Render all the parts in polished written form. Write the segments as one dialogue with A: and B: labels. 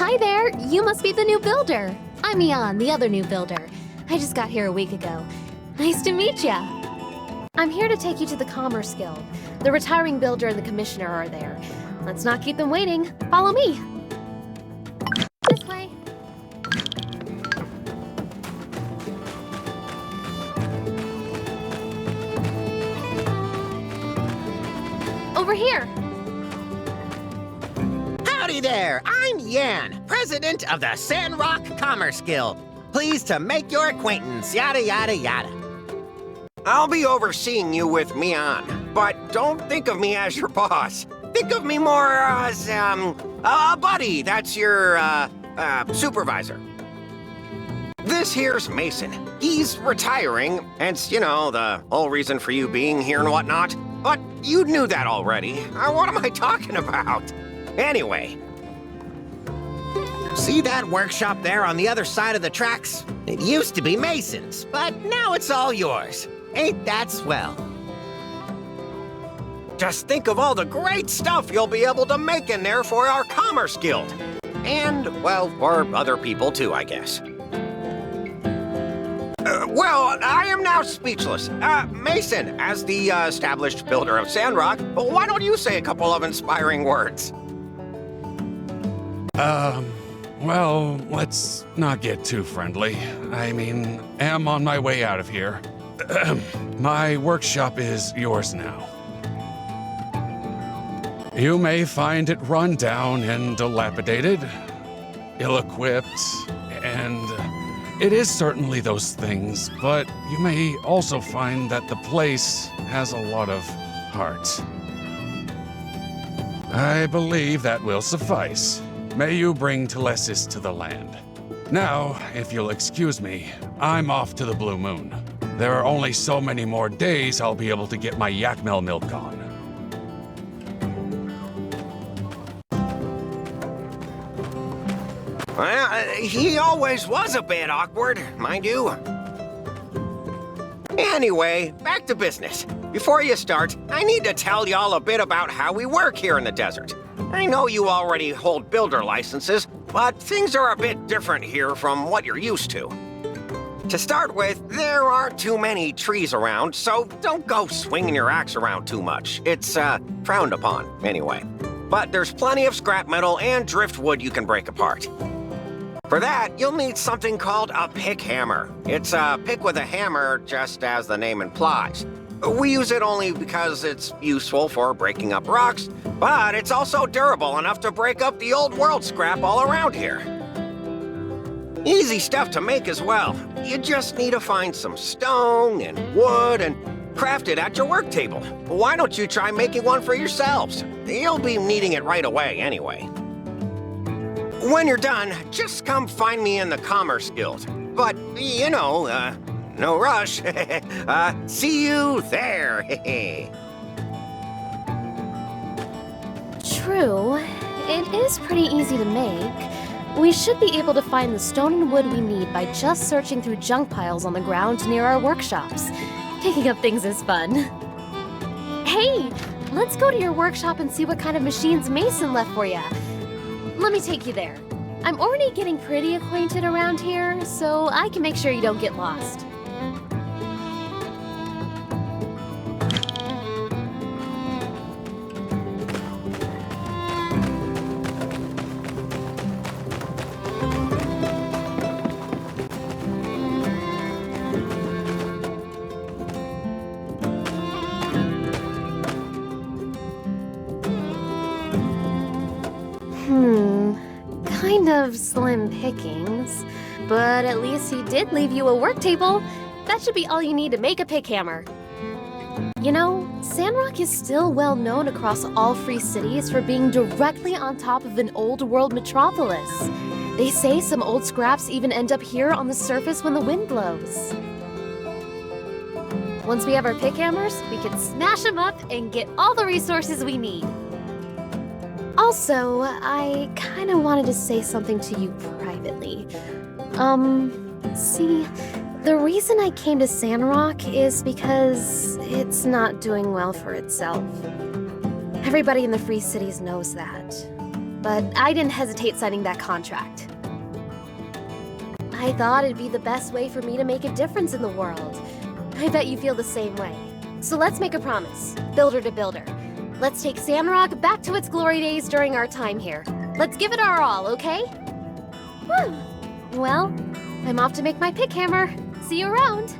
A: Hi there, you must be the new builder. I'm Ian, the other new builder. I just got here a week ago. Nice to meet ya. I'm here to take you to the Commerce Guild. The retiring builder and the commissioner are there. Let's not keep them waiting. Follow me. This way. Over here.
B: Howdy there, I'm Yan, president of the Sandrock Commerce Guild. Pleased to make your acquaintance, yada yada yada. I'll be overseeing you with Mian, but don't think of me as your boss. Think of me more as, a buddy that's your, supervisor. This here's Mason. He's retiring, hence, you know, the whole reason for you being here and whatnot. But you knew that already. What am I talking about? Anyway. See that workshop there on the other side of the tracks? It used to be Mason's, but now it's all yours. Ain't that swell? Just think of all the great stuff you'll be able to make in there for our Commerce Guild. And, well, for other people too, I guess. Well, I am now speechless. Mason, as the established builder of Sandrock, why don't you say a couple of inspiring words?
C: Well, let's not get too friendly. I mean, am on my way out of here. My workshop is yours now. You may find it run down and dilapidated, ill-equipped, and it is certainly those things, but you may also find that the place has a lot of heart. I believe that will suffice. May you bring Telesis to the land. Now, if you'll excuse me, I'm off to the Blue Moon. There are only so many more days I'll be able to get my Yakmel milk on.
B: Well, he always was a bit awkward, mind you. Anyway, back to business. Before you start, I need to tell y'all a bit about how we work here in the desert. I know you already hold builder licenses, but things are a bit different here from what you're used to. To start with, there aren't too many trees around, so don't go swinging your axe around too much. It's, frowned upon, anyway. But there's plenty of scrap metal and driftwood you can break apart. For that, you'll need something called a pick hammer. It's a pick with a hammer, just as the name implies. We use it only because it's useful for breaking up rocks, but it's also durable enough to break up the old world scrap all around here. Easy stuff to make as well. You just need to find some stone and wood and craft it at your work table. Why don't you try making one for yourselves? You'll be needing it right away anyway. When you're done, just come find me in the Commerce Guild. But, you know, no rush. See you there.
A: True. It is pretty easy to make. We should be able to find the stone and wood we need by just searching through junk piles on the ground near our workshops. Picking up things is fun. Hey, let's go to your workshop and see what kind of machines Mason left for you. Let me take you there. I'm already getting pretty acquainted around here, so I can make sure you don't get lost. Kind of slim pickings, but at least he did leave you a work table. That should be all you need to make a pick hammer. You know, Sandrock is still well known across all free cities for being directly on top of an old world metropolis. They say some old scraps even end up here on the surface when the wind blows. Once we have our pick hammers, we can smash them up and get all the resources we need. Also, I kinda wanted to say something to you privately. See, the reason I came to Sandrock is because it's not doing well for itself. Everybody in the Free Cities knows that. but I didn't hesitate signing that contract. I thought it'd be the best way for me to make a difference in the world. I bet you feel the same way. So let's make a promise, builder to builder. Let's take Sandrock back to its glory days during our time here. Let's give it our all, okay? Well, I'm off to make my pick hammer. See you around.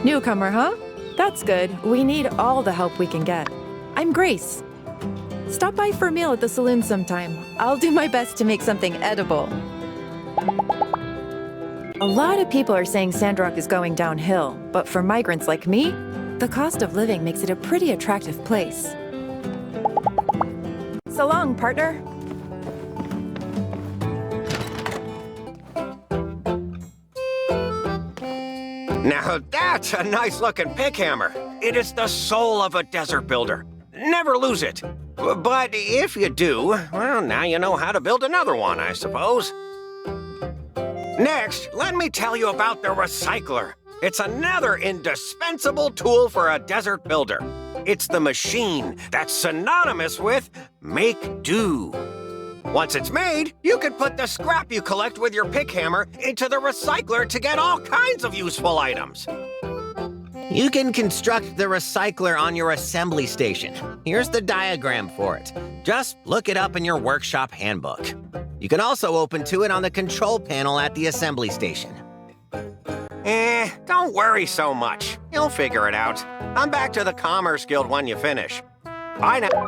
D: Newcomer, huh? That's good. We need all the help we can get. I'm Grace. Stop by for a meal at the saloon sometime. I'll do my best to make something edible. A lot of people are saying Sandrock is going downhill, but for migrants like me, the cost of living makes it a pretty attractive place. So long, partner.
B: Now that's a nice-looking pick hammer. It is the soul of a desert builder. Never lose it. But if you do, well, now you know how to build another one, I suppose. Next, let me tell you about the recycler. It's another indispensable tool for a desert builder. It's the machine that's synonymous with make do. Once it's made, you can put the scrap you collect with your pick hammer into the recycler to get all kinds of useful items.
E: You can construct the recycler on your assembly station. Here's the diagram for it. Just look it up in your workshop handbook. You can also open to it on the control panel at the assembly station.
B: Don't worry so much. You'll figure it out. I'm back to the Commerce Guild when you finish. Bye now.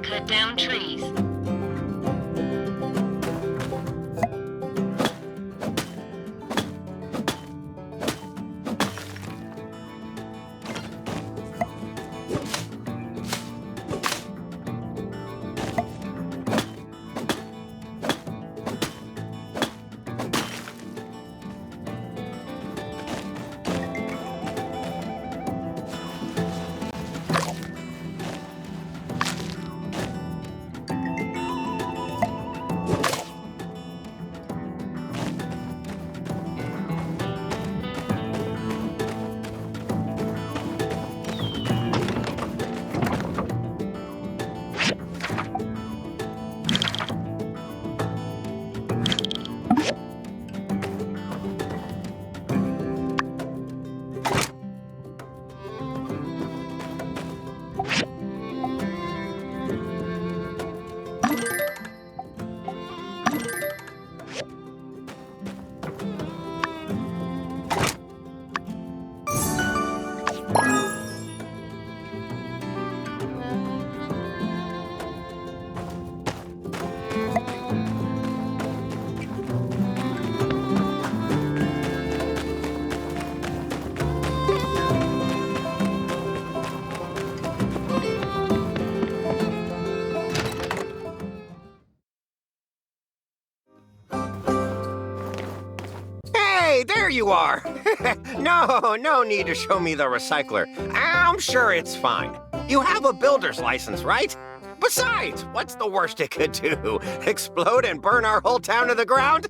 F: Cut down trees.
B: There you are. No need to show me the recycler. I'm sure it's fine. You have a builder's license, right? Besides, what's the worst it could do? Explode and burn our whole town to the ground?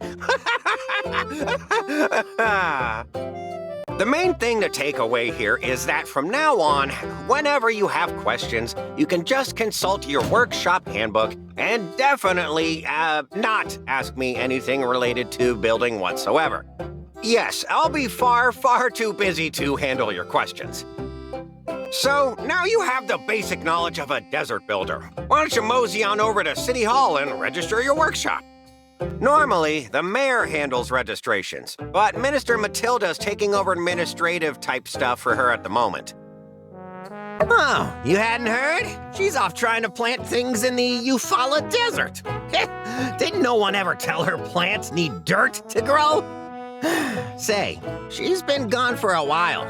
B: The main thing to take away here is that from now on, whenever you have questions, you can just consult your workshop handbook and definitely not ask me anything related to building whatsoever. Yes, I'll be far too busy to handle your questions. So, now you have the basic knowledge of a desert builder. Why don't you mosey on over to City Hall and register your workshop? Normally, the mayor handles registrations, but Minister Matilda's taking over administrative type stuff for her at the moment.
E: Oh, you hadn't heard? She's off trying to plant things in the Eufaula Desert. Didn't no one ever tell her plants need dirt to grow? Say, she's been gone for a while.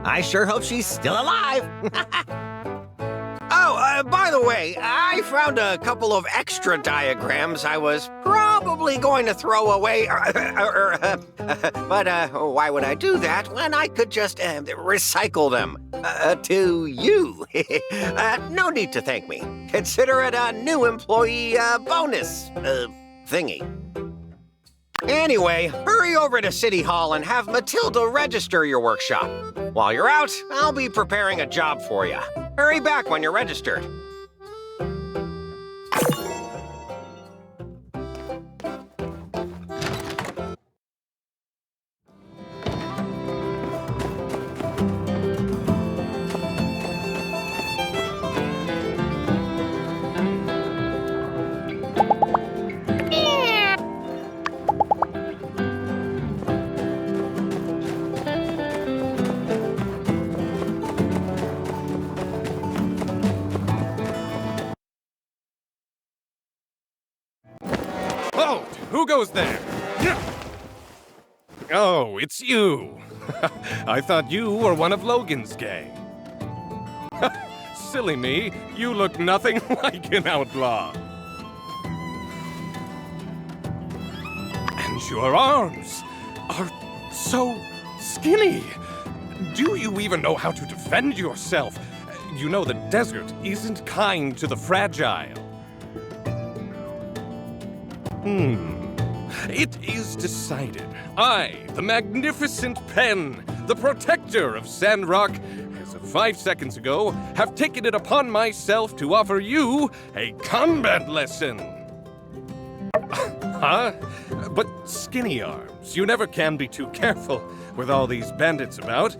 E: I sure hope she's still alive.
B: By the way, I found a couple of extra diagrams I was probably going to throw away. But why would I do that when I could just recycle them to you? No need to thank me. Consider it a new employee bonus thingy. Anyway, hurry over to City Hall and have Matilda register your workshop. While you're out, I'll be preparing a job for you. Hurry back when you're registered.
G: Halt! Who goes there? Oh, it's you. I thought you were one of Logan's gang. Silly me, you look nothing like an outlaw. And your arms are so skinny. Do you even know how to defend yourself? You know the desert isn't kind to the fragile. It is decided. I, the magnificent pen, the protector of Sandrock, as of 5 seconds ago, have taken it upon myself to offer you a combat lesson. Huh? But skinny arms, you never can be too careful with all these bandits about.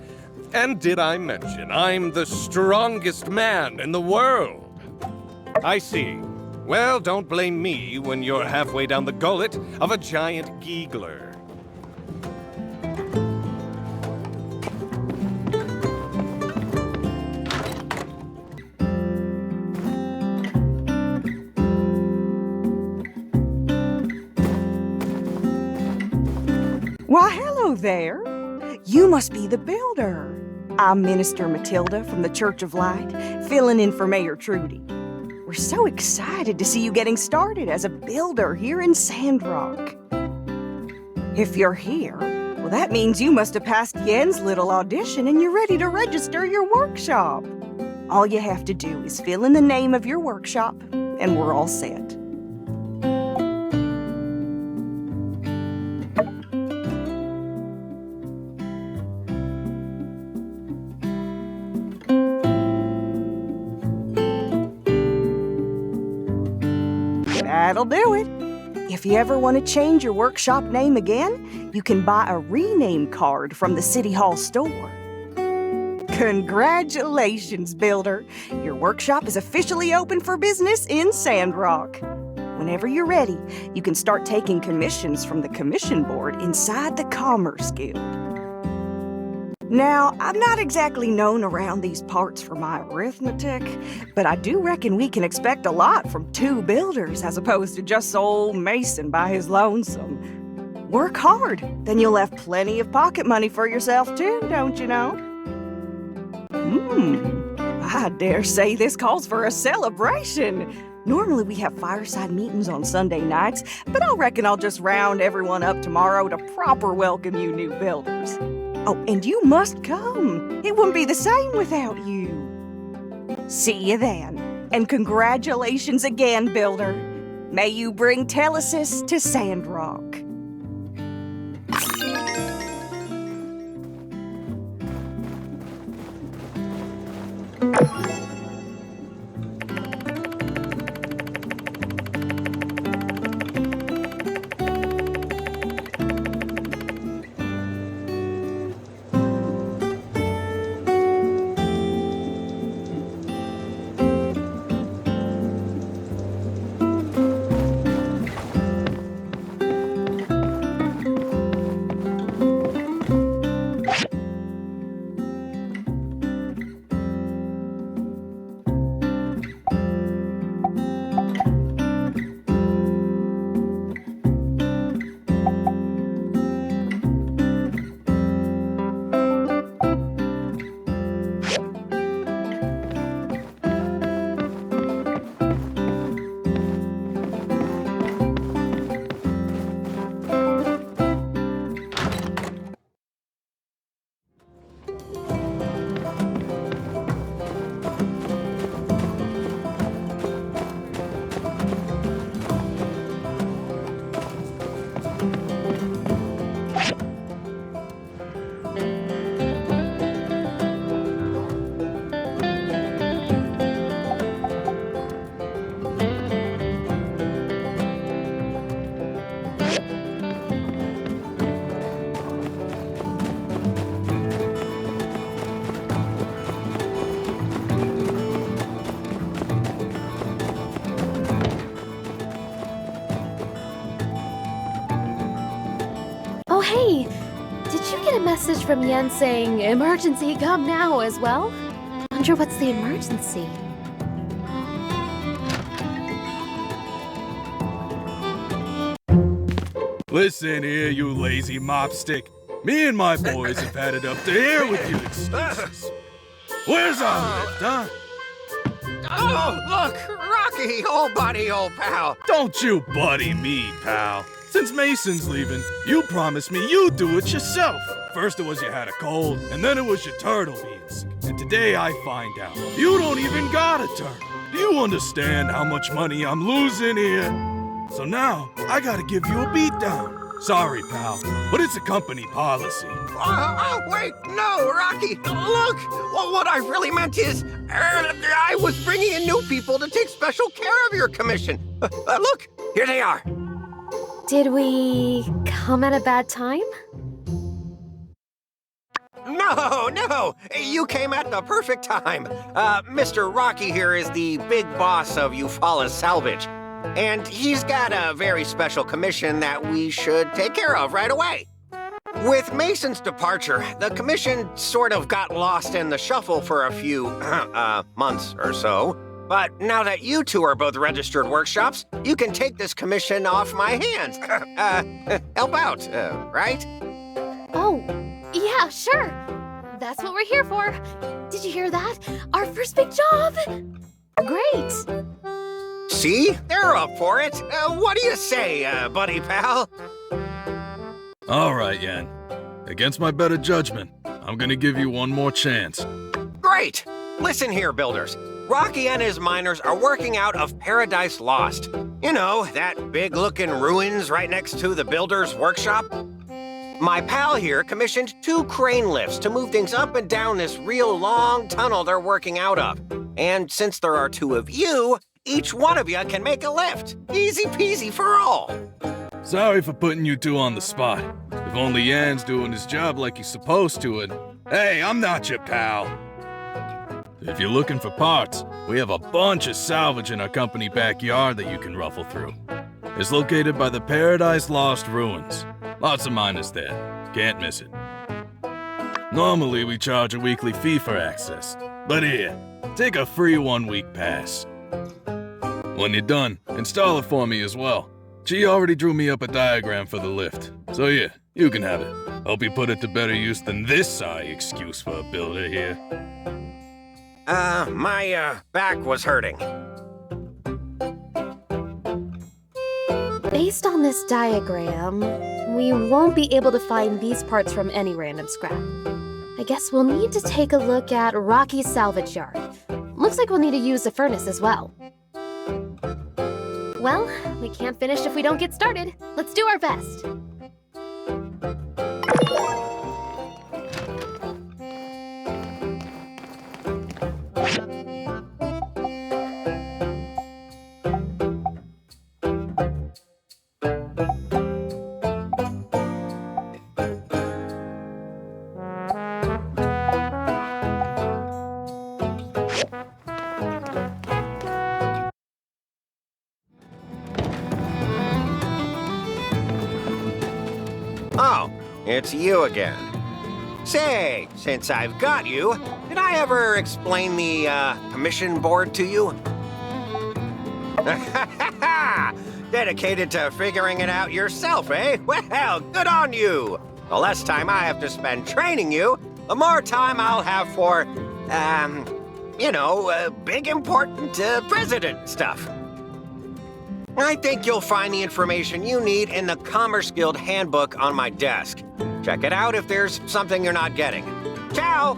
G: And did I mention I'm the strongest man in the world? I see. Well, don't blame me when you're halfway down the gullet of a giant giggler.
H: Why, hello there. You must be the builder. I'm Minister Matilda from the Church of Light, filling in for Mayor Trudy. We're so excited to see you getting started as a builder here in Sandrock. If you're here, well, that means you must have passed Yen's little audition and you're ready to register your workshop. All you have to do is fill in the name of your workshop, and we're all set. That'll do it. If you ever want to change your workshop name again, you can buy a rename card from the City Hall store. Congratulations, Builder! Your workshop is officially open for business in Sandrock. Whenever you're ready, you can start taking commissions from the commission board inside the Commerce Guild. Now, I'm not exactly known around these parts for my arithmetic, but I do reckon we can expect a lot from 2 builders as opposed to just old Mason by his lonesome. Work hard, then you'll have plenty of pocket money for yourself too, don't you know? I dare say this calls for a celebration. Normally we have fireside meetings on Sunday nights, but I reckon I'll just round everyone up tomorrow to proper welcome you new builders. Oh, and you must come. It wouldn't be the same without you. See you then. And congratulations again, Builder. May you bring Telesis to Sandrock.
A: hey! Did you get a message from Yen saying, emergency, come now, as well? Wonder what's the emergency?
I: Listen here, you lazy mopstick. Me and my boys have had it up to here with you excuses. Where's our lift, huh?
B: Oh, look! Rocky, old buddy, old pal.
I: Don't you buddy me, pal. Since Mason's leaving, you promised me you'd do it yourself. First it was you had a cold, and then it was your turtle being sick. And today I find out you don't even got a turtle. Do you understand how much money I'm losing here? So now, I gotta give you a beatdown. Sorry, pal, but it's a company policy.
B: Wait, no, Rocky, look! Well, what I really meant is, I was bringing in new people to take special care of your commission. Look, here they are.
A: Did we come at a bad time?
B: No, you came at the perfect time. Mr. Rocky here is the big boss of Eufaula Salvage. And he's got a very special commission that we should take care of right away. With Mason's departure, the commission sort of got lost in the shuffle for a few, months or so. But now that you two are both registered workshops, you can take this commission off my hands. Help out, right?
A: Oh, yeah, sure. That's what we're here for. Did you hear that? Our first big job! Great!
B: See? They're up for it. What do you say, buddy pal?
I: All right, Yan. Against my better judgment, I'm gonna give you one more chance.
B: Great! Listen here, builders. Rocky and his miners are working out of Paradise Lost. You know, that big-looking ruins right next to the builder's workshop? My pal here commissioned 2 crane lifts to move things up and down this real long tunnel they're working out of. And since there are 2 of you, each one of you can make a lift. Easy peasy for all.
I: Sorry for putting you two on the spot. If only Yan's doing his job like he's supposed to it. Hey, I'm not your pal. If you're looking for parts, we have a bunch of salvage in our company backyard that you can ruffle through. It's located by the Paradise Lost ruins. Lots of miners there. Can't miss it. Normally, we charge a weekly fee for access. But here, take a free 1-week pass. When you're done, install it for me as well. She already drew me up a diagram for the lift. So yeah, you can have it. Hope you put it to better use than this sorry excuse for a builder here.
B: My back was hurting.
A: Based on this diagram, we won't be able to find these parts from any random scrap. I guess we'll need to take a look at Rocky's salvage yard. Looks like we'll need to use a furnace as well. Well, we can't finish if we don't get started. Let's do our best.
B: Oh, it's you again. Say, since I've got you, did I ever explain the, commission board to you? Dedicated to figuring it out yourself, eh? Well, good on you! The less time I have to spend training you, the more time I'll have for, big important president stuff. I think you'll find the information you need in the Commerce Guild handbook on my desk. Check it out if there's something you're not getting. Ciao!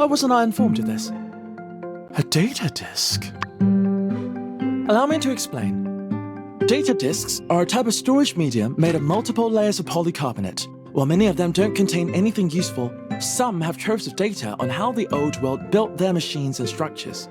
J: wasn't I informed of this? A data disk. Allow me to explain. Data disks are a type of storage medium made of multiple layers of polycarbonate. While many of them don't contain anything useful, some have troves of data on how the old world built their machines and structures.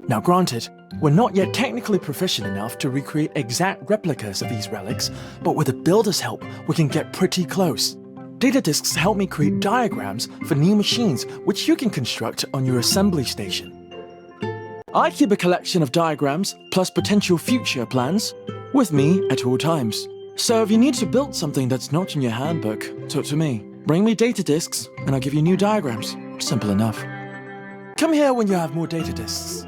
J: Now granted, we're not yet technically proficient enough to recreate exact replicas of these relics, but with the builder's help, we can get pretty close. Data disks help me create diagrams for new machines which you can construct on your assembly station. I keep a collection of diagrams, plus potential future plans, with me at all times. So if you need to build something that's not in your handbook, talk to me. Bring me data disks, and I'll give you new diagrams. Simple enough. Come here when you have more data disks.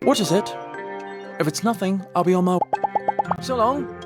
J: What is it? If it's nothing, I'll be on my way. So long.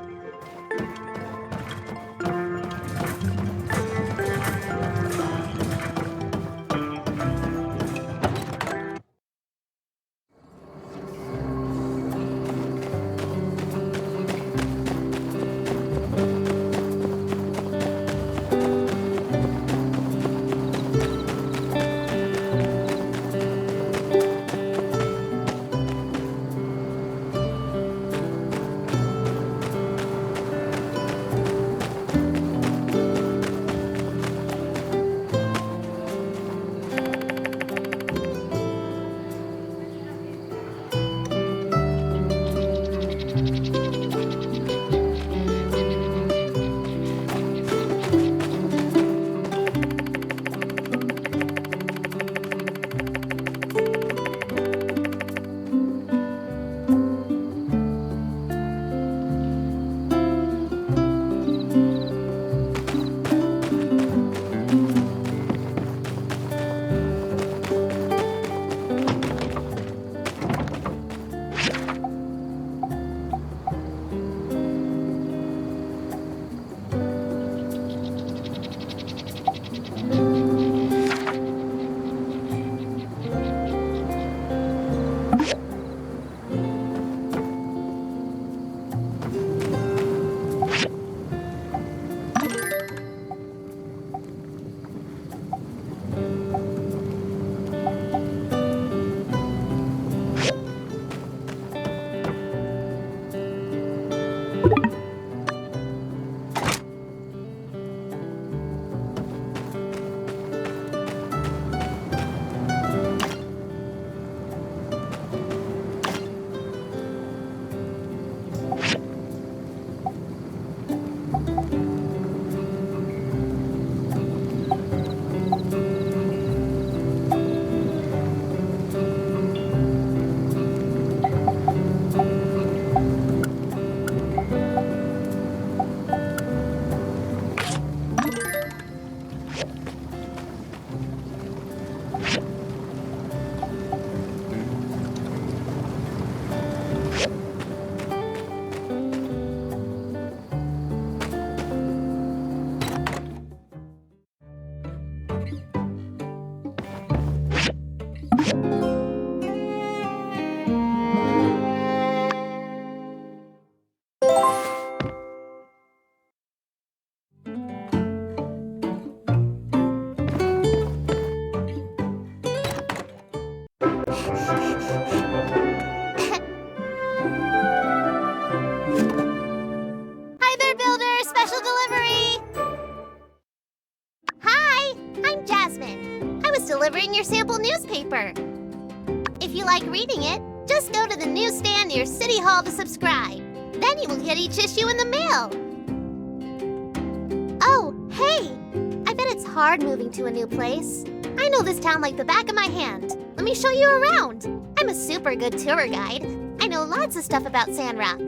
K: delivering your sample newspaper. If you like reading it, just go to the newsstand near City Hall to subscribe. Then you will get each issue in the mail. Oh, hey! I bet it's hard moving to a new place. I know this town like the back of my hand. Let me show you around. I'm a super good tour guide. I know lots of stuff about Sandrock.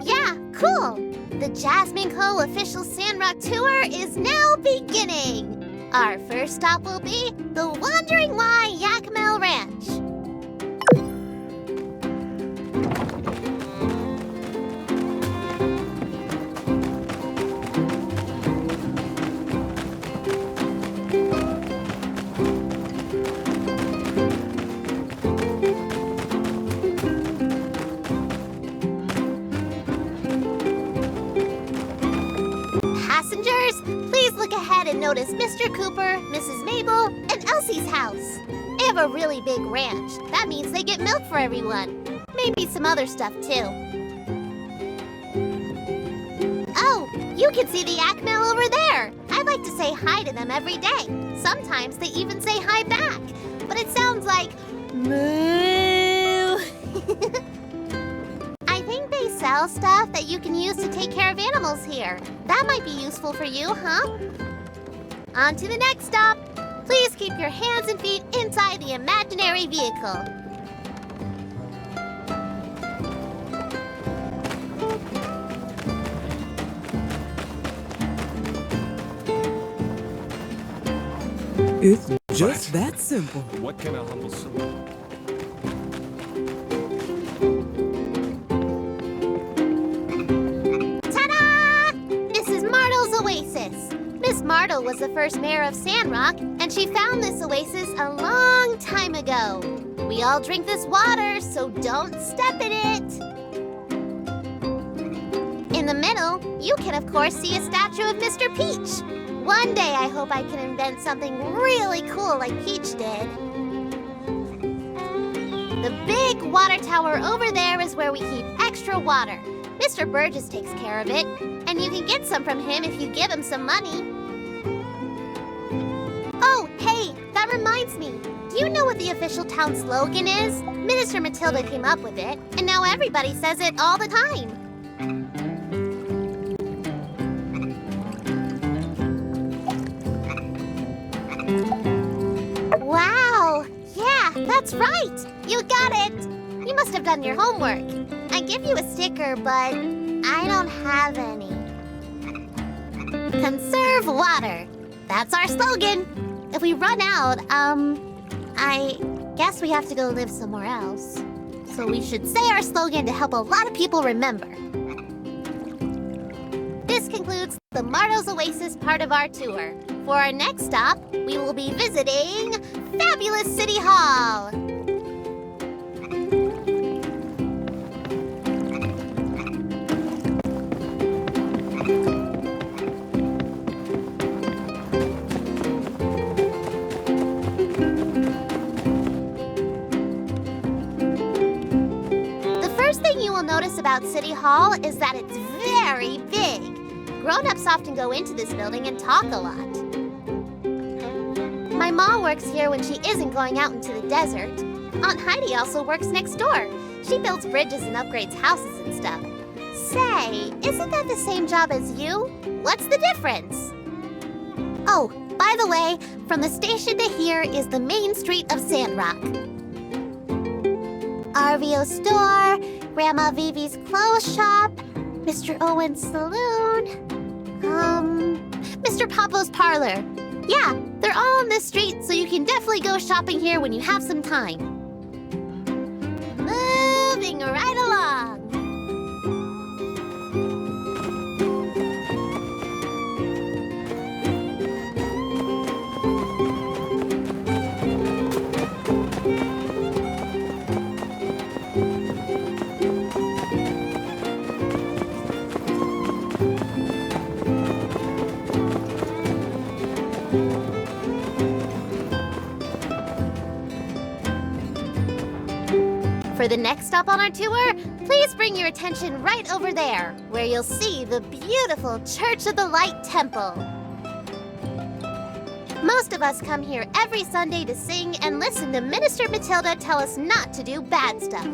K: Yeah, cool! The Jasmine Co. official Sandrock tour is now beginning. Our first stop will be the Wandering Y Yakmel Ranch. ahead and notice Mr. Cooper, Mrs. Mabel, and Elsie's house. They have a really big ranch. That means they get milk for everyone. Maybe some other stuff, too. Oh, you can see the yak mill over there. I like to say hi to them every day. Sometimes they even say hi back. But it sounds like moo. I think they sell stuff that you can use to take care of animals here. That might be useful for you, huh? On to the next stop. Please keep your hands and feet inside the imaginary vehicle.
L: It's just that simple.
G: What can a humble soul?
K: Ta-da! This is Martle's Oasis. Miss Martle was the first mayor of Sandrock, and she found this oasis a long time ago. We all drink this water, so don't step in it. In the middle, you can of course see a statue of Mr. Peach. One day I hope I can invent something really cool like Peach did. The big water tower over there is where we keep extra water. Mr. Burgess takes care of it, and you can get some from him if you give him some money. Oh, hey, that reminds me. Do you know what the official town slogan is? Minister Matilda came up with it, and now everybody says it all the time. Wow! Yeah, that's right! You got it! You must have done your homework. I give you a sticker, but I don't have any. Conserve water. That's our slogan. If we run out, I guess we have to go live somewhere else. So we should say our slogan to help a lot of people remember. This concludes the Martle's Oasis part of our tour. For our next stop, we will be visiting Fabulous City Hall. The first thing you will notice about City Hall is that it's very big. Grown-ups often go into this building and talk a lot. My mom works here when she isn't going out into the desert. Aunt Heidi also works next door. She builds bridges and upgrades houses and stuff. Say, isn't that the same job as you? What's the difference? Oh, by the way, from the station to here is the main street of Sandrock. RVO store, Grandma Vivi's clothes shop, Mr. Owen's saloon, Mr. Papo's parlor. Yeah, they're all on this street, so you can definitely go shopping here when you have some time. Moving right along. For the next stop on our tour, please bring your attention right over there, where you'll see the beautiful Church of the Light Temple. Most of us come here every Sunday to sing and listen to Minister Matilda tell us not to do bad stuff.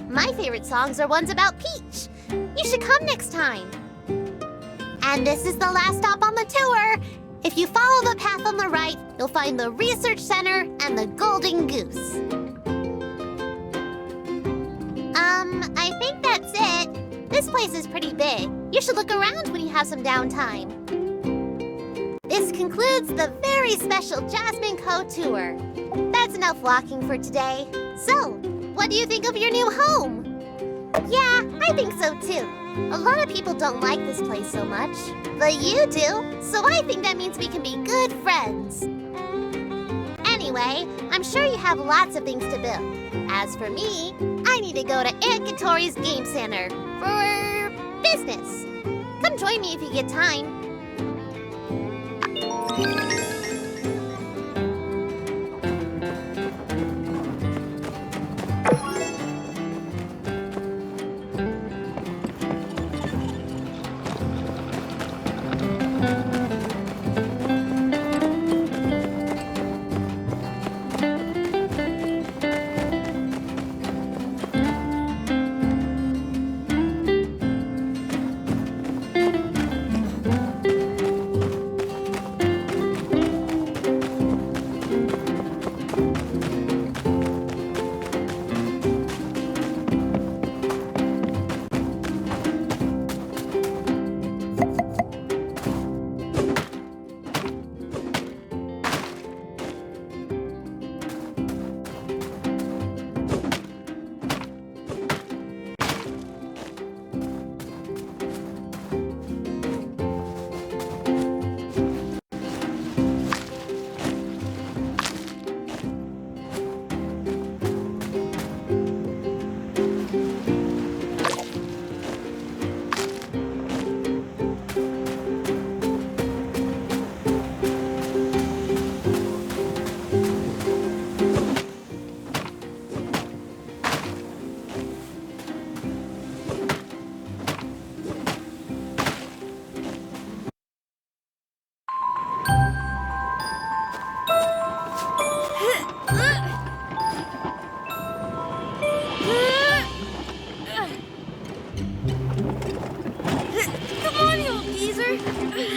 K: My favorite songs are ones about Peach. You should come next time. And this is the last stop on the tour. If you follow the path on the right, you'll find the Research Center and the Golden Goose. I think that's it. This place is pretty big. You should look around when you have some downtime. This concludes the very special Jasmine Co. tour. That's enough walking for today. So, what do you think of your new home? Yeah, I think so too. A lot of people don't like this place so much, but you do, so I think that means we can be good friends. Anyway, I'm sure you have lots of things to build. As for me, I need to go to Aunt Katori's Game Center for business. Come join me if you get time.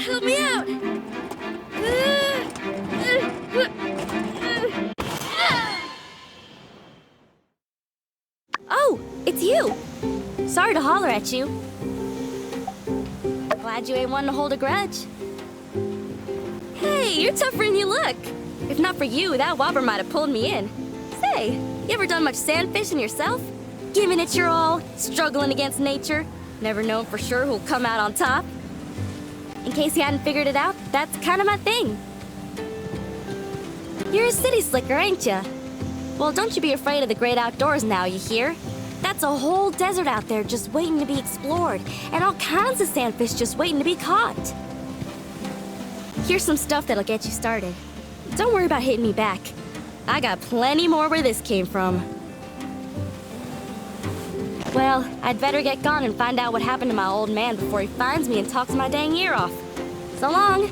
M: Help me out! Oh, it's you! Sorry to holler at you. Glad you ain't one to hold a grudge. Hey, you're tougher than you look. If not for you, that whopper might have pulled me in. Say, you ever done much sand fishing yourself? Giving it your all, struggling against nature, never known for sure who'll come out on top. In case you hadn't figured it out, that's kind of my thing. You're a city slicker, ain't ya? Well, don't you be afraid of the great outdoors now, you hear? That's a whole desert out there just waiting to be explored, and all kinds of sandfish just waiting to be caught. Here's some stuff that'll get you started. Don't worry about hitting me back. I got plenty more where this came from. Well, I'd better get gone and find out what happened to my old man before he finds me and talks my dang ear off. So long!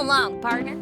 M: Long, partner.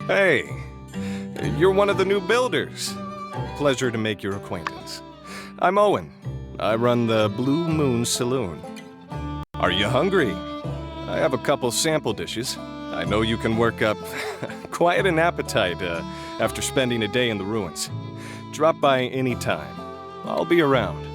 G: Hey, you're one of the new builders. Pleasure to make your acquaintance. I'm Owen. I run the Blue Moon Saloon. Are you hungry? I have a couple sample dishes. I know you can work up quite an appetite after spending a day in the ruins. Drop by any time. I'll be around.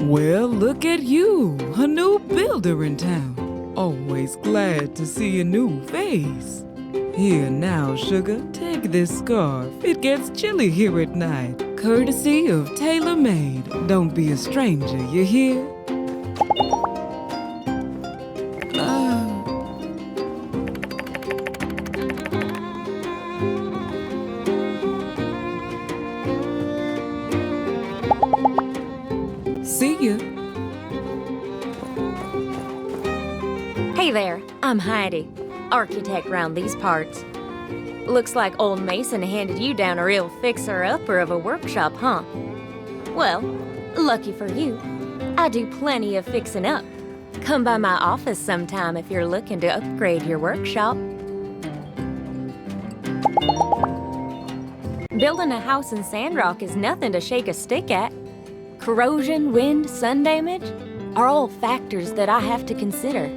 L: Well, look at you, a new builder in town. Always glad to see a new face. Here now, sugar, take this scarf. It gets chilly here at night. Courtesy of Tailor Made. Don't be a stranger, you hear? See ya.
N: Hey there, I'm Heidi, architect round these parts. Looks like old Mason handed you down a real fixer-upper of a workshop, huh? Well, lucky for you, I do plenty of fixing up. Come by my office sometime if you're looking to upgrade your workshop. Building a house in Sandrock is nothing to shake a stick at. Corrosion, wind, sun damage are all factors that I have to consider.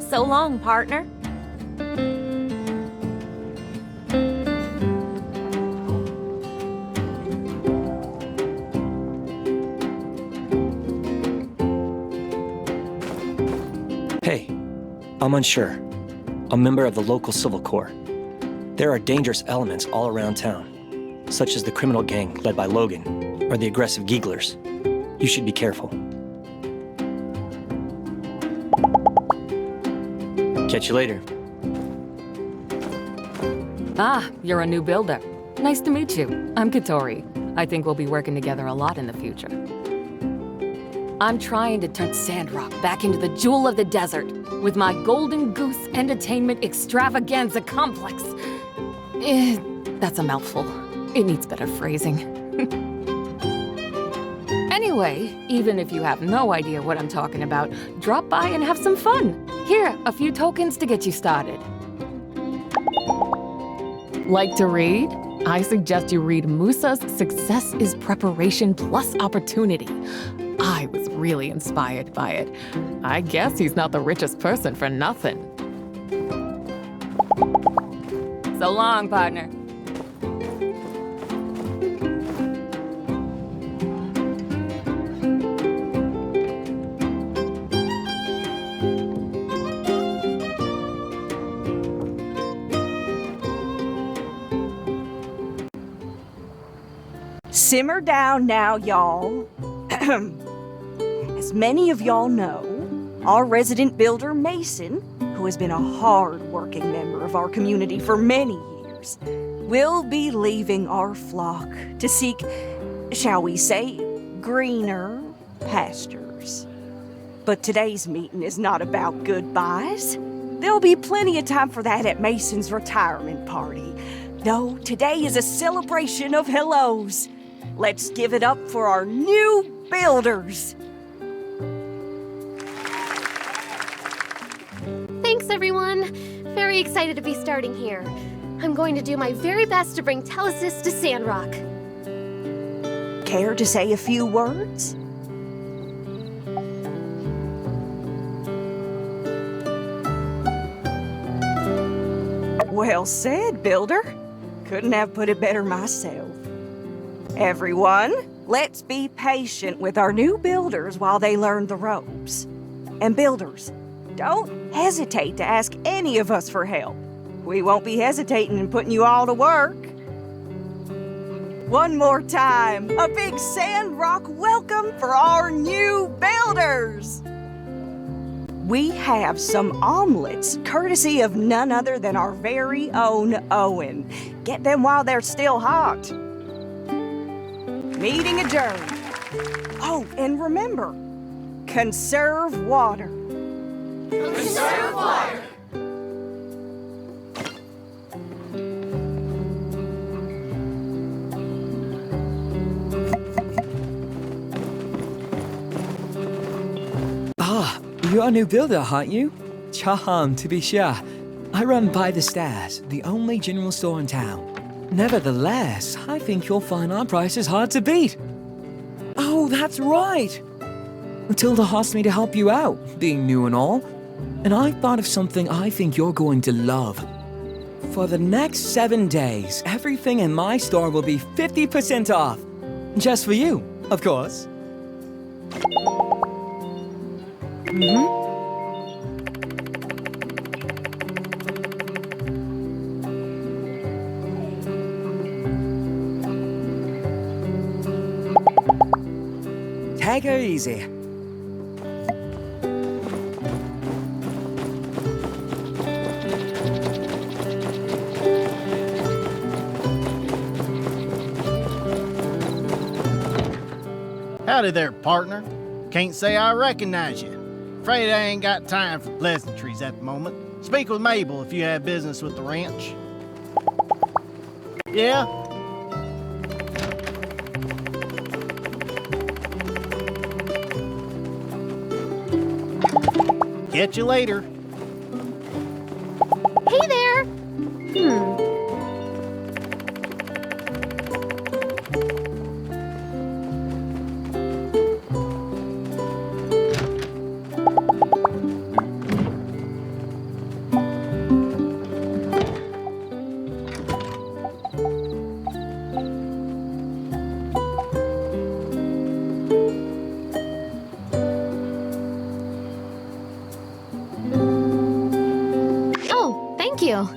N: So long, partner.
O: Hey, I'm unsure. A member of the local civil corps. There are dangerous elements all around town, such as the criminal gang led by Logan, or the aggressive Geeglers. You should be careful. Catch you later.
P: Ah, you're a new builder. Nice to meet you. I'm Katori. I think we'll be working together a lot in the future. I'm trying to turn Sandrock back into the jewel of the desert with my Golden Goose Entertainment Extravaganza Complex. That's a mouthful. It needs better phrasing. Anyway, even if you have no idea what I'm talking about, drop by and have some fun. Here, a few tokens to get you started. Like to read? I suggest you read Musa's Success is Preparation Plus Opportunity. I was really inspired by it. I guess he's not the richest person for nothing. So long, partner.
H: Simmer down now, y'all. As many of y'all know, our resident builder, Mason, who has been a hard-working member of our community for many years, will be leaving our flock to seek, shall we say, greener pastures. But today's meeting is not about goodbyes. There'll be plenty of time for that at Mason's retirement party. No, today is a celebration of hellos. Let's give it up for our new builders.
A: Thanks, everyone. Very excited to be starting here. I'm going to do my very best to bring Telesis to Sandrock.
H: Care to say a few words? Well said, builder. Couldn't have put it better myself. Everyone, let's be patient with our new builders while they learn the ropes. And builders, don't hesitate to ask any of us for help. We won't be hesitating in putting you all to work. One more time, a big Sandrock welcome for our new builders! We have some omelets, courtesy of none other than our very own Owen. Get them while they're still hot. Meeting adjourned. Oh, and remember, conserve water.
K: Conserve water.
Q: Ah, you're a new builder, aren't you? Charmed to be sure. I run by the stairs, the only general store in town. Nevertheless, I think you'll find our prices hard to beat. Oh, that's right. Matilda asked me to help you out, being new and all. And I thought of something I think you're going to love. For the next 7 days, everything in my store will be 50% off. Just for you. Of course. Take her easy.
R: Howdy there, partner. Can't say I recognize you. Afraid I ain't got time for pleasantries at the moment. Speak with Mabel if you have business with the ranch. Yeah? Catch you later.
K: Hey there!
A: Oh, thank you.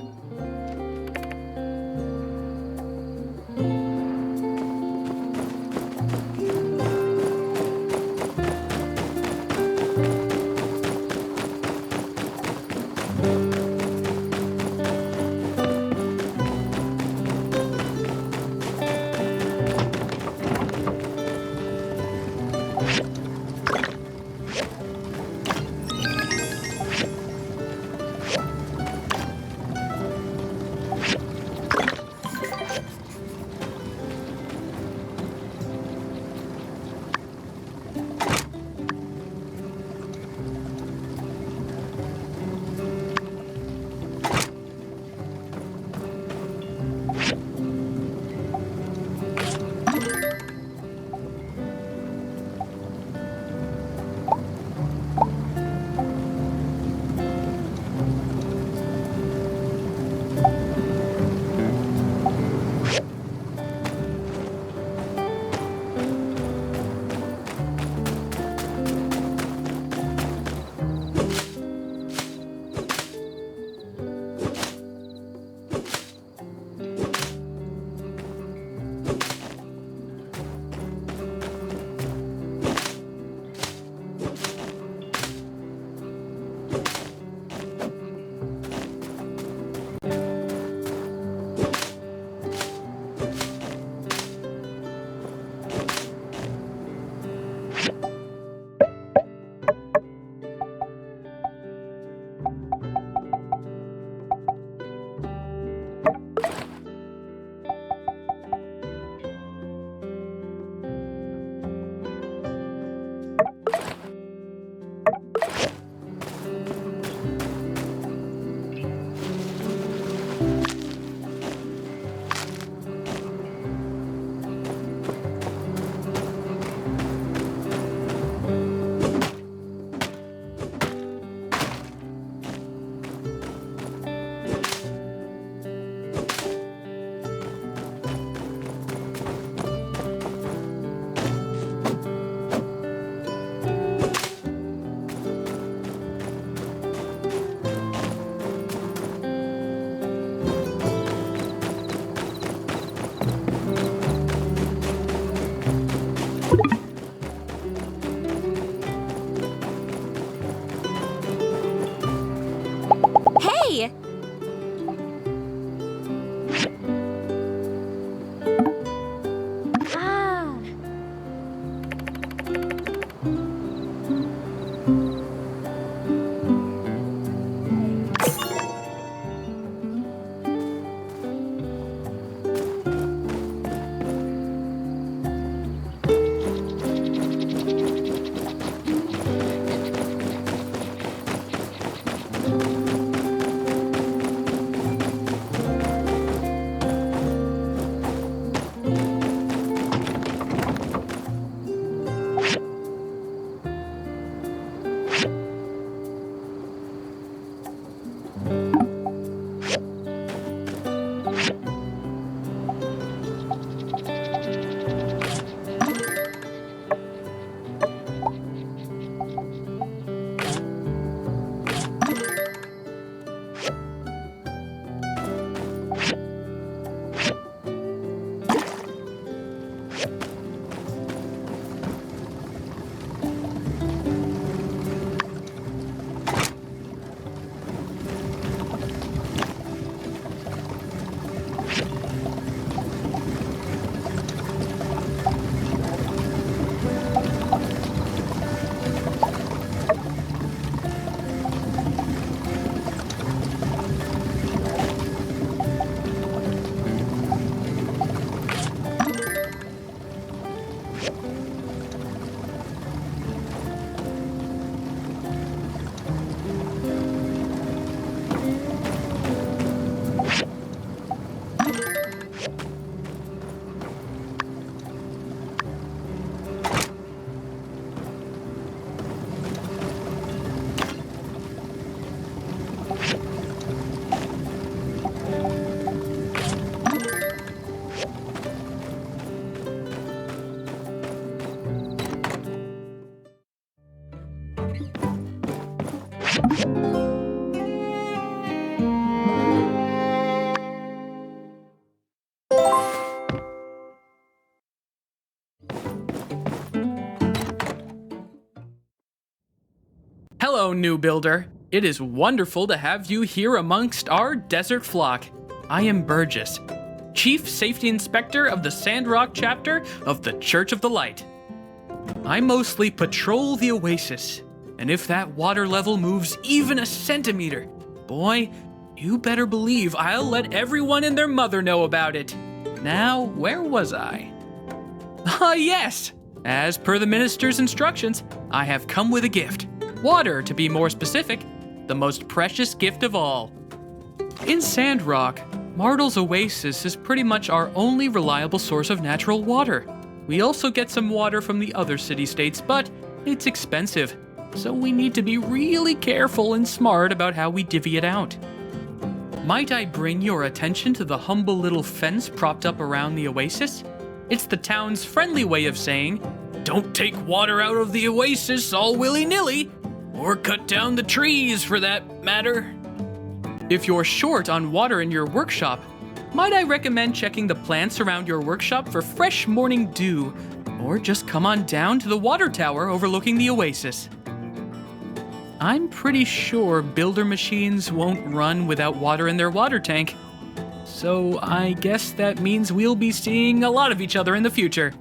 S: Hello, new builder. It is wonderful to have you here amongst our desert flock. I am Burgess, Chief Safety Inspector of the Sandrock chapter of the Church of the Light. I mostly patrol the oasis, and if that water level moves even a centimeter, boy, you better believe I'll let everyone and their mother know about it. Now, where was I? Ah, yes! As per the minister's instructions, I have come with a gift. Water, to be more specific, the most precious gift of all. In Sandrock, Mardle's oasis is pretty much our only reliable source of natural water. We also get some water from the other city-states, but it's expensive, so we need to be really careful and smart about how we divvy it out. Might I bring your attention to the humble little fence propped up around the oasis? It's the town's friendly way of saying, don't take water out of the oasis all willy-nilly, or cut down the trees for that matter. If you're short on water in your workshop, might I recommend checking the plants around your workshop for fresh morning dew, or just come on down to the water tower overlooking the oasis. I'm pretty sure builder machines won't run without water in their water tank, so I guess that means we'll be seeing a lot of each other in the future.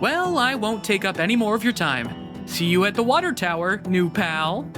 S: Well, I won't take up any more of your time. See you at the water tower, new pal.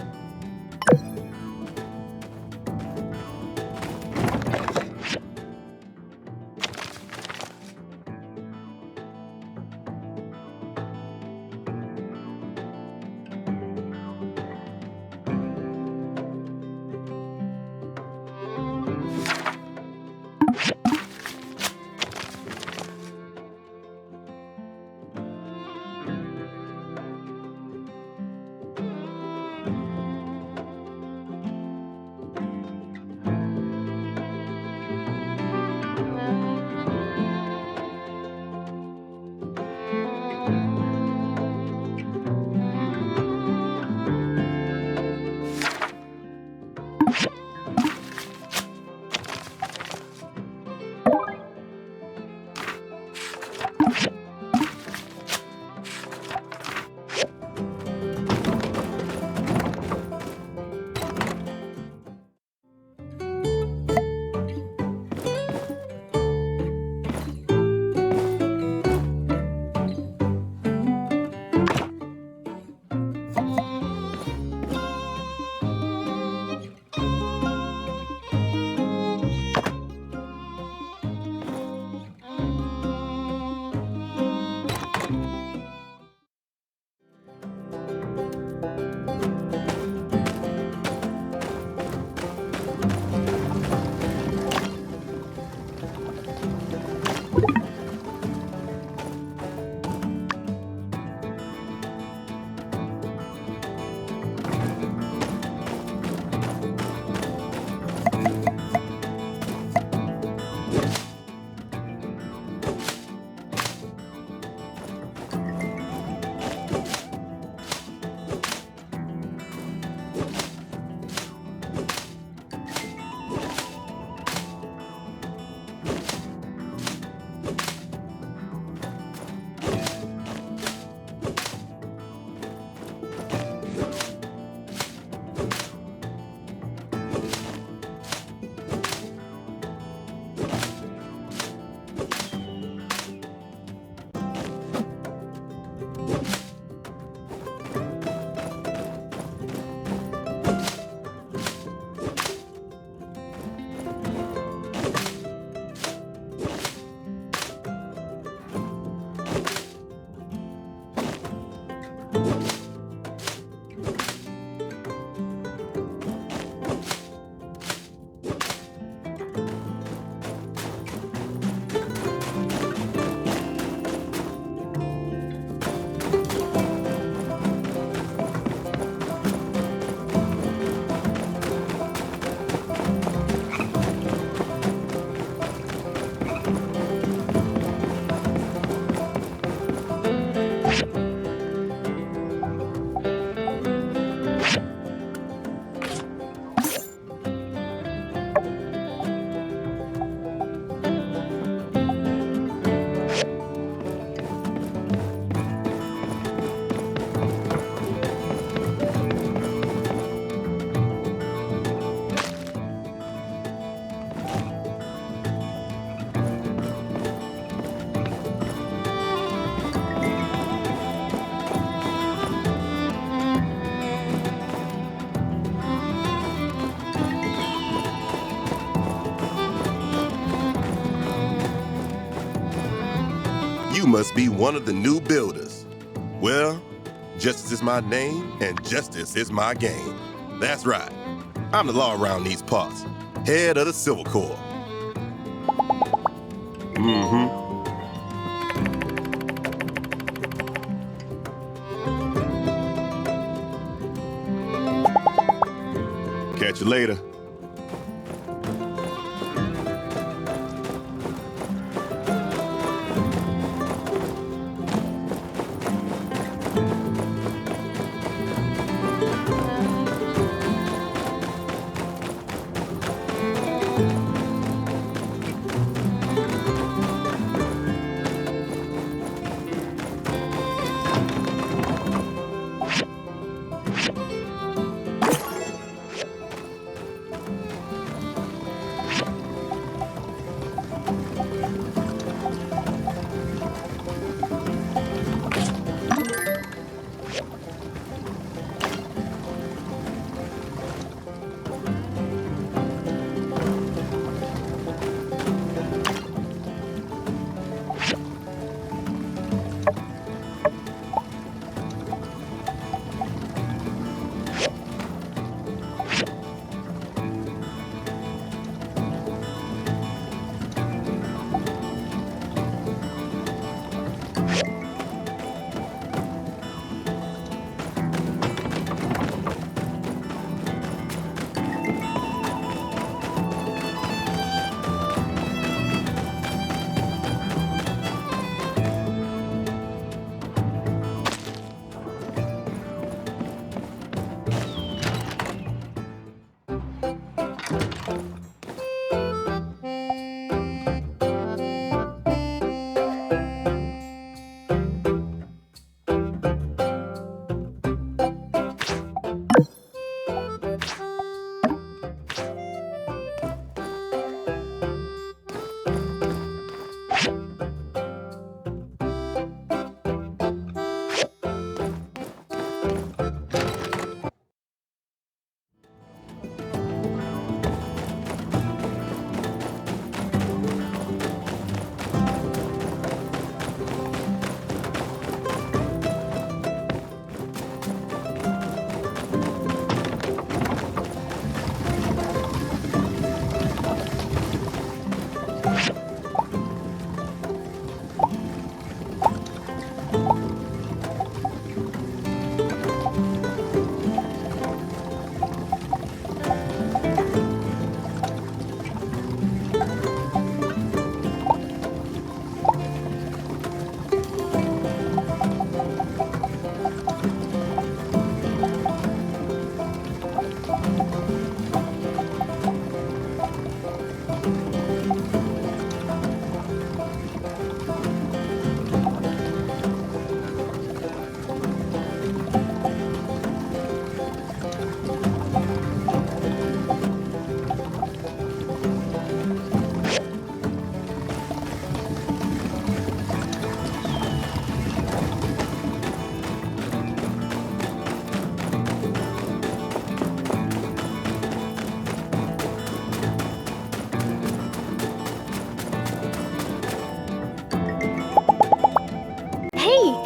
T: You must be one of the new builders. Well, justice is my name, and justice is my game. That's right. I'm the law around these parts, head of the Civil Corps. Catch you later.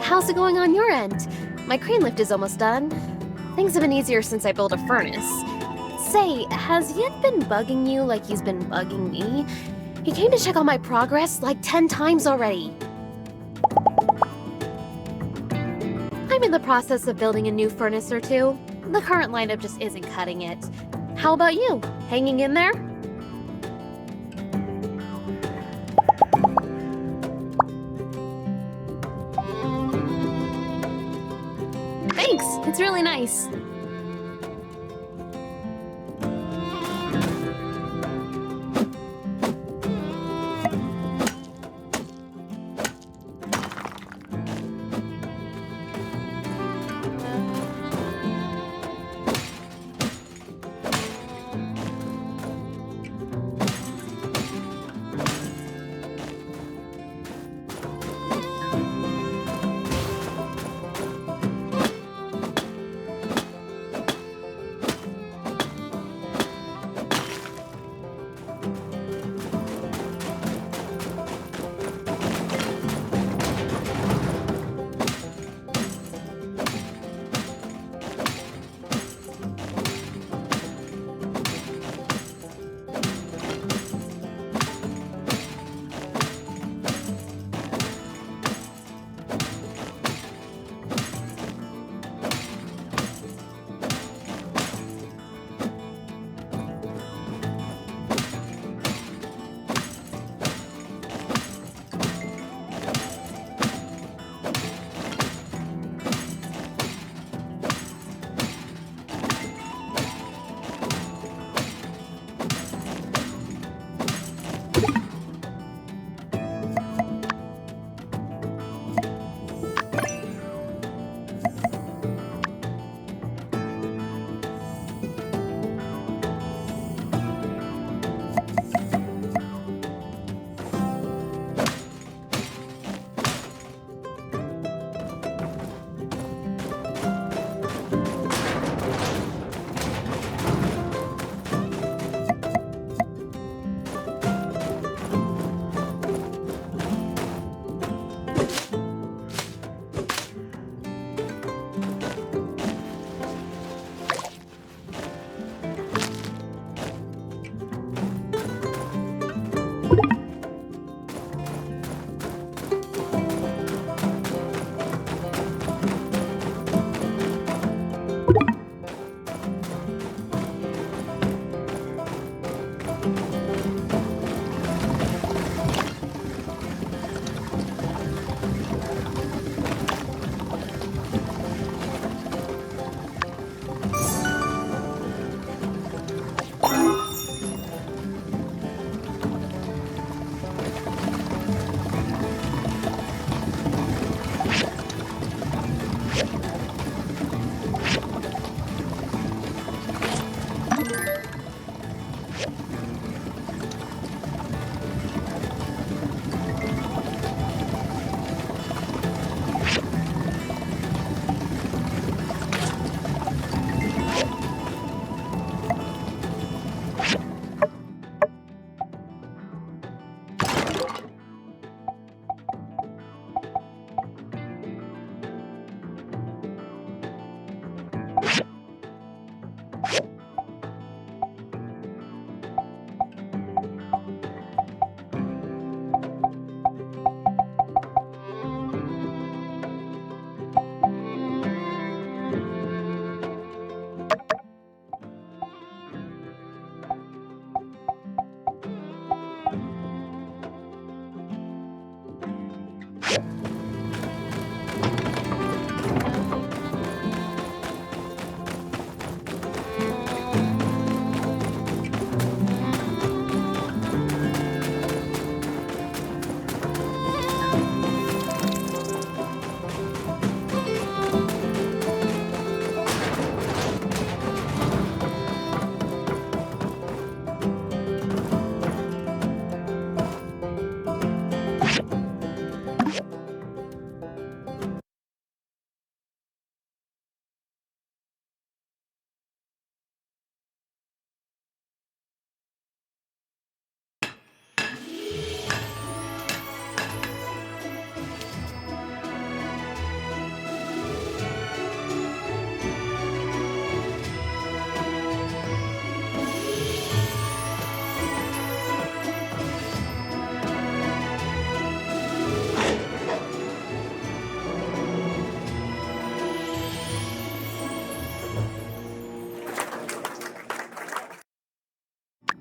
A: How's it going on your end? My crane lift is almost done. Things have been easier since I built a furnace. Say, has Yed been bugging you like he's been bugging me? He came to check on my progress like 10 times already. I'm in the process of building a new furnace or two. The current lineup just isn't cutting it. How about you? Hanging in there? Thanks, it's really nice.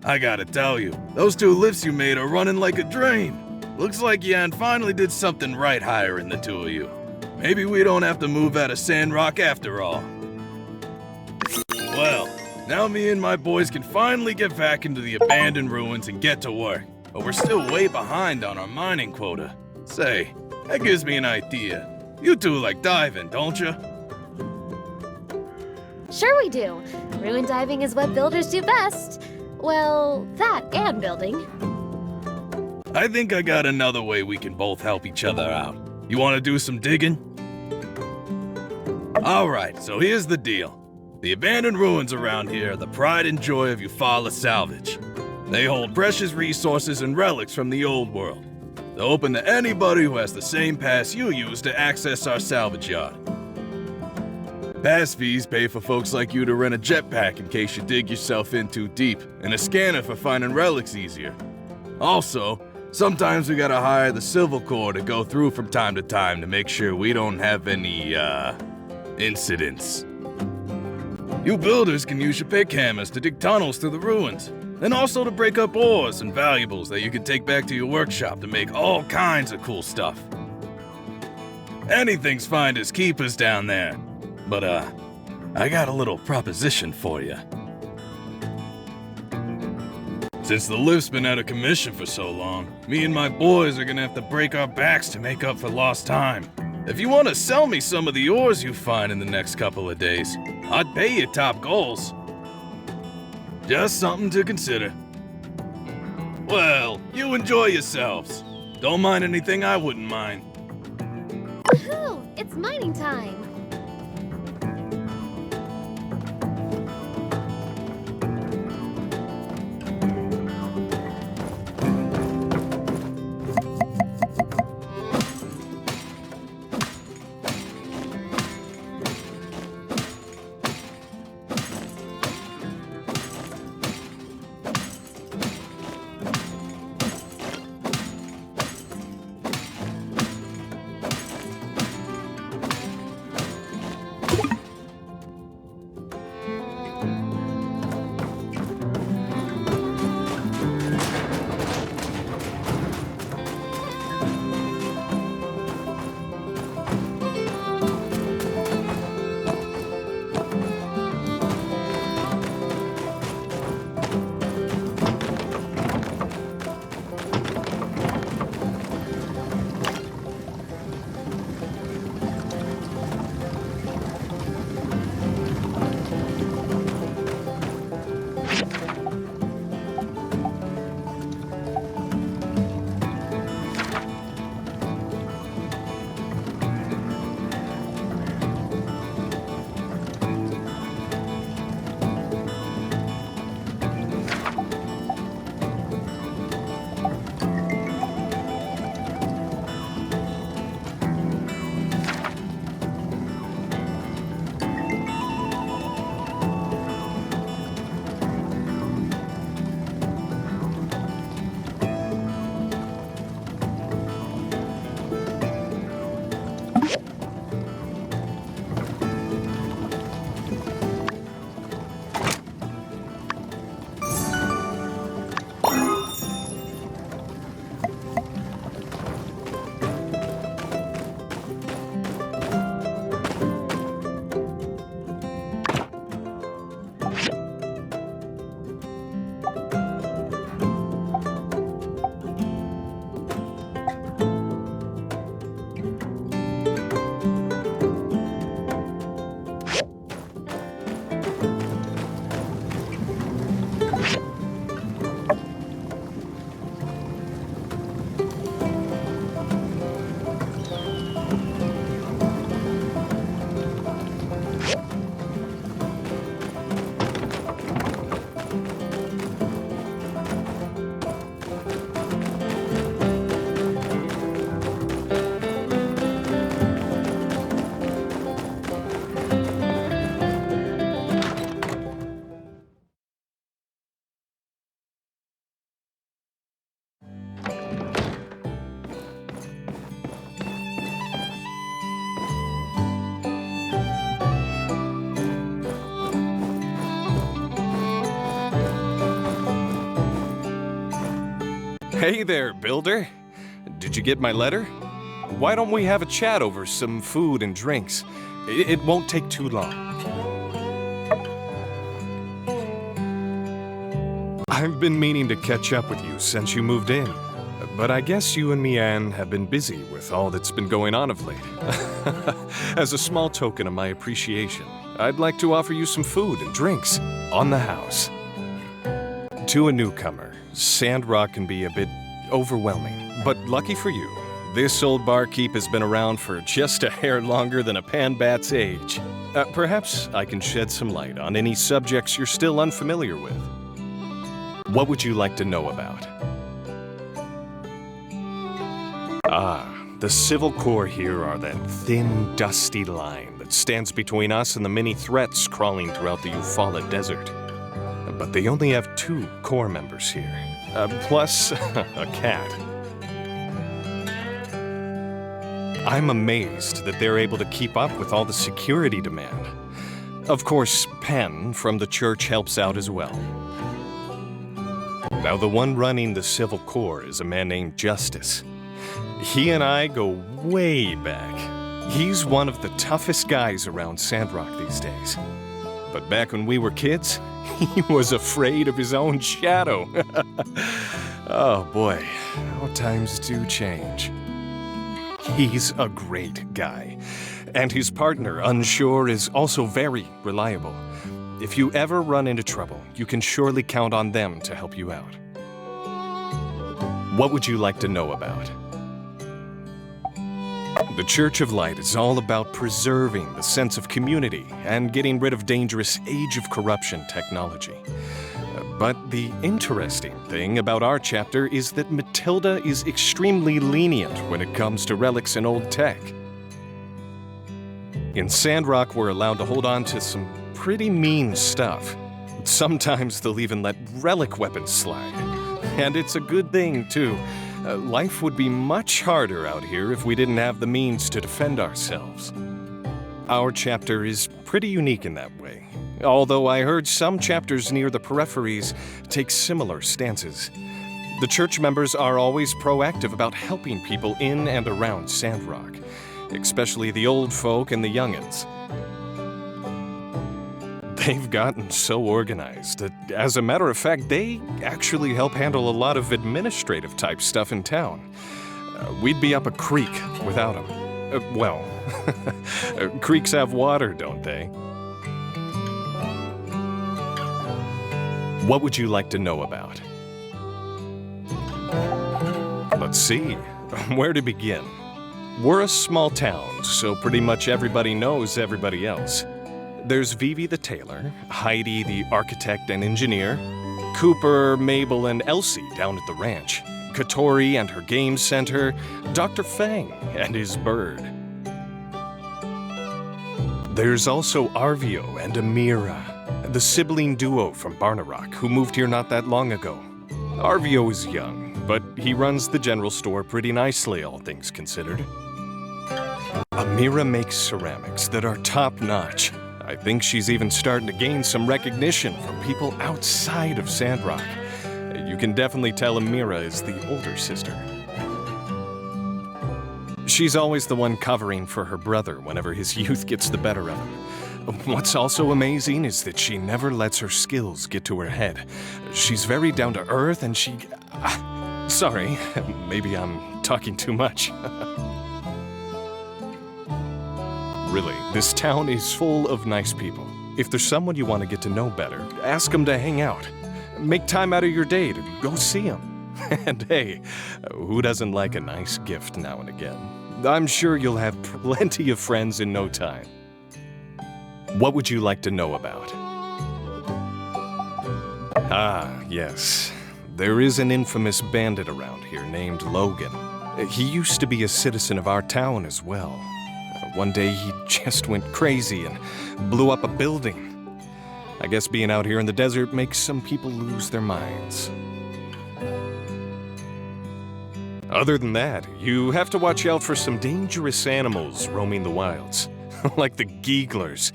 I: I gotta tell you, those 2 lifts you made are running like a dream. Looks like Yan finally did something right hiring the 2 of you. Maybe we don't have to move out of Sandrock after all. Well, now me and my boys can finally get back into the abandoned ruins and get to work. But we're still way behind on our mining quota. Say, that gives me an idea. You 2 like diving, don't you?
A: Sure we do. Ruin diving is what builders do best. Well, that and building.
I: I think I got another way we can both help each other out. You want to do some digging? Alright, so here's the deal. The abandoned ruins around here are the pride and joy of Eufaula salvage. They hold precious resources and relics from the old world. They're open to anybody who has the same pass you use to access our salvage yard. Pass fees pay for folks like you to rent a jetpack in case you dig yourself in too deep, and a scanner for finding relics easier. Also, sometimes we gotta hire the Civil Corps to go through from time to time to make sure we don't have any, incidents. You builders can use your pick hammers to dig tunnels through the ruins, and also to break up ores and valuables that you can take back to your workshop to make all kinds of cool stuff. Anything's finders keepers down there. But, I got a little proposition for you. Since the lift's been out of commission for so long, me and my boys are gonna have to break our backs to make up for lost time. If you want to sell me some of the ores you find in the next couple of days, I'd pay you top goals. Just something to consider. Well, you enjoy yourselves. Don't mind anything I wouldn't mind.
A: Woohoo! It's mining time!
G: Hey there, builder. Did you get my letter? Why don't we have a chat over some food and drinks? It won't take too long. I've been meaning to catch up with you since you moved in, but I guess you and Mian have been busy with all that's been going on of late. As a small token of my appreciation, I'd like to offer you some food and drinks on the house. To a newcomer, Sandrock can be a bit overwhelming, but lucky for you, this old barkeep has been around for just a hair longer than a panbat's age. Perhaps I can shed some light on any subjects you're still unfamiliar with. What would you like to know about? The civil core here are that thin, dusty line that stands between us and the many threats crawling throughout the Eufaula Desert. But they only have 2 core members here, plus a cat. I'm amazed that they're able to keep up with all the security demand. Of course, Penn from the church helps out as well. Now, the one running the civil core is a man named Justice. He and I go way back. He's one of the toughest guys around Sandrock these days. But back when we were kids, he was afraid of his own shadow. Oh boy, how times do change. He's a great guy. And his partner, Unsure, is also very reliable. If you ever run into trouble, you can surely count on them to help you out. What would you like to know about? The Church of Light is all about preserving the sense of community and getting rid of dangerous Age of Corruption technology. But the interesting thing about our chapter is that Matilda is extremely lenient when it comes to relics and old tech. In Sandrock, we're allowed to hold on to some pretty mean stuff. Sometimes they'll even let relic weapons slide. And it's a good thing, too. Life would be much harder out here if we didn't have the means to defend ourselves. Our chapter is pretty unique in that way, although I heard some chapters near the peripheries take similar stances. The church members are always proactive about helping people in and around Sandrock, especially the old folk and the youngins. They've gotten so organized that, as a matter of fact, they actually help handle a lot of administrative type stuff in town. We'd be up a creek without them. Well, creeks have water, don't they? What would you like to know about? Let's see, where to begin? We're a small town, so pretty much everybody knows everybody else. There's Vivi the tailor, Heidi the architect and engineer, Cooper, Mabel, and Elsie down at the ranch, Katori and her games center, Dr. Fang and his bird. There's also Arvio and Amira, the sibling duo from Barnarock who moved here not that long ago. Arvio is young, but he runs the general store pretty nicely, all things considered. Amira makes ceramics that are top-notch. I think she's even starting to gain some recognition from people outside of Sandrock. You can definitely tell Amira is the older sister. She's always the one covering for her brother whenever his youth gets the better of him. What's also amazing is that she never lets her skills get to her head. She's very down to earth and she... sorry, maybe I'm talking too much. Really, this town is full of nice people. If there's someone you want to get to know better, ask them to hang out. Make time out of your day to go see them. And hey, who doesn't like a nice gift now and again? I'm sure you'll have plenty of friends in no time. What would you like to know about? Ah, yes. There is an infamous bandit around here named Logan. He used to be a citizen of our town as well. One day he just went crazy and blew up a building. I guess being out here in the desert makes some people lose their minds. Other than that, you have to watch out for some dangerous animals roaming the wilds. Like the Geeglers.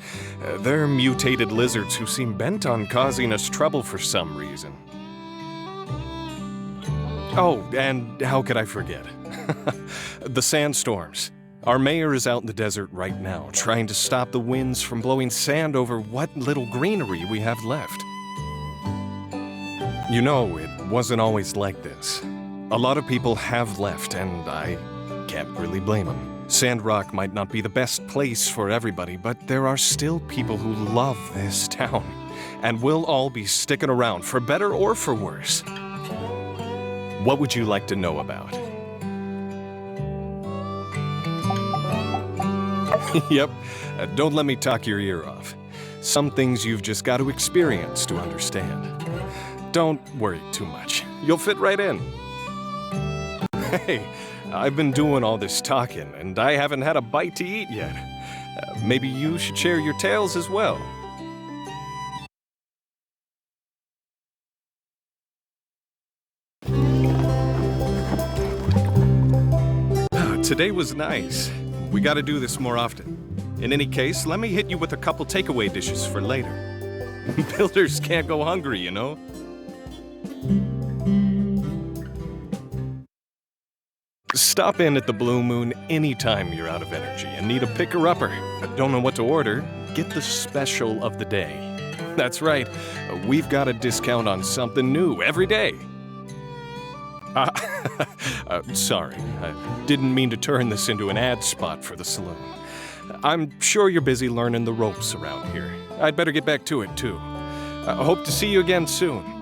G: They're mutated lizards who seem bent on causing us trouble for some reason. Oh, and how could I forget? The sandstorms. Our mayor is out in the desert right now, trying to stop the winds from blowing sand over what little greenery we have left. You know, it wasn't always like this. A lot of people have left, and I can't really blame them. Sandrock might not be the best place for everybody, but there are still people who love this town, and we'll all be sticking around, for better or for worse. What would you like to know about? Yep, don't let me talk your ear off. Some things you've just got to experience to understand. Don't worry too much. You'll fit right in. Hey, I've been doing all this talking, and I haven't had a bite to eat yet. Maybe you should share your tales as well. Today was nice. We gotta do this more often. In any case, let me hit you with a couple takeaway dishes for later. Builders can't go hungry, you know? Stop in at the Blue Moon anytime you're out of energy and need a picker-upper, but don't know what to order, get the special of the day. That's right, we've got a discount on something new every day. Sorry, I didn't mean to turn this into an ad spot for the saloon. I'm sure you're busy learning the ropes around here. I'd better get back to it, too. I hope to see you again soon.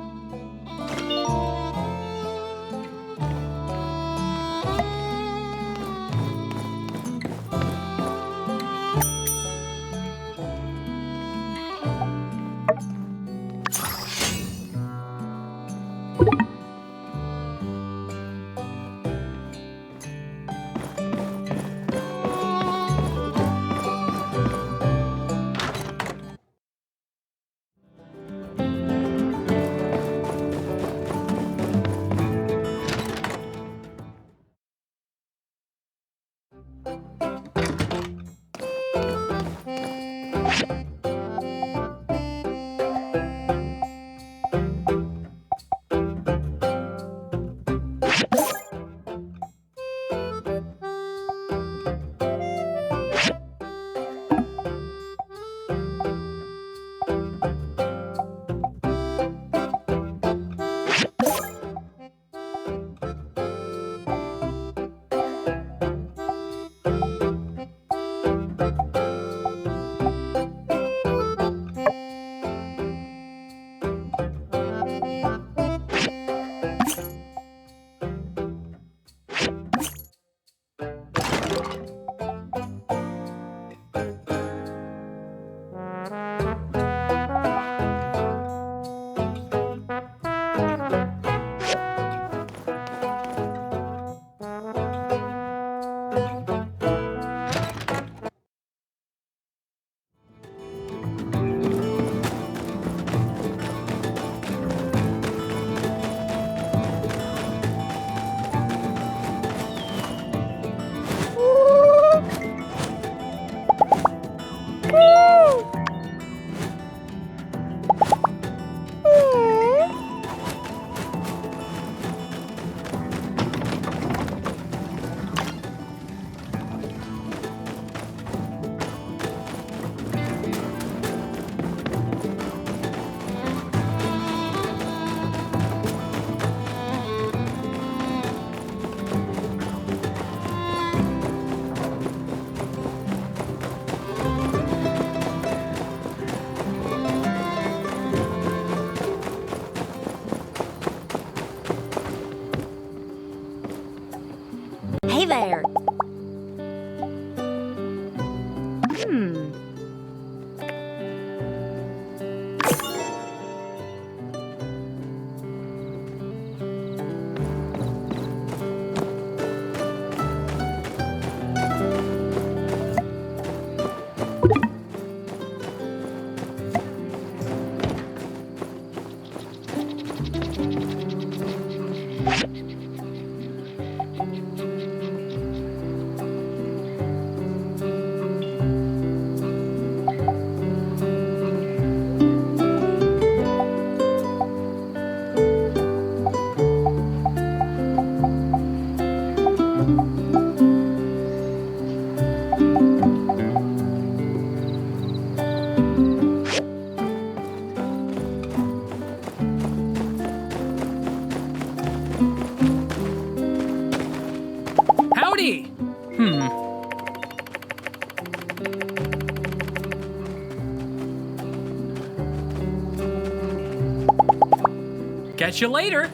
S: Catch you later.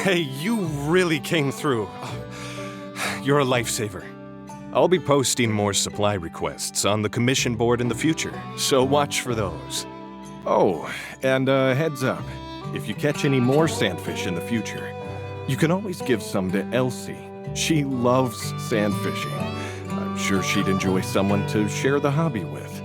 G: Hey, you really came through. You're a lifesaver. I'll be posting more supply requests on the commission board in the future, so watch for those. Oh, and heads up. If you catch any more sandfish in the future, you can always give some to Elsie. She loves sand fishing. I'm sure she'd enjoy someone to share the hobby with.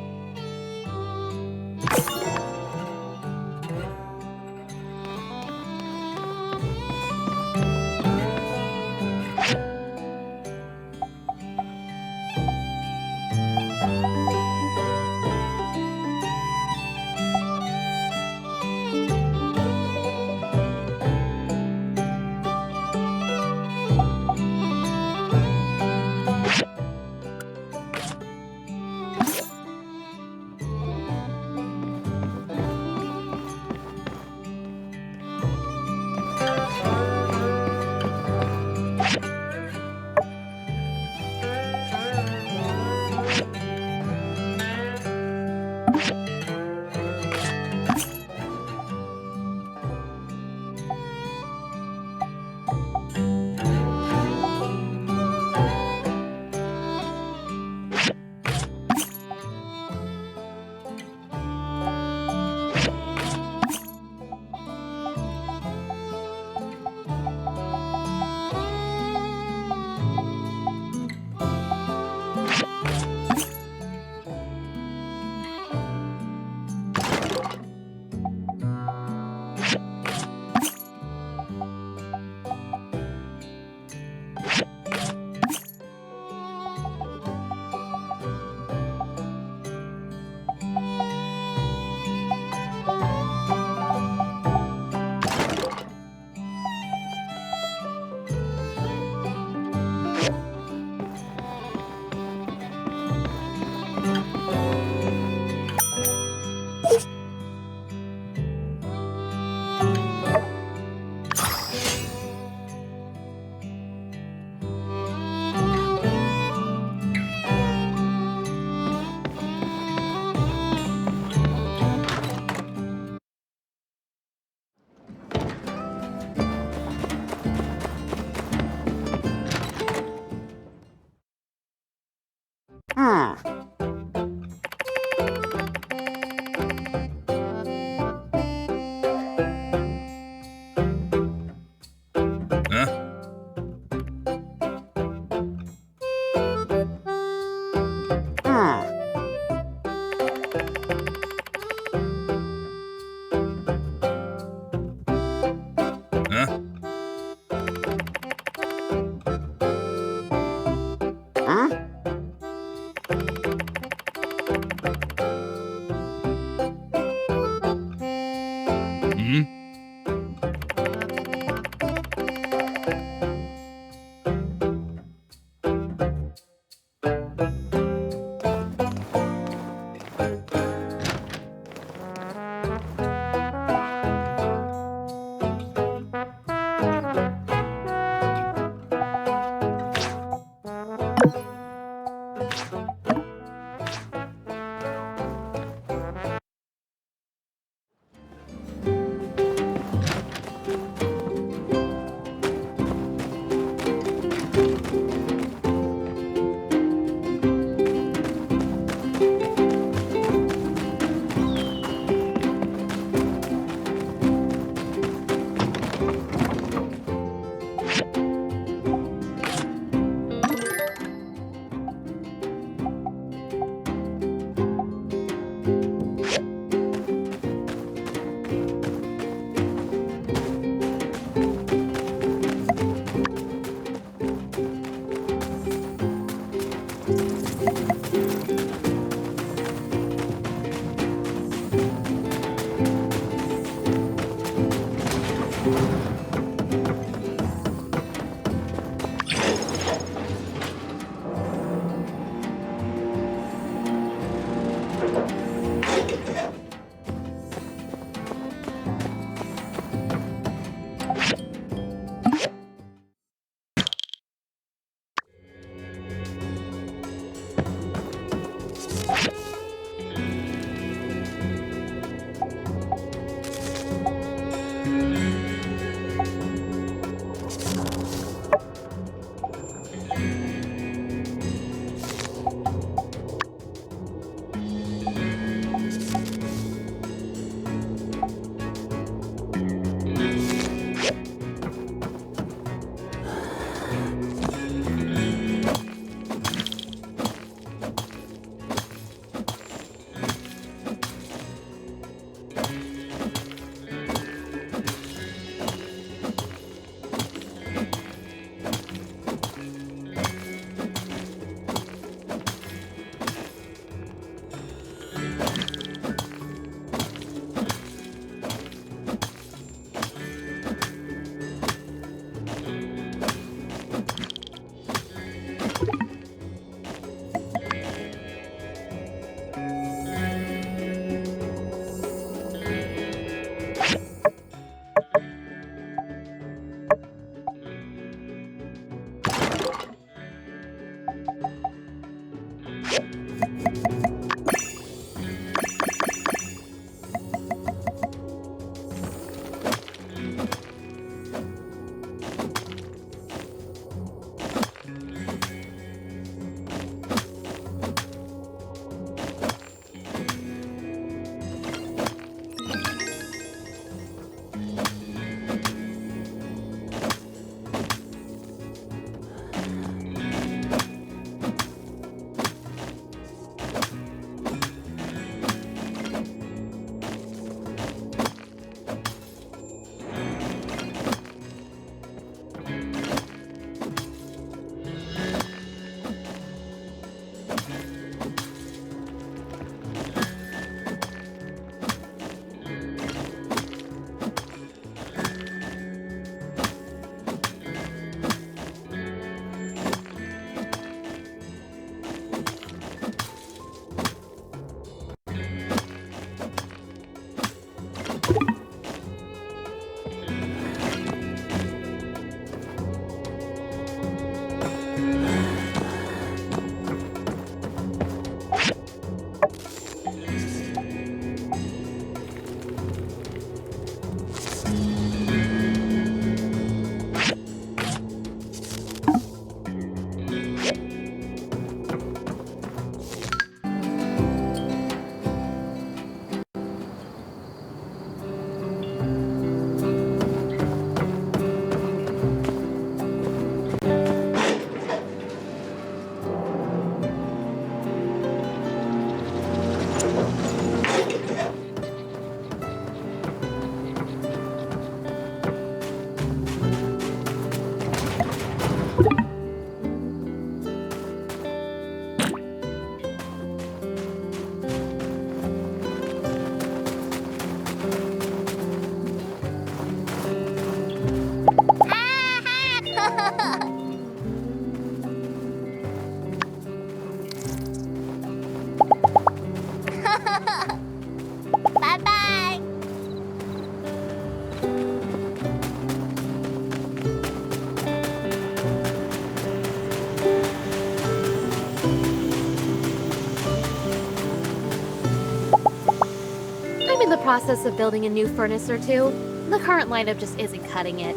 A: process of building a new furnace or two. The current lineup just isn't cutting it.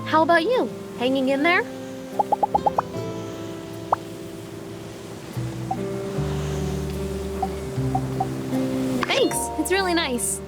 A: How about you? Hanging in there? Thanks, it's really nice.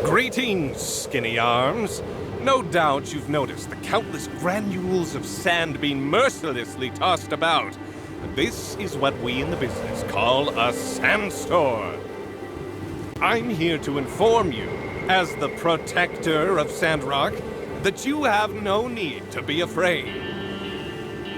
G: Greetings, skinny arms. No doubt you've noticed the countless granules of sand being mercilessly tossed about. This is what we in the business call a sandstorm. I'm here to inform you, as the protector of Sandrock, that you have no need to be afraid.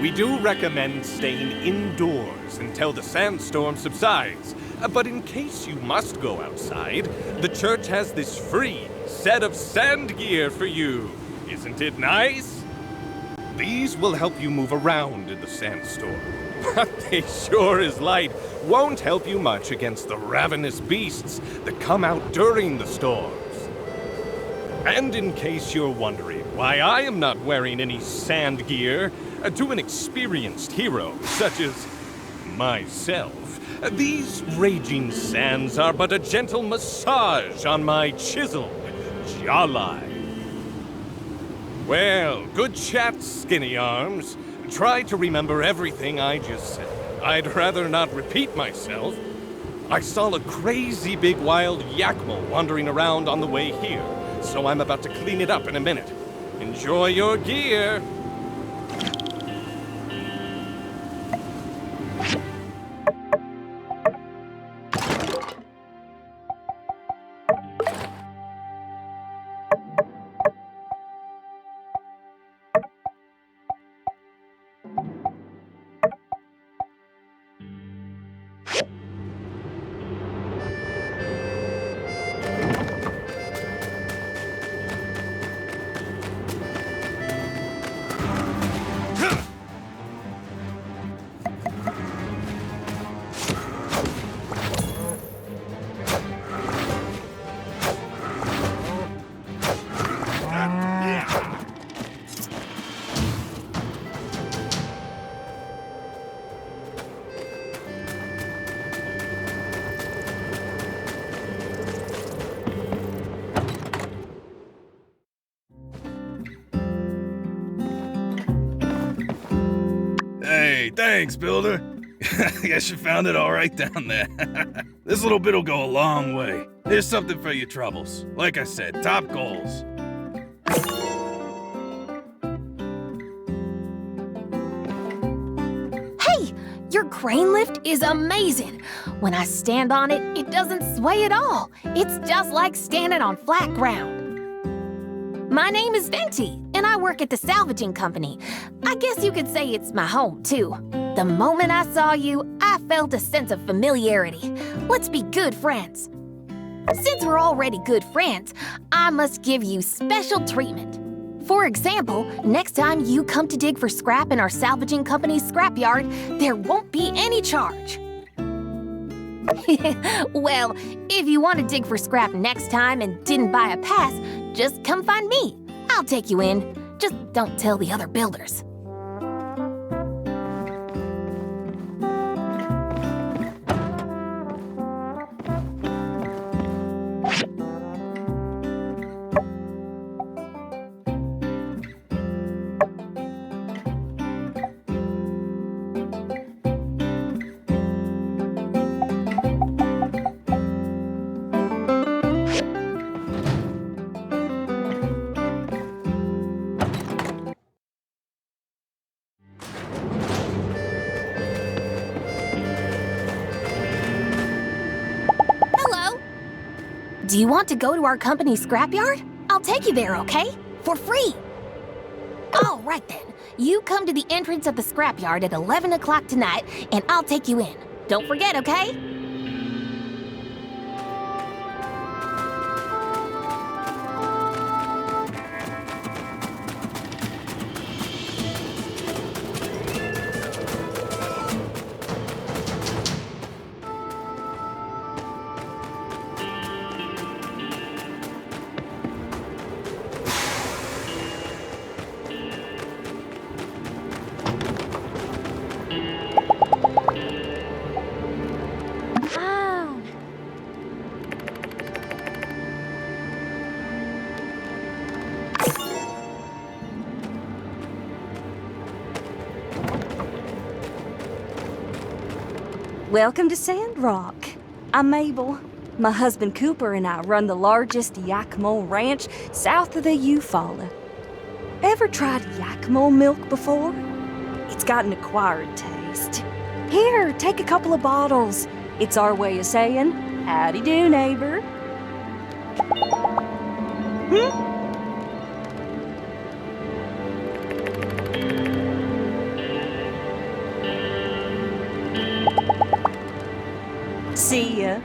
G: We do recommend staying indoors until the sandstorm subsides, but in case you must go outside, the church has this free set of sand gear for you. Isn't it nice? These will help you move around in the sandstorm, but they sure as light won't help you much against the ravenous beasts that come out during the storms. And in case you're wondering why I am not wearing any sand gear, to an experienced hero such as myself, these raging sands are but a gentle massage on my chiseled jawline. Well, good chat, skinny arms. Try to remember everything I just said. I'd rather not repeat myself. I saw a crazy big wild yakmal wandering around on the way here, so I'm about to clean it up in a minute. Enjoy your gear.
I: Hey, thanks, builder. Guess you found it all right down there. This little bit'll go a long way. Here's something for your troubles. Like I said, top goals.
U: Hey, your crane lift is amazing. When I stand on it, it doesn't sway at all. It's just like standing on flat ground. My name is Venti, and I work at the salvaging company. I guess you could say it's my home, too. The moment I saw you, I felt a sense of familiarity. Let's be good friends. Since we're already good friends, I must give you special treatment. For example, next time you come to dig for scrap in our salvaging company's scrapyard, there won't be any charge. Well, if you want to dig for scrap next time and didn't buy a pass, just come find me. I'll take you in. Just don't tell the other builders. Do you want to go to our company's scrapyard? I'll take you there, okay? For free. All right then. You come to the entrance of the scrapyard at 11 o'clock tonight, and I'll take you in. Don't forget, okay?
H: Welcome to Sandrock. I'm Mabel. My husband Cooper and I run the largest Yakima ranch south of the Eufaula. Ever tried Yakima milk before? It's got an acquired taste. Here, take a couple of bottles. It's our way of saying, howdy do, neighbor. See ya.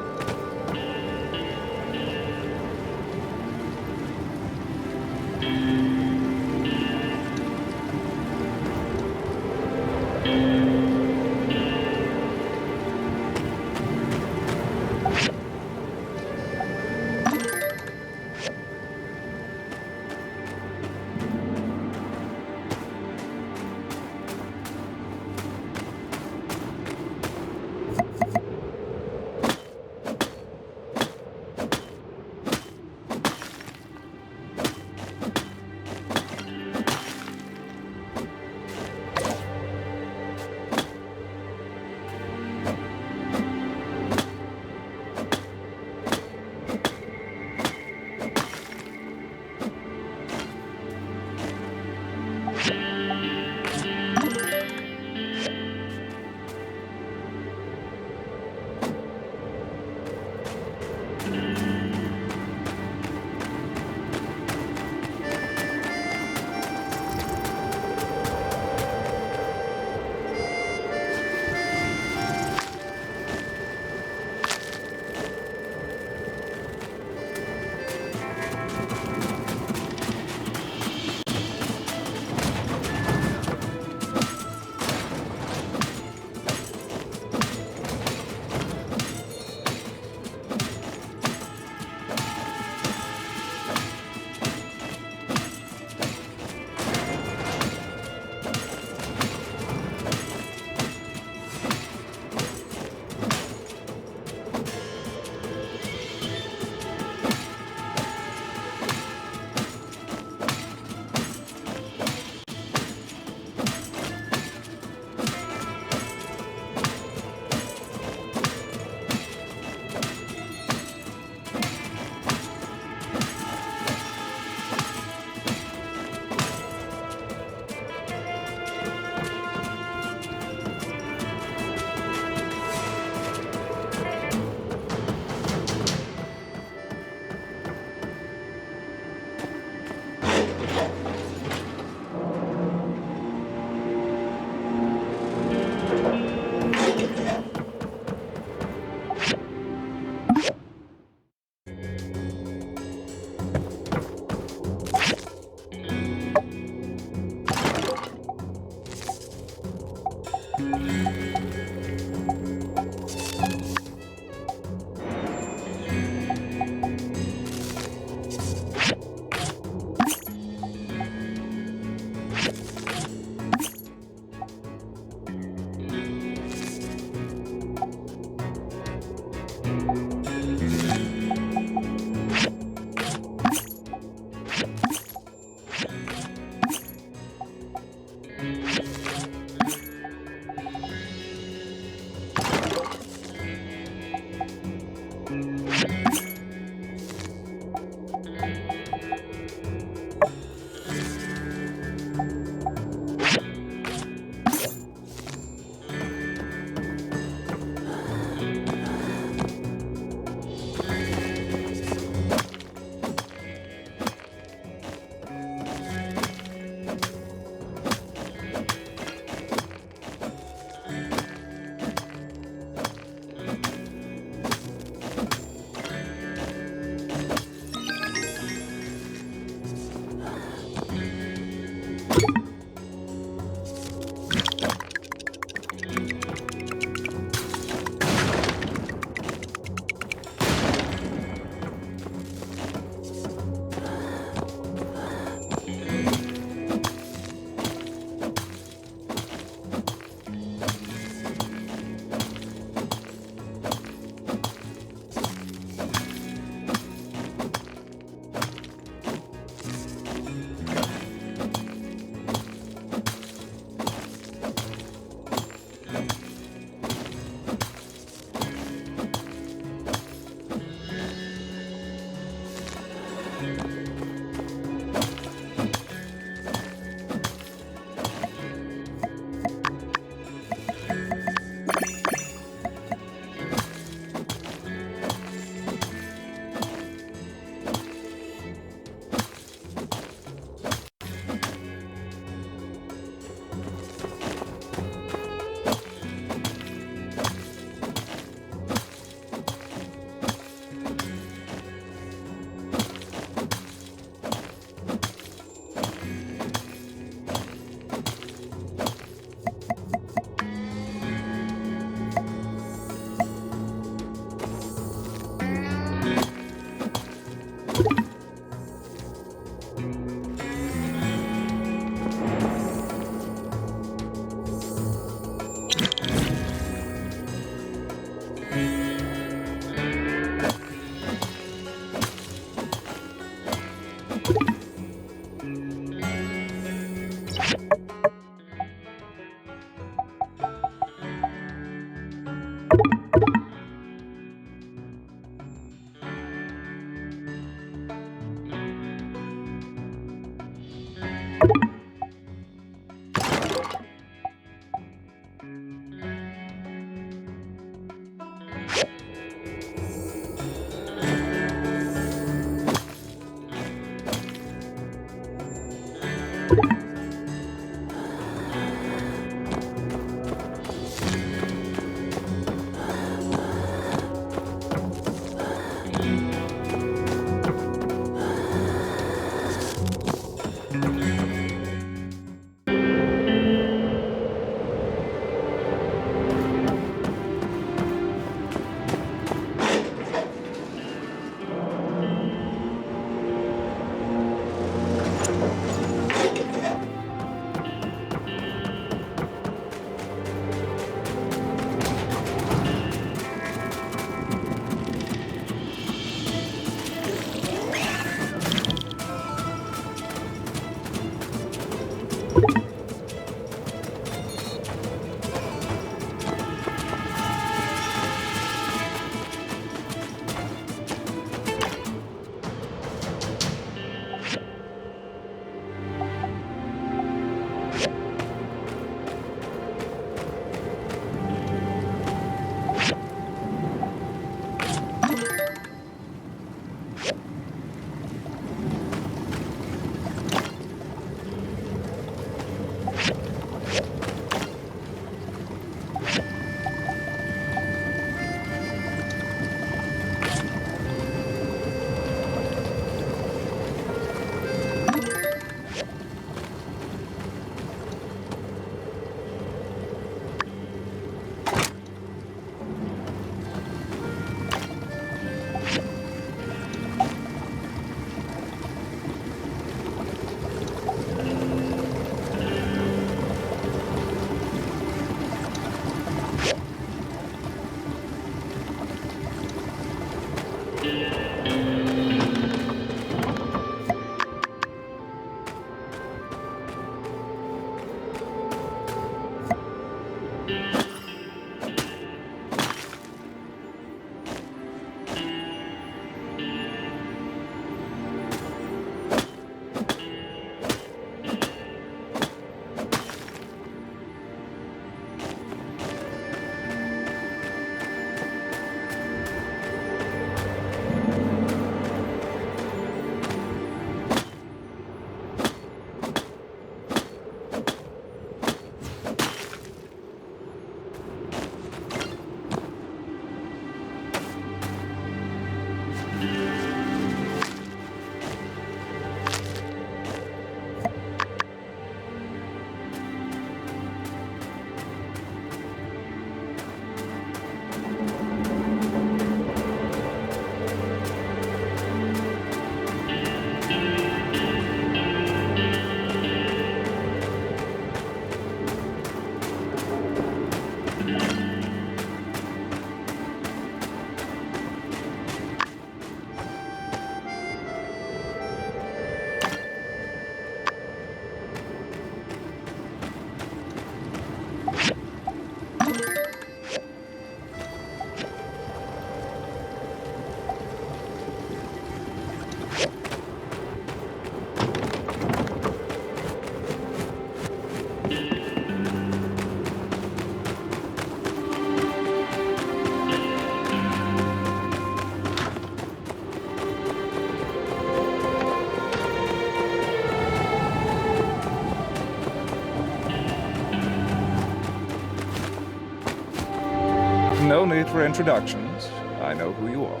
C: No need for introductions. I know who you are.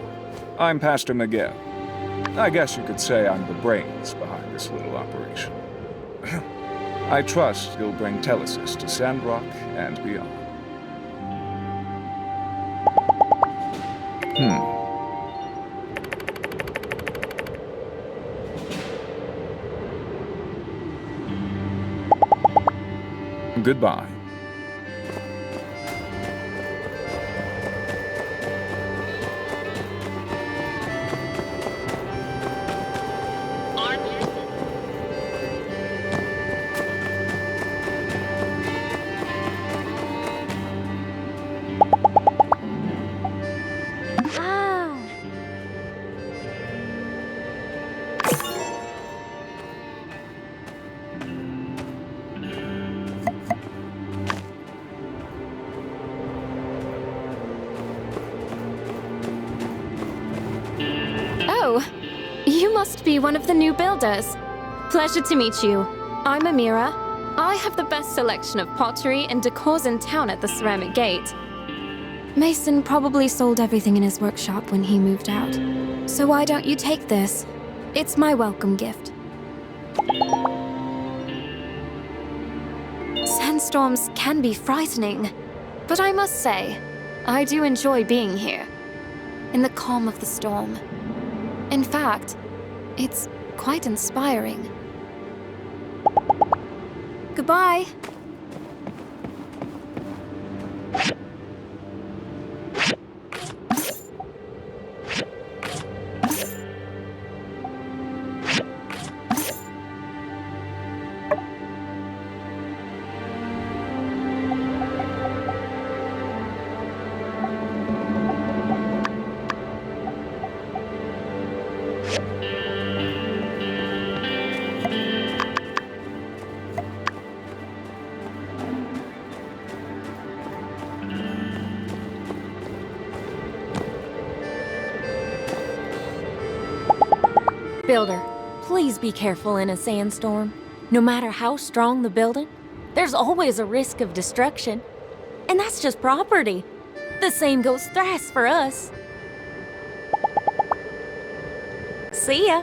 C: I'm Pastor Miguel. I guess you could say I'm the brains behind this little operation. I trust you'll bring Telesis to Sandrock and beyond. Goodbye.
A: Oh, you must be one of the new builders. Pleasure to meet you. I'm Amira. I have the best selection of pottery and decors in town at the Ceramic Gate. Mason probably sold everything in his workshop when he moved out. So why don't you take this? It's my welcome gift. Sandstorms can be frightening, but I must say, I do enjoy being here, in the calm of the storm. In fact, it's quite inspiring. Goodbye.
N: Builder, please be careful in a sandstorm. No matter how strong the building, there's always a risk of destruction. And that's just property. The same goes thrash for us. See ya.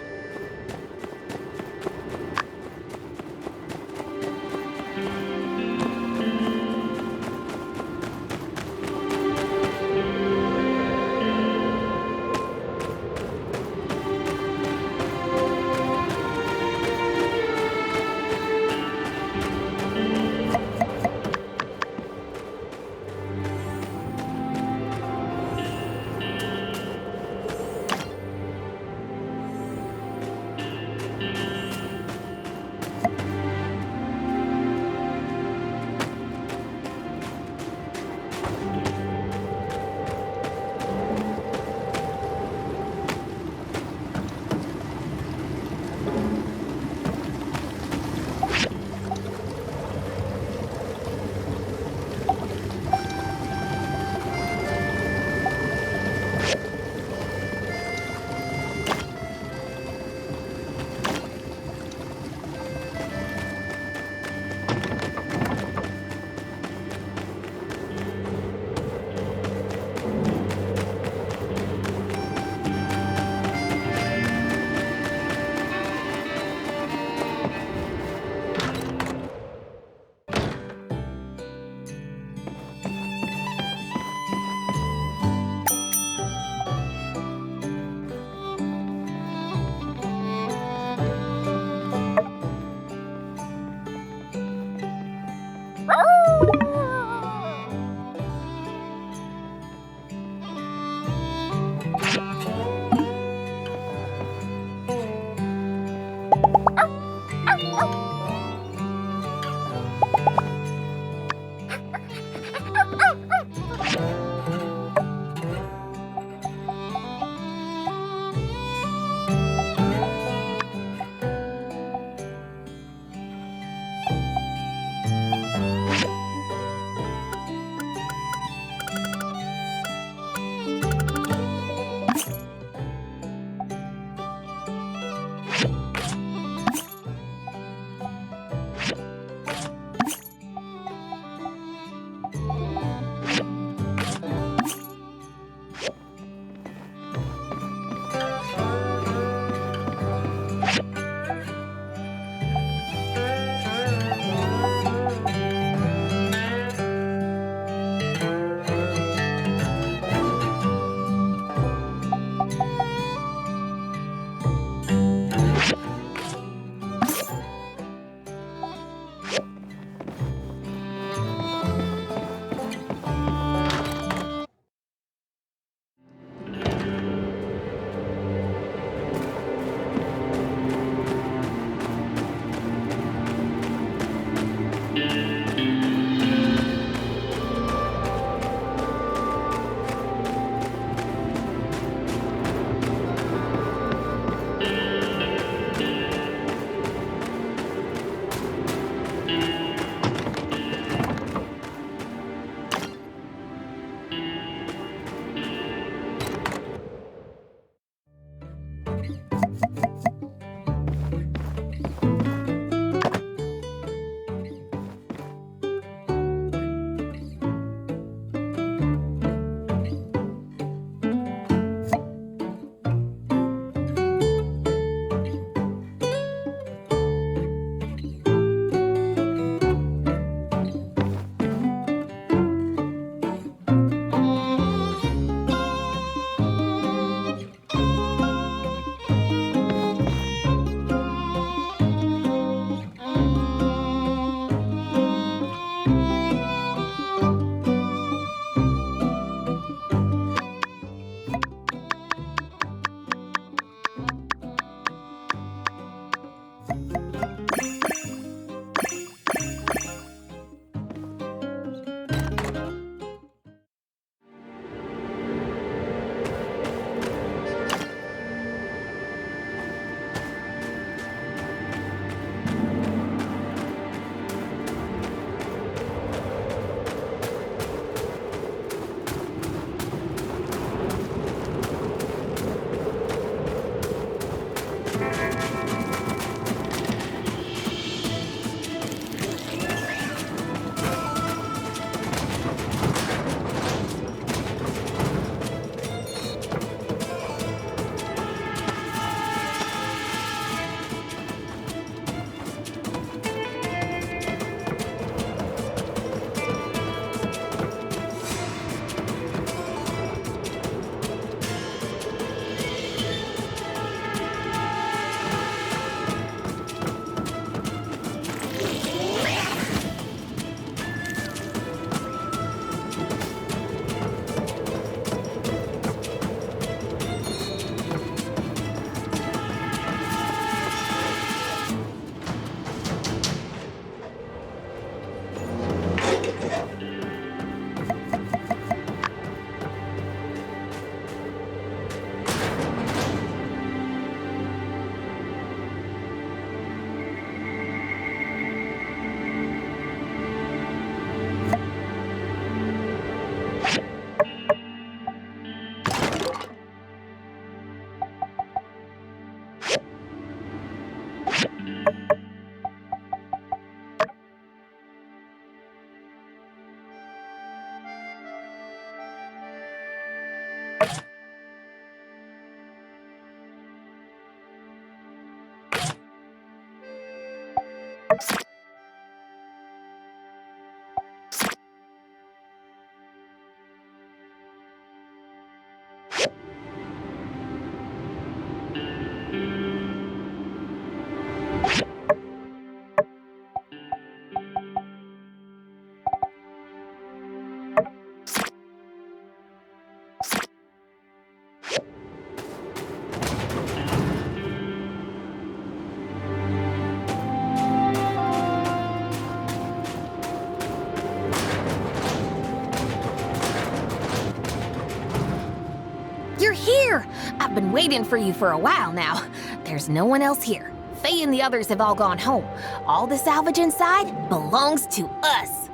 U: I've been waiting for you for a while now. There's no one else here. Faye and the others have all gone home. All the salvage inside belongs to us.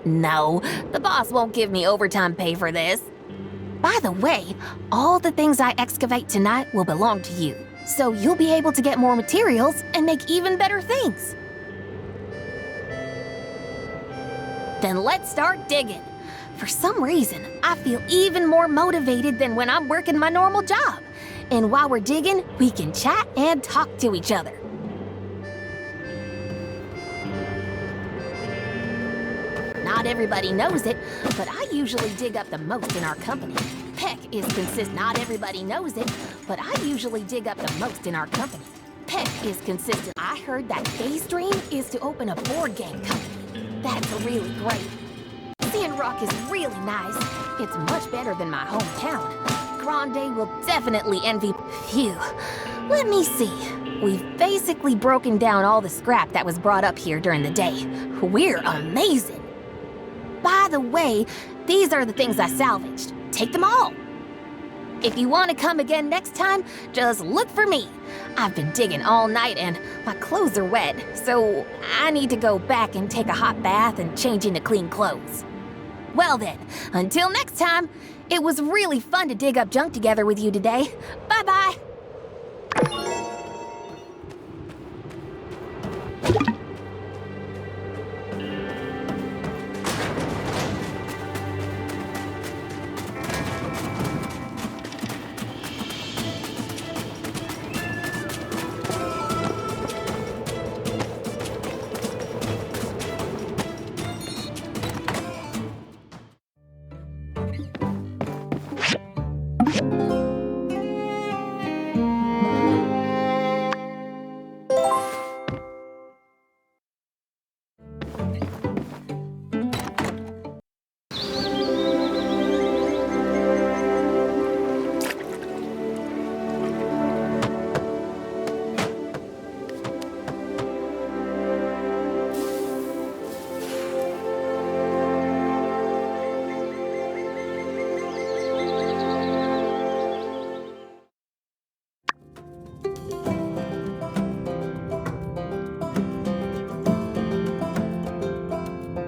U: No, the boss won't give me overtime pay for this. By the way, all the things I excavate tonight will belong to you. So you'll be able to get more materials and make even better things. Then let's start digging. For some reason, I feel even more motivated than when I'm working my normal job. And while we're digging, we can chat and talk to each other. Not everybody knows it, but I usually dig up the most in our company. Peck is consistent. Not everybody knows it, but I usually dig up the most in our company. Peck is consistent. I heard that Faye's dream is to open a board game company. That's really great. Sandrock is really nice. It's much better than my hometown. Grande will definitely envy. Phew. Let me see. We've basically broken down all the scrap that was brought up here during the day. We're amazing. By the way, these are the things I salvaged. Take them all. If you want to come again next time, just look for me. I've been digging all night and my clothes are wet, so I need to go back and take a hot bath and change into clean clothes. Well then, until next time, it was really fun to dig up junk together with you today. Bye-bye.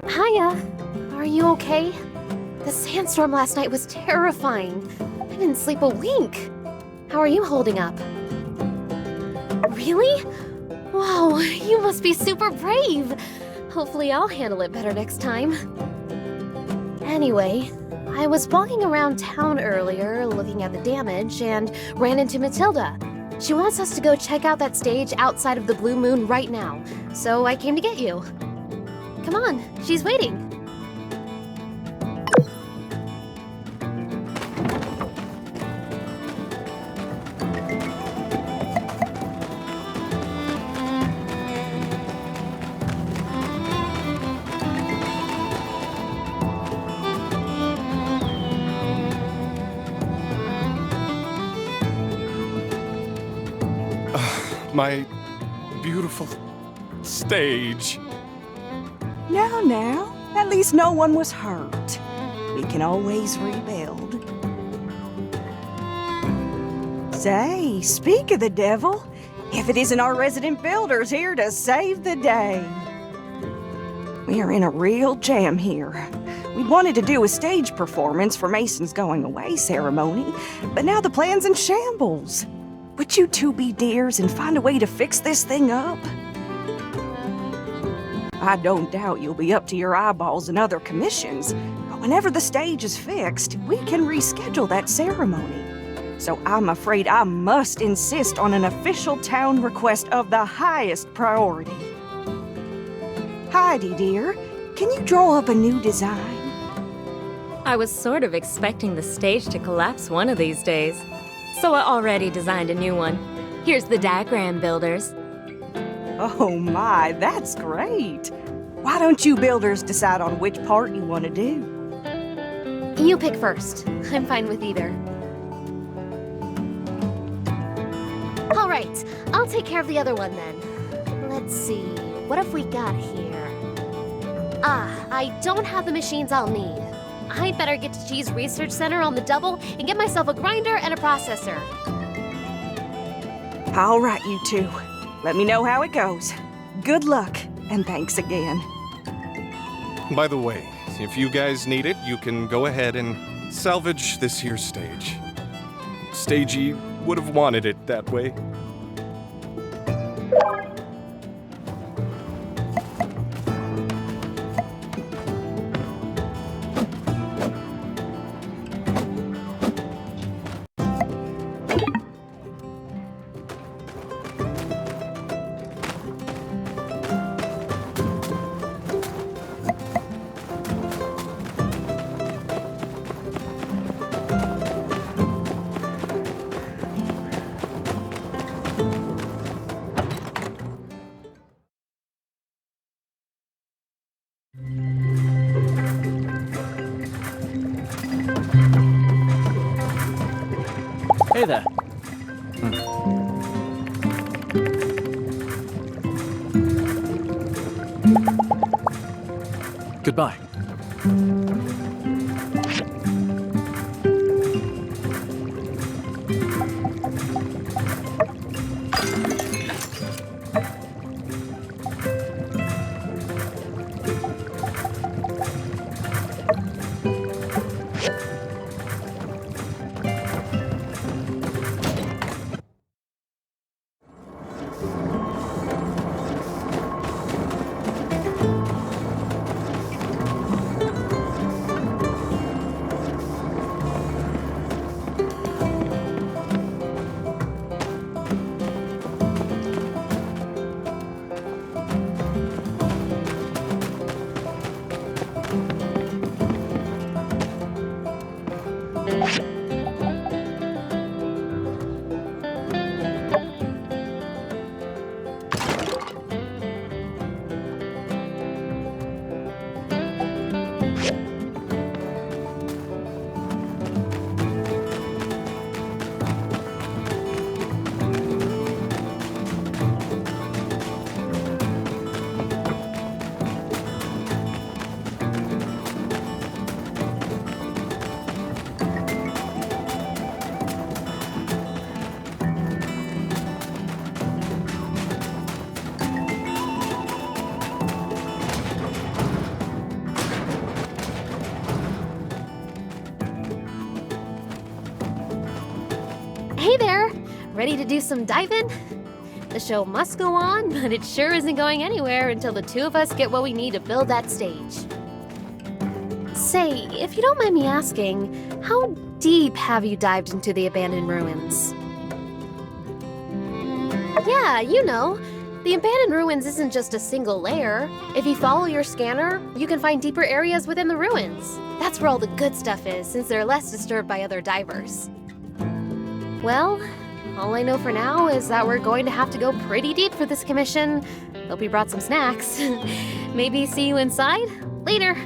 A: Hiya. Are you okay? The sandstorm last night was terrifying. I didn't sleep a wink. How are you holding up? Really? Wow, you must be super brave. Hopefully I'll handle it better next time. Anyway, I was walking around town earlier looking at the damage and ran into Matilda. She wants us to go check out that stage outside of the Blue Moon right now, so I came to get you. Come on, she's waiting.
G: My beautiful stage.
H: Now, at least no one was hurt. We can always rebuild. Say, speak of the devil, if it isn't our resident builders here to save the day. We are in a real jam here. We wanted to do a stage performance for Mason's going away ceremony, but now the plan's in shambles. Would you two be dears and find a way to fix this thing up? I don't doubt you'll be up to your eyeballs in other commissions, but whenever the stage is fixed, we can reschedule that ceremony. So I'm afraid I must insist on an official town request of the highest priority. Heidi, dear, can you draw up a new design?
N: I was sort of expecting the stage to collapse one of these days, so I already designed a new one. Here's the diagram, builders.
H: Oh my, that's great. Why don't you builders decide on which part you want to do?
A: You pick first. I'm fine with either. All right, I'll take care of the other one then. Let's see, what have we got here? I don't have the machines I'll need. I'd better get to G's research center on the double and get myself a grinder and a processor.
H: All right, you two. Let me know how it goes. Good luck, and thanks again.
G: By the way, if you guys need it, you can go ahead and salvage this here stage. Stagey would have wanted it that way.
J: Hey there. Goodbye.
A: Hey there! Ready to do some diving? The show must go on, but it sure isn't going anywhere until the two of us get what we need to build that stage. Say, if you don't mind me asking, how deep have you dived into the abandoned ruins? Yeah, you know. The abandoned ruins isn't just a single layer. If you follow your scanner, you can find deeper areas within the ruins. That's where all the good stuff is, since they're less disturbed by other divers. Well, all I know for now is that we're going to have to go pretty deep for this commission. Hope you brought some snacks. Maybe see you inside? Later!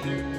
E: you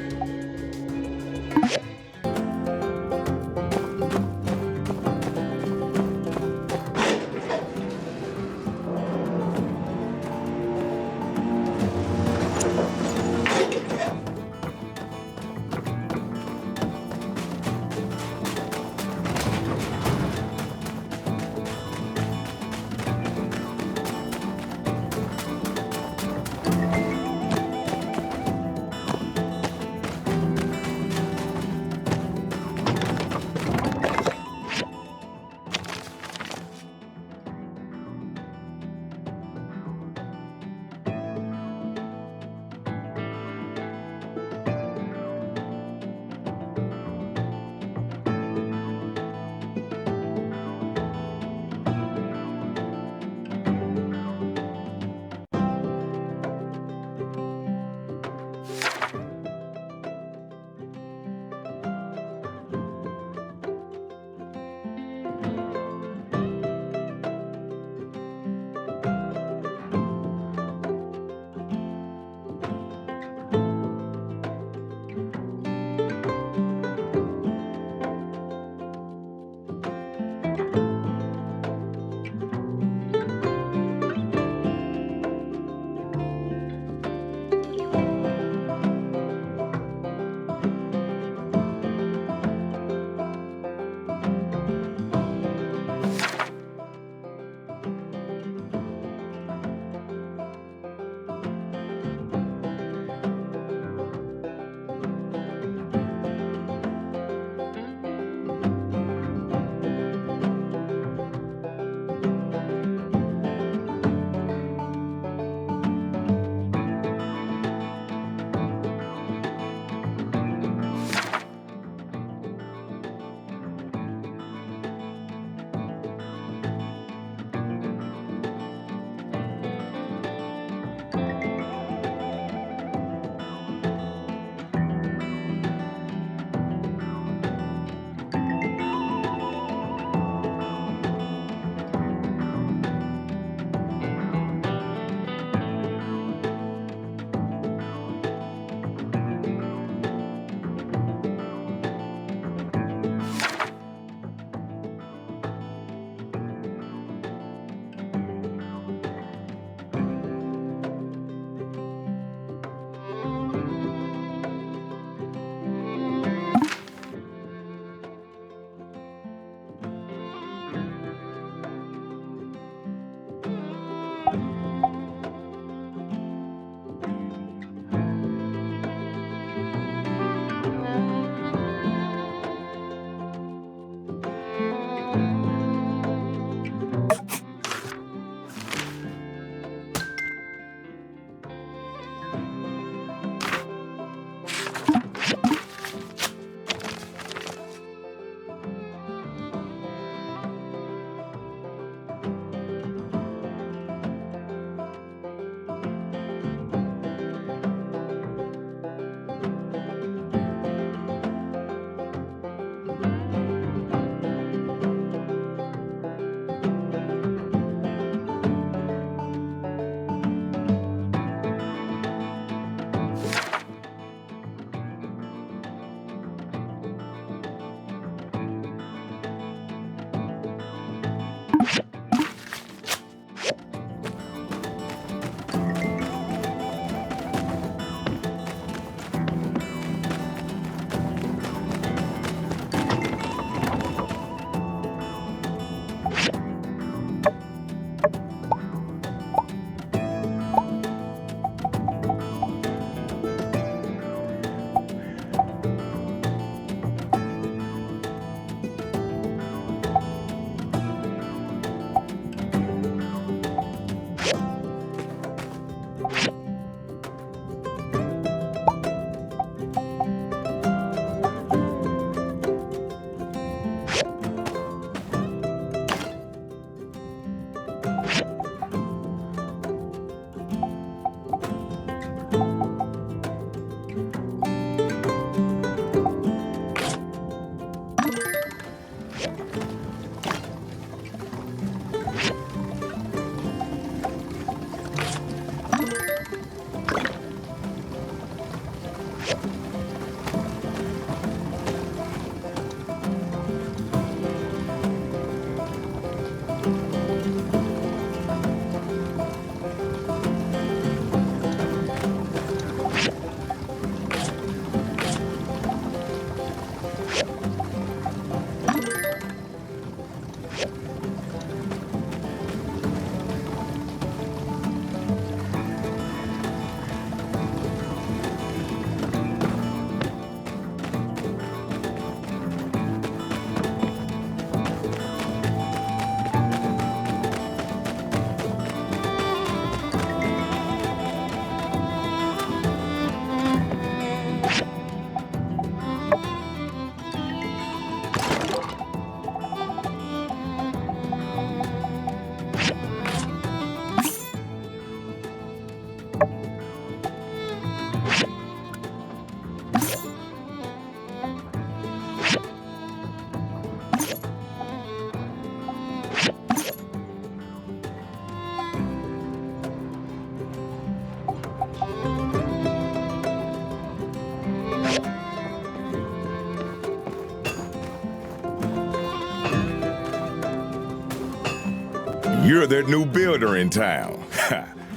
D: You're that new builder in town.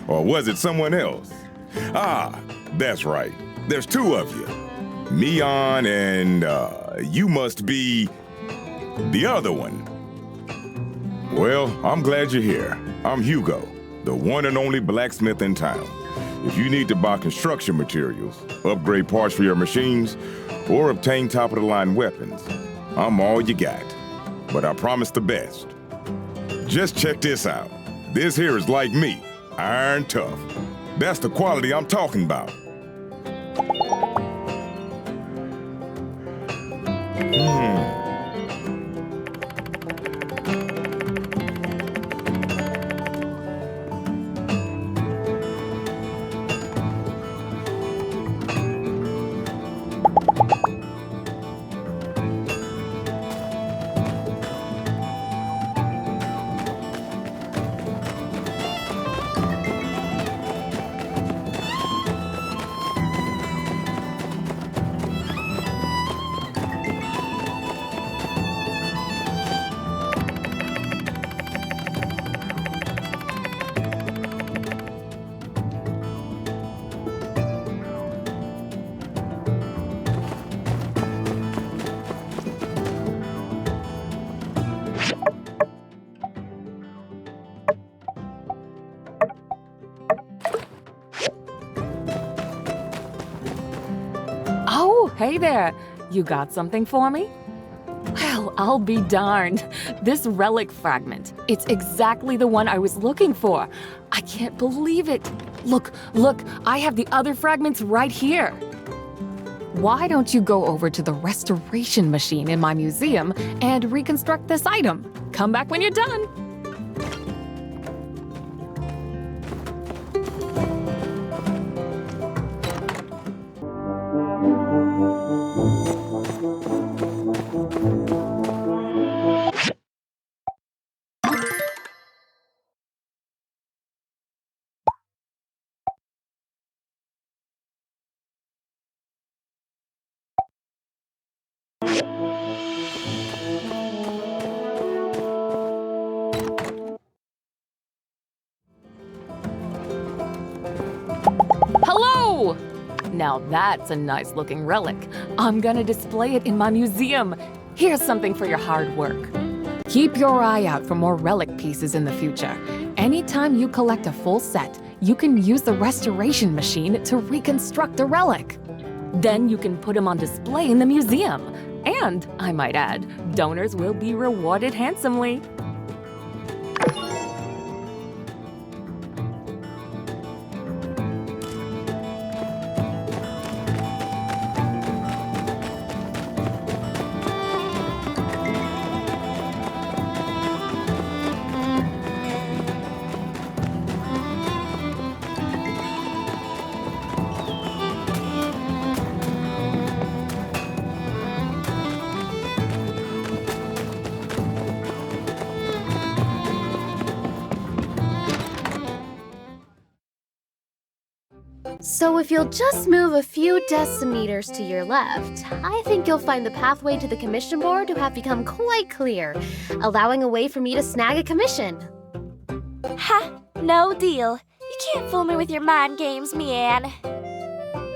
D: Or was it someone else? Ah, that's right. There's two of you. Mion and, you must be the other one. Well, I'm glad you're here. I'm Hugo, the one and only blacksmith in town. If you need to buy construction materials, upgrade parts for your machines, or obtain top-of-the-line weapons, I'm all you got. But I promise the best. Just check this out. This here is like me, iron tough. That's the quality I'm talking about.
P: Oh, hey there. You got something for me? Well, I'll be darned. This relic fragment. It's exactly the one I was looking for. I can't believe it. Look, I have the other fragments right here. Why don't you go over to the restoration machine in my museum and reconstruct this item? Come back when you're done. Hello! Now that's a nice looking relic. I'm gonna display it in my museum. Here's something for your hard work. Keep your eye out for more relic pieces in the future. Anytime you collect a full set, you can use the restoration machine to reconstruct a relic. Then you can put them on display in the museum. And, I might add, donors will be rewarded handsomely.
A: So if you'll just move a few decimeters to your left, I think you'll find the pathway to the commission board to have become quite clear, allowing a way for me to snag a commission.
M: Ha! No deal. You can't fool me with your mind games, Mian.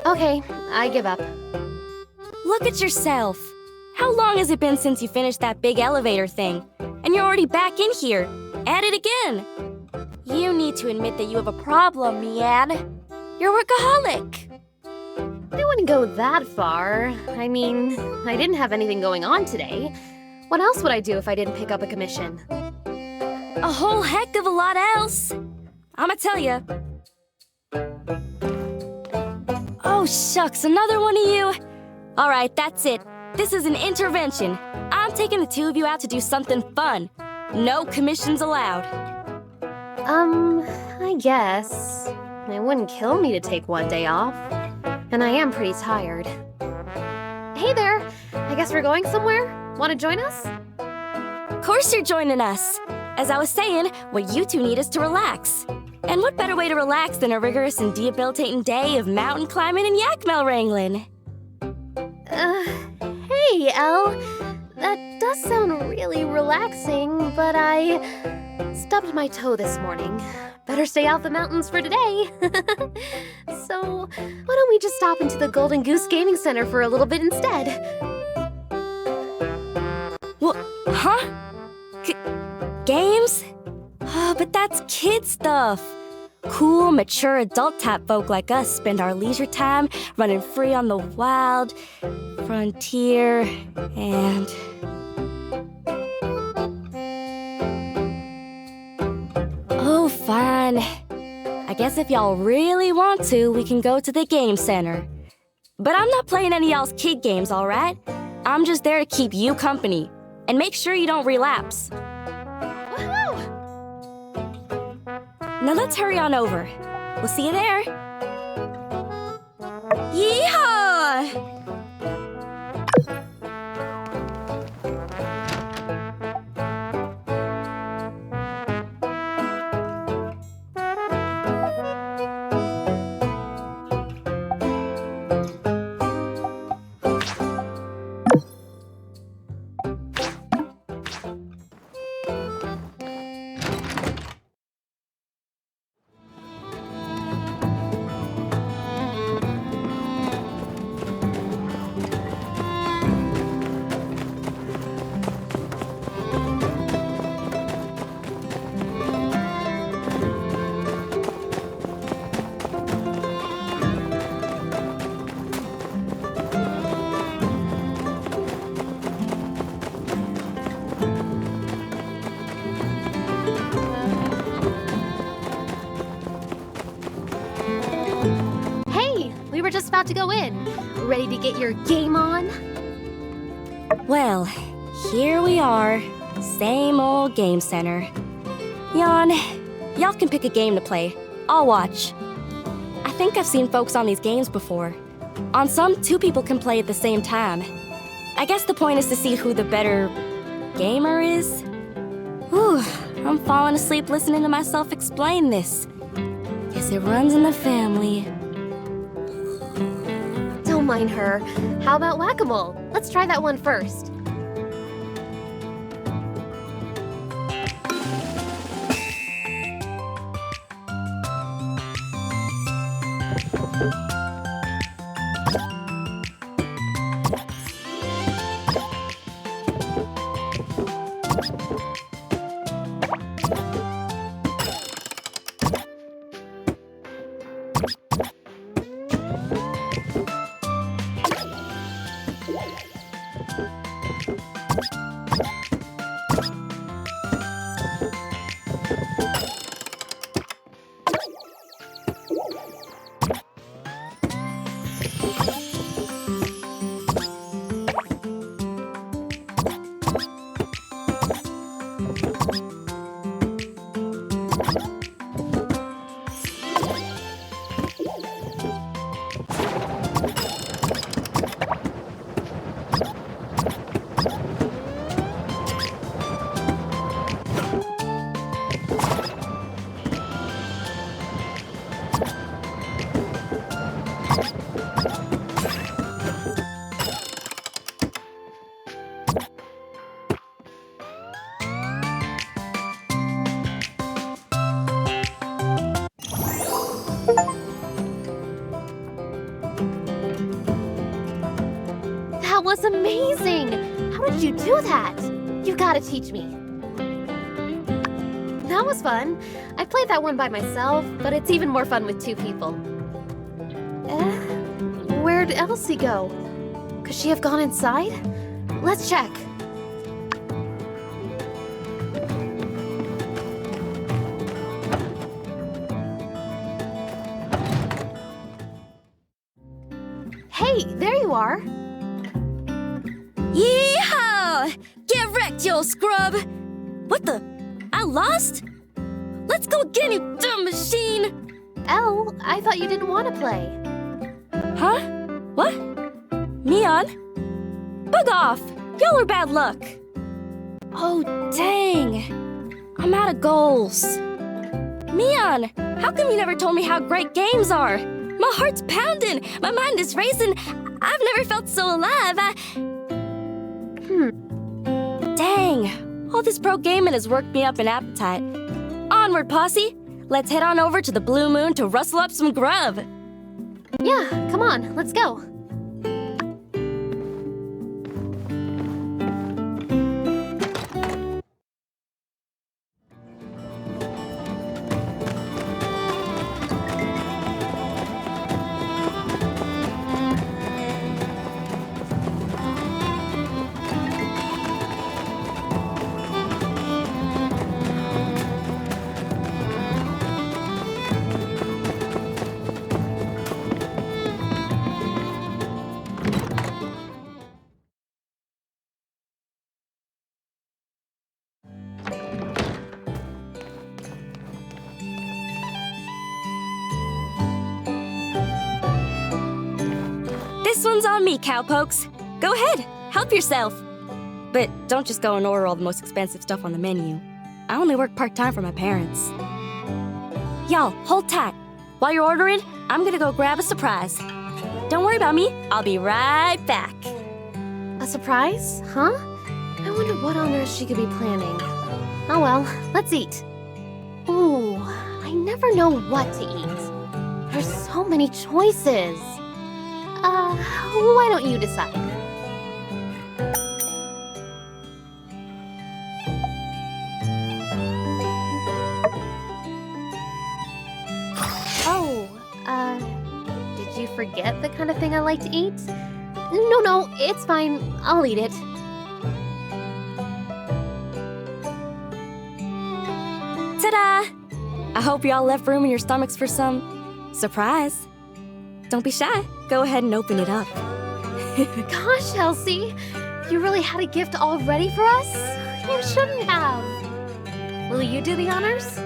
A: Okay, I give up.
M: Look at yourself. How long has it been since you finished that big elevator thing? And you're already back in here. At it again. You need to admit that you have a problem, Mian. You're a workaholic.
A: I wouldn't go that far. I mean, I didn't have anything going on today. What else would I do if I didn't pick up a commission?
M: A whole heck of a lot else. I'ma tell ya. Oh, shucks, another one of you. All right, that's it. This is an intervention. I'm taking the two of you out to do something fun. No commissions allowed.
A: I guess. It wouldn't kill me to take one day off. And I am pretty tired. Hey there! I guess we're going somewhere? Want to join us?
M: Of course you're joining us. As I was saying, what you two need is to relax. And what better way to relax than a rigorous and debilitating day of mountain climbing and yakmel wrangling?
A: Hey, Elle. That does sound really relaxing, but I Stubbed my toe this morning. Better stay out the mountains for today. So, why don't we just stop into the Golden Goose Gaming Center for a little bit instead?
M: What? Huh? Games? Oh, but that's kid stuff. Cool, mature adult type folk like us spend our leisure time running free on the wild frontier and... Oh, fine. I guess if y'all really want to, we can go to the game center. But I'm not playing any of y'all's kid games, all right? I'm just there to keep you company and make sure you don't relapse.
A: Woohoo!
M: Now let's hurry on over. We'll see you there. Yeehaw!
A: Just about to go in. Ready to get your game on?
M: Well, here we are. Same old game center. Y'all can pick a game to play. I'll watch. I think I've seen folks on these games before. On some, 2 people can play at the same time. I guess the point is to see who the better gamer is. Whew, I'm falling asleep listening to myself explain this. Guess it runs in the family.
A: Don't mind her. How about whack-a-mole? Let's try that one first. That was amazing! How did you do that? You gotta teach me. That was fun. I played that one by myself, but it's even more fun with 2 people. Where'd Elsie go? Could she have gone inside? Let's check. Hey, there you are.
M: Yeehaw! Get wrecked, you old scrub! What the? I lost? Let's go again, you dumb machine!
A: Elle, I thought you didn't want to play.
M: Huh? What? Mion? Bug off! Y'all are bad luck. Oh, dang. I'm out of goals. Mion, how come you never told me how great games are? My heart's pounding. My mind is racing. I've never felt so alive. Dang. All this pro gaming has worked me up an appetite. Onward, posse! Let's head on over to the Blue Moon to rustle up some grub.
A: Yeah, come on, let's go.
M: This one's on me, cowpokes. Go ahead, help yourself. But don't just go and order all the most expensive stuff on the menu. I only work part-time for my parents. Y'all, hold tight. While you're ordering, I'm gonna go grab a surprise. Don't worry about me, I'll be right back.
A: A surprise? Huh? I wonder what on earth she could be planning. Oh well, let's eat. Ooh, I never know what to eat. There's so many choices. Why don't you decide? Oh, did you forget the kind of thing I like to eat? No, it's fine. I'll eat it.
M: Ta-da! I hope y'all left room in your stomachs for some surprise. Don't be shy. Go ahead and open it up.
A: Gosh, Elsie, you really had a gift all ready for us? You shouldn't have. Will you do the honors?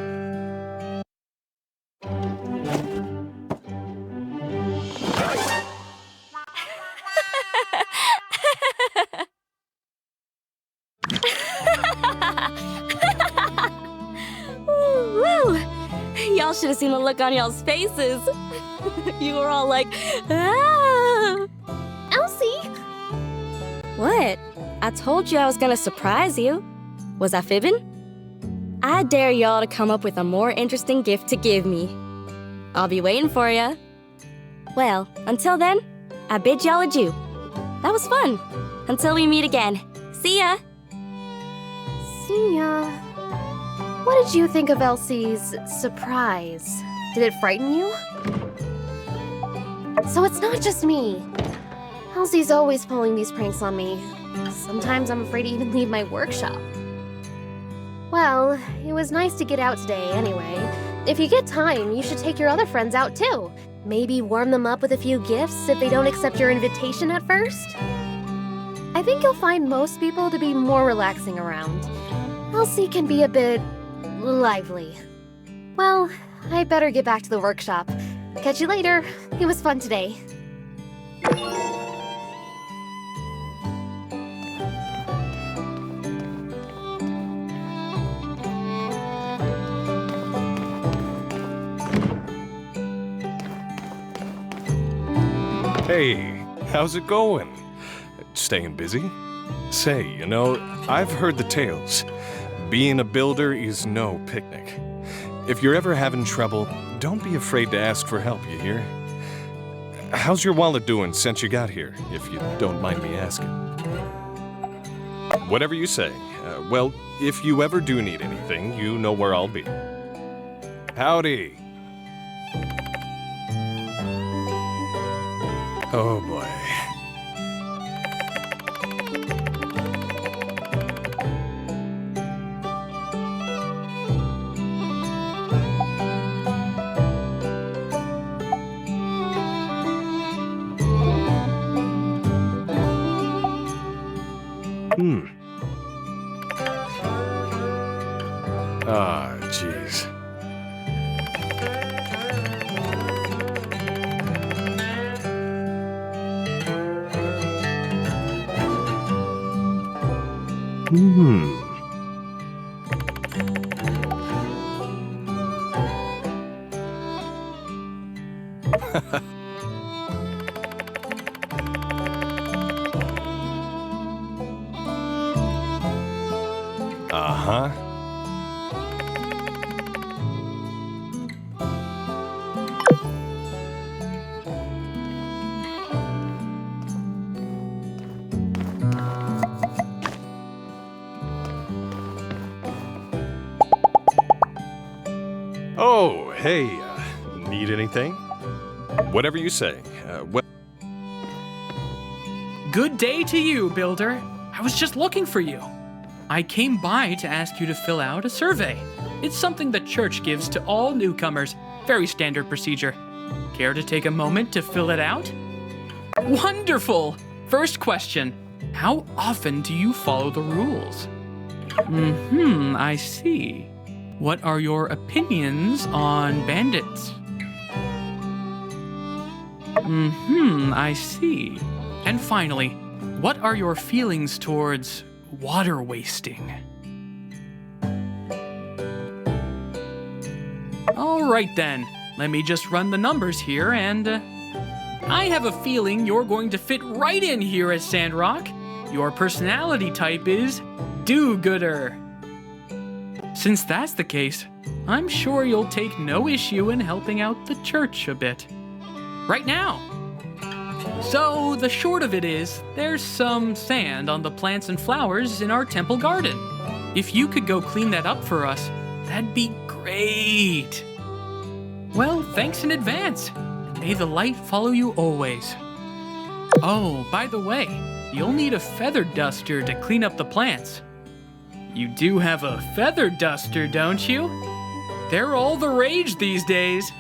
M: Woo! Y'all should have seen the look on y'all's faces. You were all like, ah!
A: Elsie!
M: What? I told you I was gonna surprise you. Was I fibbing? I dare y'all to come up with a more interesting gift to give me. I'll be waiting for ya. Well, until then, I bid y'all adieu. That was fun. Until we meet again. See ya!
A: See ya. What did you think of Elsie's surprise? Did it frighten you? So it's not just me. Elsie's always pulling these pranks on me. Sometimes I'm afraid to even leave my workshop. Well, it was nice to get out today anyway. If you get time, you should take your other friends out too. Maybe warm them up with a few gifts if they don't accept your invitation at first. I think you'll find most people to be more relaxing around. Elsie can be a bit lively. Well, I better get back to the workshop. Catch you later. It was fun today.
G: Hey, how's it going? Staying busy? Say, you know, I've heard the tales. Being a builder is no picnic. If you're ever having trouble, don't be afraid to ask for help, you hear? How's your wallet doing since you got here, if you don't mind me asking? Whatever you say. Well, if you ever do need anything, you know where I'll be. Howdy. Oh boy. Ah, jeez. Uh-huh. Oh, hey, need anything? Whatever you say.
S: Good day to you, Builder. I was just looking for you. I came by to ask you to fill out a survey. It's something the church gives to all newcomers. Very standard procedure. Care to take a moment to fill it out? Wonderful! First question. How often do you follow the rules? I see. What are your opinions on bandits? I see. And finally, what are your feelings towards water wasting? All right then, let me just run the numbers here and I have a feeling you're going to fit right in here at Sandrock. Your personality type is do-gooder. Since that's the case, I'm sure you'll take no issue in helping out the church a bit. Right now. So, the short of it is, there's some sand on the plants and flowers in our temple garden. If you could go clean that up for us, that'd be great. Well, thanks in advance. May the light follow you always. Oh, by the way, you'll need a feather duster to clean up the plants. You do have a feather duster, don't you? They're all the rage these days.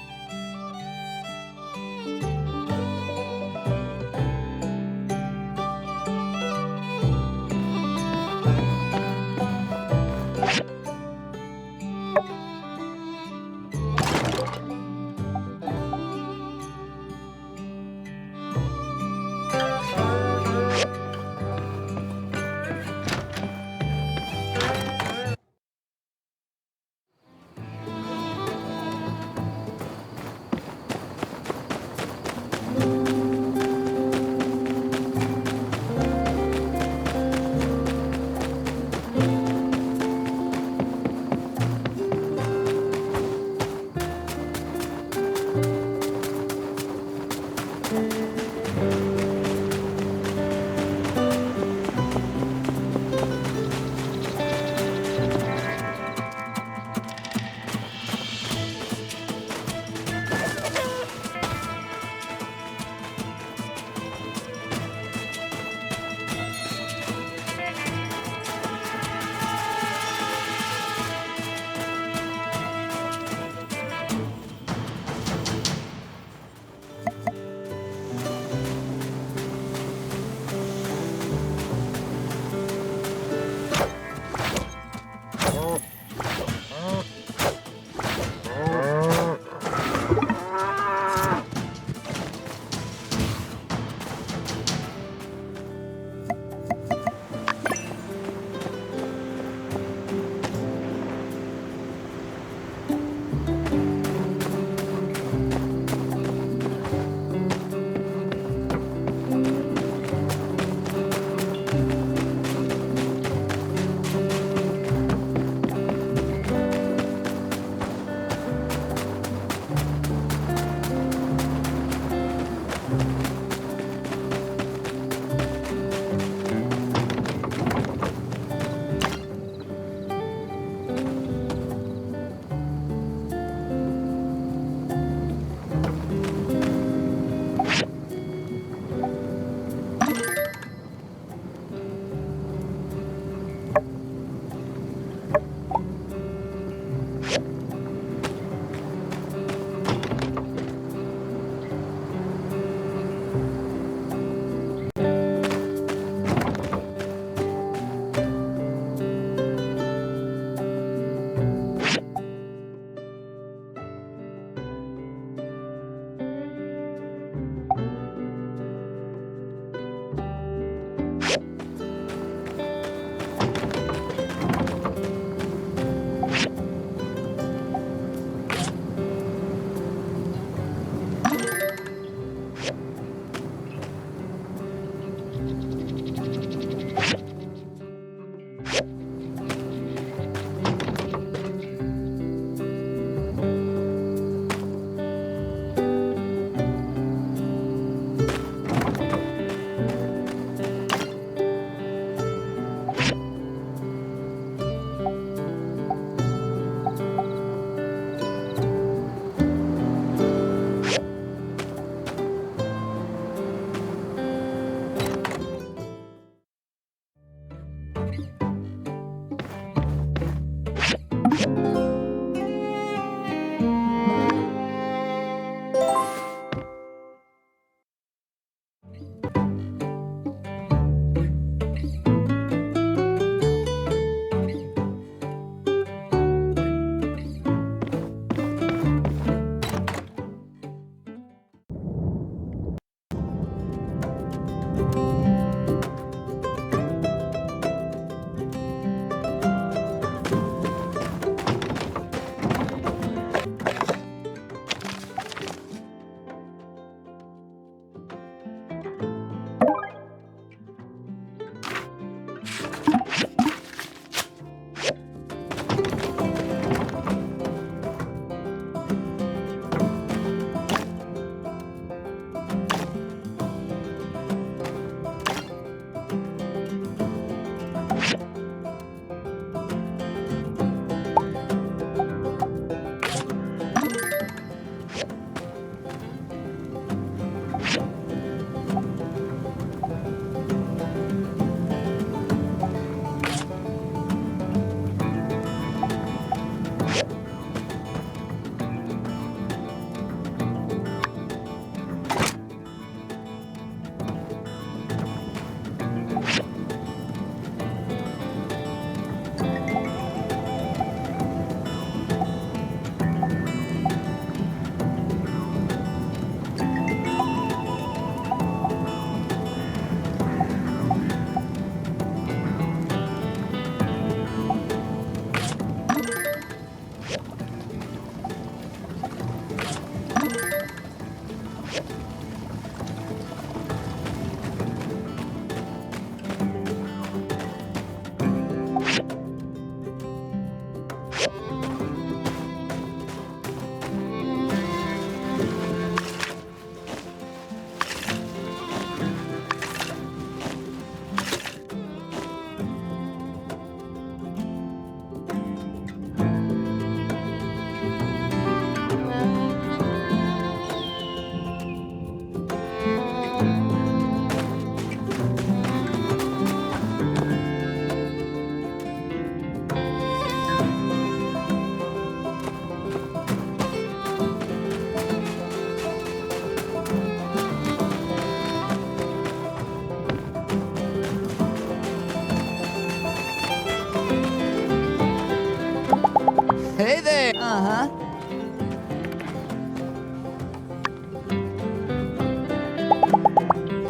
F: Hey there!
V: Uh-huh.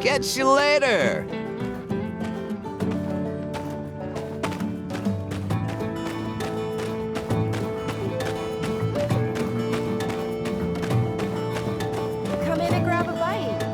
F: Catch you later!
U: Come in and grab a bite.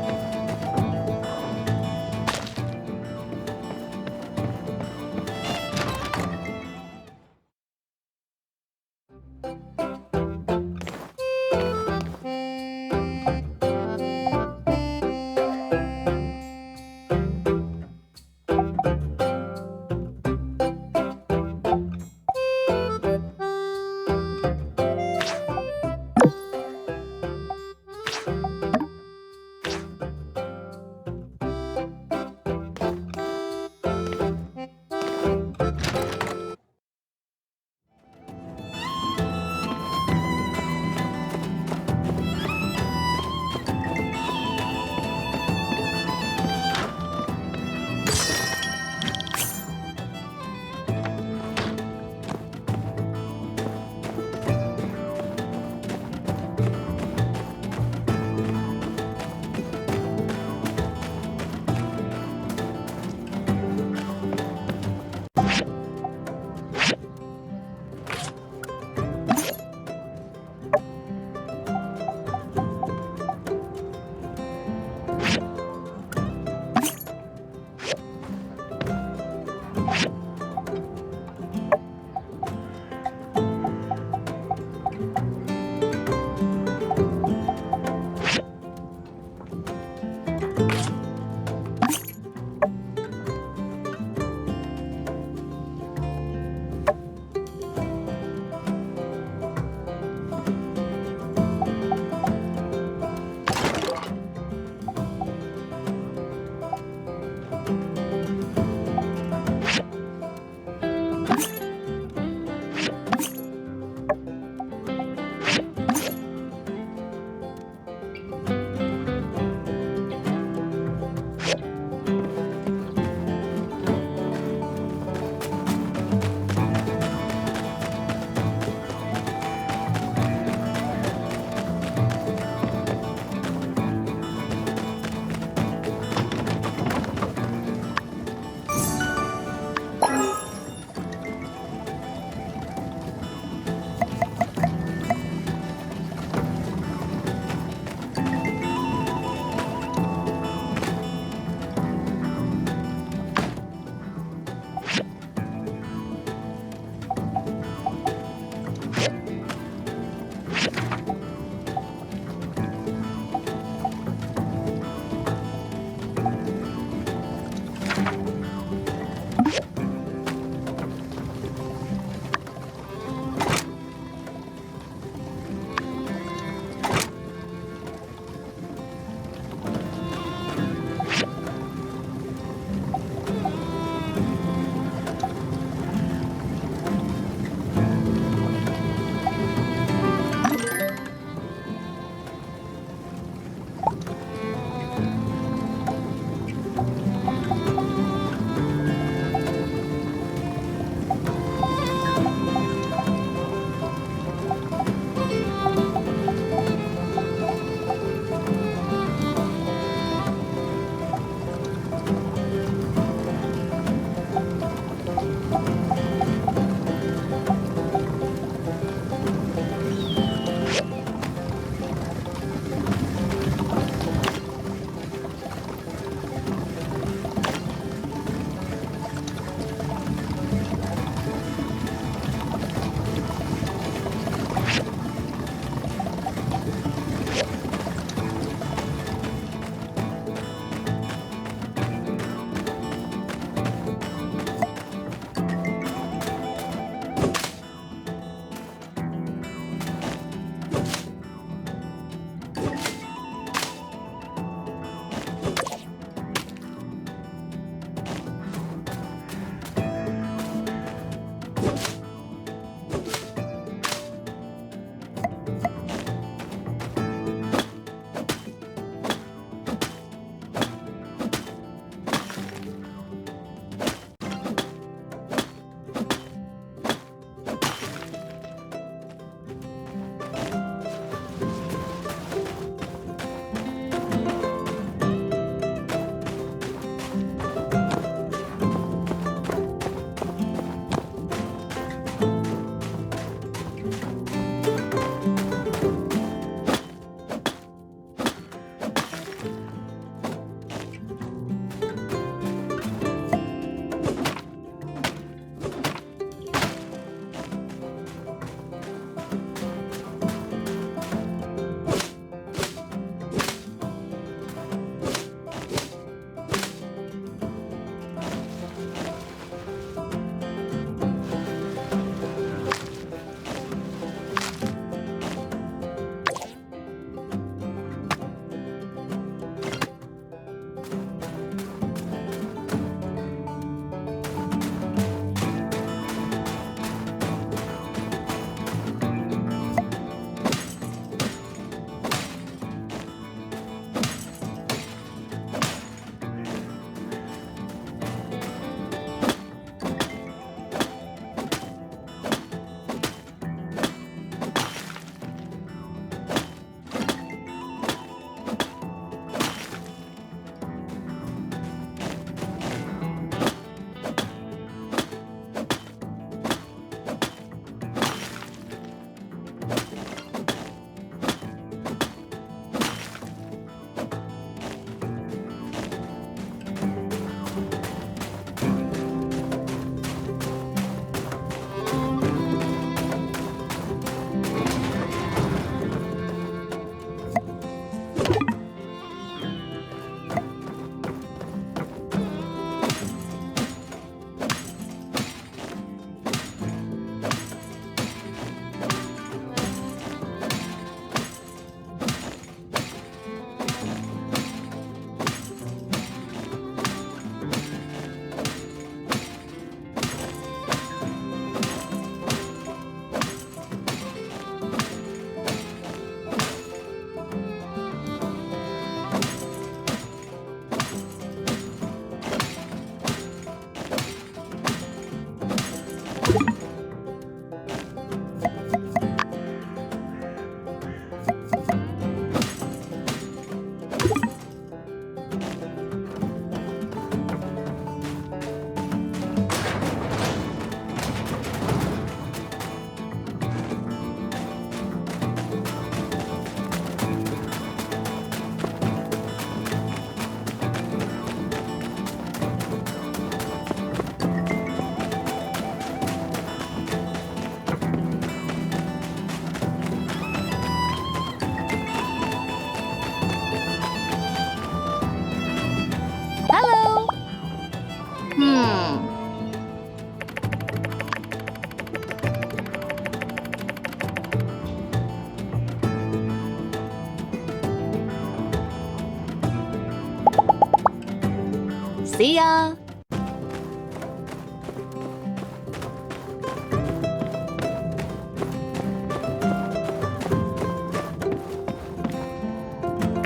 A: See ya!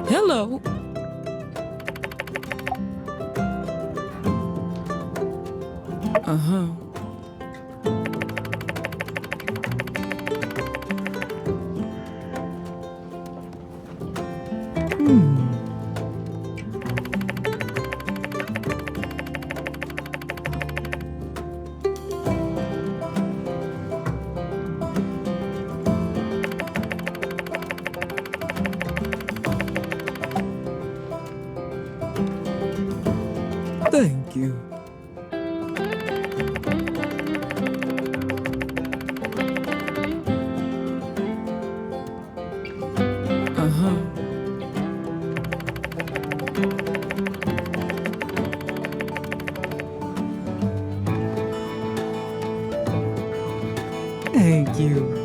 L: Hello. Uh-huh. Thank you. Uh-huh. Thank you.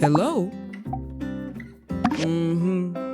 L: Hello? Mm-hmm.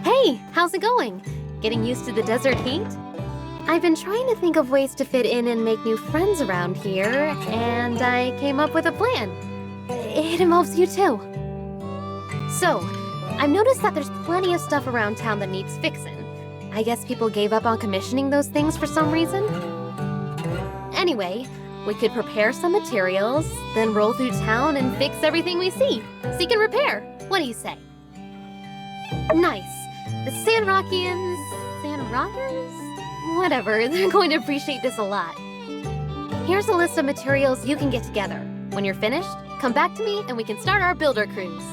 A: Hey, how's it going? Getting used to the desert heat? I've been trying to think of ways to fit in and make new friends around here, and I came up with a plan. It involves you too. So, I've noticed that there's plenty of stuff around town that needs fixing. I guess people gave up on commissioning those things for some reason. Anyway, we could prepare some materials, then roll through town and fix everything we see. Seek and repair. What do you say? Nice. The Sandrockers? Whatever, they're going to appreciate this a lot. Here's a list of materials you can get together. When you're finished, come back to me and we can start our builder cruise.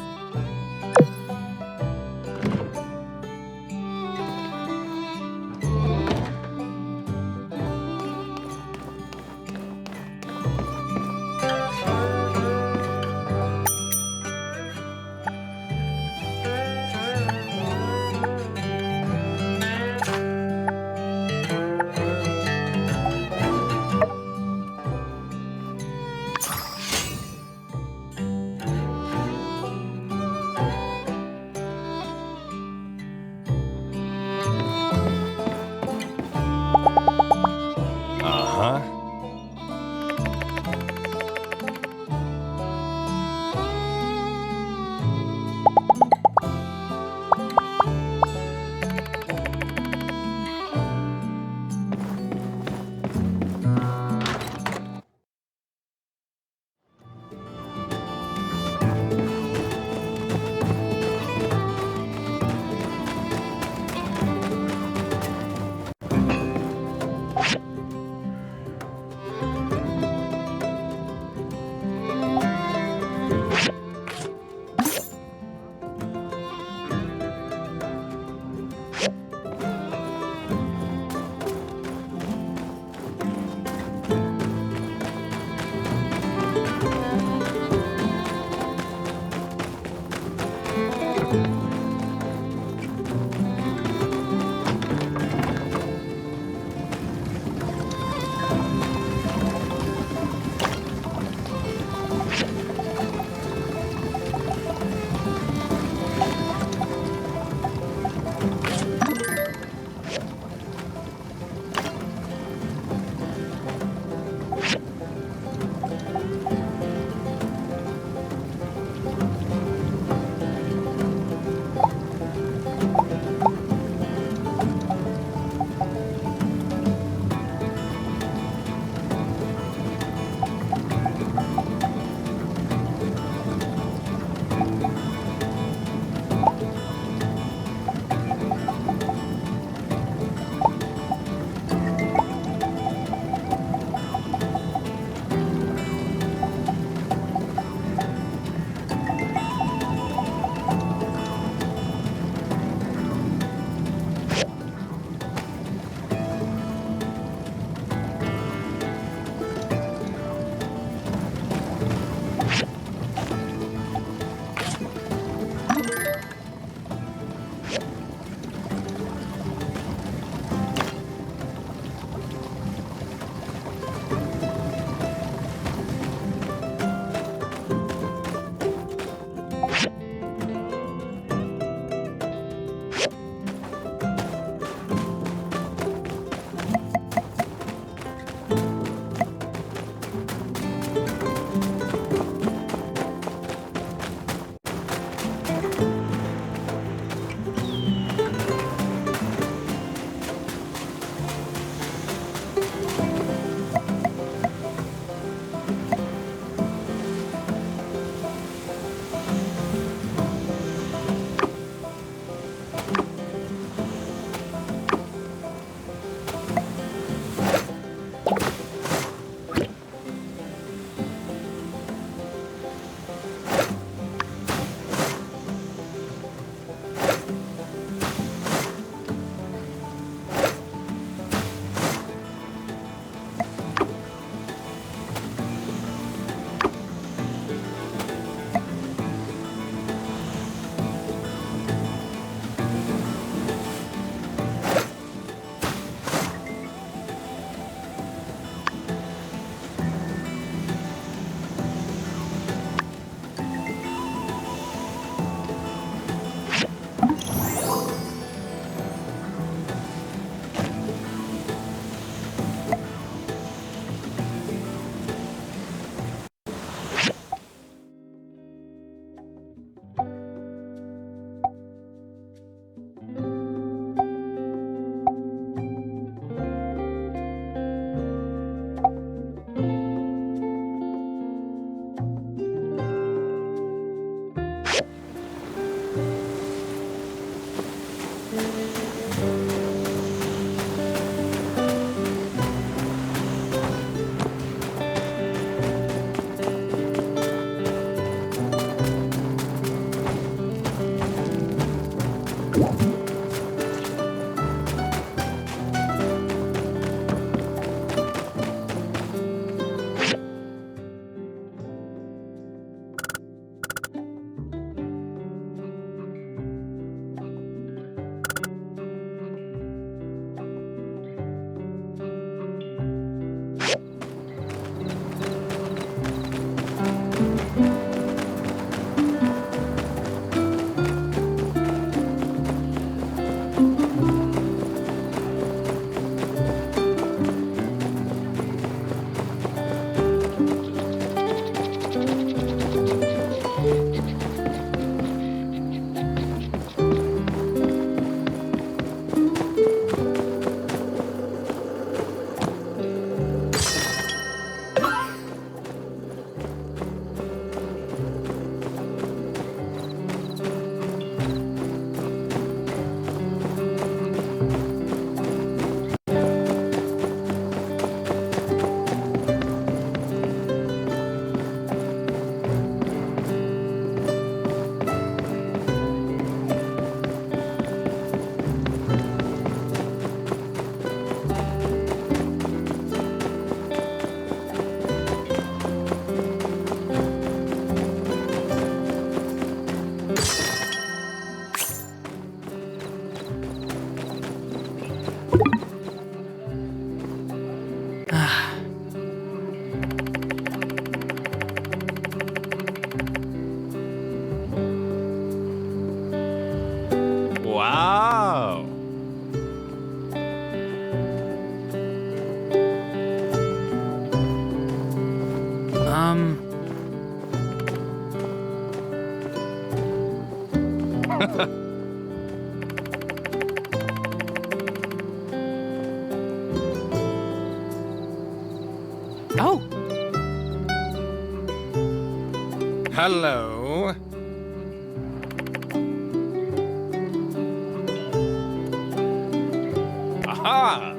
S: Oh.
G: Hello. Aha!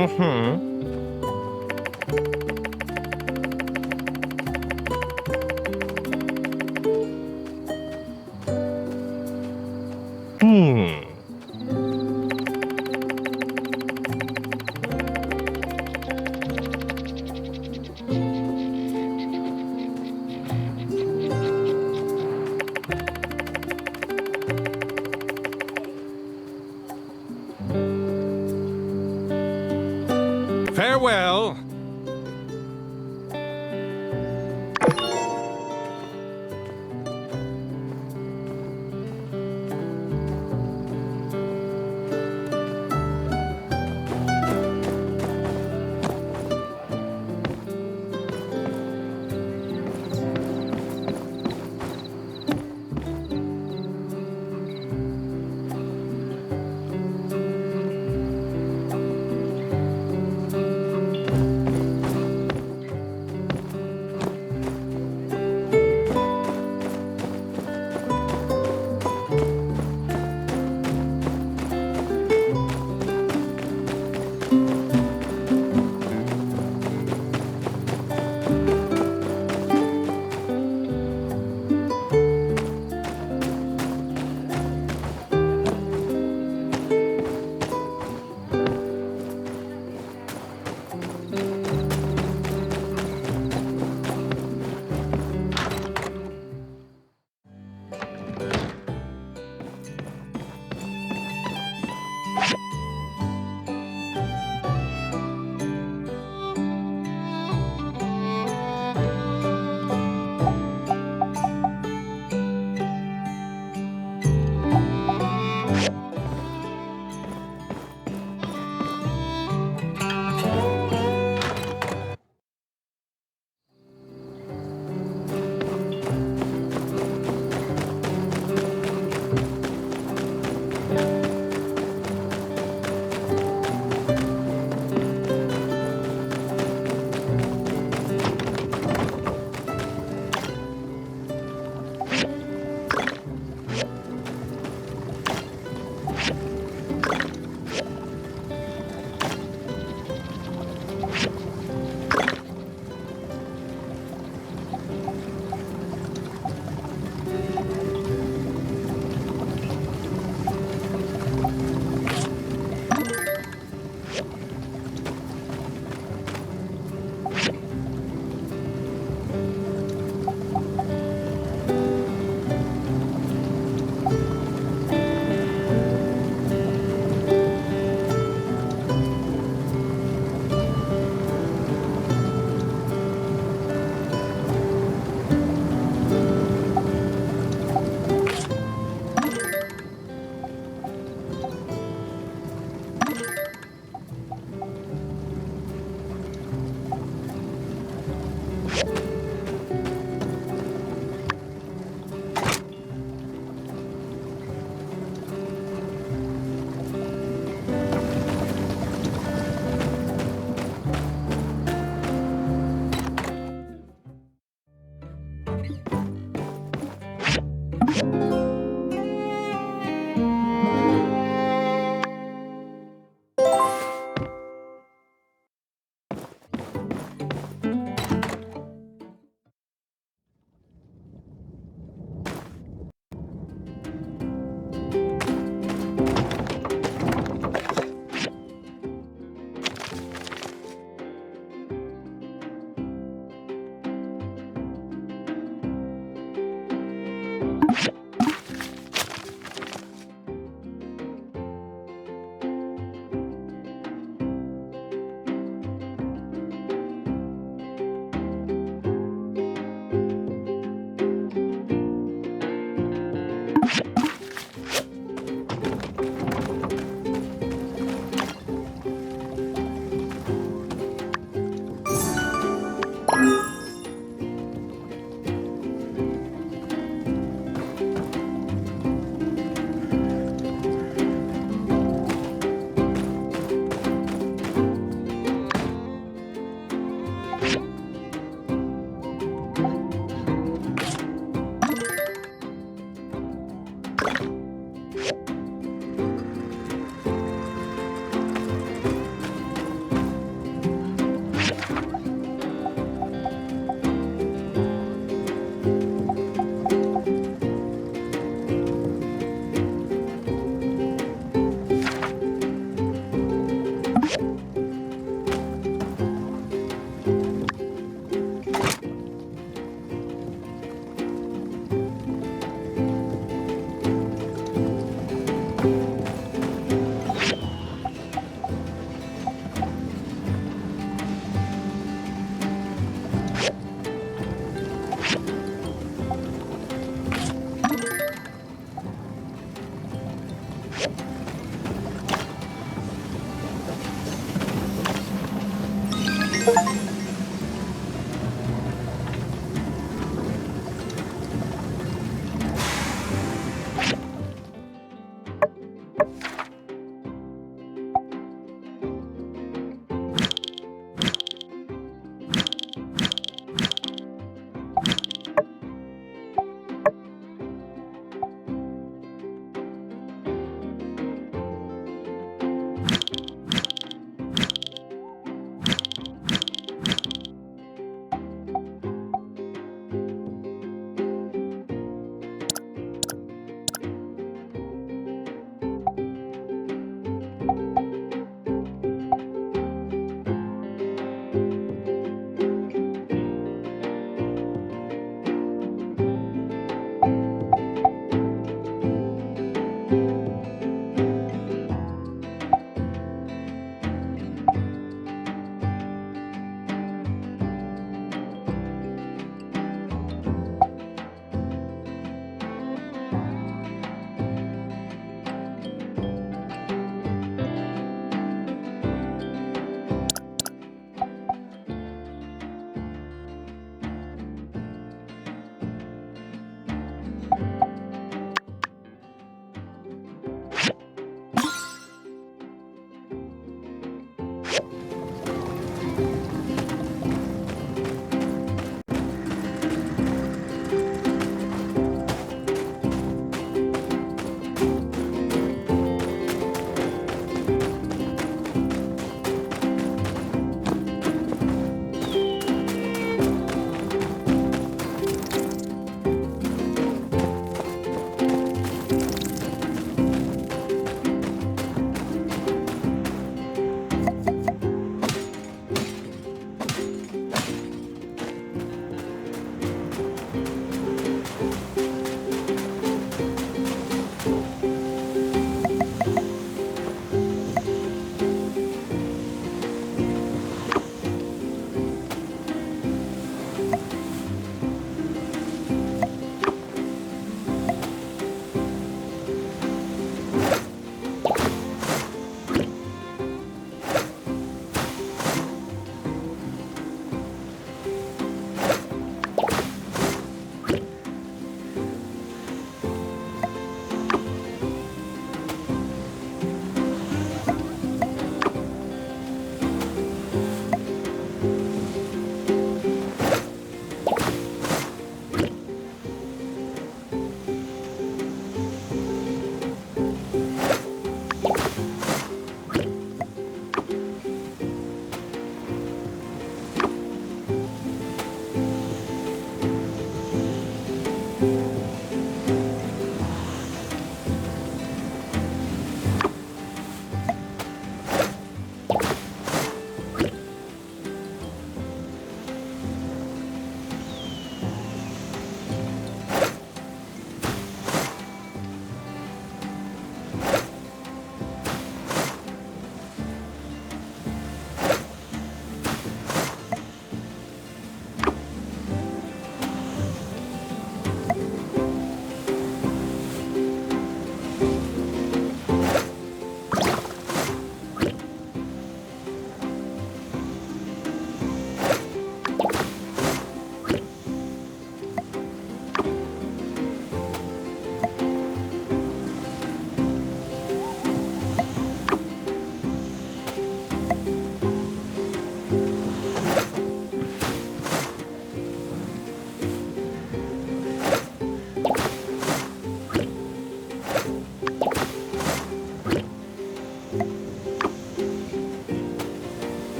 E: Mm-hmm.
G: Farewell.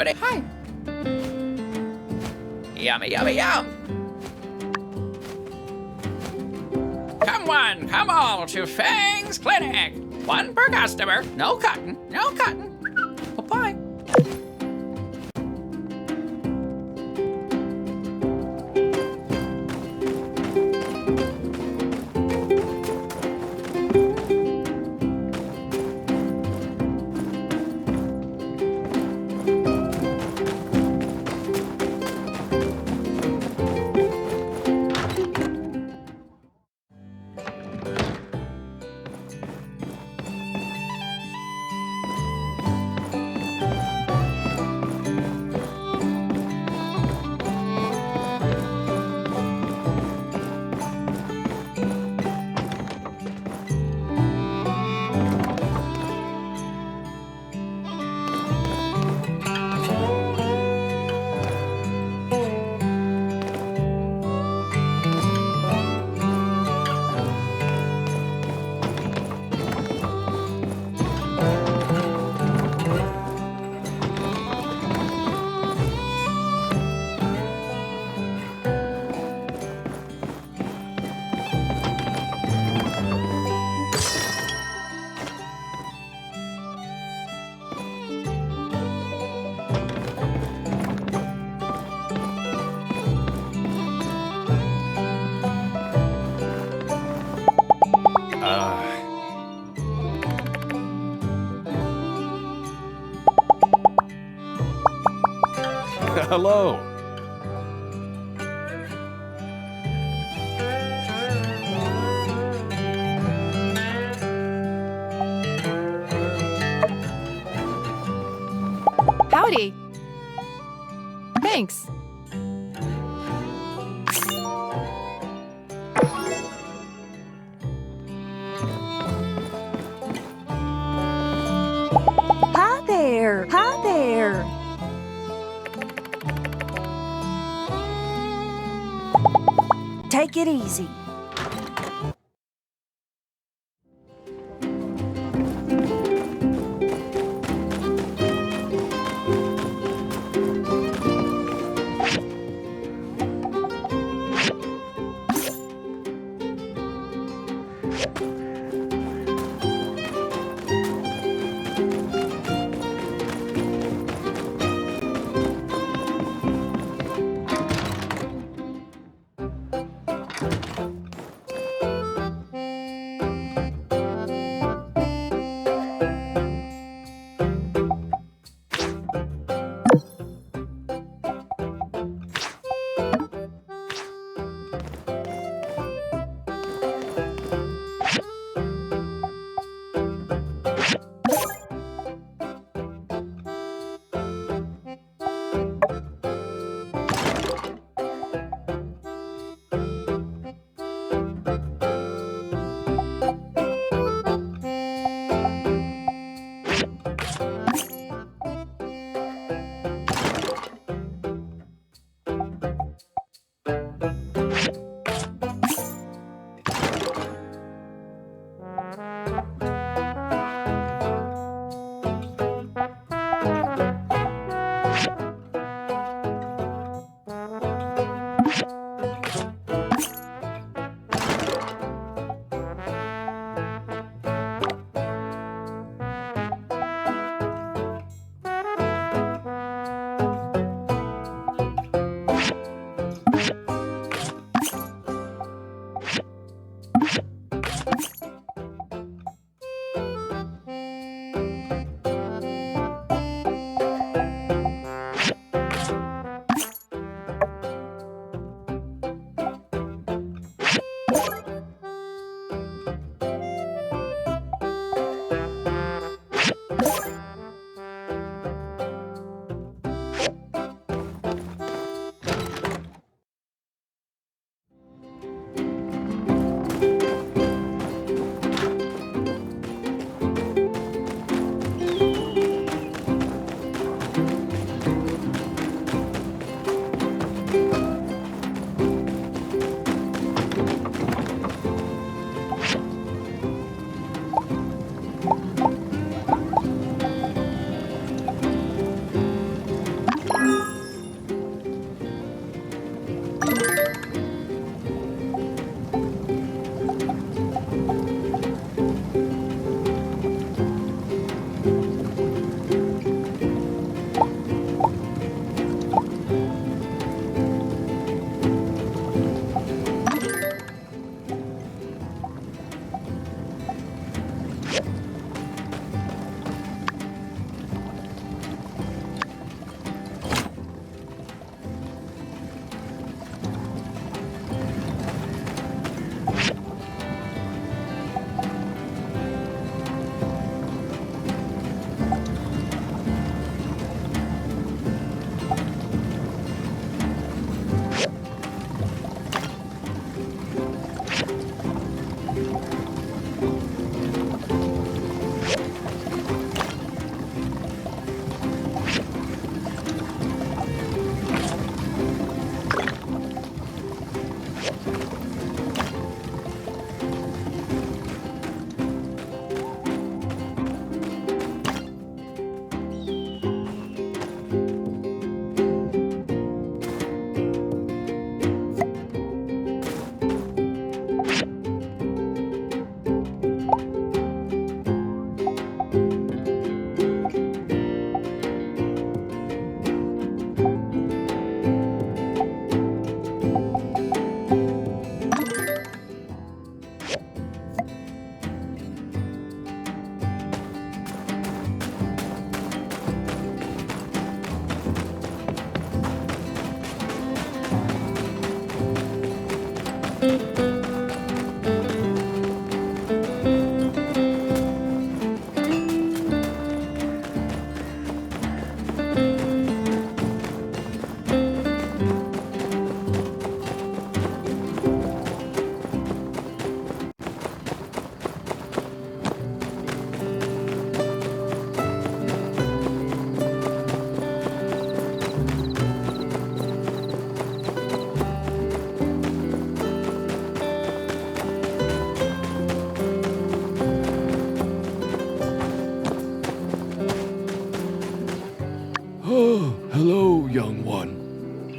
B: everybody. Hi. Yummy, yummy, yum. Come all to Fang's Clinic. One per customer. No cutting, no cutting. Bye-bye.
G: Hello.
V: Howdy. Thanks.
H: Hi there. Hi there. Take it easy.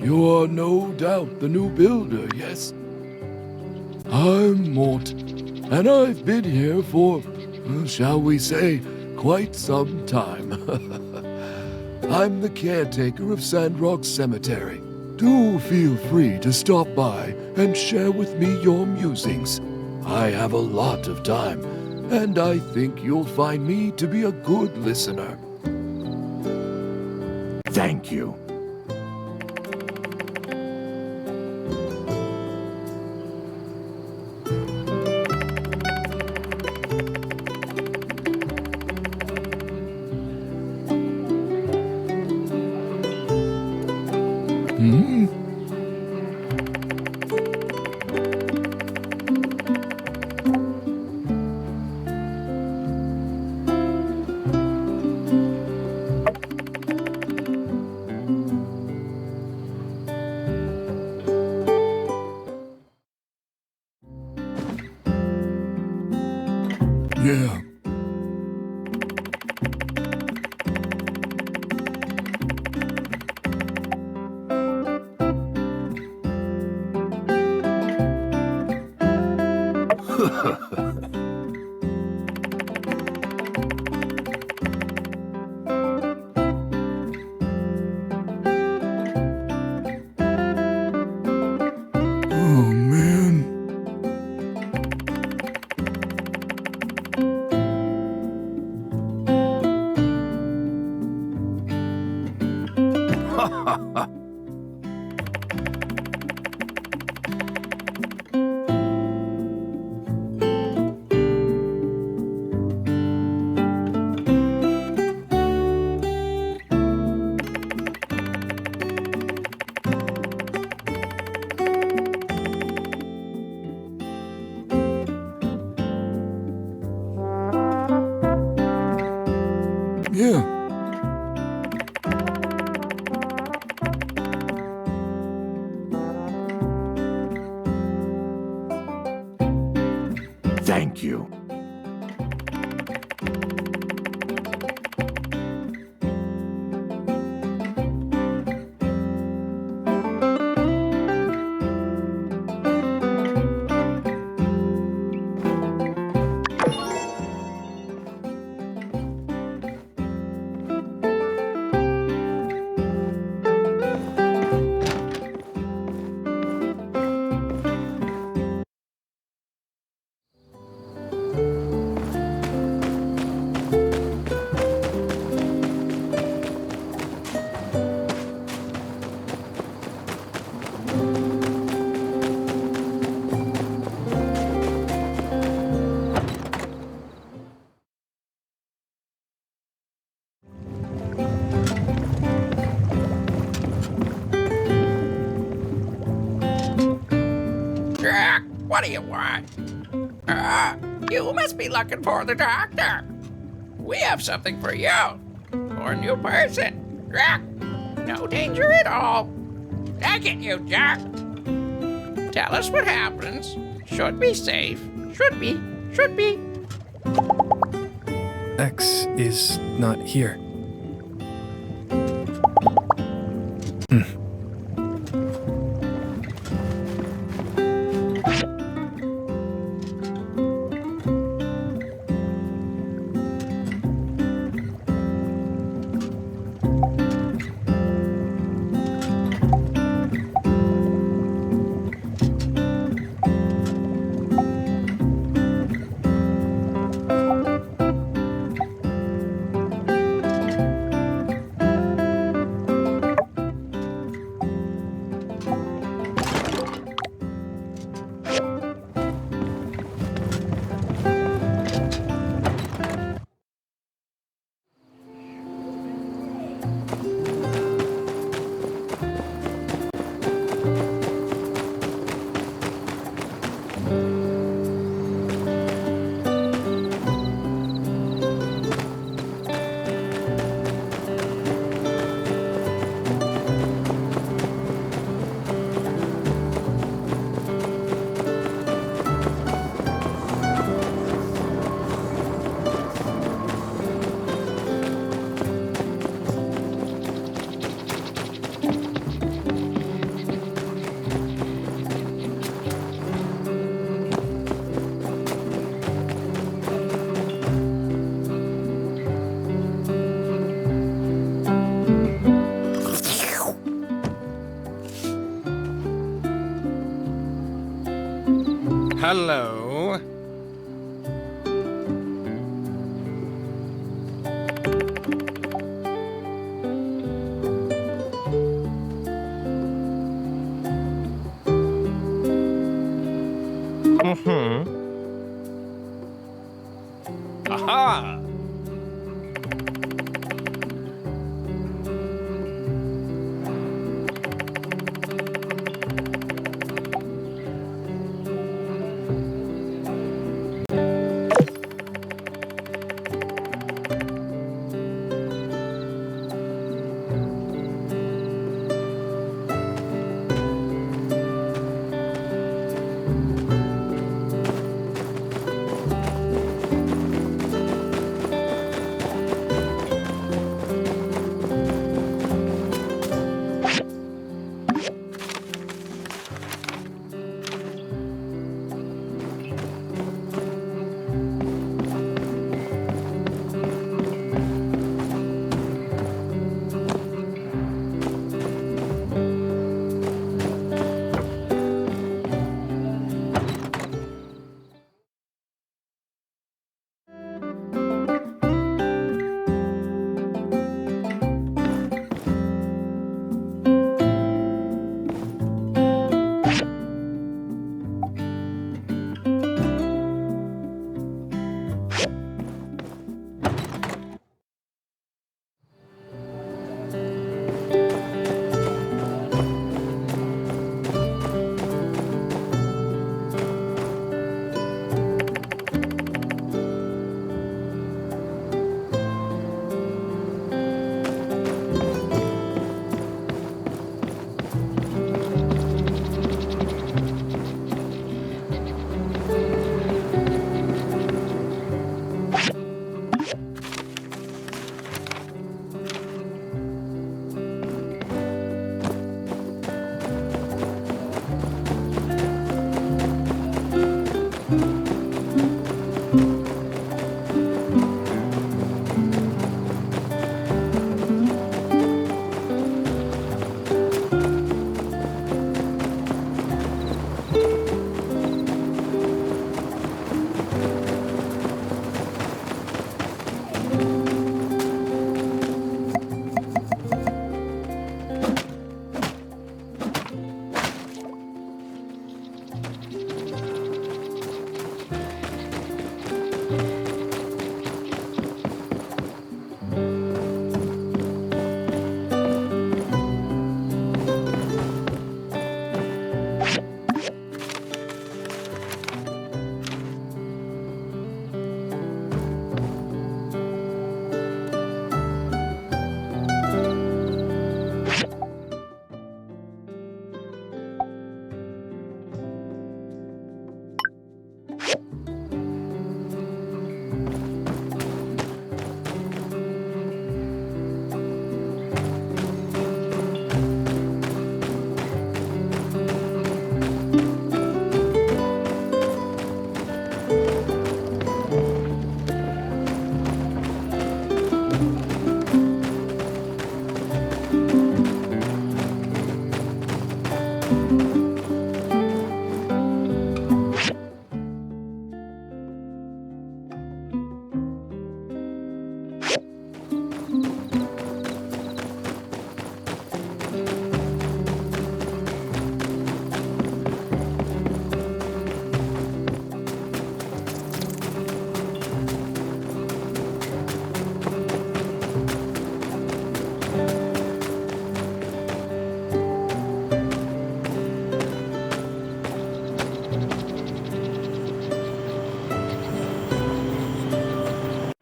O: You are no doubt the new builder, yes? I'm Mort, and I've been here for, shall we say, quite some time. I'm the caretaker of Sandrock Cemetery. Do feel free to stop by and share with me your musings. I have a lot of time, and I think you'll find me to be a good listener. Thank you. Yeah. Oh, man. Yeah. Thank you.
B: Jack, what do you want? You must be looking for the doctor. We have something for you. For a new person. Jack, no danger at all. Take it, you Jack. Tell us what happens. Should be safe. Should be.
V: X is not here.
G: Hello. Aha!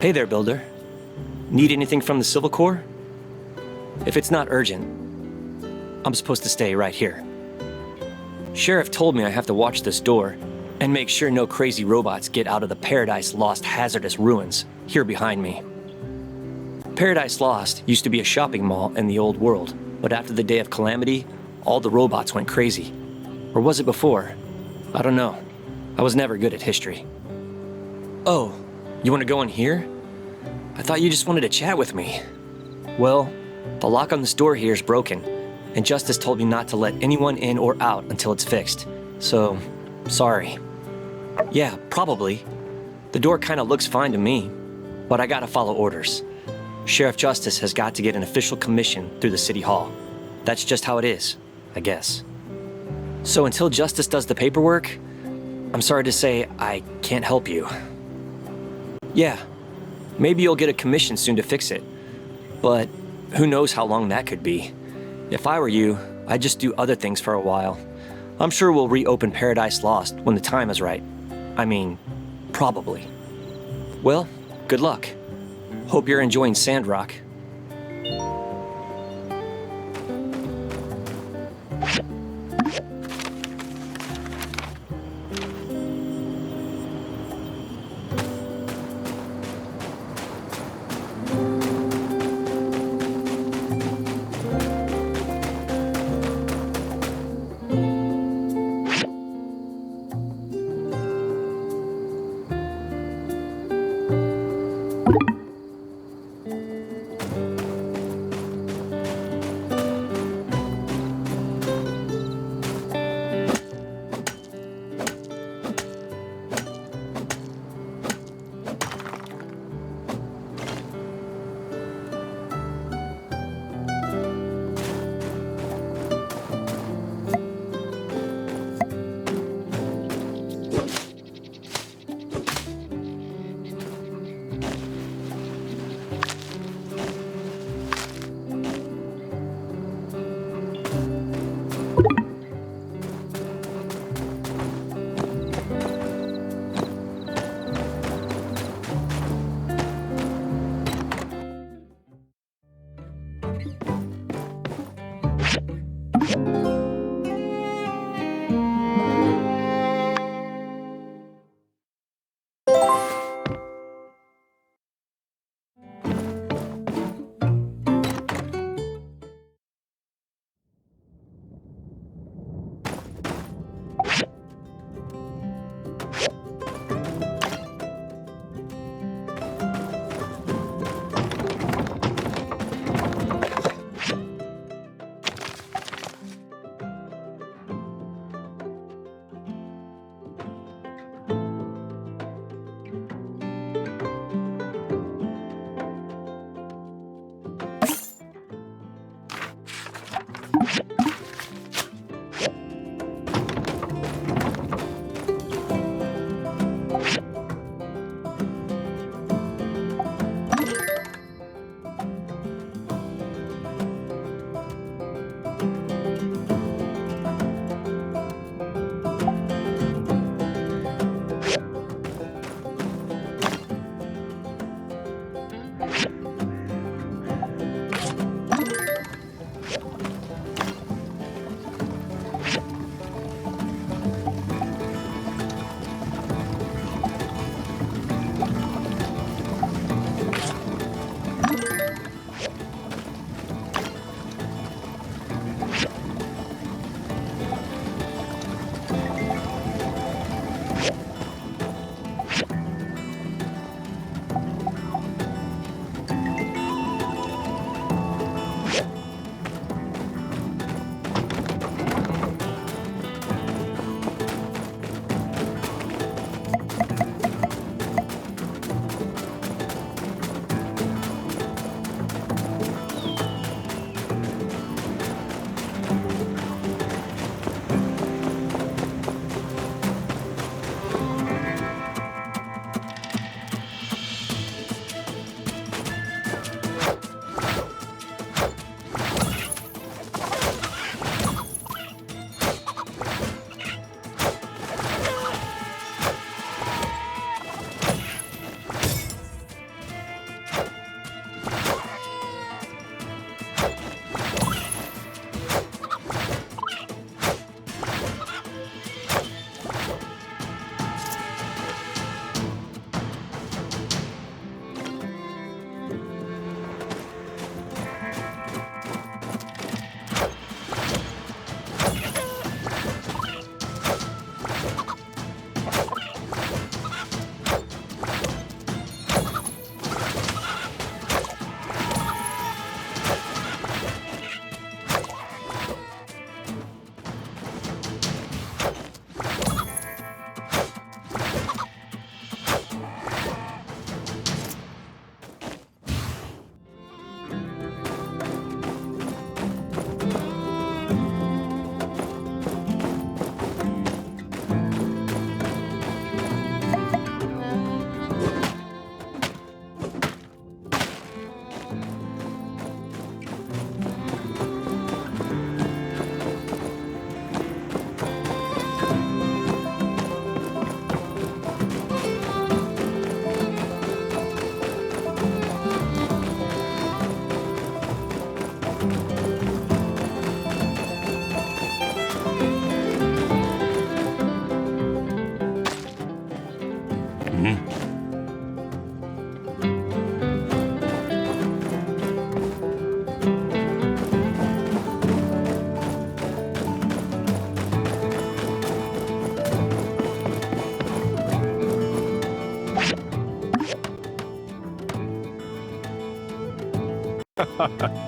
Q: Hey there, Builder. Need anything from the Civil Corps? If it's not urgent, I'm supposed to stay right here. Sheriff told me I have to watch this door and make sure no crazy robots get out of the Paradise Lost hazardous ruins here behind me. Paradise Lost used to be a shopping mall in the old world, but after the day of Calamity, all the robots went crazy. Or was it before? I don't know. I was never good at history. Oh, you want to go in here? I thought you just wanted to chat with me. Well, the lock on this door here is broken, and Justice told me not to let anyone in or out until it's fixed. So, sorry. Yeah, probably. The door kinda looks fine to me, but I gotta follow orders. Sheriff Justice has got to get an official commission through the City Hall. That's just how it is, I guess. So until Justice does the paperwork, I'm sorry to say I can't help you. Yeah, maybe you'll get a commission soon to fix it, but who knows how long that could be. If I were you, I'd just do other things for a while. I'm sure we'll reopen Paradise Lost when the time is right. I mean, probably. Well, good luck. Hope you're enjoying Sandrock.
G: Uh-huh.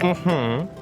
G: Mm-hmm.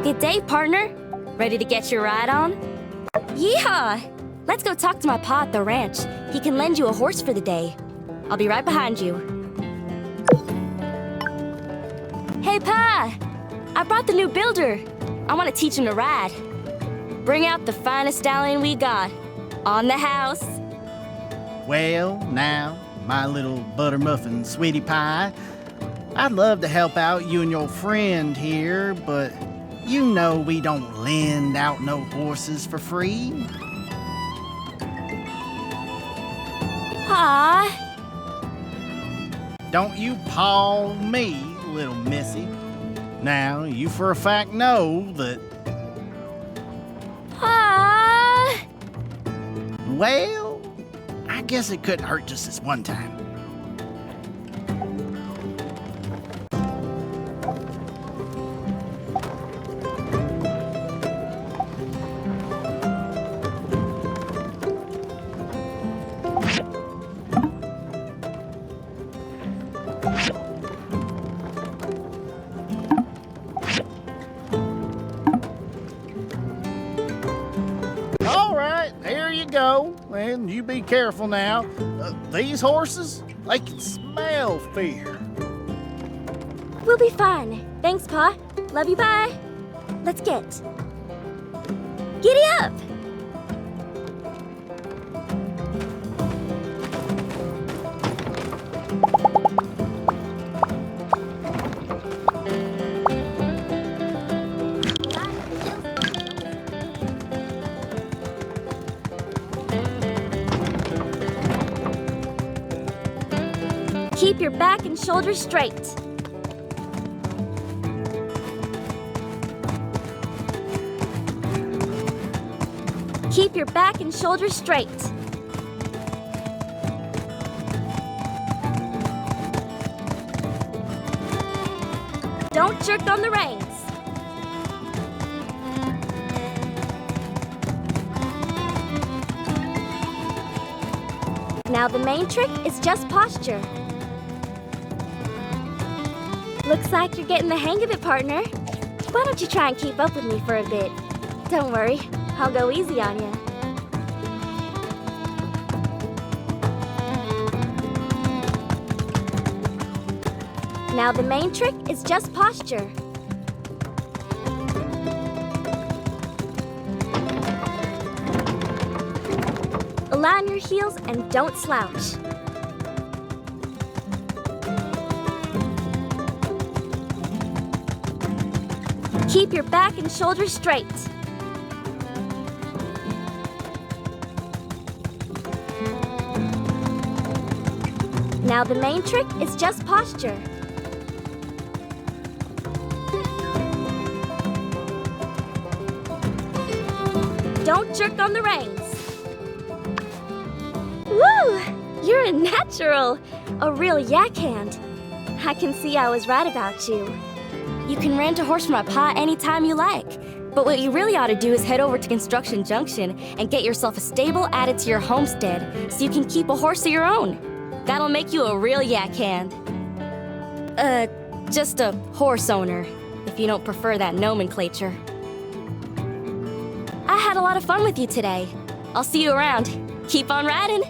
M: Good day, partner. Ready to get your ride on? Yeehaw! Let's go talk to my pa at the ranch. He can lend you a horse for the day. I'll be right behind you. Hey, Pa! I brought the new builder. I want to teach him to ride. Bring out the finest stallion we got. On the house.
K: Well, now, my little butter muffin sweetie pie, I'd love to help out you and your friend here, but you know we don't lend out no horses for free.
M: Aw.
K: Don't you paw me, little missy. Now, you for a fact know that...
M: Aw.
K: Well, I guess it couldn't hurt just this one time. go, and you be careful now. These horses, they can smell fear.
M: We'll be fine. Thanks, Pa. Love you, bye. Let's get. Giddy up! Keep your back and shoulders straight. Keep your back and shoulders straight. Don't jerk on the reins. Now the main trick is just posture. Looks like you're getting the hang of it, partner. Why don't you try and keep up with me for a bit? Don't worry, I'll go easy on you. Now the main trick is just posture. Align your heels and don't slouch. Keep your back and shoulders straight. Now the main trick is just posture. Don't jerk on the reins. Woo! You're a natural. A real yak hand. I can see I was right about you. You can rent a horse from my pa anytime you like. But what you really ought to do is head over to Construction Junction and get yourself a stable added to your homestead so you can keep a horse of your own. That'll make you a real yak hand. Just a horse owner, if you don't prefer that nomenclature. I had a lot of fun with you today. I'll see you around. Keep on riding.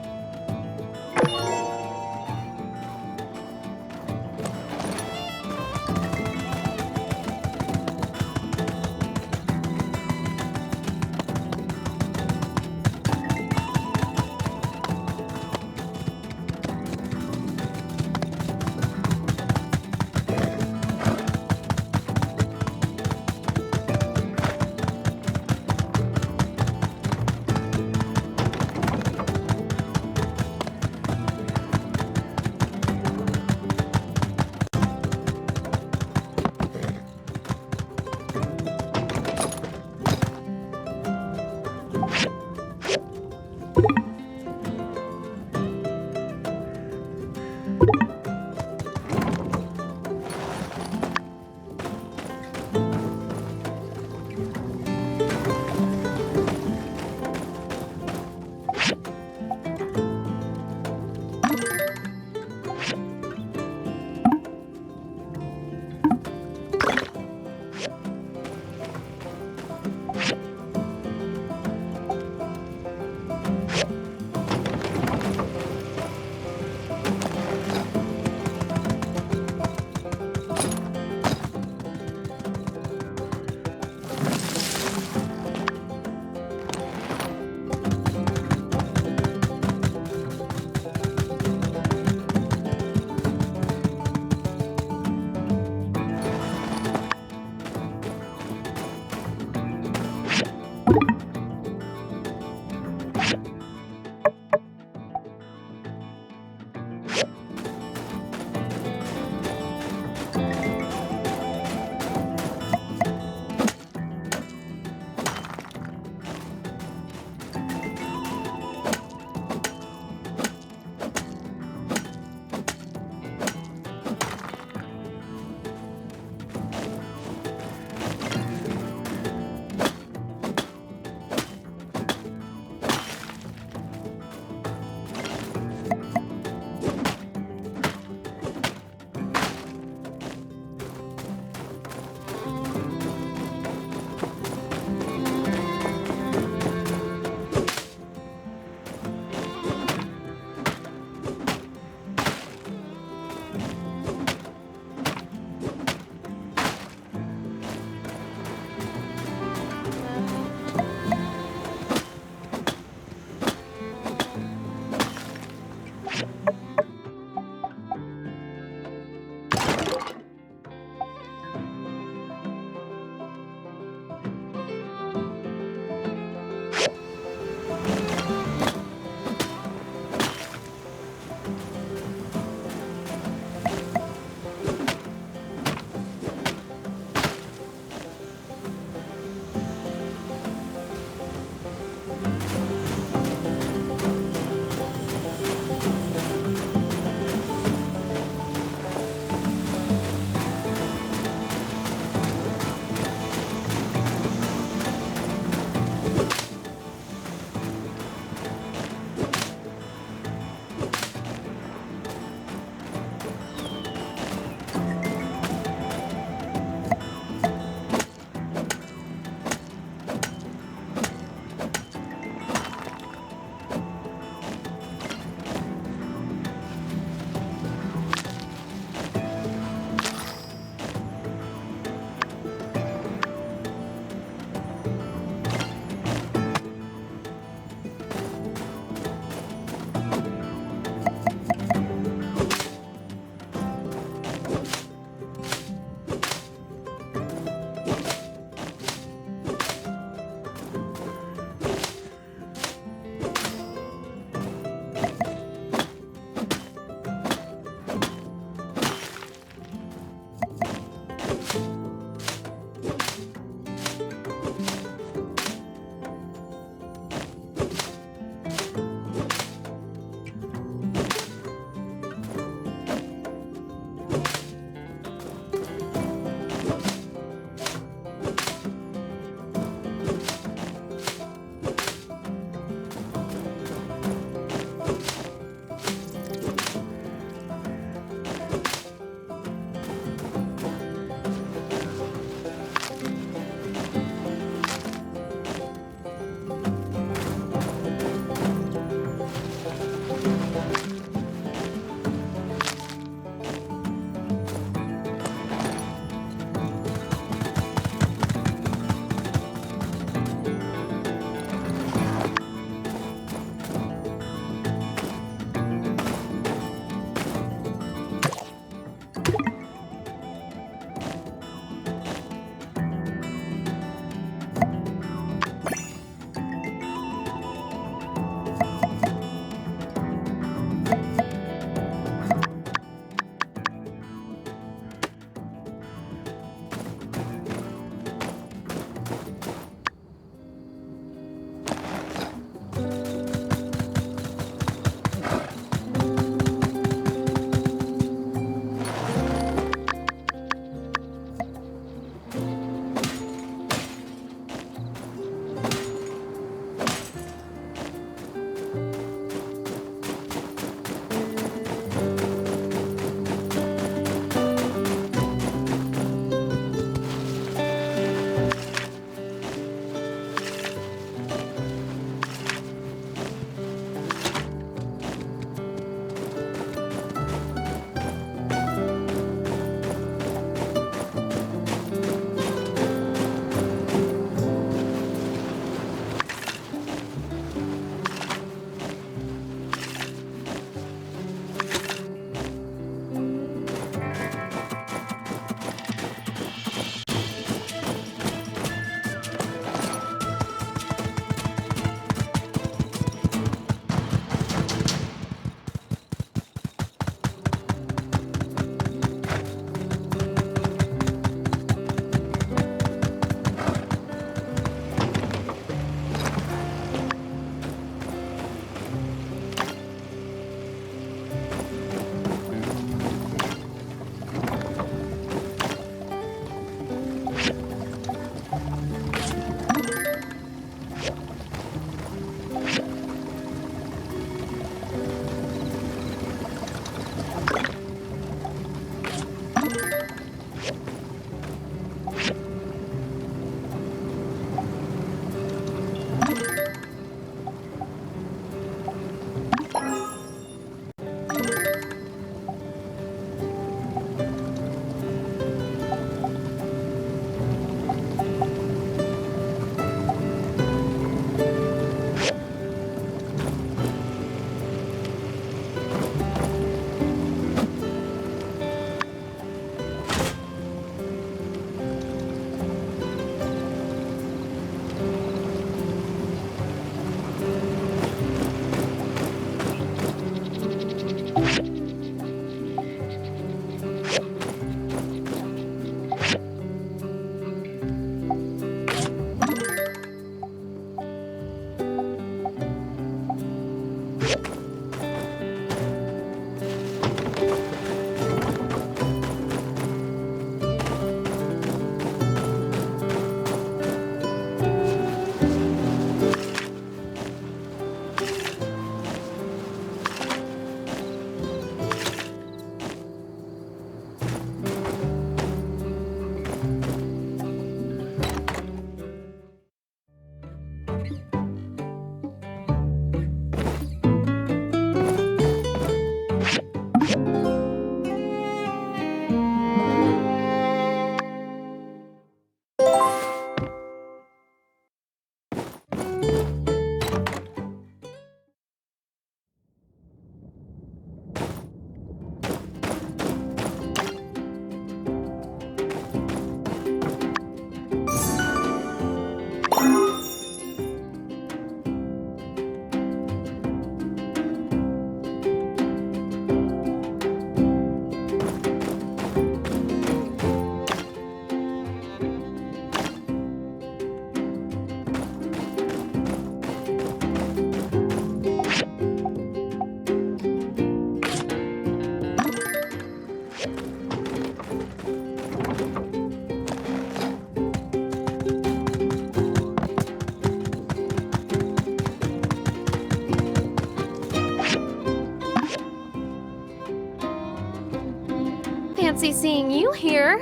A: Fancy seeing you here.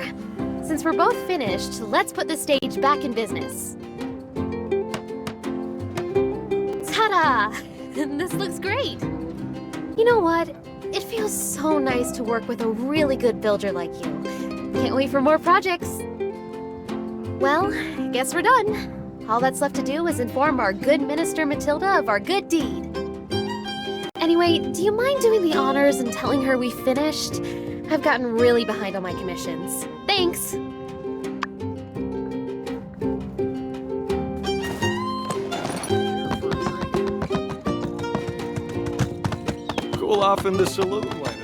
A: Since we're both finished, let's put the stage back in business. Ta-da! This looks great. You know what? It feels so nice to work with a really good builder like you. Can't wait for more projects. Well, I guess we're done. All that's left to do is inform our good Minister Matilda of our good deed. Anyway, do you mind doing the honors and telling her we finished? I've gotten really behind on my commissions. Thanks!
G: Cool off in the saloon, why don't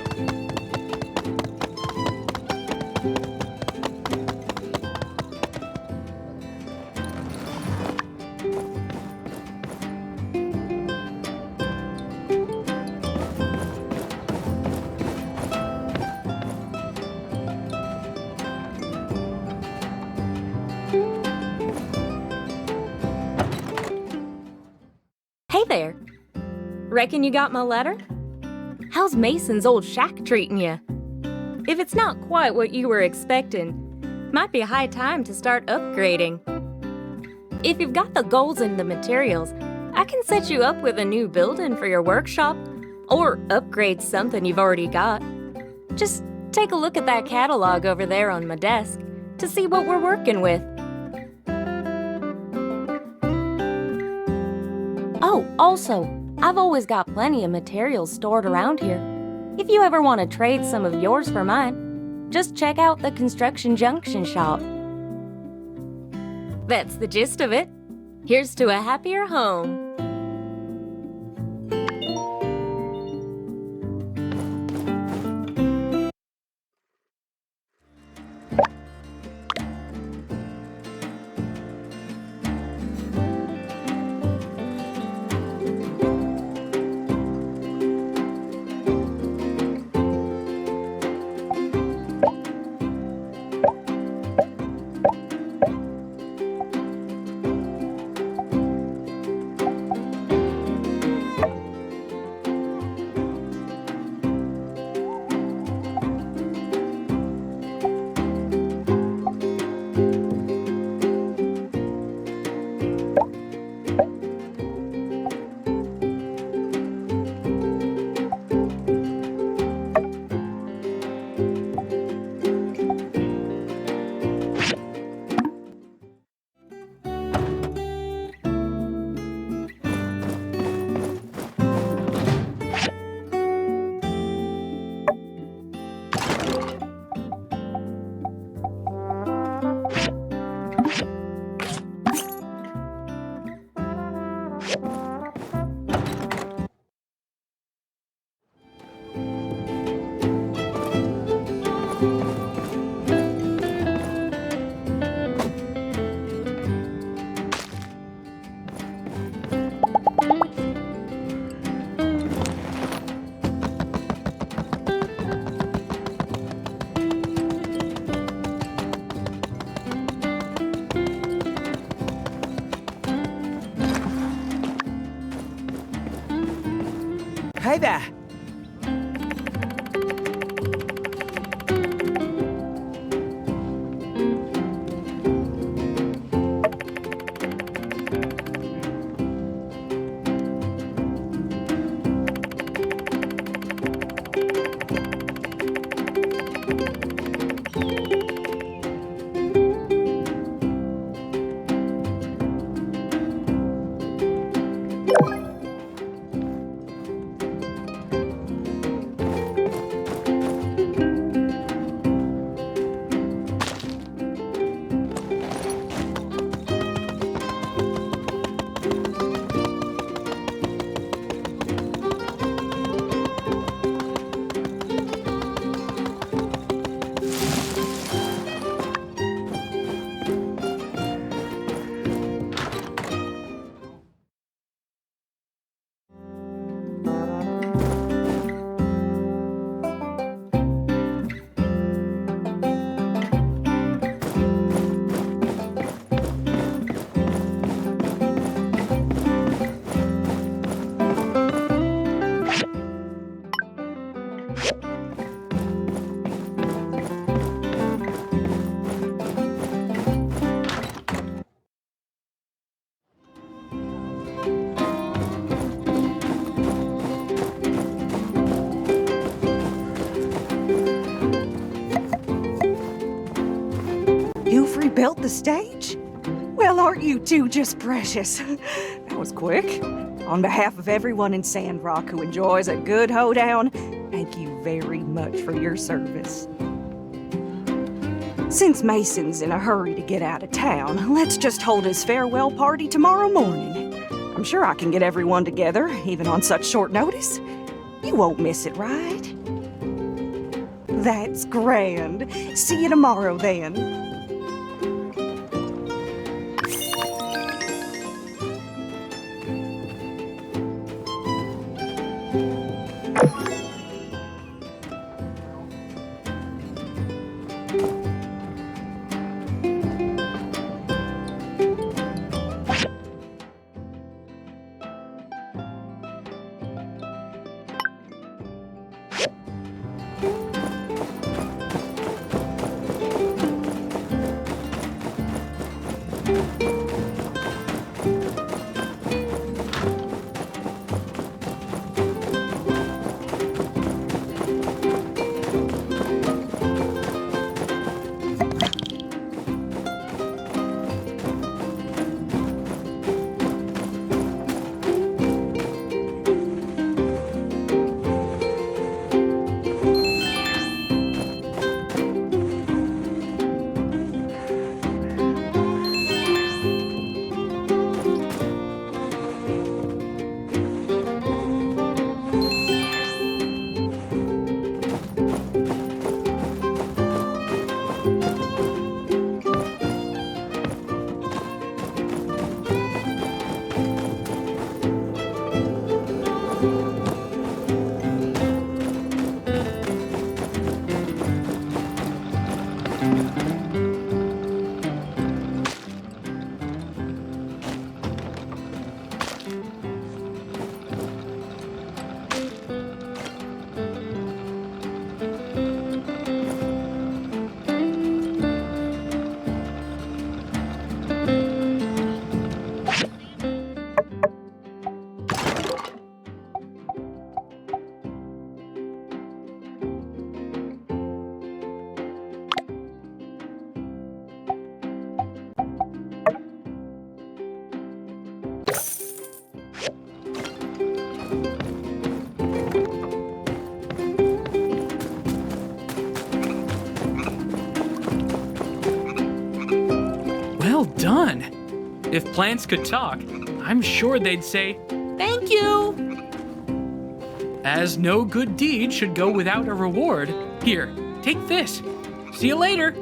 N: Hey there. Reckon you got my letter? How's Mason's old shack treating you? If it's not quite what you were expecting, might be a high time to start upgrading. If you've got the goals and the materials, I can set you up with a new building for your workshop, or upgrade something you've already got. Just take a look at that catalog over there on my desk to see what we're working with. Oh, also, I've always got plenty of materials stored around here. If you ever want to trade some of yours for mine, just check out the Construction Junction shop. That's the gist of it. Here's to a happier home.
R: Hey there!
H: built the stage? Well, aren't you two just precious? That was quick. On behalf of everyone in Sandrock who enjoys a good hoedown, thank you very much for your service. Since Mason's in a hurry to get out of town, let's just hold his farewell party tomorrow morning. I'm sure I can get everyone together, even on such short notice. You won't miss it, right? That's grand. See you tomorrow, then.
S: Well done. If plants could talk, I'm sure they'd say, "Thank you." As no good deed should go without a reward, here, take this. See you later.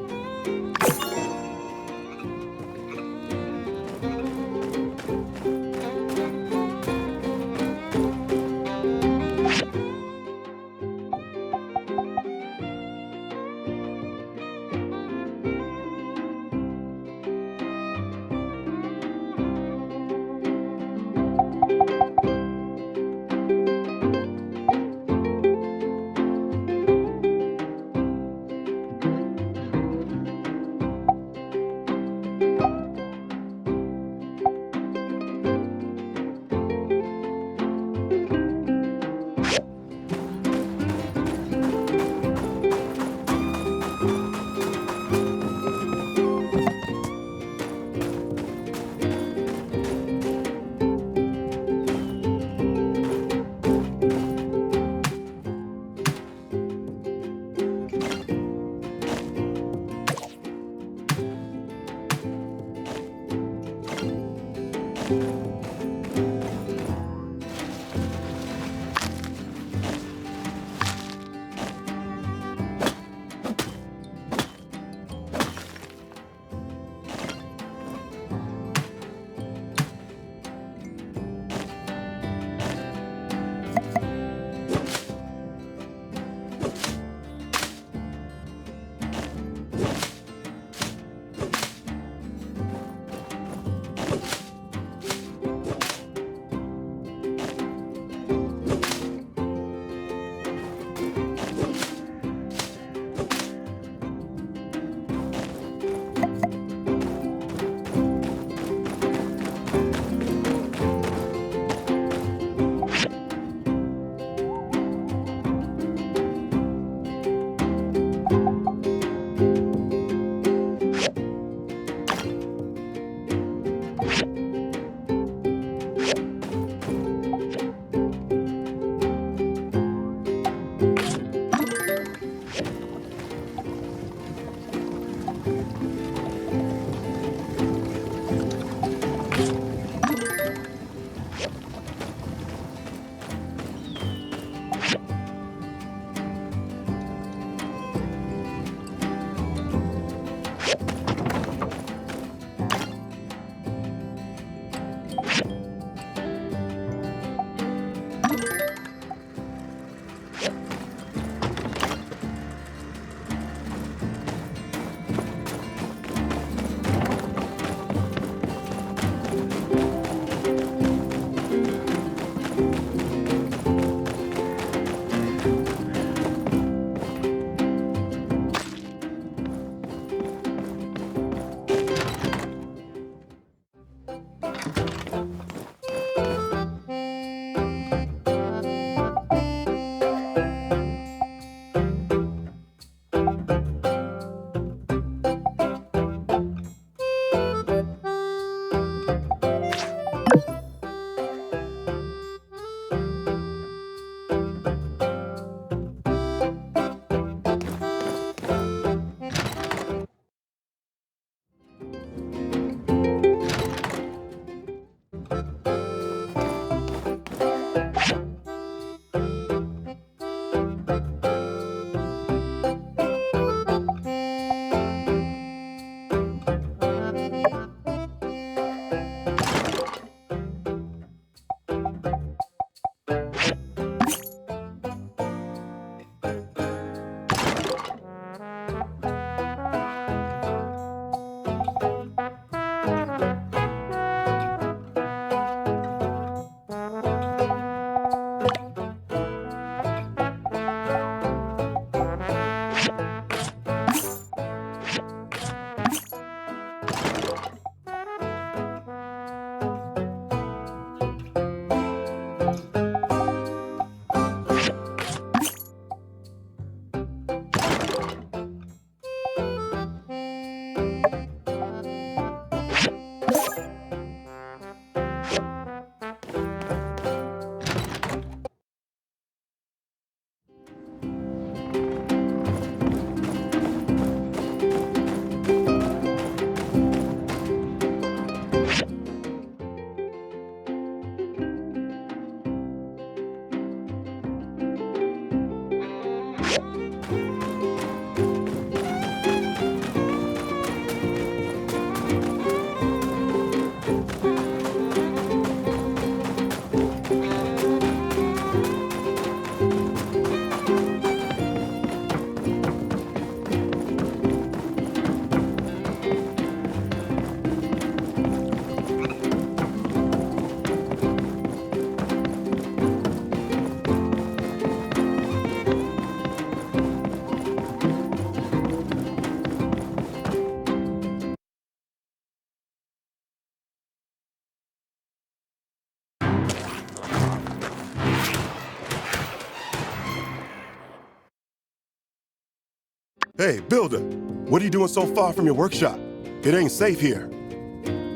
I: Hey, builder, what are you doing so far from your workshop? It ain't safe here.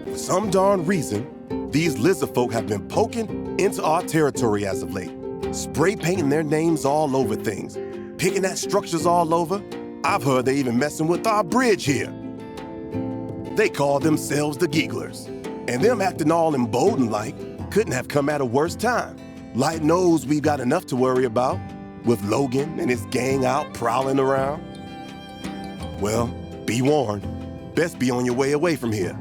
I: For some darn reason, these lizard folk have been poking into our territory as of late, spray painting their names all over things, picking at structures all over. I've heard they even messing with our bridge here. They call themselves the Gigglers, and them acting all emboldened like couldn't have come at a worse time. Light knows we've got enough to worry about, with Logan and his gang out prowling around. Well, be warned. Best be on your way away from here.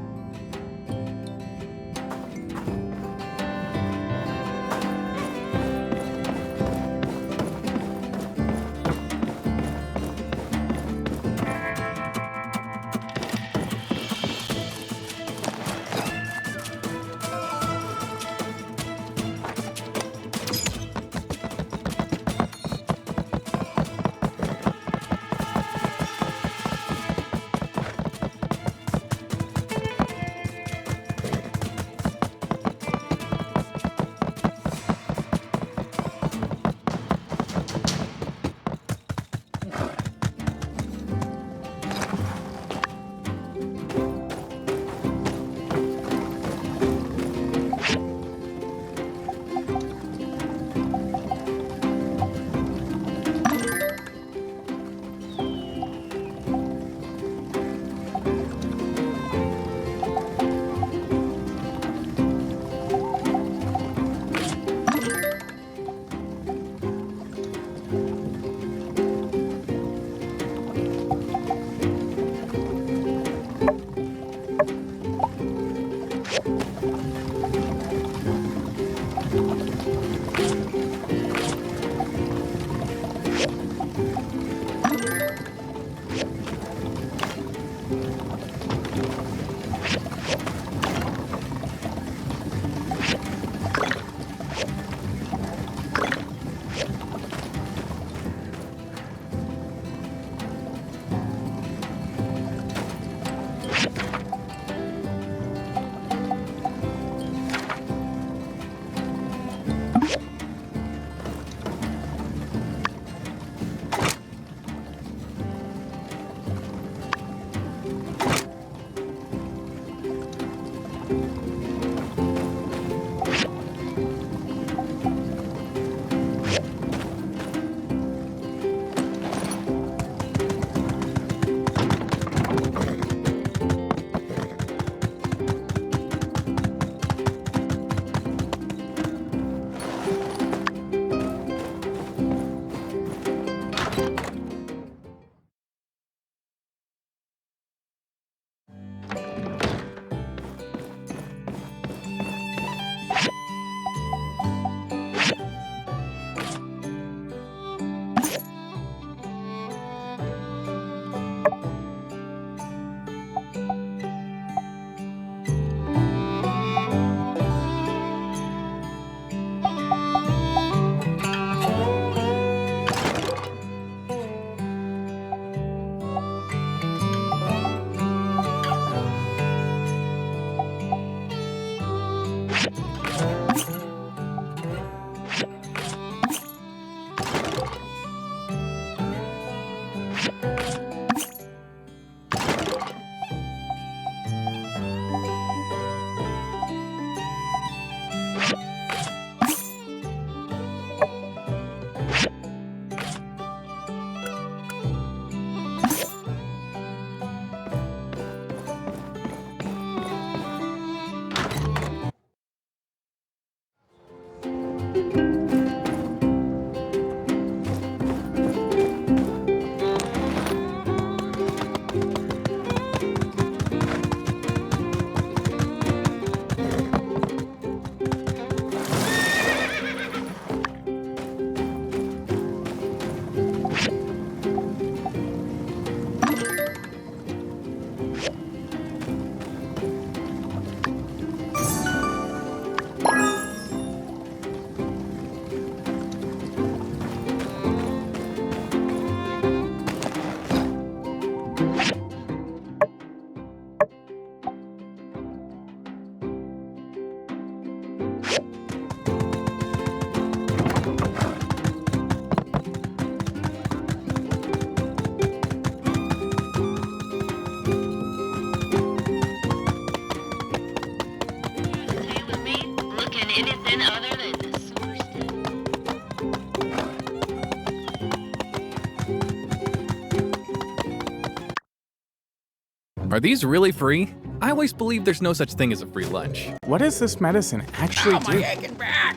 C: Are these really free? I always believe there's no such thing as a free lunch.
T: What does this medicine actually
B: Oh, my
T: do?
B: aching back!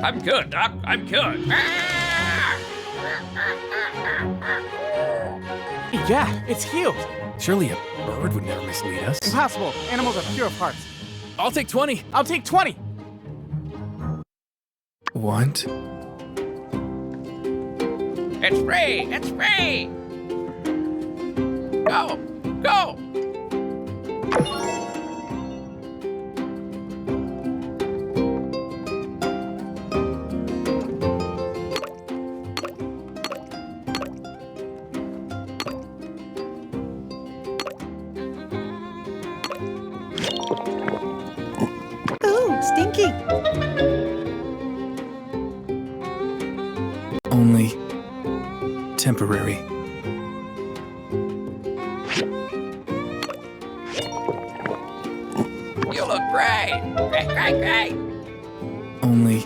S: I'm good, Doc. I'm good.
T: Yeah, it's healed.
C: Surely a bird would never mislead us.
T: Impossible. Animals are pure of hearts.
C: I'll take 20.
T: I'll take 20.
V: Want?
B: It's free! It's free! Go! Go!
H: Ooh, stinky.
V: Only temporary.
B: You look great! Great, great, great!
V: Only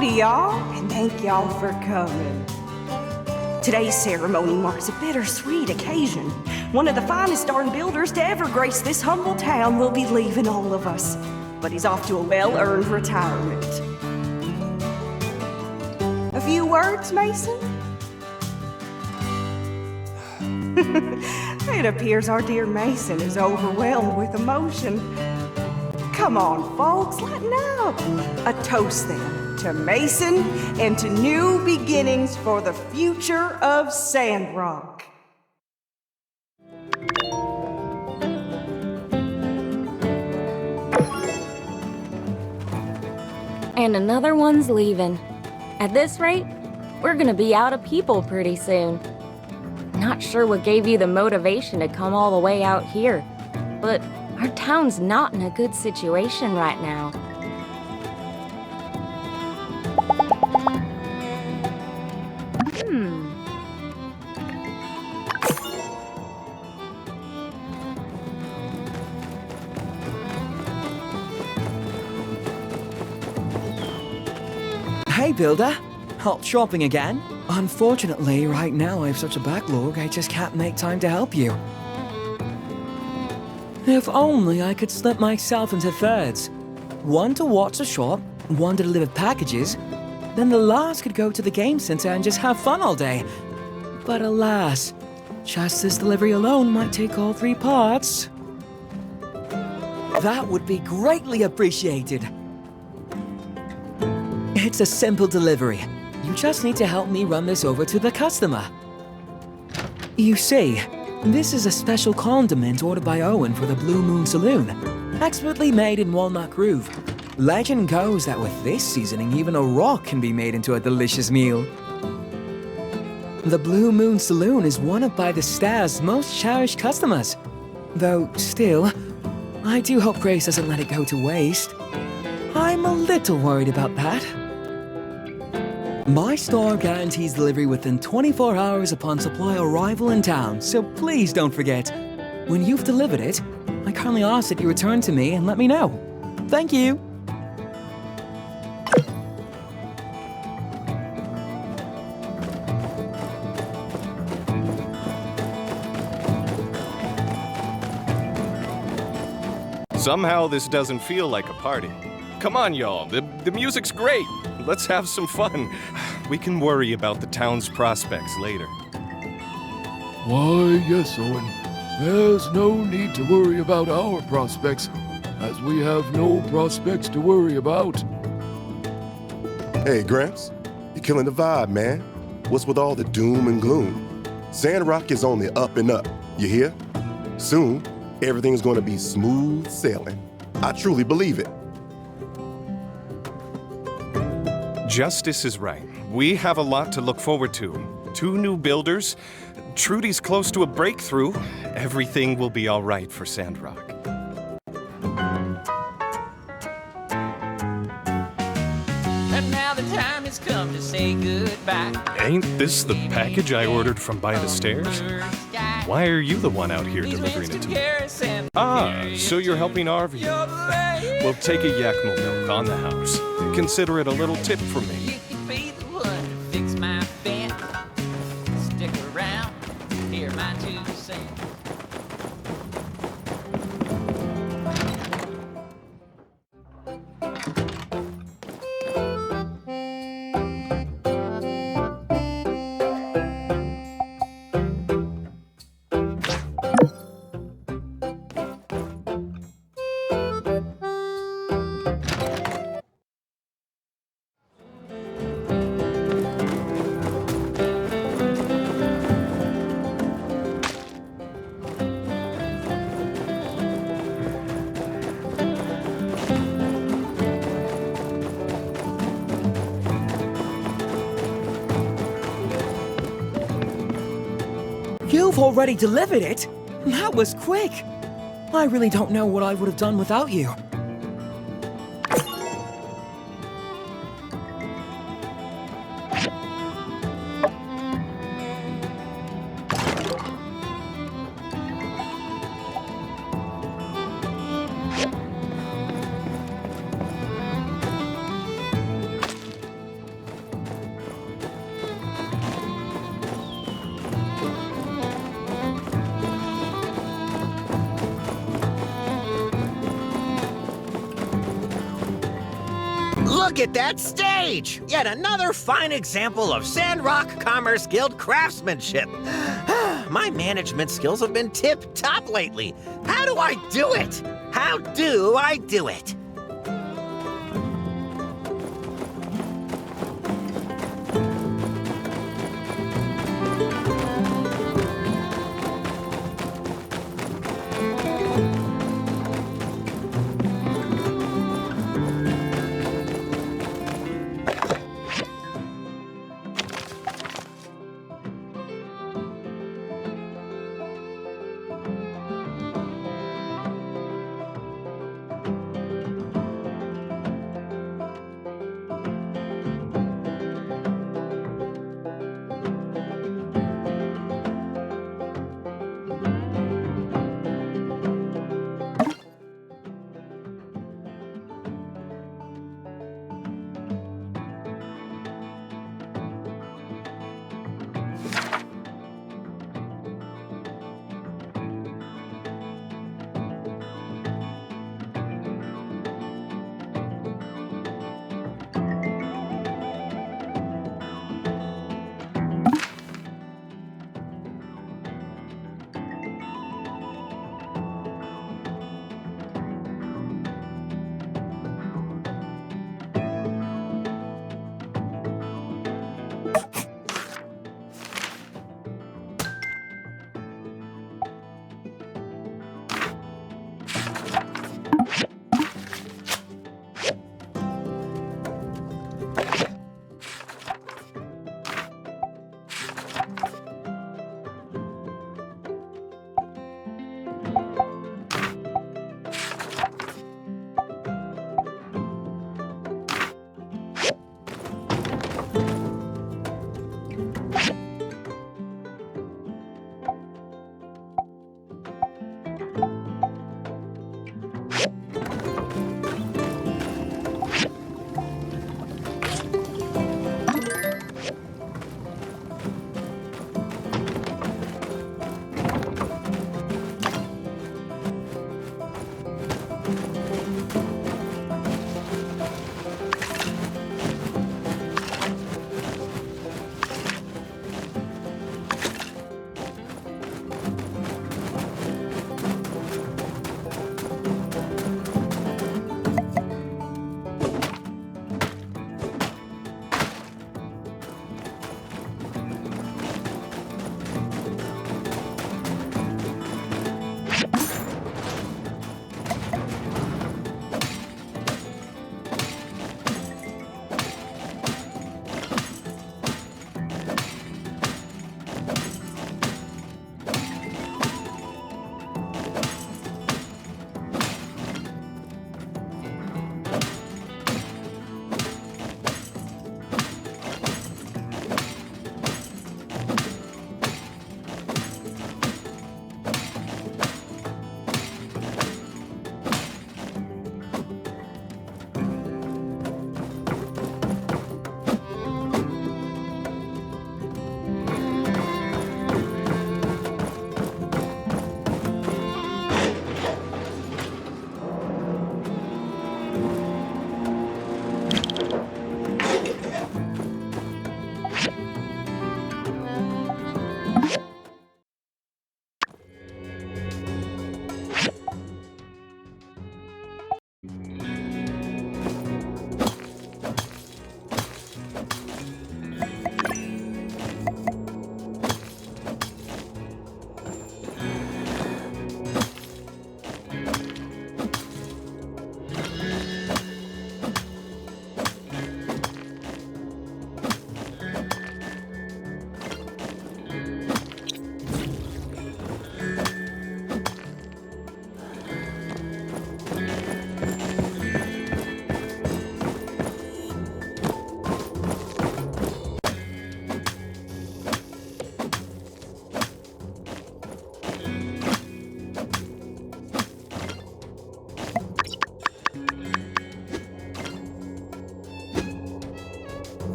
H: Howdy, y'all, and thank y'all for coming. Today's ceremony marks a bittersweet occasion. One of the finest darn builders to ever grace this humble town will be leaving all of us. But he's off to a well-earned retirement. A few words, Mason? It appears our dear Mason is overwhelmed with emotion. Come on, folks, lighten up. A toast, then, to Mason and to new beginnings for the future of Sandrock.
N: And another one's leaving. At this rate, we're gonna be out of people pretty soon. Not sure what gave you the motivation to come all the way out here, but our town's not in a good situation right now.
D: Hey, Builder. Hot shopping again? Unfortunately, right now I have such a backlog, I just can't make time to help you. If only I could split myself into thirds. One to watch the shop, one to deliver packages, then the last could go to the game center and just have fun all day. But alas, just this delivery alone might take all 3 parts. That would be greatly appreciated. It's a simple delivery. You just need to help me run this over to the customer. You see, this is a special condiment ordered by Owen for the Blue Moon Saloon, expertly made in Walnut Grove. Legend goes that with this seasoning, even a rock can be made into a delicious meal. The Blue Moon Saloon is one of By the Star's most cherished customers. Though, still, I do hope Grace doesn't let it go to waste. I'm a little worried about that. My store guarantees delivery within 24 hours upon supply arrival in town, so please don't forget. When you've delivered it, I kindly ask that you return to me and let me know. Thank you!
G: Somehow this doesn't feel like a party. Come on, y'all. The music's great. Let's have some fun. We can worry about the town's prospects later.
O: Why, yes, Owen. There's no need to worry about our prospects, as we have no prospects to worry about.
I: Hey, Gramps. You're killing the vibe, man. What's with all the doom and gloom? Sandrock is only up and up. You hear? Soon, everything's going to be smooth sailing. I truly believe it.
G: Justice is right. We have a lot to look forward to. 2 new builders. Trudy's close to a breakthrough. Everything will be all right for Sandrock.
J: And now the time has come to say goodbye.
G: Ain't this the package I ordered from By the Stairs? Why are you the one out here delivering it to me? Ah, so you're helping Arvy. We'll take a Yakmo milk on the house. Consider it a little tip from me.
J: You can be the one to fix my vent. Stick around, hear my 2 cents.
D: You've already delivered it? That was quick! I really don't know what I would have done without you.
E: Look at that stage! Yet another fine example of Sandrock Commerce Guild craftsmanship. My management skills have been tip-top lately. How do I do it? How do I do it?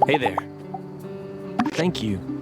Q: Hey there. Thank you.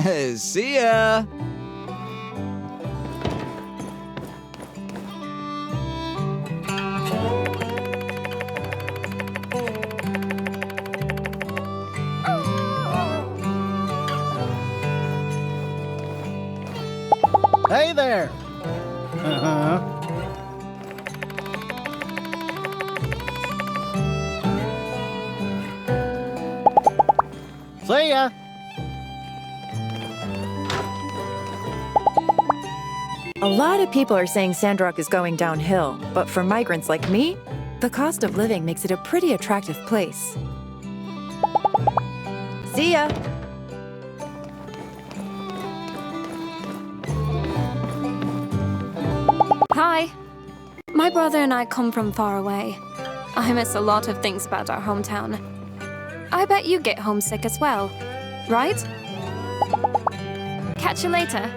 F: See ya!
K: Hey there! See ya!
P: A lot of people are saying Sandrock is going downhill, but for migrants like me, the cost of living makes it a pretty attractive place. See ya!
W: Hi. My brother and I come from far away. I miss a lot of things about our hometown. I bet you get homesick as well, right? Catch you later.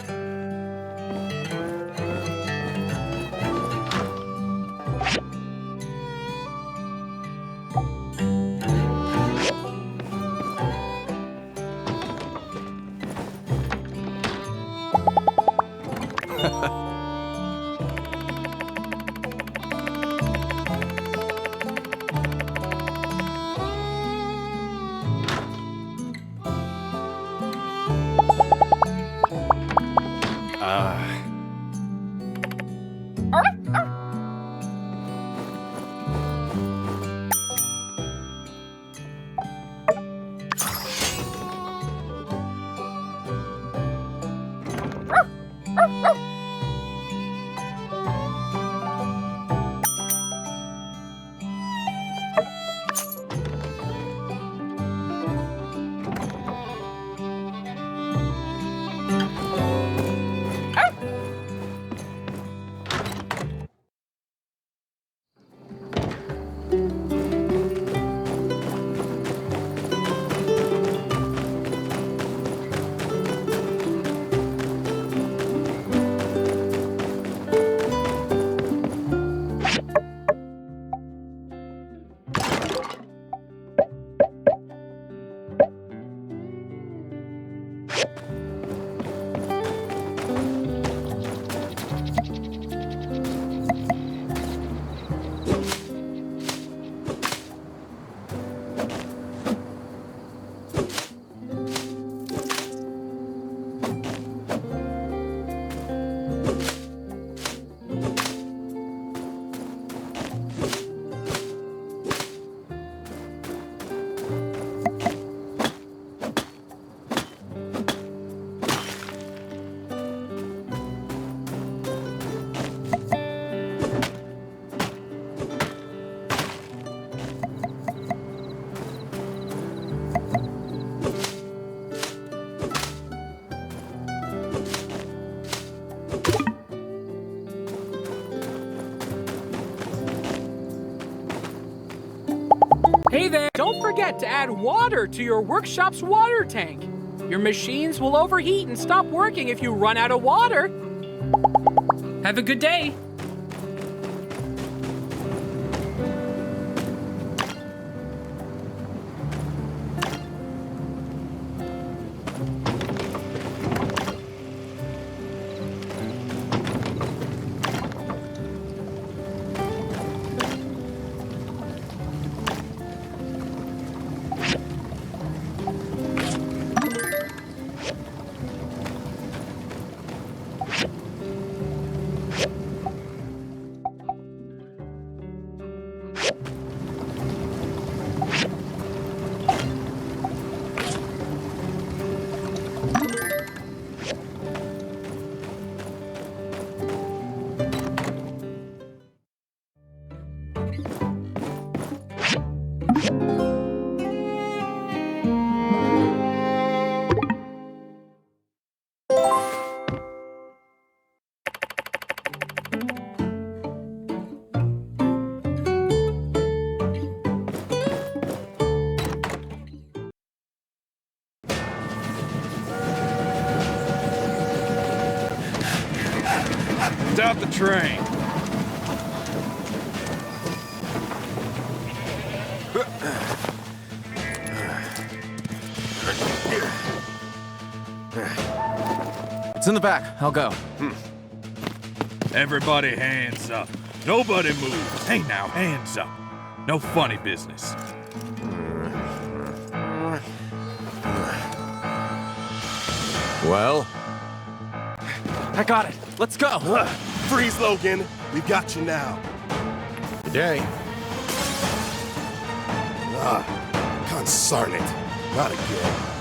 X: Hey there! Don't forget to add water to your workshop's water tank. Your machines will overheat and stop working if you run out of water.
S: Have a good day.
G: Stop the train.
C: It's in the back. I'll go.
F: Everybody hands up. Nobody moves. Hey now, hands up. No funny business.
I: Well?
C: I got it. Let's go.
I: Freeze, Logan. We've got you now.
C: Good day.
I: Concern it. Not again.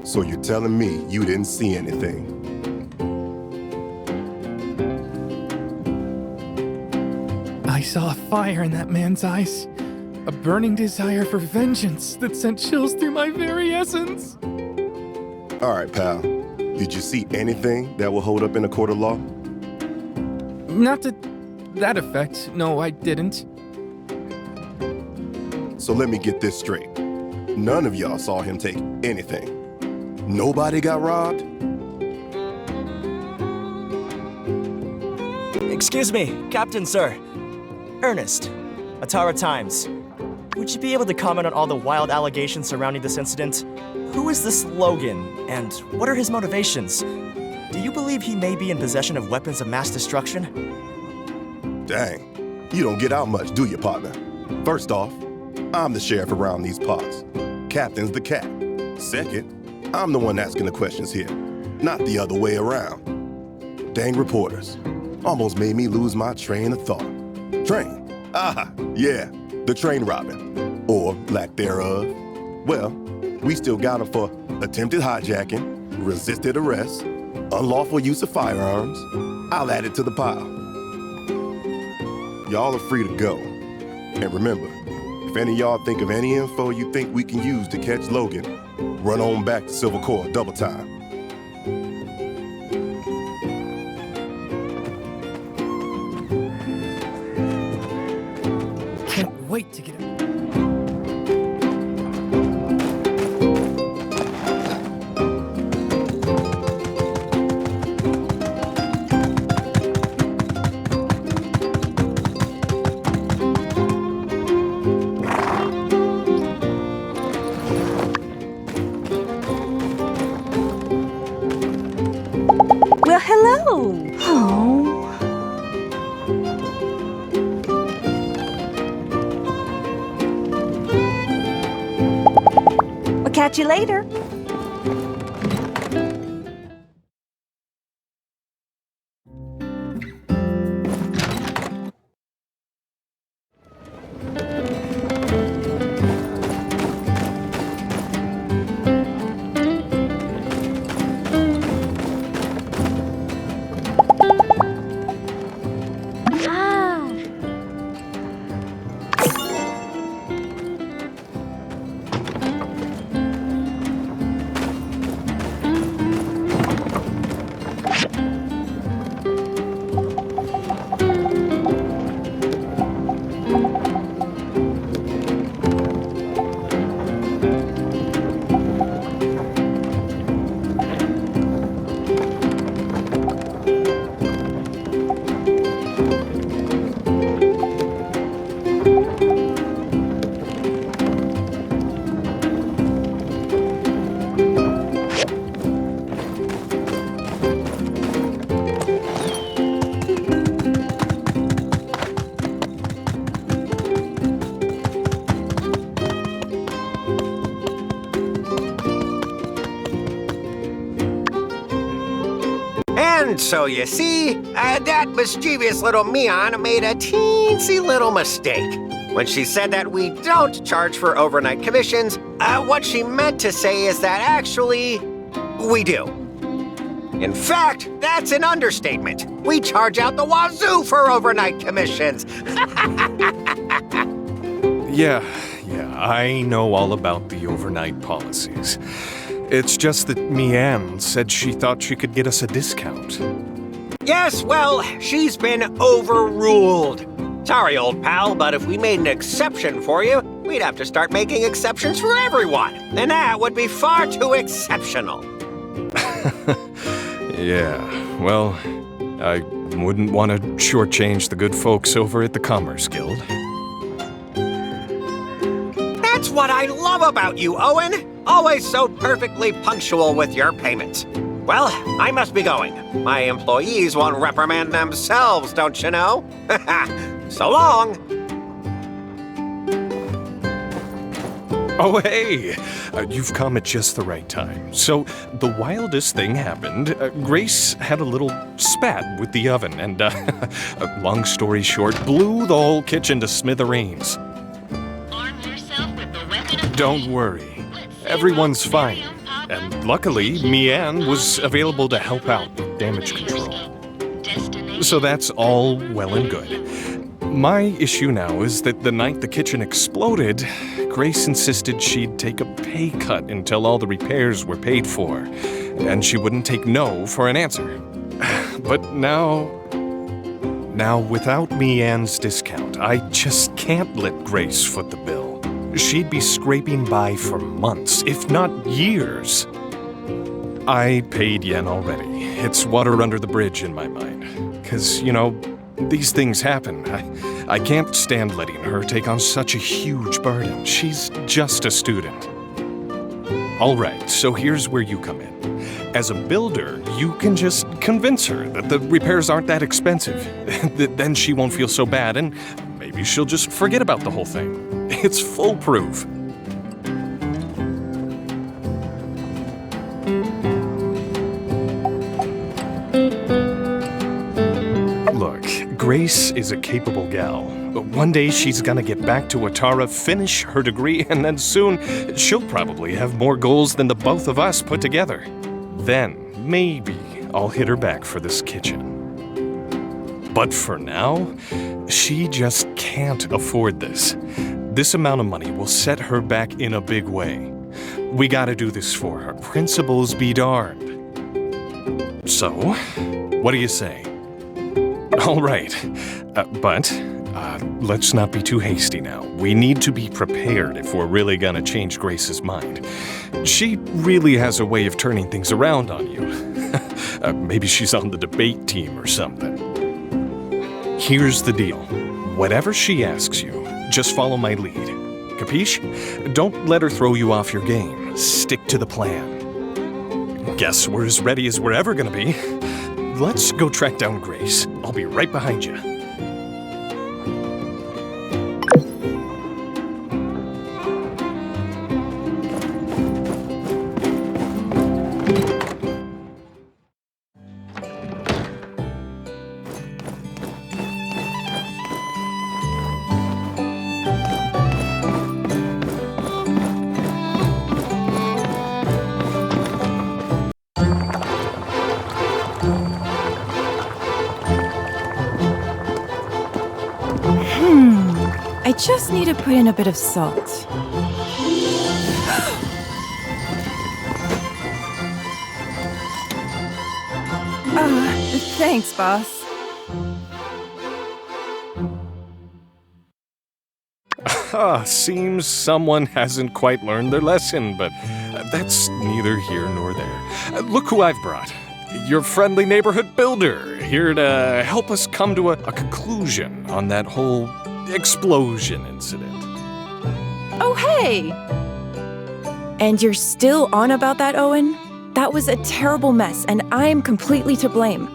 I: So you're telling me you didn't see anything?
V: I saw a fire in that man's eyes. A burning desire for vengeance that sent chills through my very essence.
I: All right, pal. Did you see anything that will hold up in a court of law?
V: Not to that effect. No, I didn't.
I: So let me get this straight. None of y'all saw him take anything. Nobody got robbed?
L: Excuse me, Captain, sir. Ernest, Atara Times. Would you be able to comment on all the wild allegations surrounding this incident? Who is this Logan, and what are his motivations? Do you believe he may be in possession of weapons of mass destruction?
I: Dang, you don't get out much, do you, partner? First off, I'm the sheriff around these parts. Captain's the cat. Second, I'm the one asking the questions here, not the other way around. Dang reporters. Almost made me lose my train of thought. Train? Ah, yeah, the train robbing. Or lack thereof. Well, we still got him for attempted hijacking, resisted arrest, unlawful use of firearms. I'll add it to the pile. Y'all are free to go. And remember, if any of y'all think of any info you think we can use to catch Logan, run on back to Silver Core double time.
V: Can't wait to get it.
H: Well, hello. Oh. We'll catch you later.
E: And so you see, that mischievous little Mian made a teensy little mistake. When she said that we don't charge for overnight commissions, what she meant to say is that actually, we do. In fact, that's an understatement. We charge out the wazoo for overnight commissions.
G: Yeah, I know all about the overnight policies. It's just that Mian said she thought she could get us a discount.
E: Yes, well, she's been overruled. Sorry, old pal, but if we made an exception for you, we'd have to start making exceptions for everyone. And that would be far too exceptional.
G: Yeah, well, I wouldn't want to shortchange the good folks over at the Commerce Guild.
E: That's what I love about you, Owen. Always so perfectly punctual with your payments. Well, I must be going. My employees won't reprimand themselves, don't you know? So long.
G: Oh, hey! You've come at just the right time. So, the wildest thing happened. Grace had a little spat with the oven and, long story short, blew the whole kitchen to smithereens. Don't worry. Everyone's fine. And luckily, Mian was available to help out with damage control. So that's all well and good. My issue now is that the night the kitchen exploded, Grace insisted she'd take a pay cut until all the repairs were paid for, and she wouldn't take no for an answer. But now without Mian's discount, I just can't let Grace foot the bill. She'd be scraping by for months, if not years. I paid Yen already. It's water under the bridge in my mind. 'Cause, these things happen. I can't stand letting her take on such a huge burden. She's just a student. All right, so here's where you come in. As a builder, you can just convince her that the repairs aren't that expensive. Then she won't feel so bad, and maybe she'll just forget about the whole thing. It's foolproof. Look, Grace is a capable gal. One day she's gonna get back to Atara, finish her degree, and then soon she'll probably have more goals than the both of us put together. Then, maybe I'll hit her back for this kitchen. But for now, she just can't afford this. This amount of money will set her back in a big way. We gotta do this for her. Principles be darned. So, what do you say? All right, but let's not be too hasty now. We need to be prepared if we're really gonna change Grace's mind. She really has a way of turning things around on you. Maybe she's on the debate team or something. Here's the deal. Whatever she asks you, just follow my lead. Capiche? Don't let her throw you off your game. Stick to the plan. Guess we're as ready as we're ever gonna be. Let's go track down Grace. I'll be right behind you.
P: I just need to put in a bit of salt. Thanks, boss.
G: Seems someone hasn't quite learned their lesson, but that's neither here nor there. Look who I've brought. Your friendly neighborhood builder, here to help us come to a conclusion on that whole explosion incident.
P: Oh, hey! And you're still on about that, Owen? That was a terrible mess, and I'm completely to blame.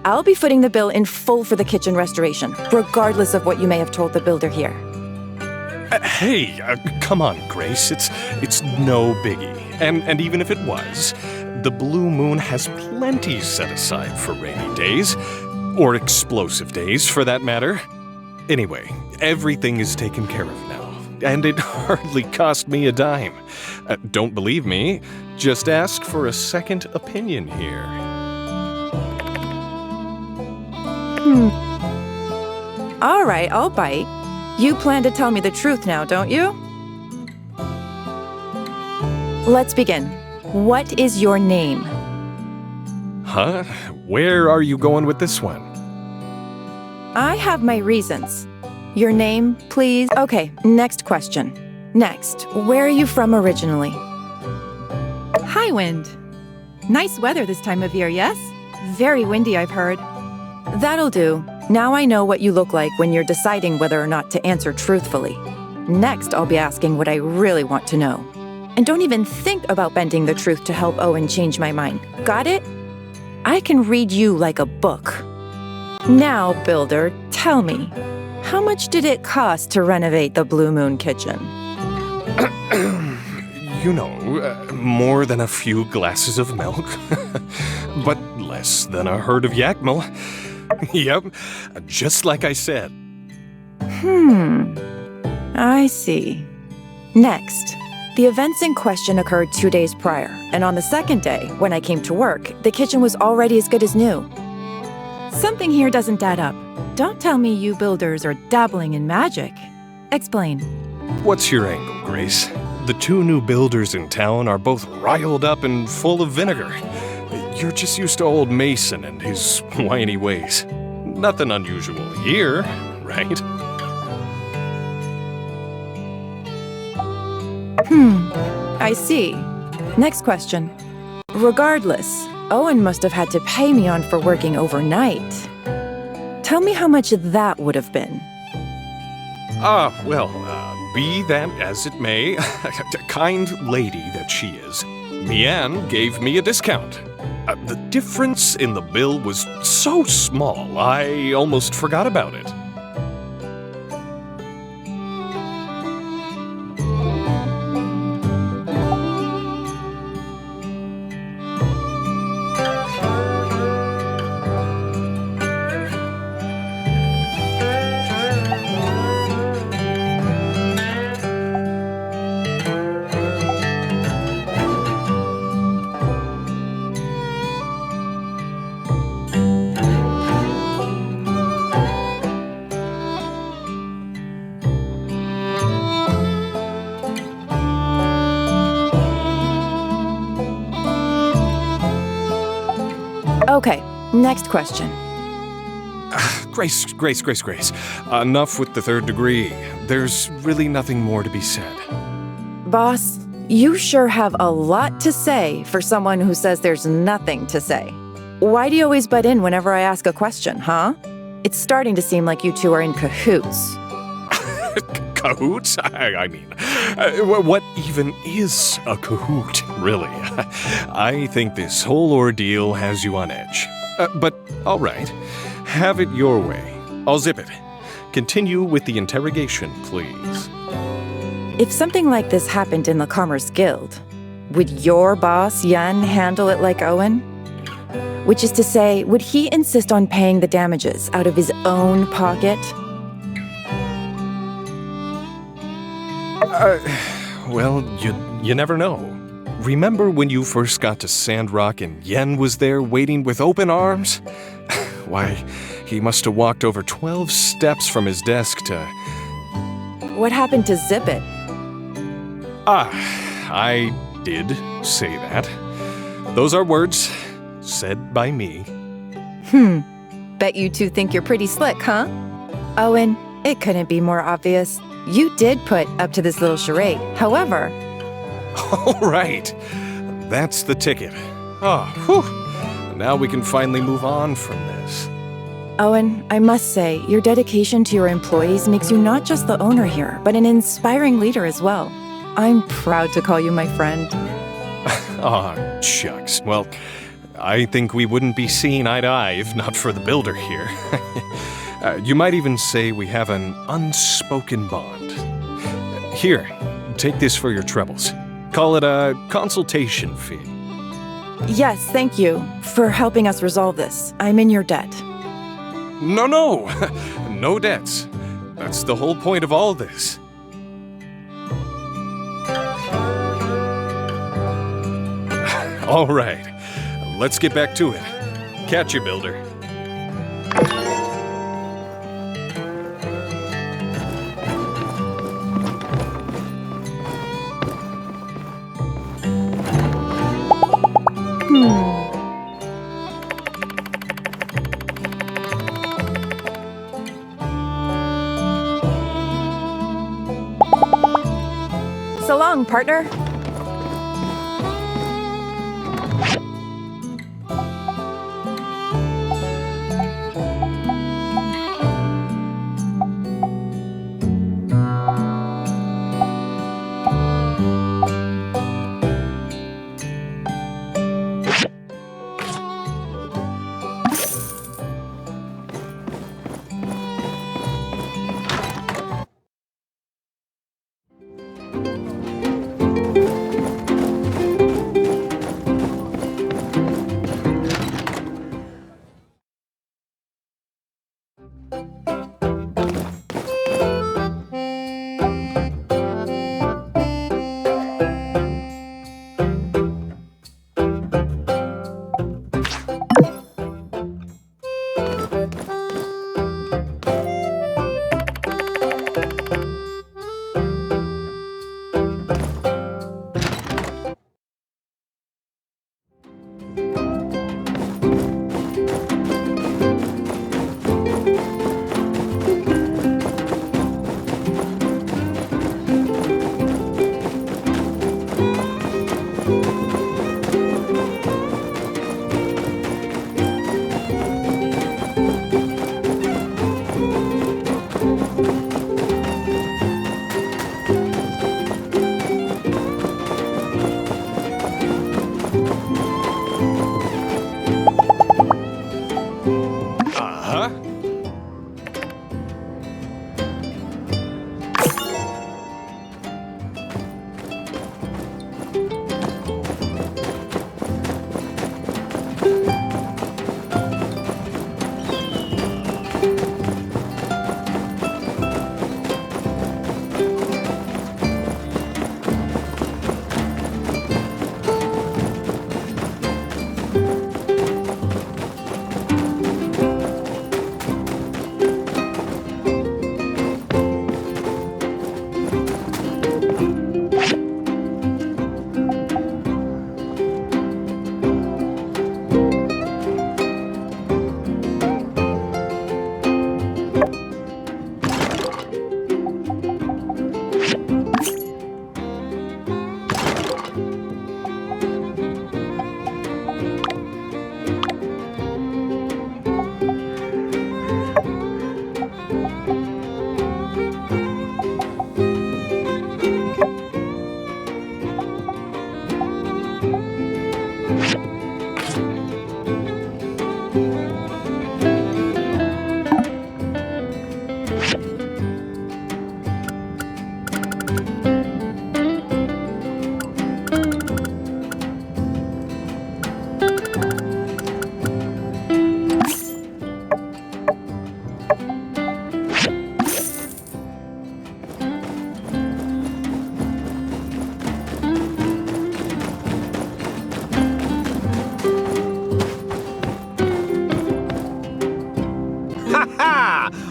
P: I'll be footing the bill in full for the kitchen restoration, regardless of what you may have told the builder here.
G: Hey, come on, Grace. It's no biggie. And even if it was, the Blue Moon has plenty set aside for rainy days. Or explosive days, for that matter. Anyway, everything is taken care of now. And it hardly cost me a dime. Don't believe me? Just ask for a second opinion here.
P: All right, I'll bite. You plan to tell me the truth now, don't you? Let's begin. What is your name?
G: Huh? Where are you going with this one?
P: I have my reasons. Your name, please? Okay, next question. Next, where are you from originally? Highwind. Nice weather this time of year, yes? Very windy, I've heard. That'll do. Now I know what you look like when you're deciding whether or not to answer truthfully. Next, I'll be asking what I really want to know. And don't even think about bending the truth to help Owen change my mind. Got it? I can read you like a book. Now, Builder, tell me, how much did it cost to renovate the Blue Moon kitchen?
G: You know, more than a few glasses of milk. But less than a herd of yakmel. Yep, just like I said.
P: I see. Next, the events in question occurred 2 days prior, and on the second day, when I came to work, the kitchen was already as good as new. Something here doesn't add up. Don't tell me you builders are dabbling in magic. Explain.
G: What's your angle, Grace? The two new builders in town are both riled up and full of vinegar. You're just used to old Mason and his whiny ways. Nothing unusual here, right?
P: I see. Next question. Regardless, Owen must have had to pay me on for working overnight. Tell me how much that would have been.
G: Be that as it may, a kind lady that she is, Mian gave me a discount. The difference in the bill was so small, I almost forgot about it.
P: Okay, next question.
G: Grace. Enough with the third degree. There's really nothing more to be said.
P: Boss, you sure have a lot to say for someone who says there's nothing to say. Why do you always butt in whenever I ask a question, huh? It's starting to seem like you two are in cahoots.
G: Cahoots? I mean, what even is a cahoot, really? I think this whole ordeal has you on edge. But all right, have it your way. I'll zip it. Continue with the interrogation, please.
P: If something like this happened in the Commerce Guild, would your boss, Yen, handle it like Owen? Which is to say, would he insist on paying the damages out of his own pocket?
G: Well, you never know. Remember when you first got to Sandrock and Yen was there waiting with open arms? Why, he must have walked over 12 steps from his desk to...
P: What happened to Zip It?
G: I did say that. Those are words said by me.
P: Bet you two think you're pretty slick, huh? Owen, it couldn't be more obvious. You did put up to this little charade. However...
G: All right. That's the ticket. Now we can finally move on from this.
P: Owen, I must say, your dedication to your employees makes you not just the owner here, but an inspiring leader as well. I'm proud to call you my friend.
G: Shucks. Well, I think we wouldn't be seeing eye to eye if not for the builder here. You might even say we have an unspoken bond. Here, take this for your troubles. Call it a consultation fee.
P: Yes, thank you for helping us resolve this. I'm in your debt.
G: No, no debts. That's the whole point of all this. All right, let's get back to it. Catch you, Builder.
P: So long, partner.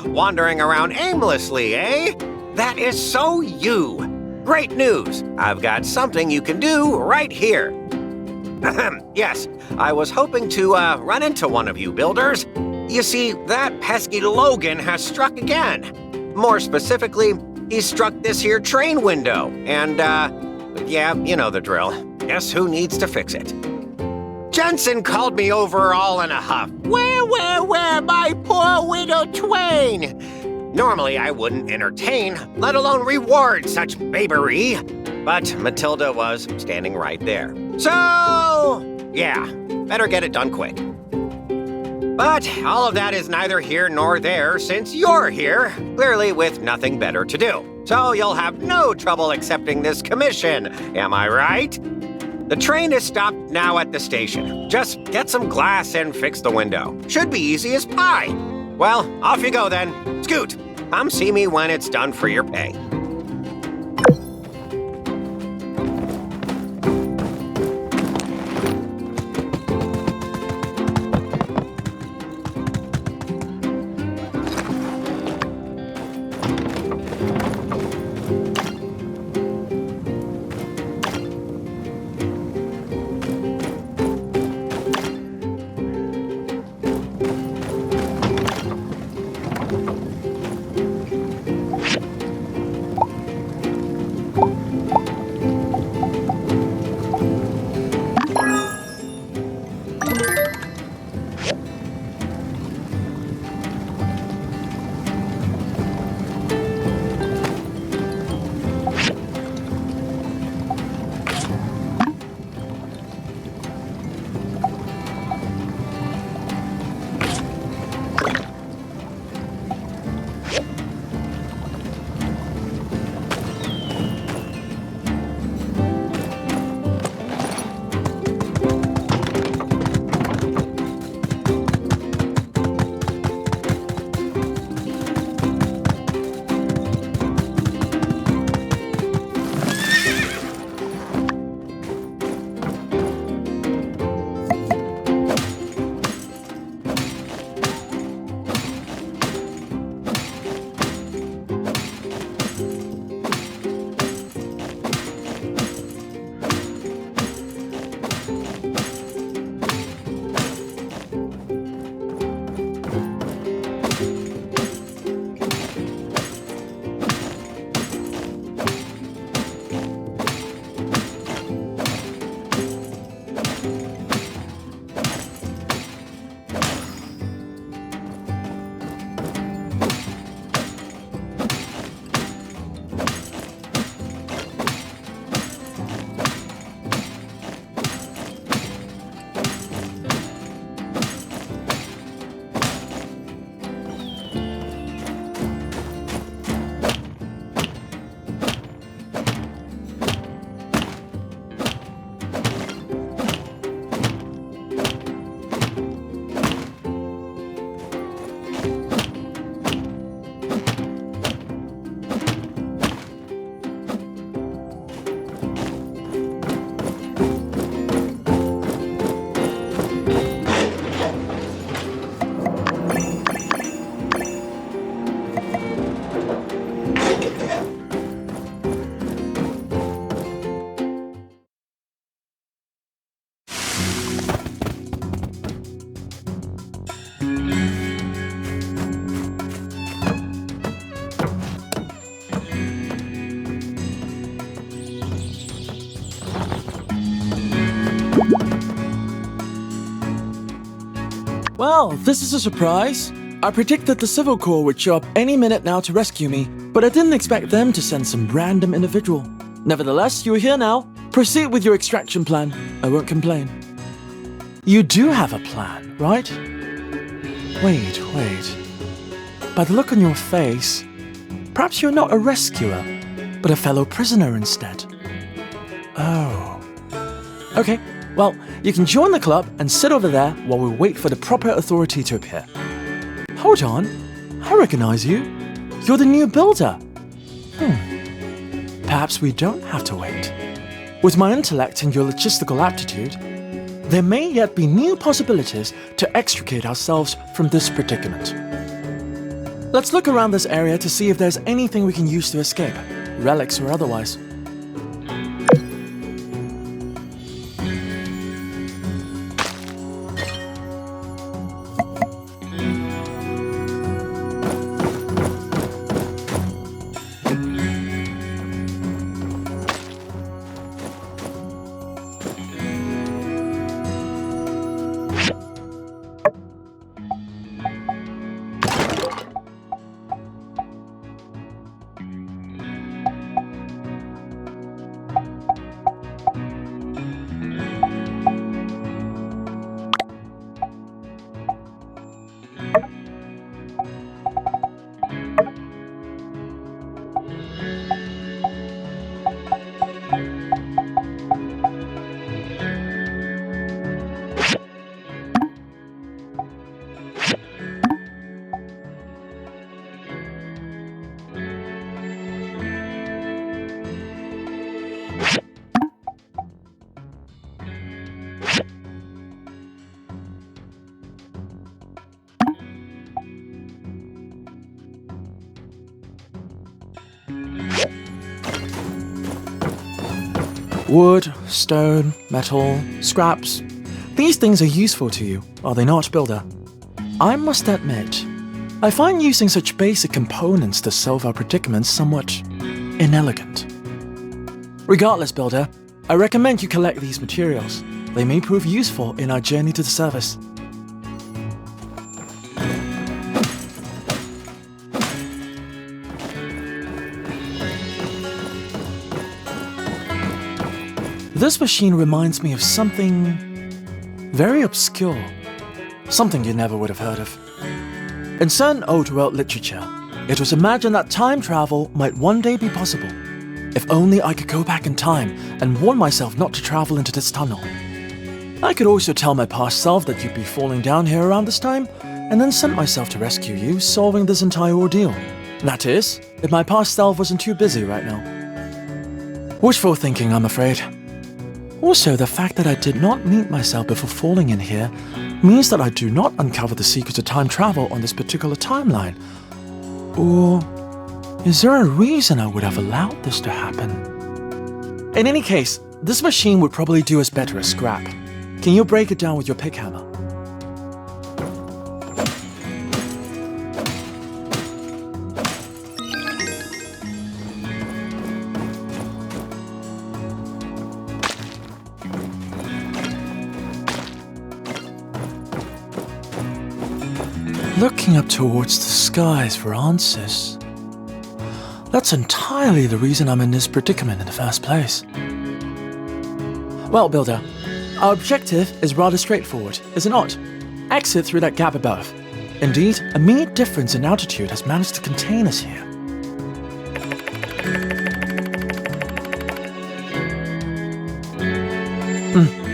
E: Wandering around aimlessly, eh? That is so you. Great news. I've got something you can do right here. Yes, I was hoping to run into one of you builders. You see, that pesky Logan has struck again. More specifically, he struck this here train window. And, yeah, you know the drill. Guess who needs to fix it? Jensen called me over all in a huff. Where, my poor widow twain? Normally I wouldn't entertain, let alone reward such babery. But Matilda was standing right there. So, yeah, better get it done quick. But all of that is neither here nor there since you're here, clearly with nothing better to do. So you'll have no trouble accepting this commission, am I right? The train is stopped now at the station. Just get some glass and fix the window. Should be easy as pie. Well, off you go then. Scoot, come see me when it's done for your pay.
A: Well, this is a surprise. I predicted the Civil Corps would show up any minute now to rescue me, but I didn't expect them to send some random individual. Nevertheless, you're here now. Proceed with your extraction plan. I won't complain. You do have a plan, right? Wait. By the look on your face, perhaps you're not a rescuer, but a fellow prisoner instead. Oh. Okay, well, you can join the club and sit over there while we wait for the proper authority to appear. Hold on, I recognize you. You're the new builder. Perhaps we don't have to wait. With my intellect and your logistical aptitude, there may yet be new possibilities to extricate ourselves from this predicament. Let's look around this area to see if there's anything we can use to escape, relics or otherwise. Wood, stone, metal, scraps. These things are useful to you, are they not, Builder? I must admit, I find using such basic components to solve our predicaments somewhat inelegant. Regardless, Builder, I recommend you collect these materials. They may prove useful in our journey to the surface. This machine reminds me of something very obscure. Something you never would have heard of. In certain old world literature, it was imagined that time travel might one day be possible. If only I could go back in time and warn myself not to travel into this tunnel. I could also tell my past self that you'd be falling down here around this time, and then sent myself to rescue you, solving this entire ordeal. That is, if my past self wasn't too busy right now. Wishful thinking, I'm afraid. Also, the fact that I did not meet myself before falling in here means that I do not uncover the secrets of time travel on this particular timeline. Or is there a reason I would have allowed this to happen? In any case, this machine would probably do us better as scrap. Can you break it down with your pick hammer? Looking up towards the skies for answers. That's entirely the reason I'm in this predicament in the first place. Well, Builder, our objective is rather straightforward, is it not? Exit through that gap above. Indeed, a mere difference in altitude has managed to contain us here.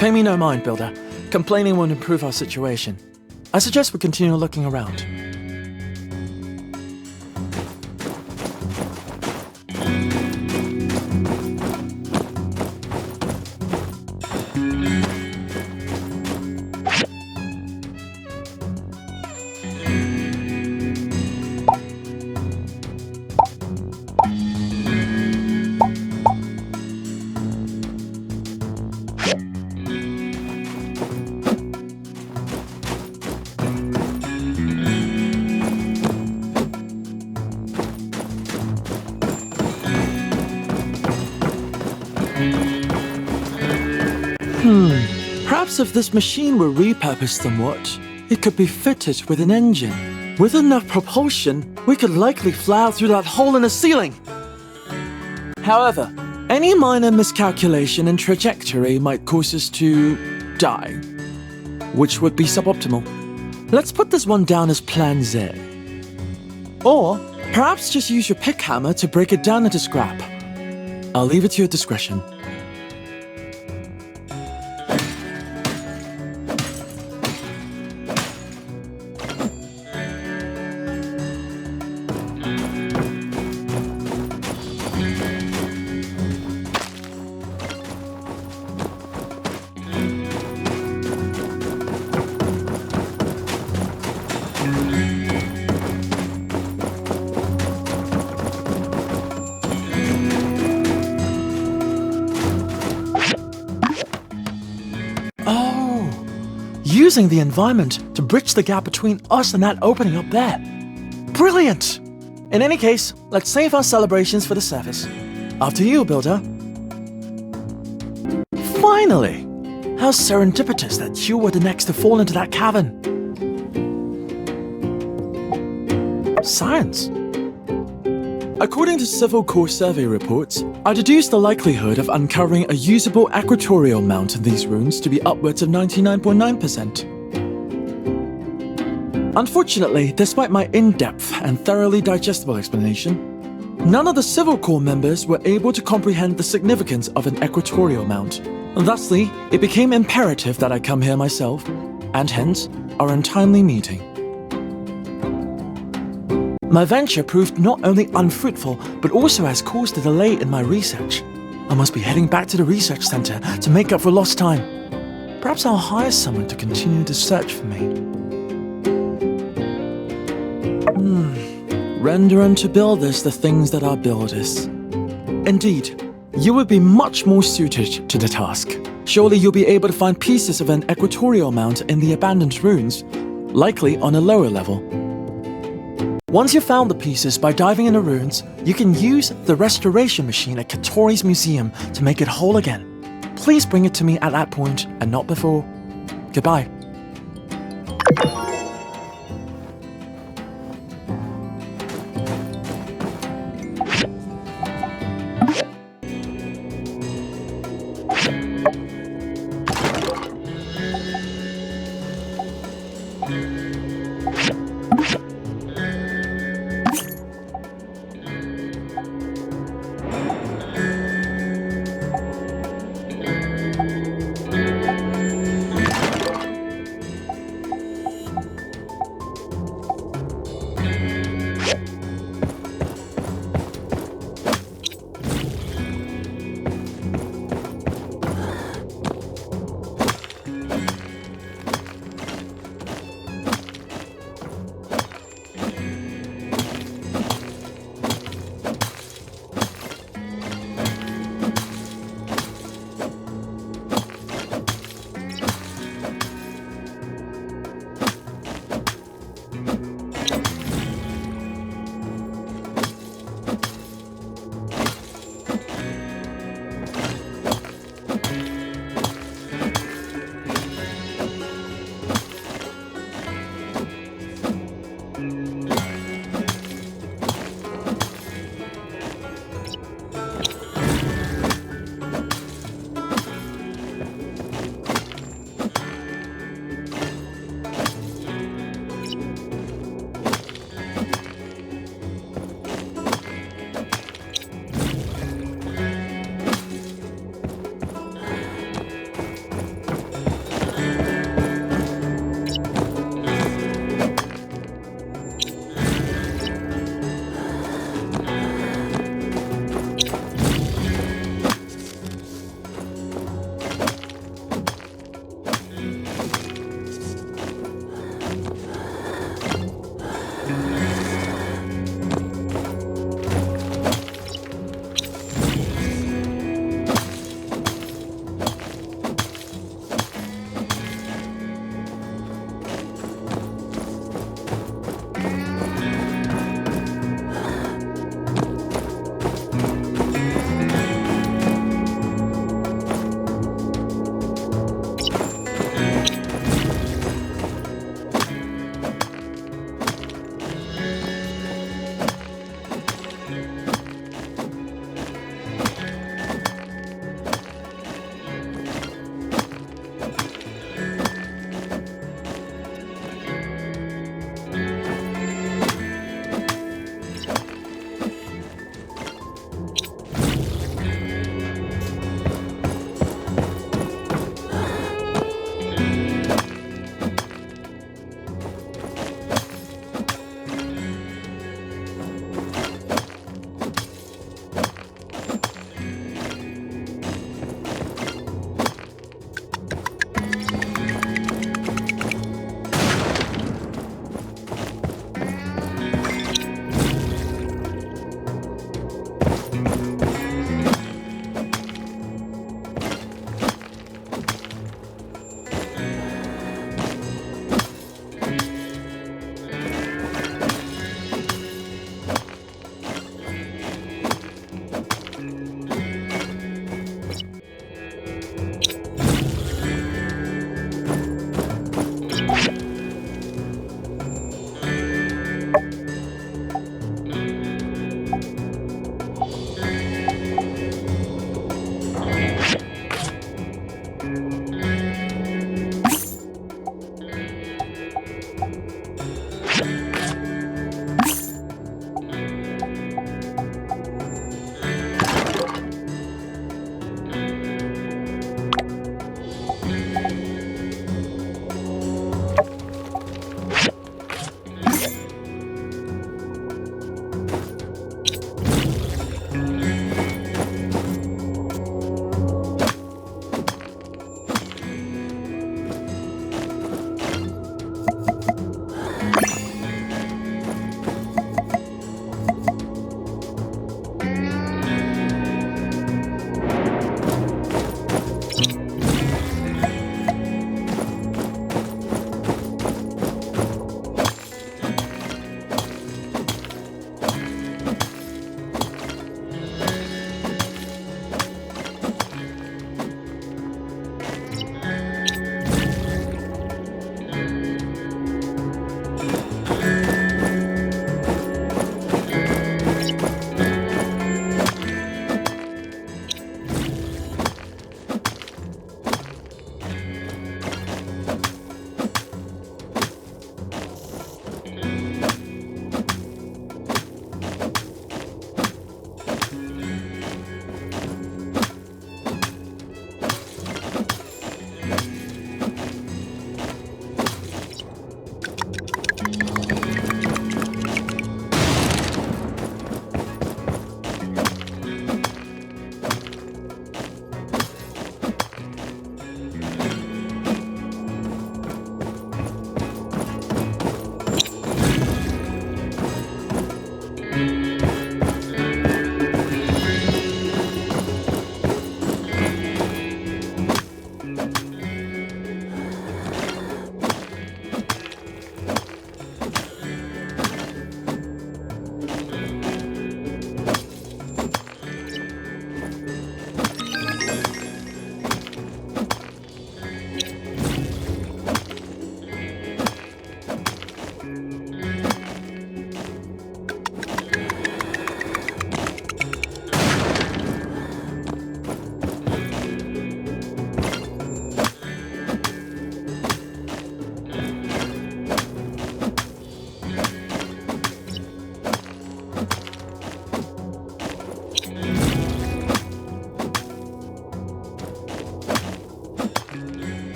A: Pay me no mind, Builder. Complaining won't improve our situation. I suggest we continue looking around. Perhaps if this machine were repurposed somewhat, it could be fitted with an engine. With enough propulsion, we could likely fly out through that hole in the ceiling. However, any minor miscalculation in trajectory might cause us to die, which would be suboptimal. Let's put this one down as Plan Z. Or perhaps just use your pick hammer to break it down into scrap. I'll leave it to your discretion. Using the environment to bridge the gap between us and that opening up there. Brilliant! In any case, let's save our celebrations for the surface. After you, Builder. Finally! How serendipitous that you were the next to fall into that cavern. Science. According to Civil Corps survey reports, I deduced the likelihood of uncovering a usable equatorial mount in these ruins to be upwards of 99.9%. Unfortunately, despite my in-depth and thoroughly digestible explanation, none of the Civil Corps members were able to comprehend the significance of an equatorial mount. Thusly, it became imperative that I come here myself, and hence, our untimely meeting. My venture proved not only unfruitful, but also has caused a delay in my research. I must be heading back to the research center to make up for lost time. Perhaps I'll hire someone to continue the search for me. Render unto builders the things that are builders. Indeed, you would be much more suited to the task. Surely you'll be able to find pieces of an equatorial mount in the abandoned ruins, likely on a lower level. Once you've found the pieces by diving in the ruins, you can use the restoration machine at Katori's museum to make it whole again. Please bring it to me at that point and not before. Goodbye.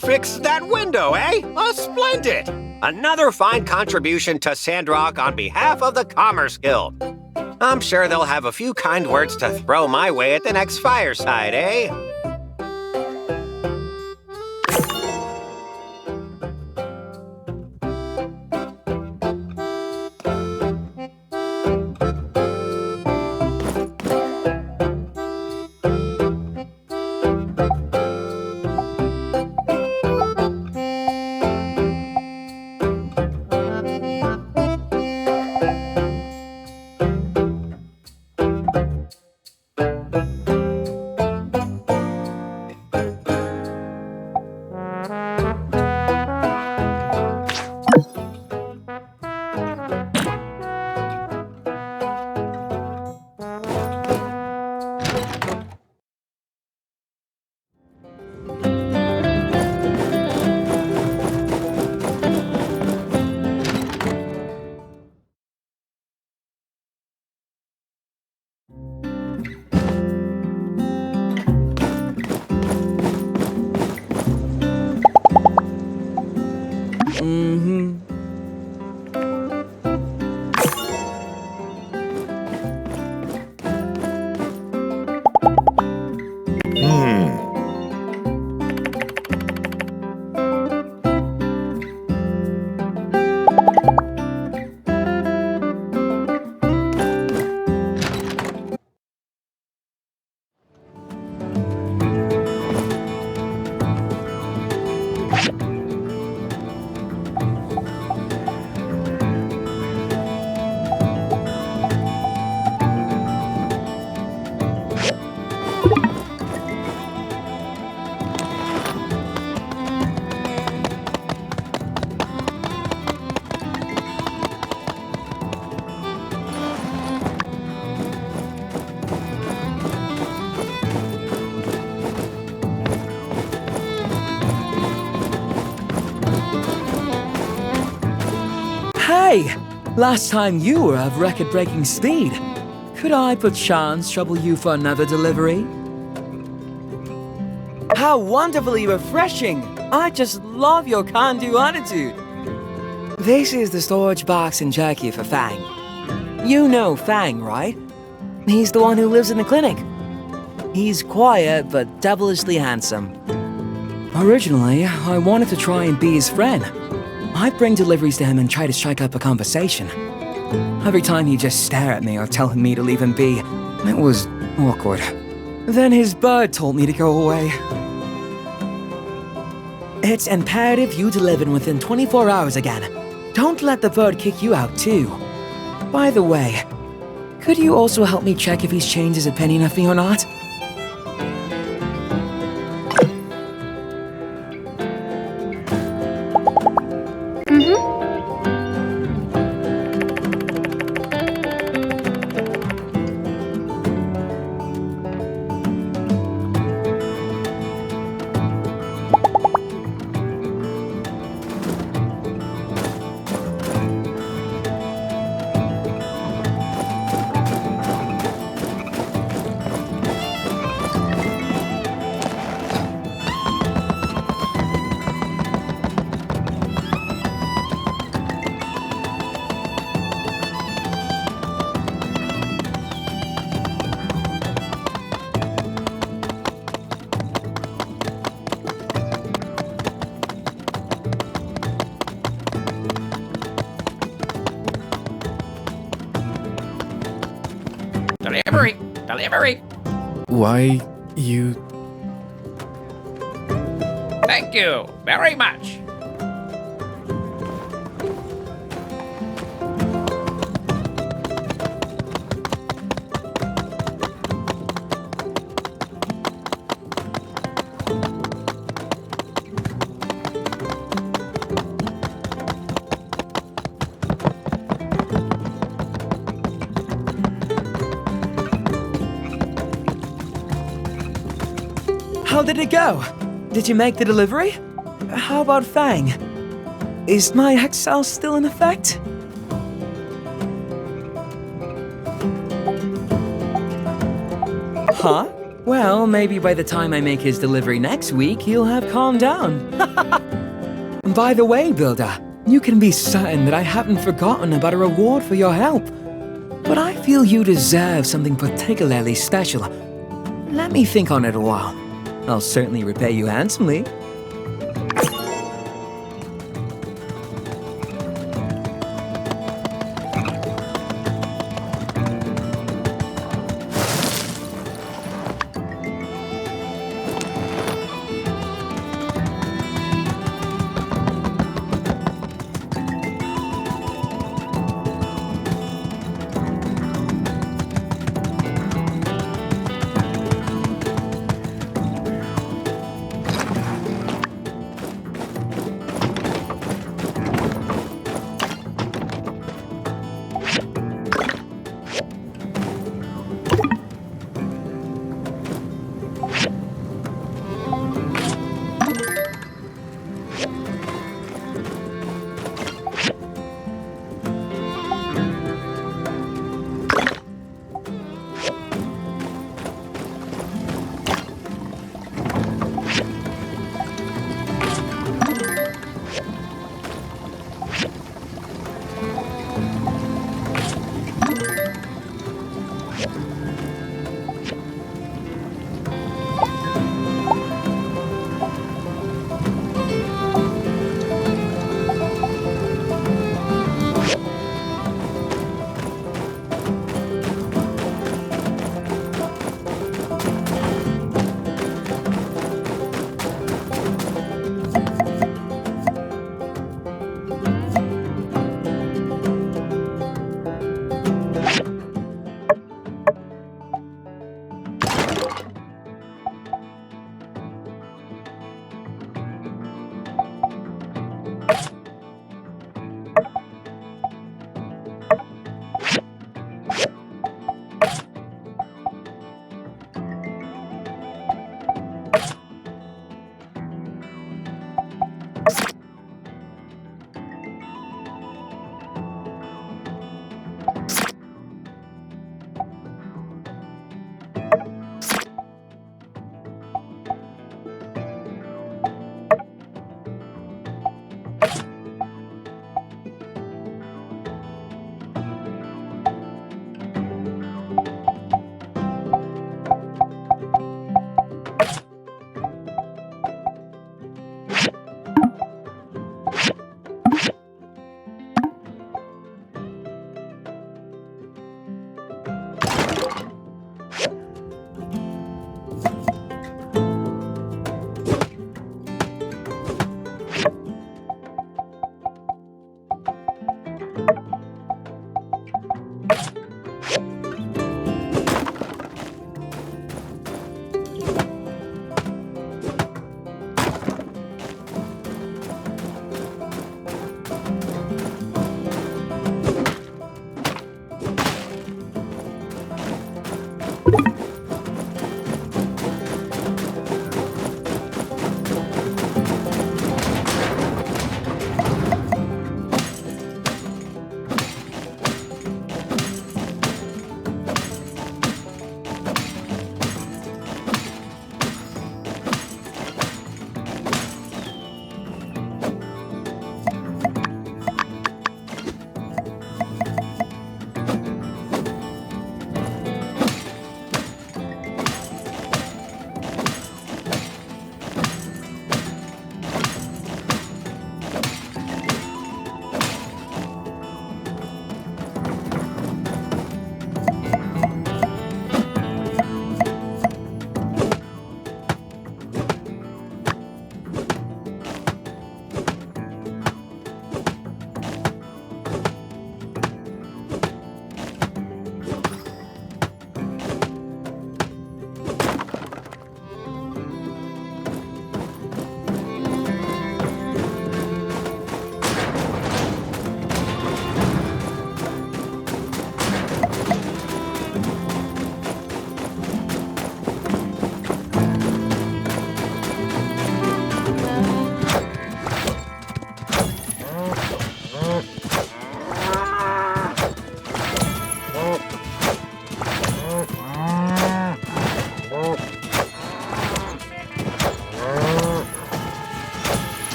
E: Fix that window, eh? Oh, splendid! Another fine contribution to Sandrock on behalf of the Commerce Guild. I'm sure they'll have a few kind words to throw my way at the next fireside, eh?
D: Hey! Last time you were of record-breaking speed. Could I perchance trouble you for another delivery? How wonderfully refreshing! I just love your can-do attitude. This is the storage box and jerky for Fang. You know Fang, right? He's the one who lives in the clinic. He's quiet but devilishly handsome. Originally, I wanted to try and be his friend. I bring deliveries to him and try to strike up a conversation. Every time he'd just stare at me or tell me to leave him be. It was awkward. Then his bird told me to go away. It's imperative you deliver within 24 hours again. Don't let the bird kick you out, too. By the way, could you also help me check if he's changed his opinion of me or not?
B: Delivery! Delivery!
V: Why, you...
B: Thank you very much.
D: How did it go? Did you make the delivery? How about Fang? Is my Excel still in effect? Huh? Well, maybe by the time I make his delivery next week, he'll have calmed down. By the way, Builder, you can be certain that I haven't forgotten about a reward for your help. But I feel you deserve something particularly special. Let me think on it a while. I'll certainly repay you handsomely.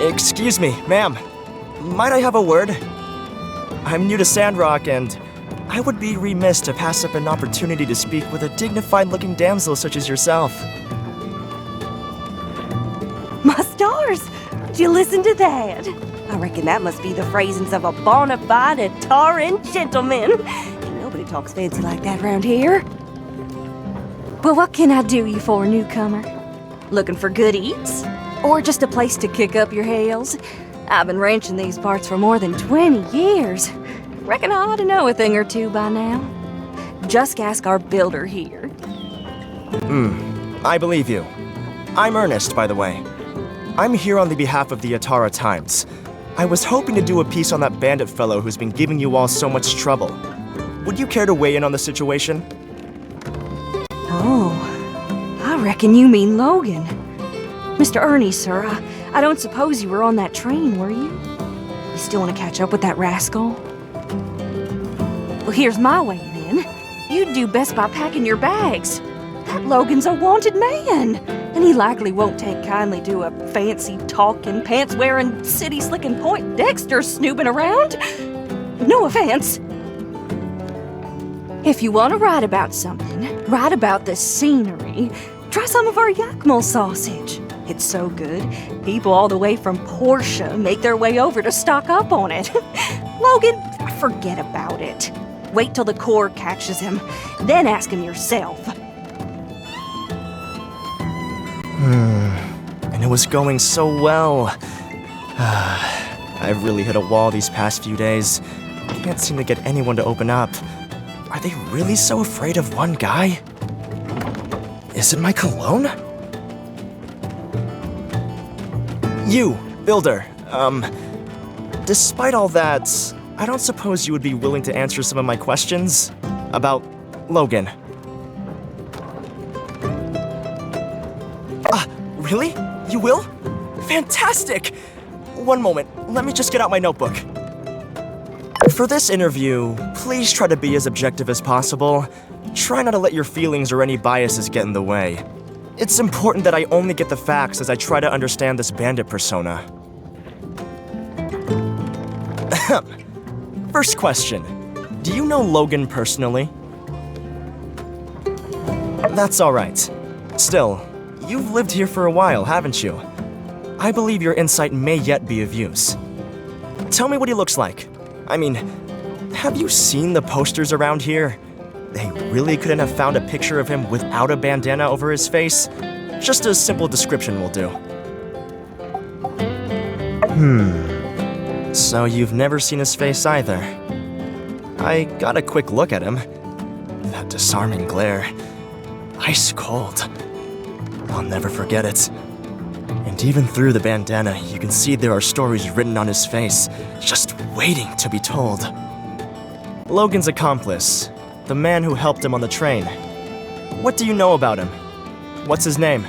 L: Excuse me, ma'am. Might I have a word? I'm new to Sandrock, and I would be remiss to pass up an opportunity to speak with a dignified-looking damsel such as yourself.
H: My stars! Did you listen to that? I reckon that must be the phrasings of a bona fide Ataran gentleman. Nobody talks fancy like that around here. Well, what can I do you for, newcomer? Looking for good eats? Or just a place to kick up your heels? I've been ranching these parts for more than 20 years. Reckon I ought to know a thing or two by now. Just ask our builder here.
L: I believe you. I'm Ernest, by the way. I'm here on the behalf of the Atara Times. I was hoping to do a piece on that bandit fellow who's been giving you all so much trouble. Would you care to weigh in on the situation?
H: Oh, I reckon you mean Logan. Mr. Ernie, sir, I don't suppose you were on that train, were you? You still want to catch up with that rascal? Well, here's my way in. You'd do best by packing your bags. That Logan's a wanted man, and he likely won't take kindly to a fancy talking, pants-wearing, city-slicking Point Dexter snooping around. No offense. If you want to write about something, write about the scenery. Try some of our Yakmal sausage. It's so good, people all the way from Portia make their way over to stock up on it. Logan, forget about it. Wait till the Corps catches him, then ask him yourself.
L: And it was going so well. I've really hit a wall these past few days. Can't seem to get anyone to open up. Are they really so afraid of one guy? Is it my cologne? You, Builder. Despite all that, I don't suppose you would be willing to answer some of my questions about Logan. Really? You will? Fantastic! One moment, let me just get out my notebook. For this interview, please try to be as objective as possible. Try not to let your feelings or any biases get in the way. It's important that I only get the facts as I try to understand this bandit persona. First question. Do you know Logan personally? That's alright. Still, you've lived here for a while, haven't you? I believe your insight may yet be of use. Tell me what he looks like. I mean, have you seen the posters around here? They really couldn't have found a picture of him without a bandana over his face? Just a simple description will do. So you've never seen his face either. I got a quick look at him. That disarming glare. Ice cold. I'll never forget it. And even through the bandana, you can see there are stories written on his face, just waiting to be told. Logan's accomplice, the man who helped him on the train. What do you know about him? What's his name?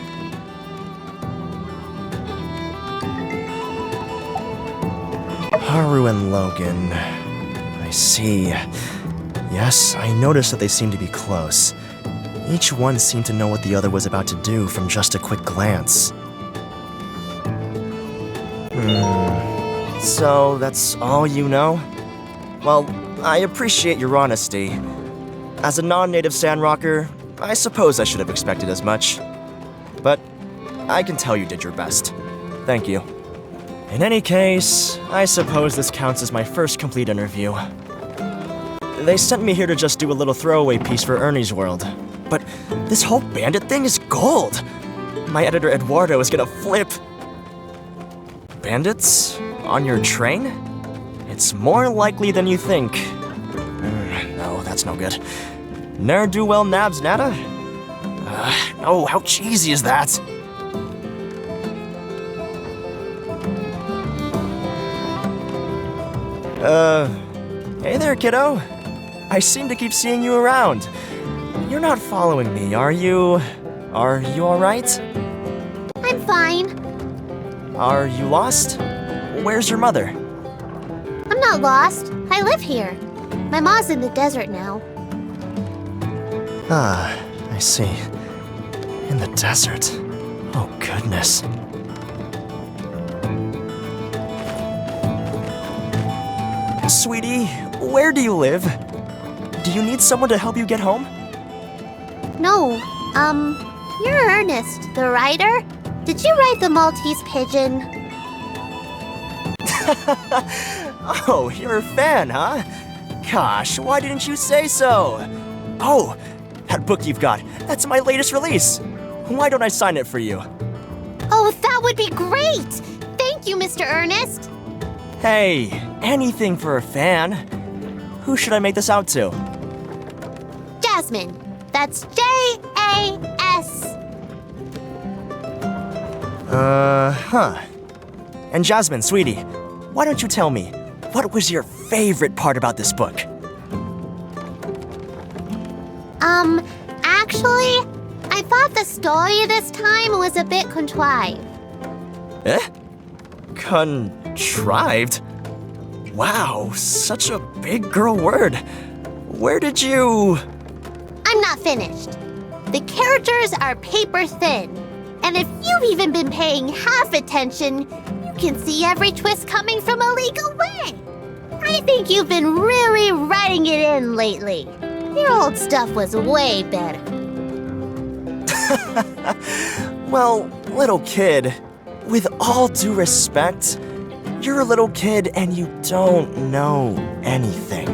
L: Haru and Logan. I see. Yes, I noticed that they seemed to be close. Each one seemed to know what the other was about to do from just a quick glance. So that's all you know? Well, I appreciate your honesty. As a non-native Sandrocker, I suppose I should have expected as much. But I can tell you did your best. Thank you. In any case, I suppose this counts as my first complete interview. They sent me here to just do a little throwaway piece for Ernie's World. But this whole bandit thing is gold! My editor Eduardo is gonna flip. Bandits? On your train? It's more likely than you think. No, that's no good. Ne'er-do-well nabs nada? No, how cheesy is that? Hey there, kiddo. I seem to keep seeing you around. You're not following me, are you? Are you alright?
M: I'm fine.
L: Are you lost? Where's your mother?
M: I'm not lost. I live here. My mom's in the desert now.
L: Ah, I see. In the desert. Oh, goodness. sweetie, where do you live? Do you need someone to help you get home?
M: No, you're Ernest, the writer? Did you write the Maltese pigeon?
L: Oh, you're a fan, huh? Gosh, why didn't you say so? Oh, that book you've got, that's my latest release. Why don't I sign it for you?
M: Oh, that would be great! Thank you, Mr. Ernest!
L: Hey, anything for a fan. Who should I make this out to?
M: Jasmine. That's J-A-S.
L: Huh. And Jasmine, sweetie, why don't you tell me, what was your favorite part about this book?
M: Actually, I thought the story this time was a bit contrived.
L: Eh? Contrived? Wow, such a big girl word. Where did you...
M: I'm not finished. The characters are paper thin. And if you've even been paying half attention, you can see every twist coming from a league away. I think you've been really writing it in lately. Your old stuff was way better.
L: Well, little kid, with all due respect, you're a little kid and you don't know anything.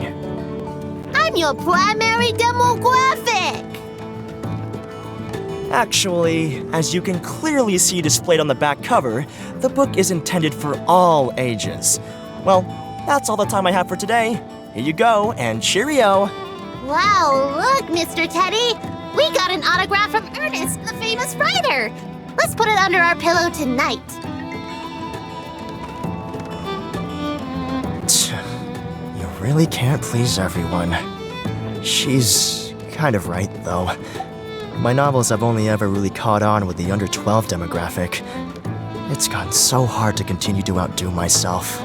M: I'm your primary demographic!
L: Actually, as you can clearly see displayed on the back cover, the book is intended for all ages. Well, that's all the time I have for today. Here you go, and cheerio!
M: Wow, look, Mr. Teddy! We got an autograph from Ernest, the famous writer! Let's put it under our pillow tonight.
L: You really can't please everyone. She's kind of right, though. My novels have only ever really caught on with the under 12 demographic. It's gotten so hard to continue to outdo myself.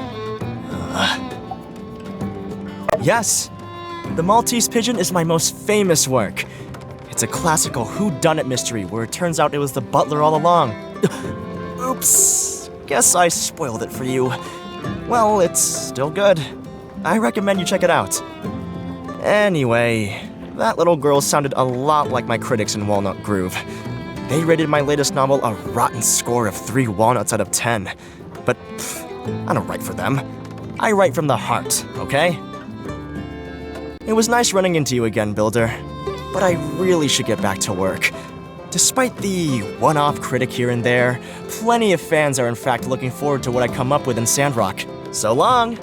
L: Yes! The Maltese Pigeon is my most famous work. It's a classical whodunit mystery where it turns out it was the butler all along. Oops. Guess I spoiled it for you. Well, it's still good. I recommend you check it out. Anyway, that little girl sounded a lot like my critics in Walnut Groove. They rated my latest novel a rotten score of 3 walnuts out of 10. But I don't write for them. I write from the heart, okay? It was nice running into you again, Builder. But I really should get back to work. Despite the one-off critic here and there, plenty of fans are in fact looking forward to what I come up with in Sandrock. So long!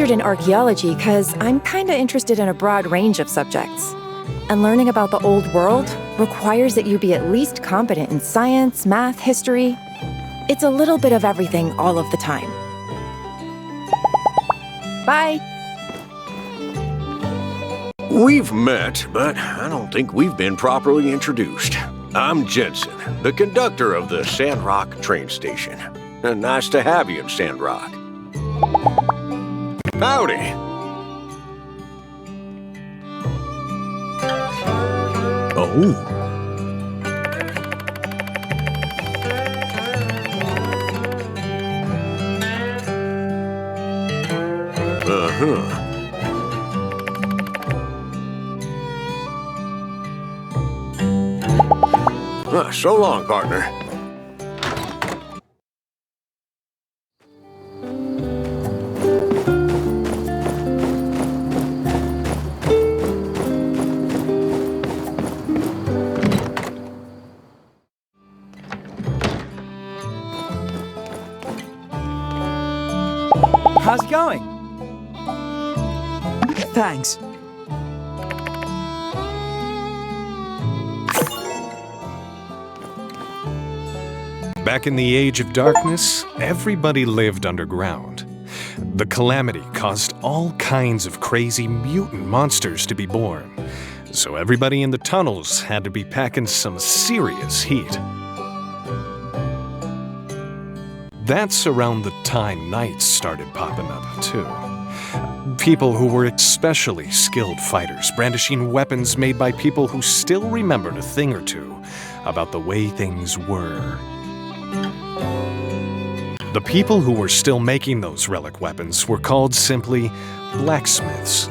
P: majored in archaeology because I'm kinda interested in a broad range of subjects. And learning about the old world requires that you be at least competent in science, math, history. It's a little bit of everything all of the time. Bye!
N: We've met, but I don't think we've been properly introduced. I'm Jensen, the conductor of the Sandrock train station. Nice to have you in Sandrock. Howdy! Oh. Uh-huh. So long, partner.
R: How's it going?
A: Thanks.
G: Back in the Age of Darkness, everybody lived underground. The Calamity caused all kinds of crazy mutant monsters to be born, so everybody in the tunnels had to be packing some serious heat. That's around the time knights started popping up, too. People who were especially skilled fighters, brandishing weapons made by people who still remembered a thing or two about the way things were. The people who were still making those relic weapons were called simply blacksmiths.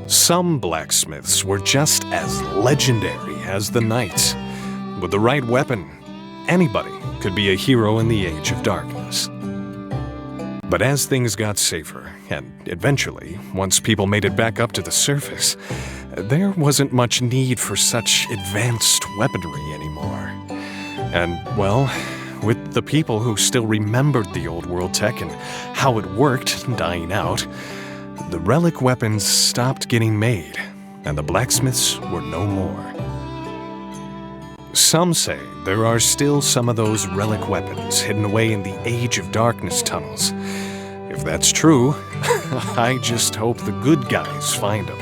G: Some blacksmiths were just as legendary as the knights. With the right weapon, anybody could be a hero in the Age of Darkness. But as things got safer, and eventually, once people made it back up to the surface, there wasn't much need for such advanced weaponry anymore. And, well, with the people who still remembered the old world tech and how it worked dying out, the relic weapons stopped getting made, and the blacksmiths were no more. Some say there are still some of those relic weapons hidden away in the Age of Darkness tunnels. If that's true, I just hope the good guys find them.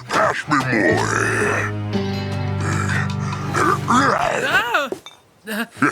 F: Pass me more.
O: Retreat!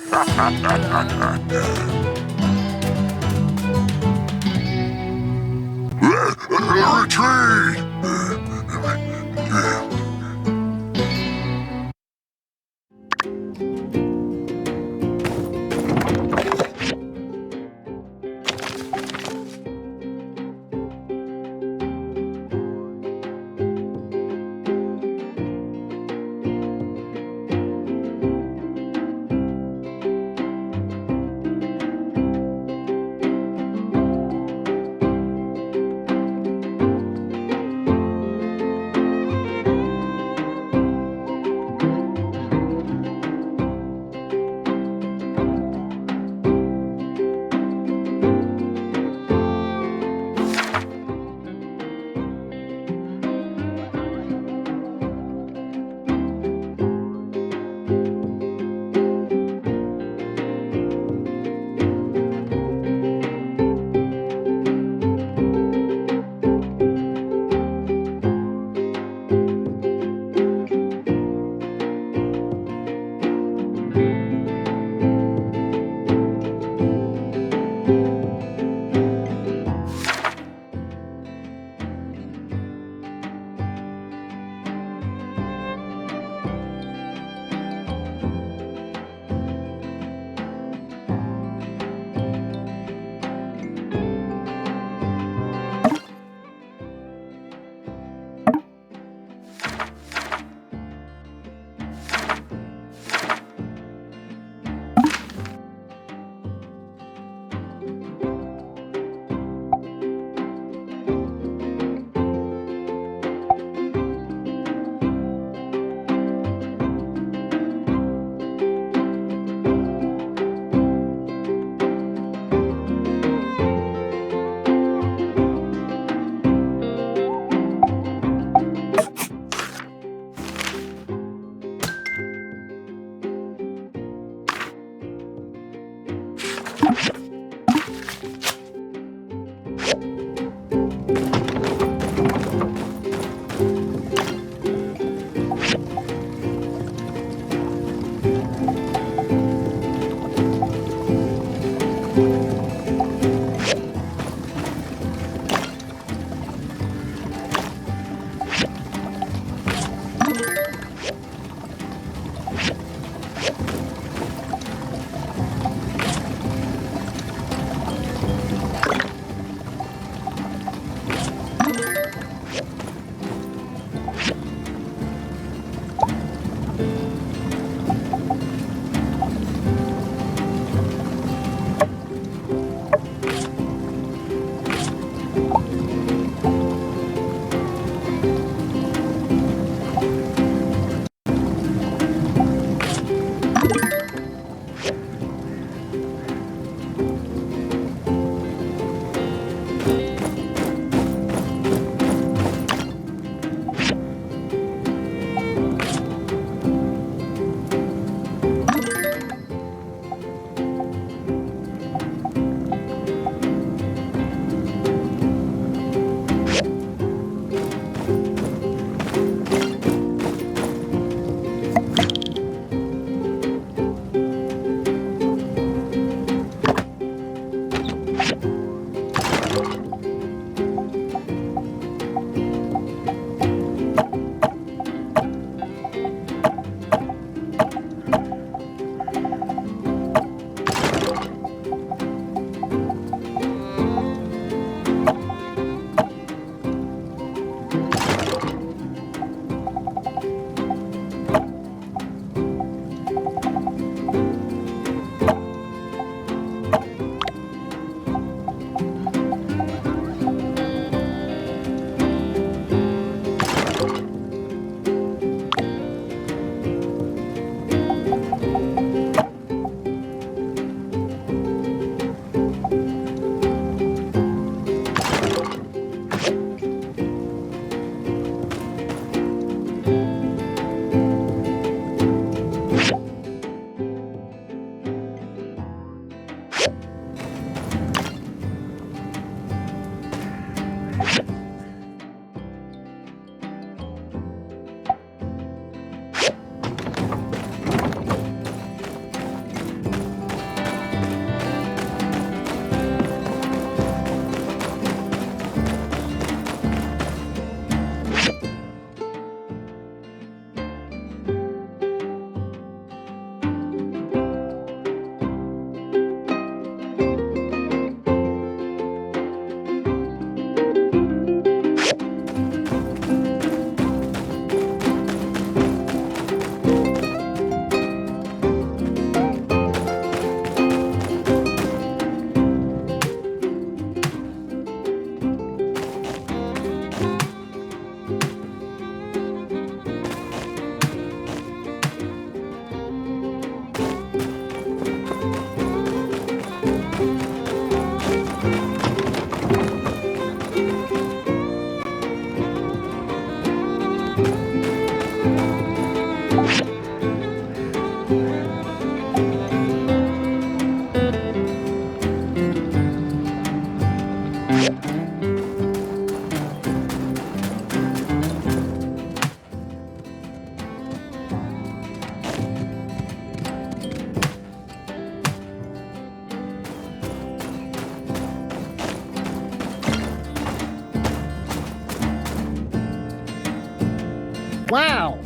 K: Wow!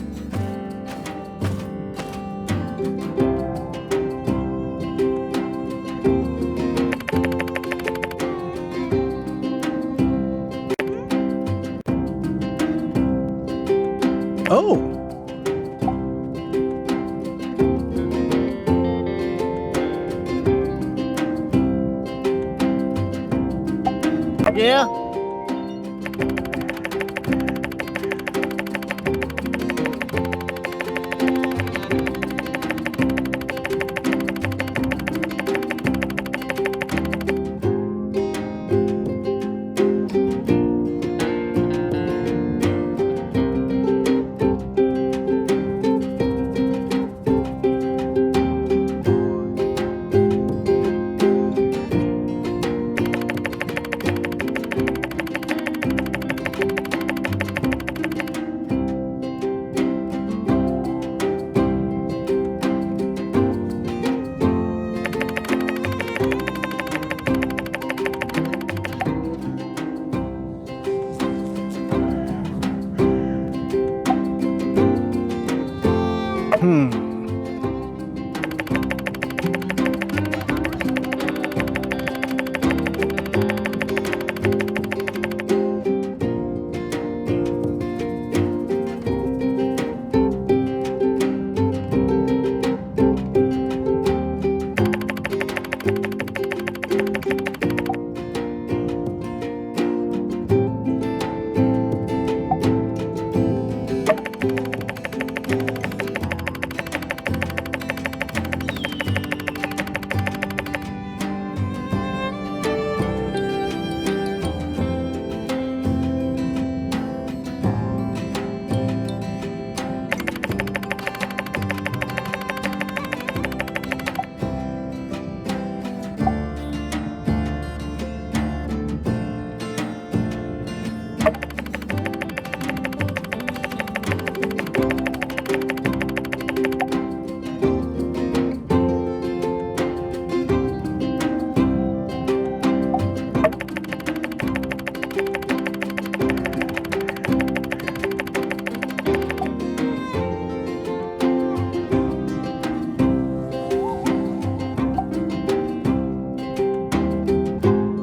O: Oh!
K: Yeah?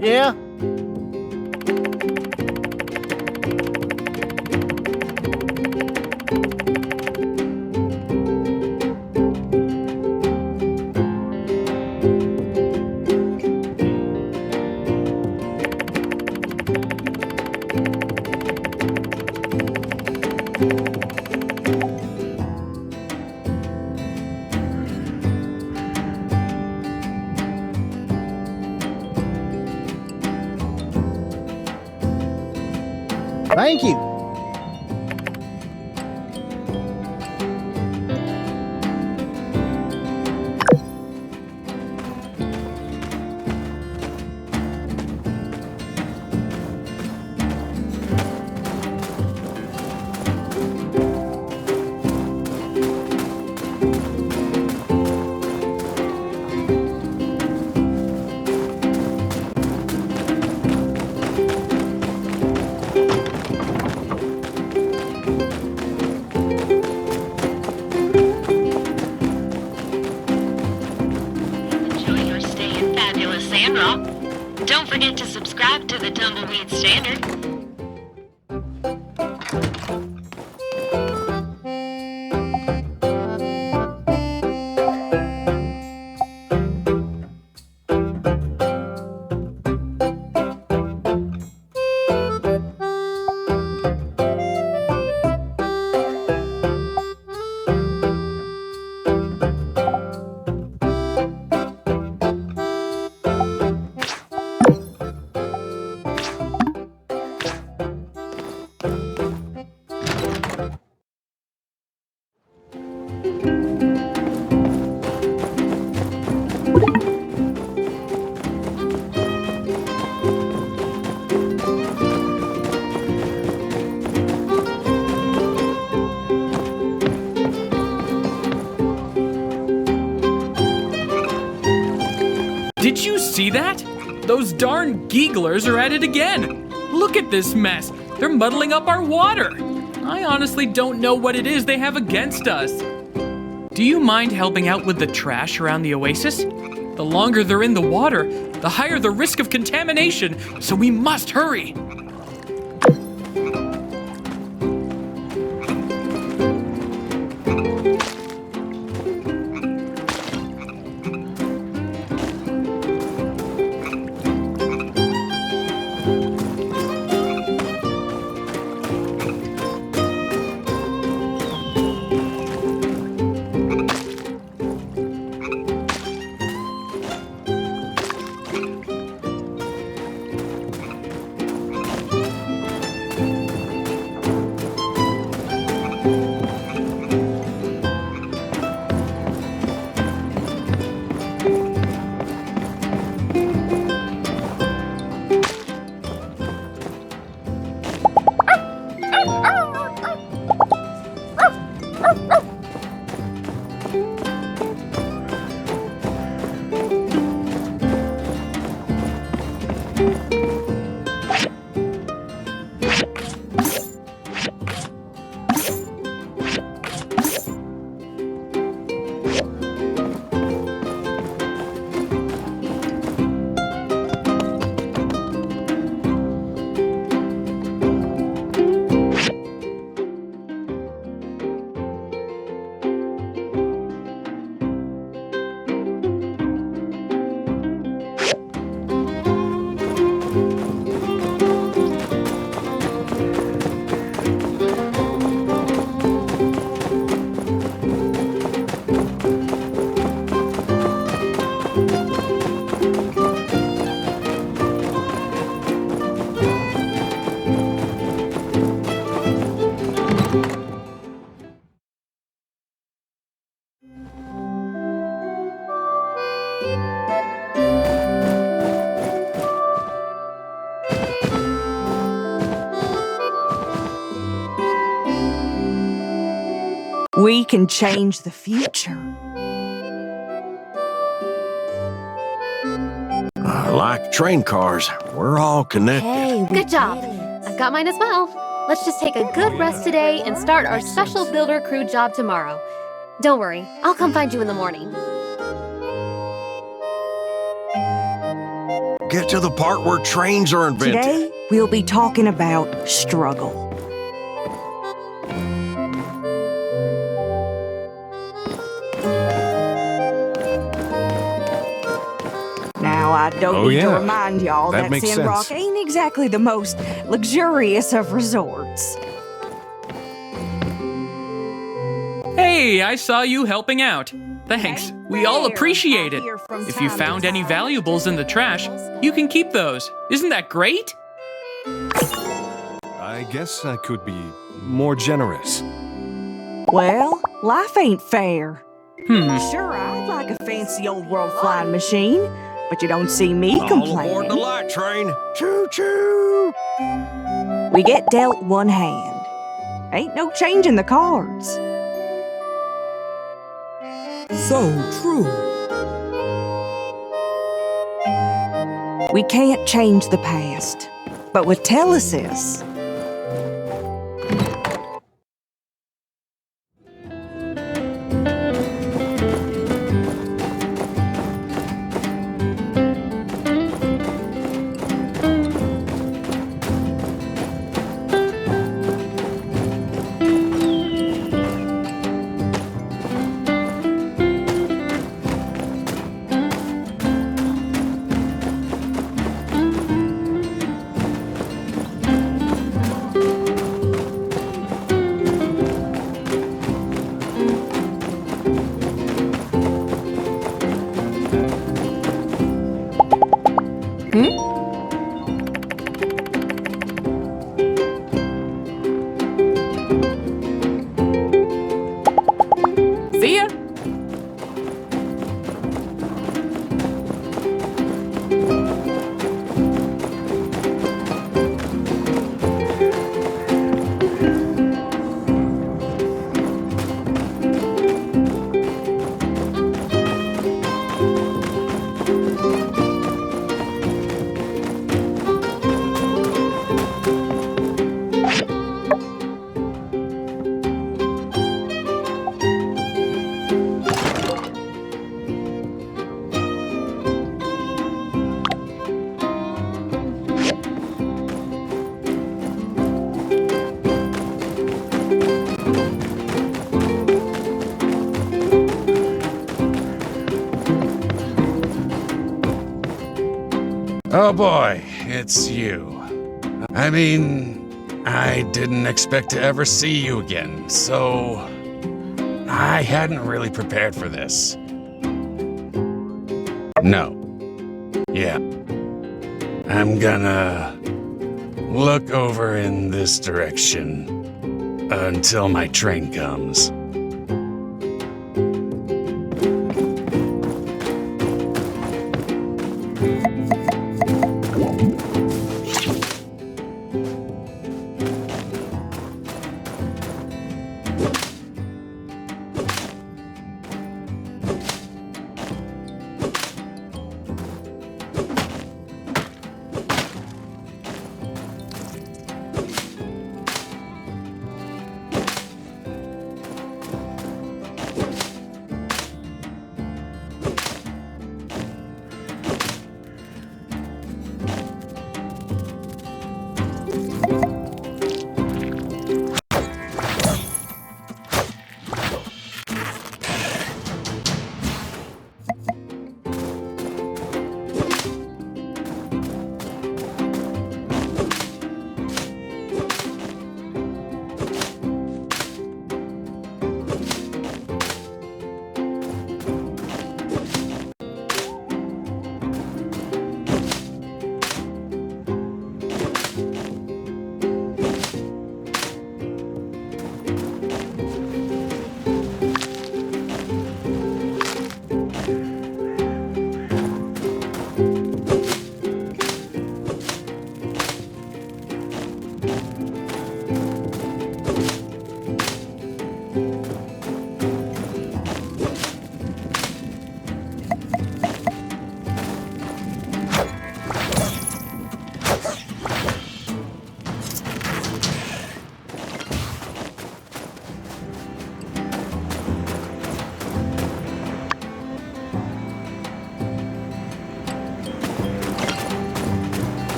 K: Yeah? Thank you.
R: Enjoy your stay in fabulous Sandrock. Don't forget to subscribe to the Tumbleweed Standard.
S: Did you see that? Those darn geeglers are at it again. Look at this mess. They're muddling up our water. I honestly don't know what it is they have against us. Do you mind helping out with the trash around the oasis? The longer they're in the water, the higher the risk of contamination, so we must hurry.
H: We can change the future.
N: Like train cars, we're all connected.
J: Hey, good job. I've got mine as well. Let's just take a good rest today and start our special builder crew job tomorrow. Don't worry, I'll come find you in the morning.
N: Get to the part where trains are invented.
H: Today, we'll be talking about struggle. Now, I don't need to remind y'all that Sandrock ain't exactly the most luxurious of resorts.
S: Hey, I saw you helping out. Thanks. We all appreciate it. If you found any valuables in the trash, you can keep those. Isn't that great?
G: I guess I could be more generous.
H: Well, life ain't fair. Sure, I'd like a fancy old world flying machine, but you don't see me complaining.
N: All aboard the light train. Choo-choo!
H: We get dealt one hand. Ain't no changing the cards.
D: So true.
H: We can't change the past, but with Telesis,
O: Oh boy, it's you. I mean, I didn't expect to ever see you again, so I hadn't really prepared for this. No. Yeah. I'm gonna look over in this direction until my train comes.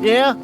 K: Yeah?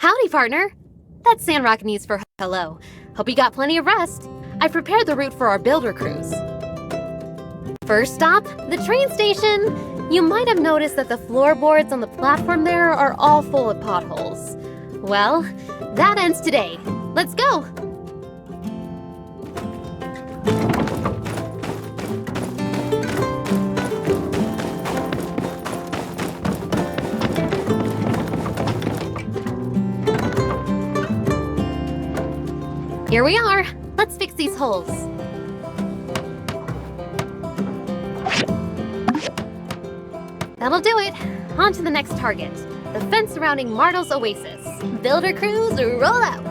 J: Howdy, partner. That's Sandrock news for hello. Hope you got plenty of rest. I've prepared the route for our builder cruise. First stop, the train station. You might have noticed that the floorboards on the platform there are all full of potholes. Well, that ends today. Let's go! Here we are. Let's fix these holes. That'll do it. On to the next target. The fence surrounding Martel's Oasis. Builder crews, roll out!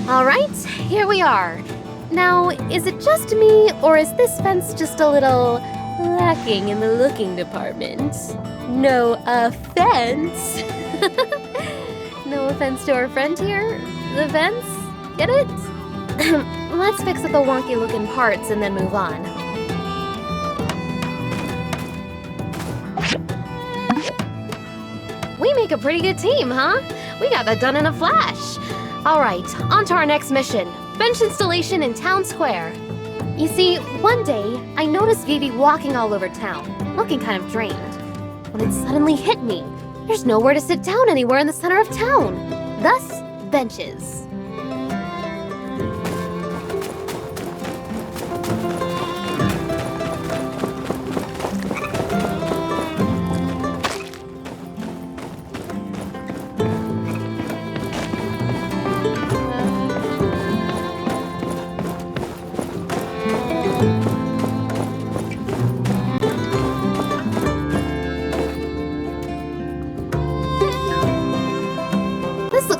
J: All right, here we are. Now, is it just me, or is this fence just a little lacking in the looking department? No offense. No offense to our friend here. The fence? Get it? Let's fix up the wonky looking parts and then move on. We make a pretty good team, huh? We got that done in a flash. All right, on to our next mission. Bench installation in Town Square. You see, one day, I noticed Vivi walking all over town, looking kind of drained. When it suddenly hit me, there's nowhere to sit down anywhere in the center of town. Thus, benches.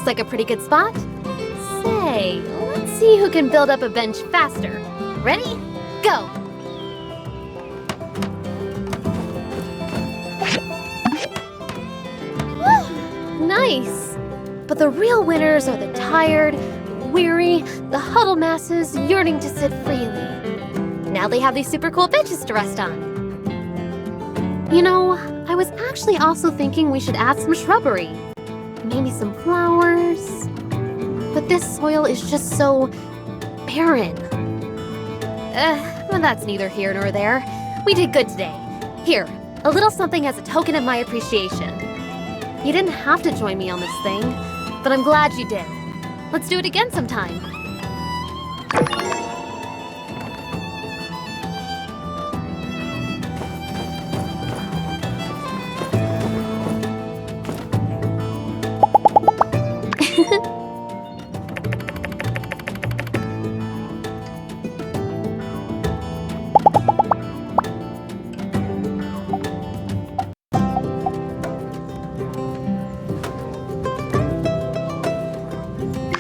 J: Like a pretty good spot. Say, let's see who can build up a bench faster. Ready? Go! Nice! But the real winners are the tired, weary, the huddled masses yearning to sit freely. Now they have these super cool benches to rest on. You know, I was actually also thinking we should add some shrubbery. Maybe some flowers. But this soil is just so barren. But that's neither here nor there. We did good today. Here, a little something as a token of my appreciation. You didn't have to join me on this thing, but I'm glad you did. Let's do it again sometime.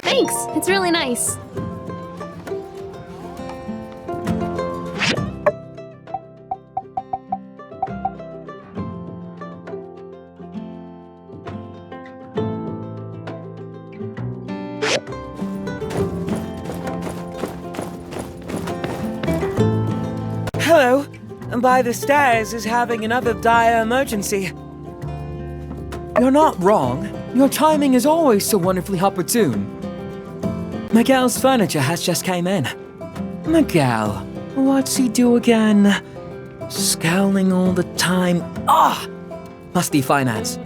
J: Thanks, it's really nice.
D: Hello, and by the stairs is having another dire emergency. You're not wrong. Your timing is always so wonderfully opportune. Miguel's furniture has just came in. Miguel, what's he do again? Scowling all the time. Ah! Must be finance.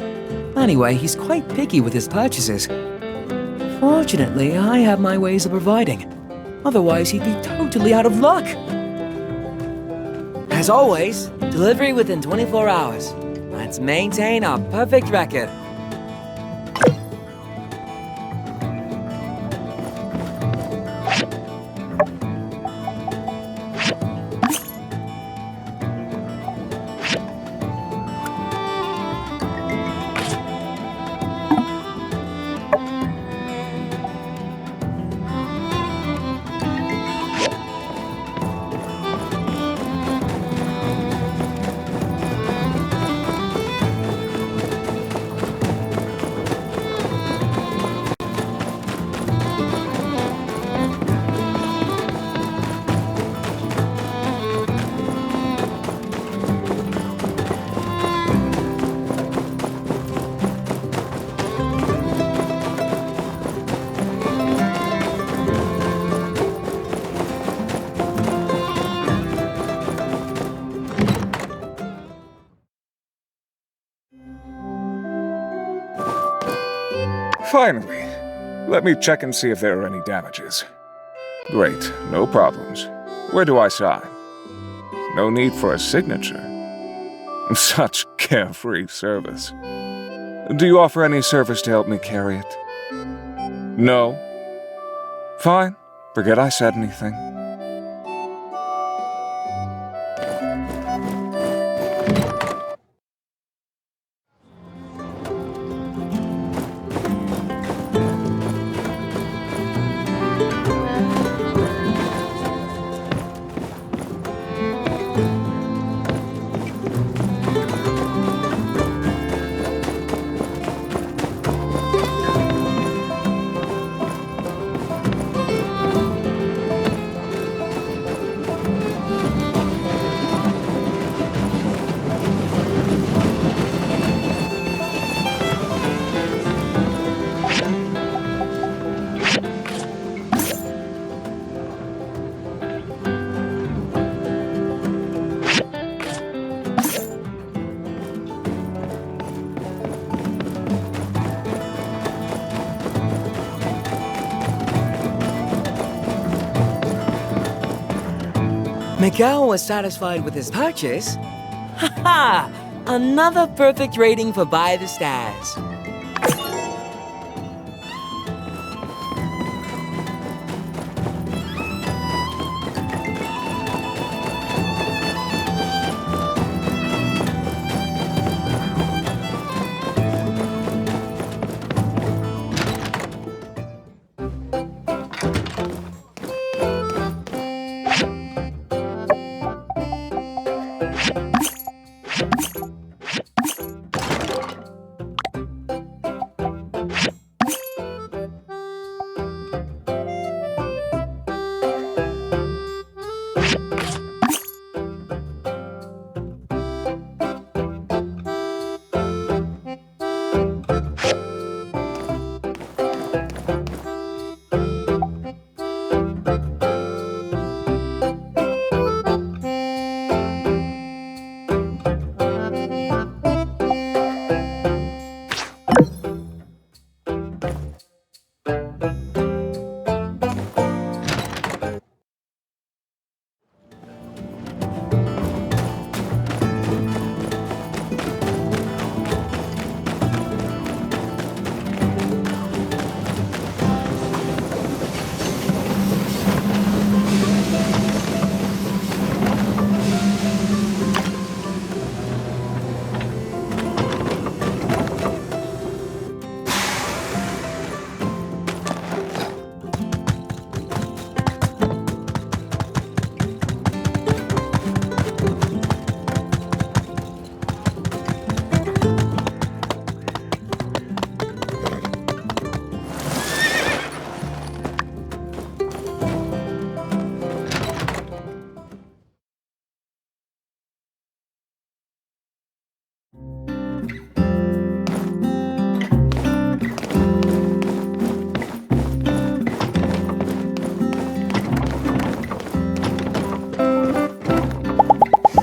D: Anyway, he's quite picky with his purchases. Fortunately, I have my ways of providing. Otherwise, he'd be totally out of luck. As always, delivery within 24 hours. Let's maintain our perfect record.
Q: Finally. Let me check and see if there are any damages. Great, no problems. Where do I sign? No need for a signature. Such carefree service. Do you offer any service to help me carry it? No? Fine. Forget I said anything.
D: Miguel was satisfied with his purchase. Ha! Another perfect rating for Buy the Stars.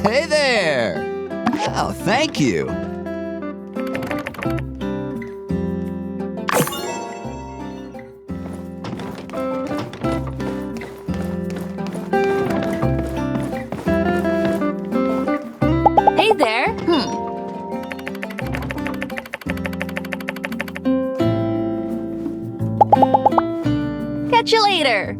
T: Hey there! Oh, thank you.
J: Hey there. Catch you later.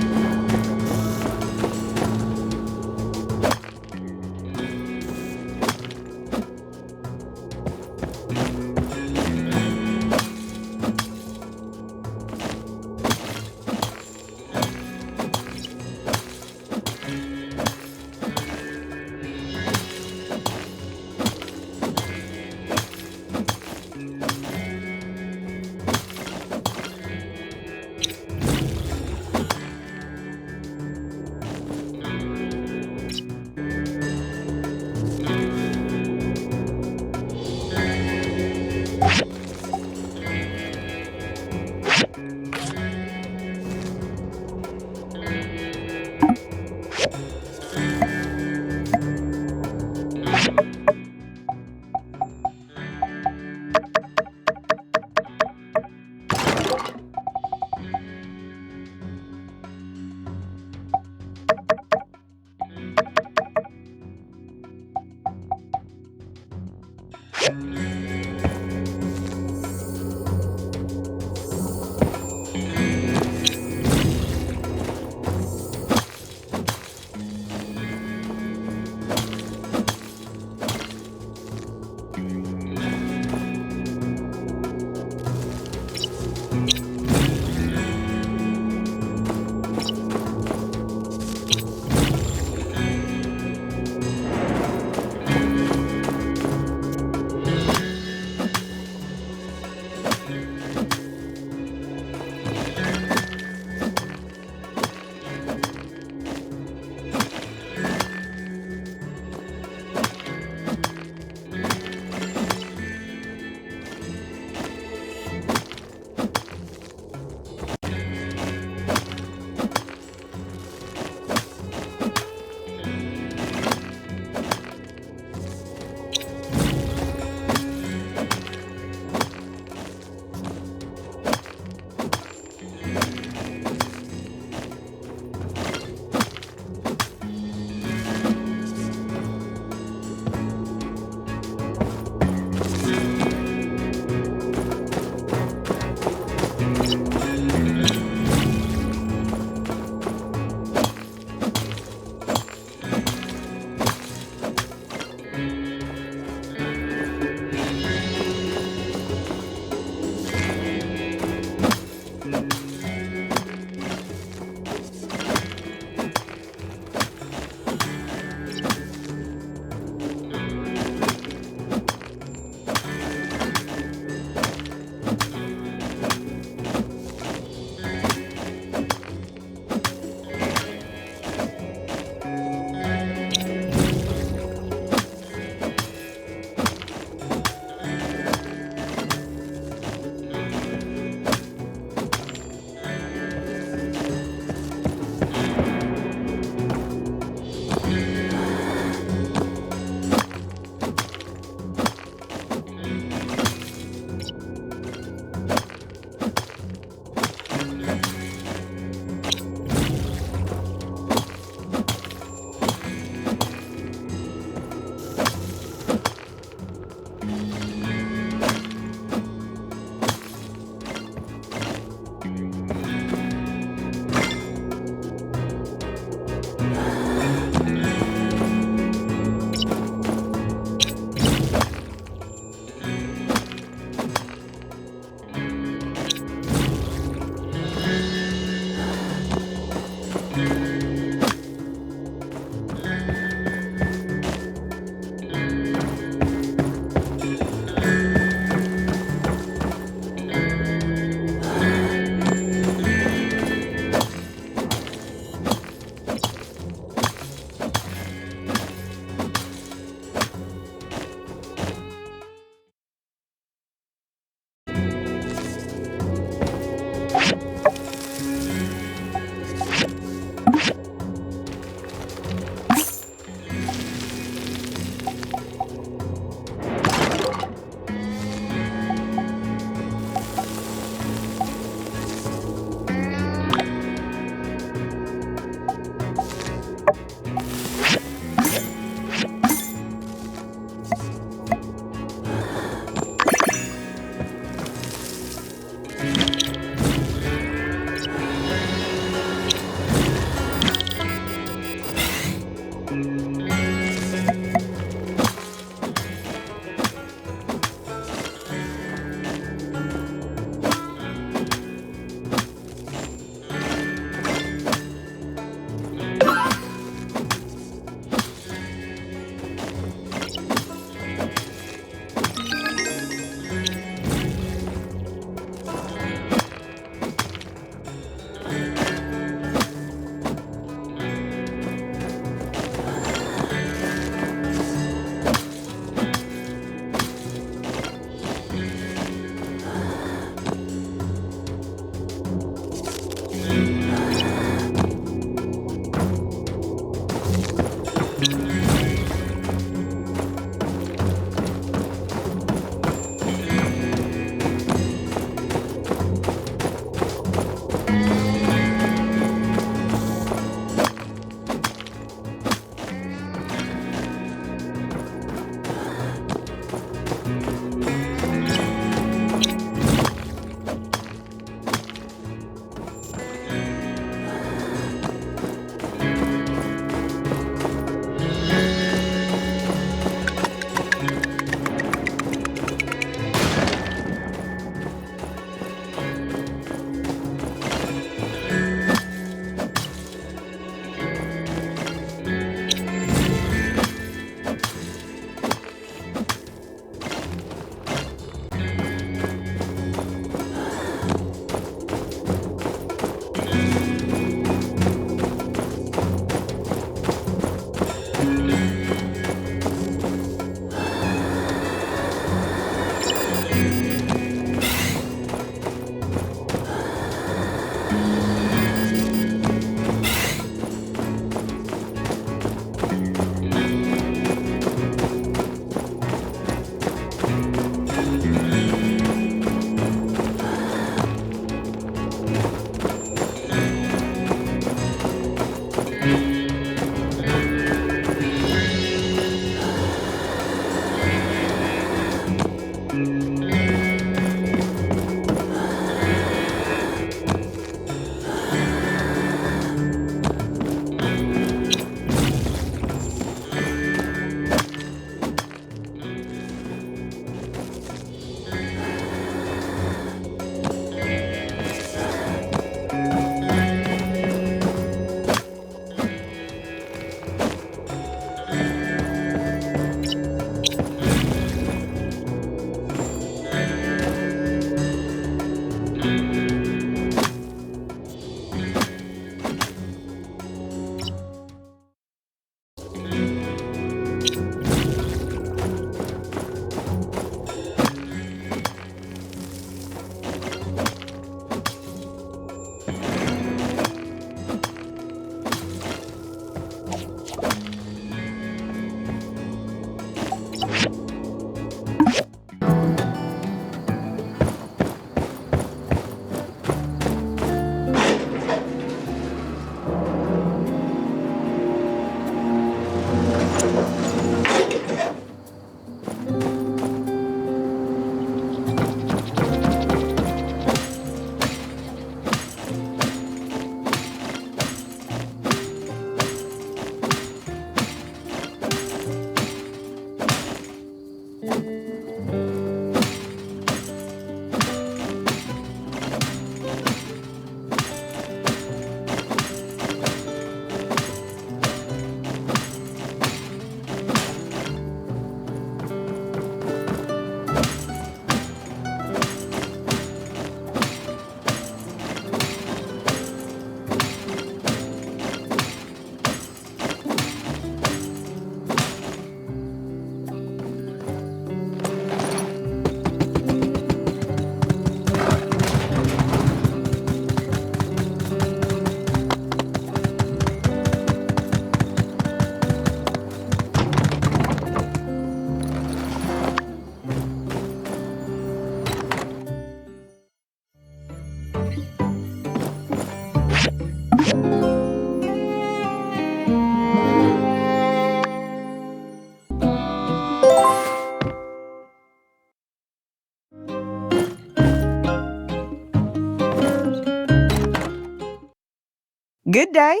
H: Good day.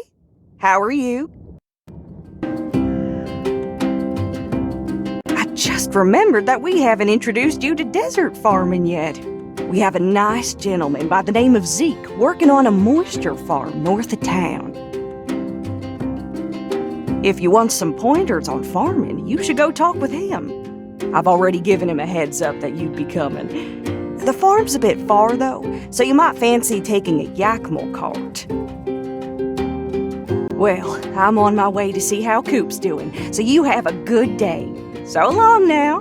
H: How are you? just remembered that we haven't introduced you to desert farming yet. We have a nice gentleman by the name of Zeke working on a moisture farm north of town. If you want some pointers on farming, you should go talk with him. I've already given him a heads up that you'd be coming. The farm's a bit far, though, so you might fancy taking a Yakima cart. Well, I'm on my way to see how Coop's doing, so you have a good day. So long now.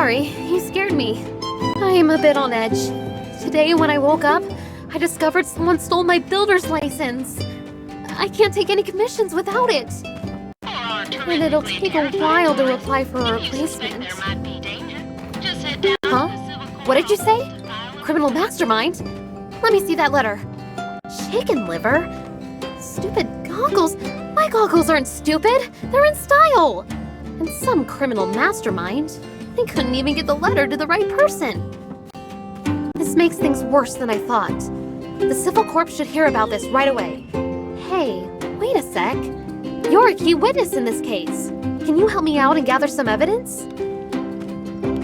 J: Sorry, you scared me. I am a bit on edge. Today, when I woke up, I discovered someone stole my builder's license. I can't take any commissions without it. And it'll take a while to apply for a replacement. Huh? What did you say? Criminal mastermind? Let me see that letter. Chicken liver? Stupid goggles? My goggles aren't stupid. They're in style. And some criminal mastermind. They couldn't even get the letter to the right person. This makes things worse than I thought. The Civil Corps should hear about this right away. Hey, wait a sec. You're a key witness in this case. Can you help me out and gather some evidence?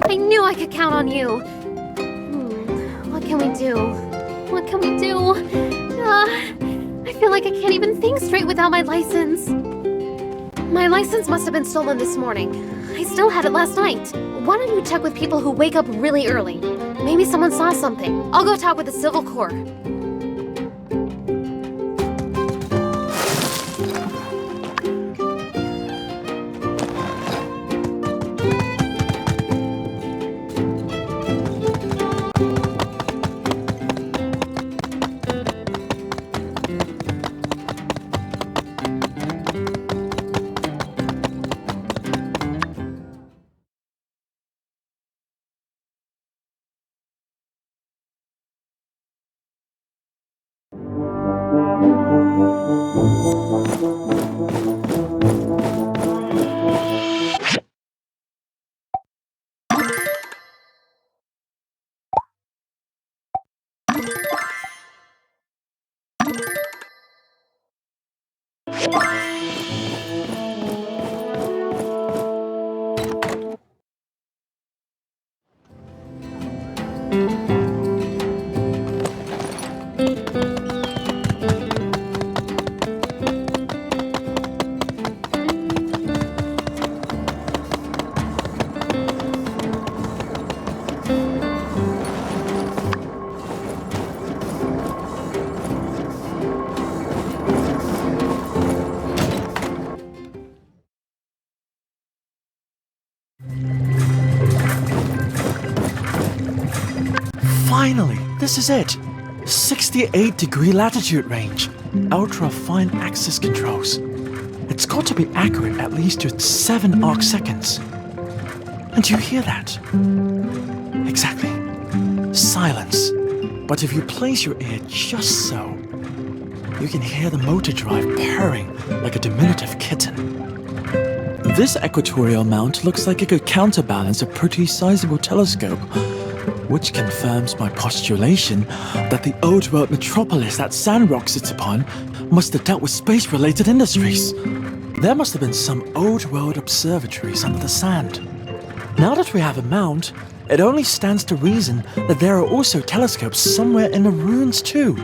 J: I knew I could count on you. What can we do? What can we do? I feel like I can't even think straight without my license. My license must have been stolen this morning. I still had it last night. Why don't you check with people who wake up really early? Maybe someone saw something. I'll go talk with the Civil Corps.
A: Finally, this is it. 68-degree latitude range. Ultra fine axis controls. It's got to be accurate at least to 7 arc seconds. And you hear that? Exactly. Silence. But if you place your ear just so, you can hear the motor drive purring like a diminutive kitten. This equatorial mount looks like it could counterbalance a pretty sizable telescope, which confirms my postulation that the old world metropolis that Sandrock sits upon must have dealt with space-related industries. There must have been some old world observatories under the sand. Now that we have a mount, it only stands to reason that there are also telescopes somewhere in the ruins too.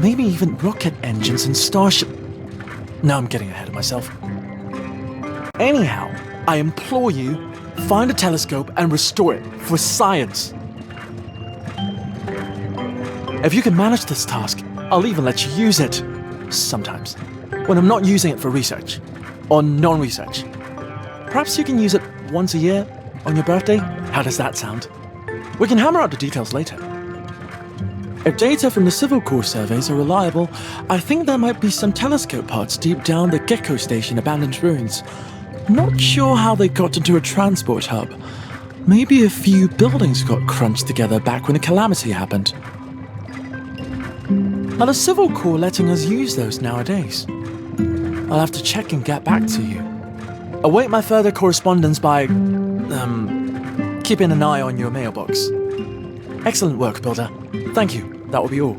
A: Maybe even rocket engines and starship... No, I'm getting ahead of myself. Anyhow, I implore you, find a telescope and restore it for science. If you can manage this task, I'll even let you use it. Sometimes. When I'm not using it for research. Or non-research. Perhaps you can use it once a year, on your birthday? How does that sound? We can hammer out the details later. If data from the Civil Corps surveys are reliable, I think there might be some telescope parts deep down the Gecko Station abandoned ruins. Not sure how they got into a transport hub. Maybe a few buildings got crunched together back when the Calamity happened. Are the Civil Corps letting us use those nowadays? I'll have to check and get back to you. Await my further correspondence by... keeping an eye on your mailbox. Excellent work, Builder. Thank you. That will be all.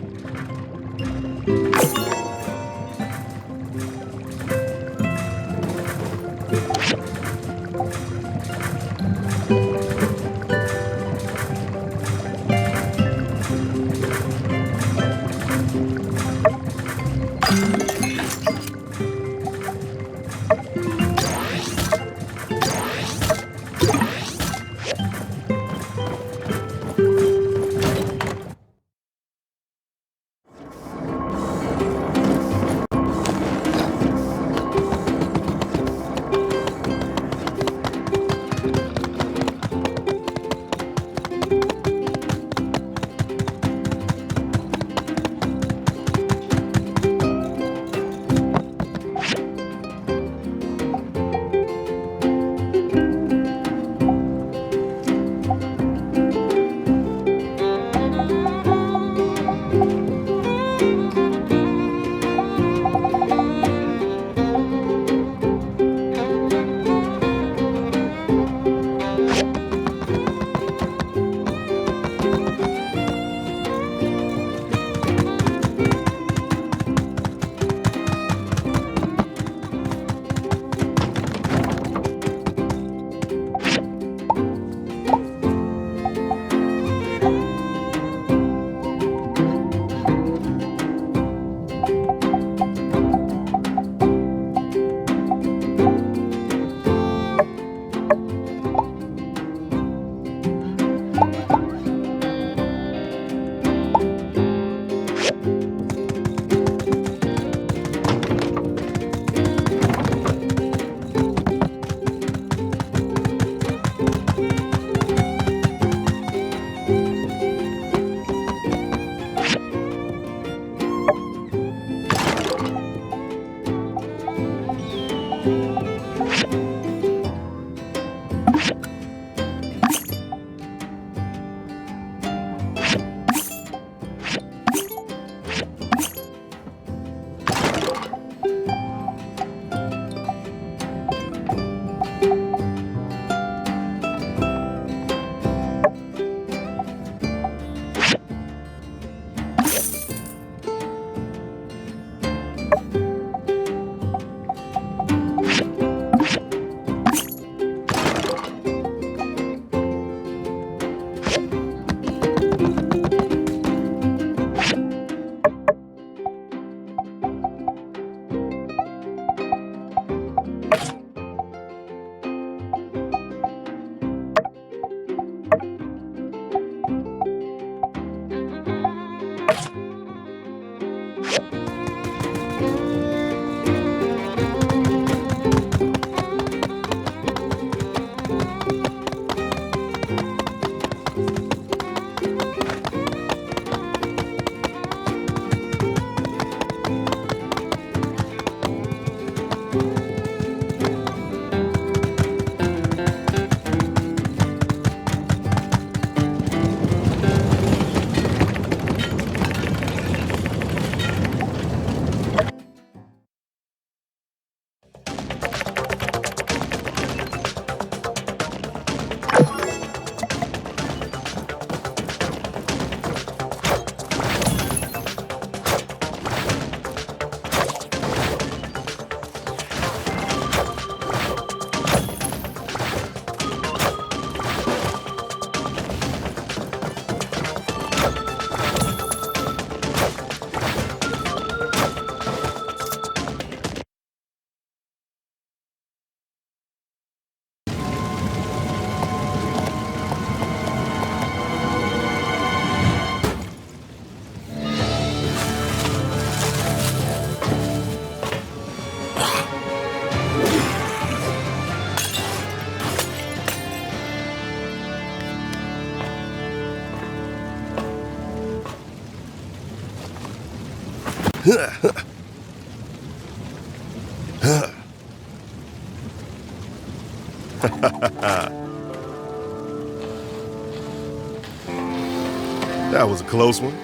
I: That was a close one.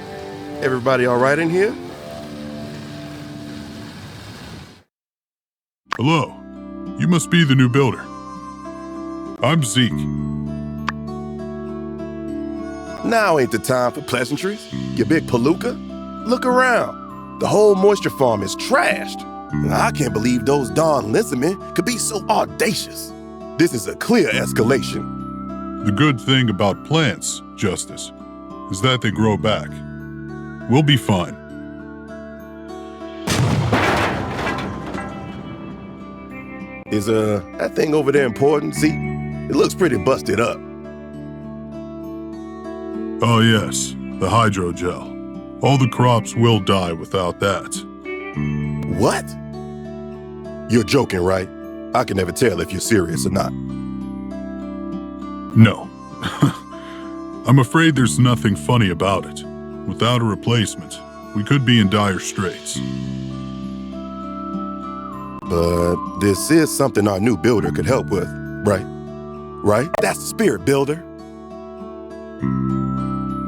I: Everybody all right in here?
C: Hello. You must be the new builder. I'm Zeke.
I: Now ain't the time for pleasantries, you big palooka. Look around. The whole moisture farm is trashed. I can't believe those darn lizardmen could be so audacious. This is a clear escalation.
C: The good thing about plants, Justice, is that they grow back. We'll be fine.
I: Is that thing over there important, Zeke? It looks pretty busted up.
C: Oh yes, the hydrogel. All the crops will die without that.
I: What? You're joking, right? I can never tell if you're serious or not.
C: No. I'm afraid there's nothing funny about it. Without a replacement, we could be in dire straits.
I: But this is something our new builder could help with, right? Right? That's the spirit, builder.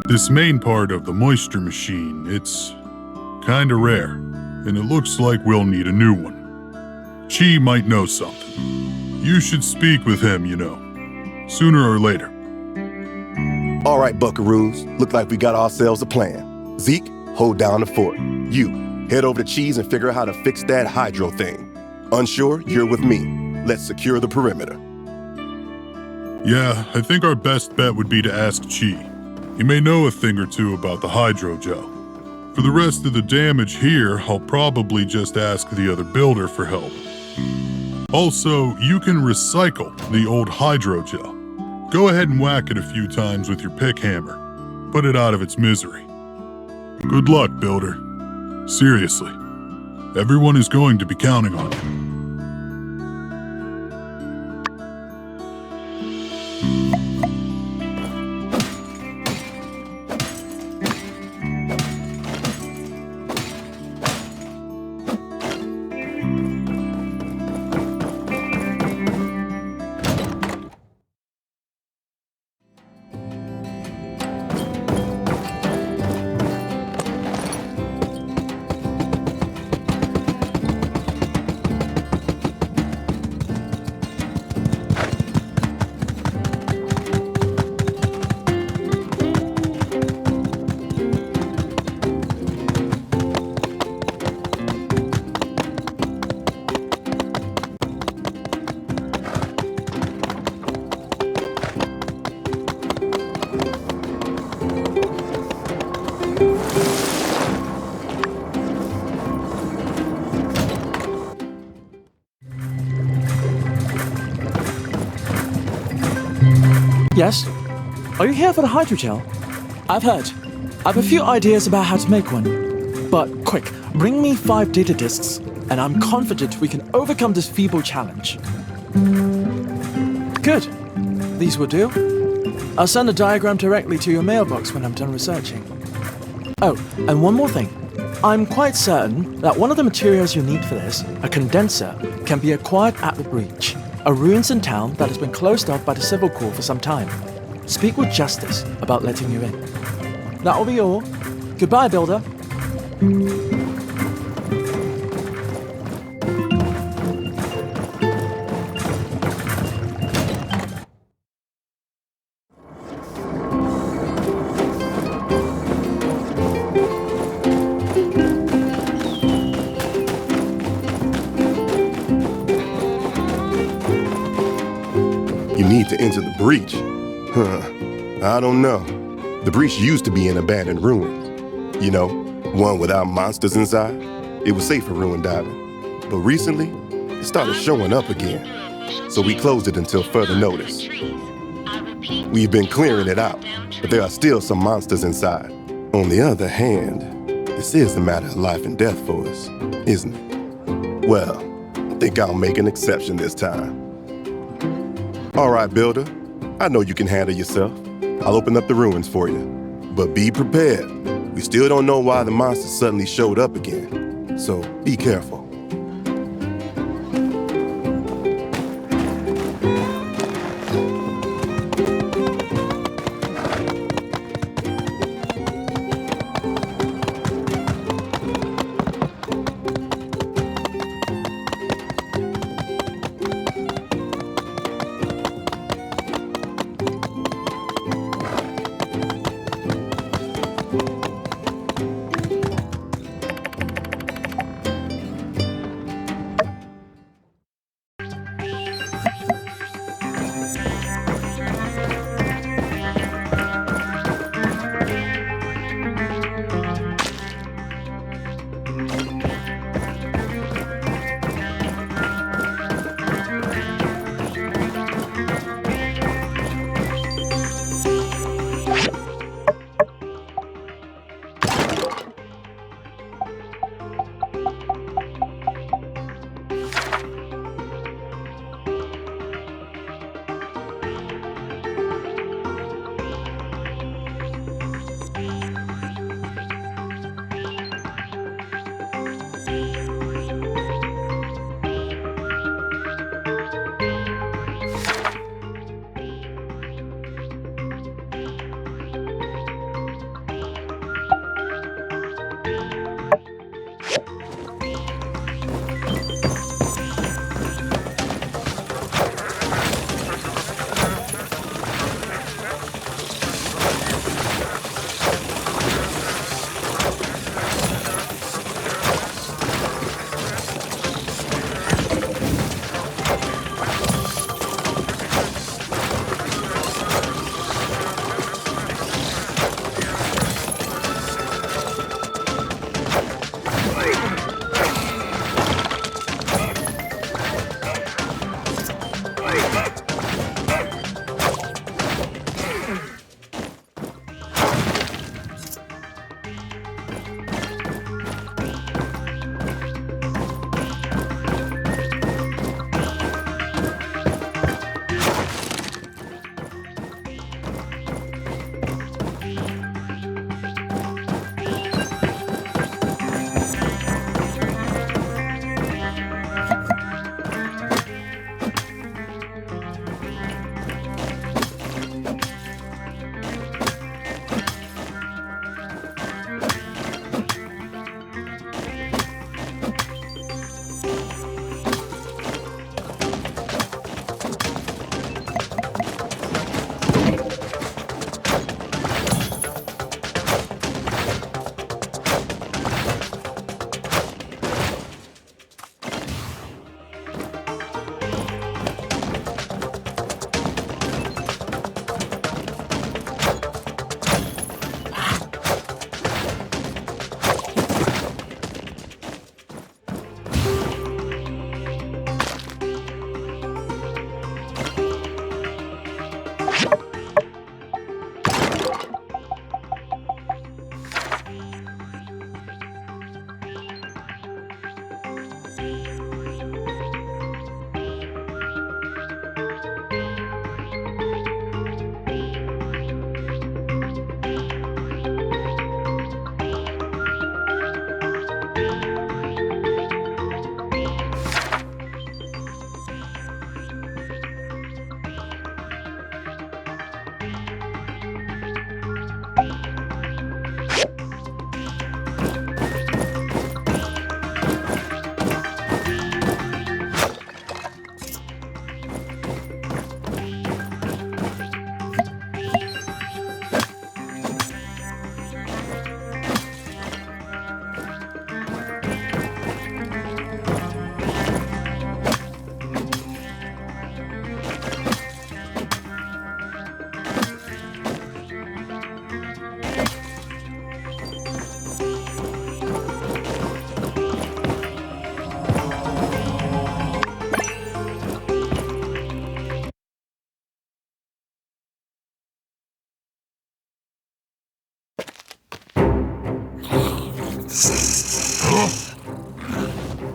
C: This main part of the moisture machine, it's kinda rare, and it looks like we'll need a new one. Chi might know something. You should speak with him, you know, sooner or later.
I: All right, buckaroos, look like we got ourselves a plan. Zeke, hold down the fort. You, head over to Cheese and figure out how to fix that hydro thing. Unsure, you're with me. Let's secure the perimeter.
C: Yeah, I think our best bet would be to ask Chi. He may know a thing or two about the hydrogel. For the rest of the damage here, I'll probably just ask the other builder for help. Also, you can recycle the old hydrogel. Go ahead and whack it a few times with your pick hammer. Put it out of its misery. Good luck, builder. Seriously. Everyone is going to be counting on you.
A: Yes? Are you here for the hydrogel? I've heard. I've a few ideas about how to make one. But quick, bring me 5 data disks, and I'm confident we can overcome this feeble challenge. Good. These will do. I'll send a diagram directly to your mailbox when I'm done researching. Oh, and one more thing. I'm quite certain that one of the materials you need for this, a condenser, can be acquired at the Breach, a ruins in town that has been closed off by the Civil Corps for some time. Speak with Justice about letting you in. That will be all. Goodbye, Builder.
I: You need to enter the breach. I don't know. The breach used to be an abandoned ruin. You know, one without monsters inside. It was safe for ruin diving. But recently, it started showing up again. So we closed it until further notice. We've been clearing it out, but there are still some monsters inside. On the other hand, this is a matter of life and death for us, isn't it? Well, I think I'll make an exception this time. All right, Builder. I know you can handle yourself. I'll open up the ruins for you. But be prepared. We still don't know why the monsters suddenly showed up again. So be careful.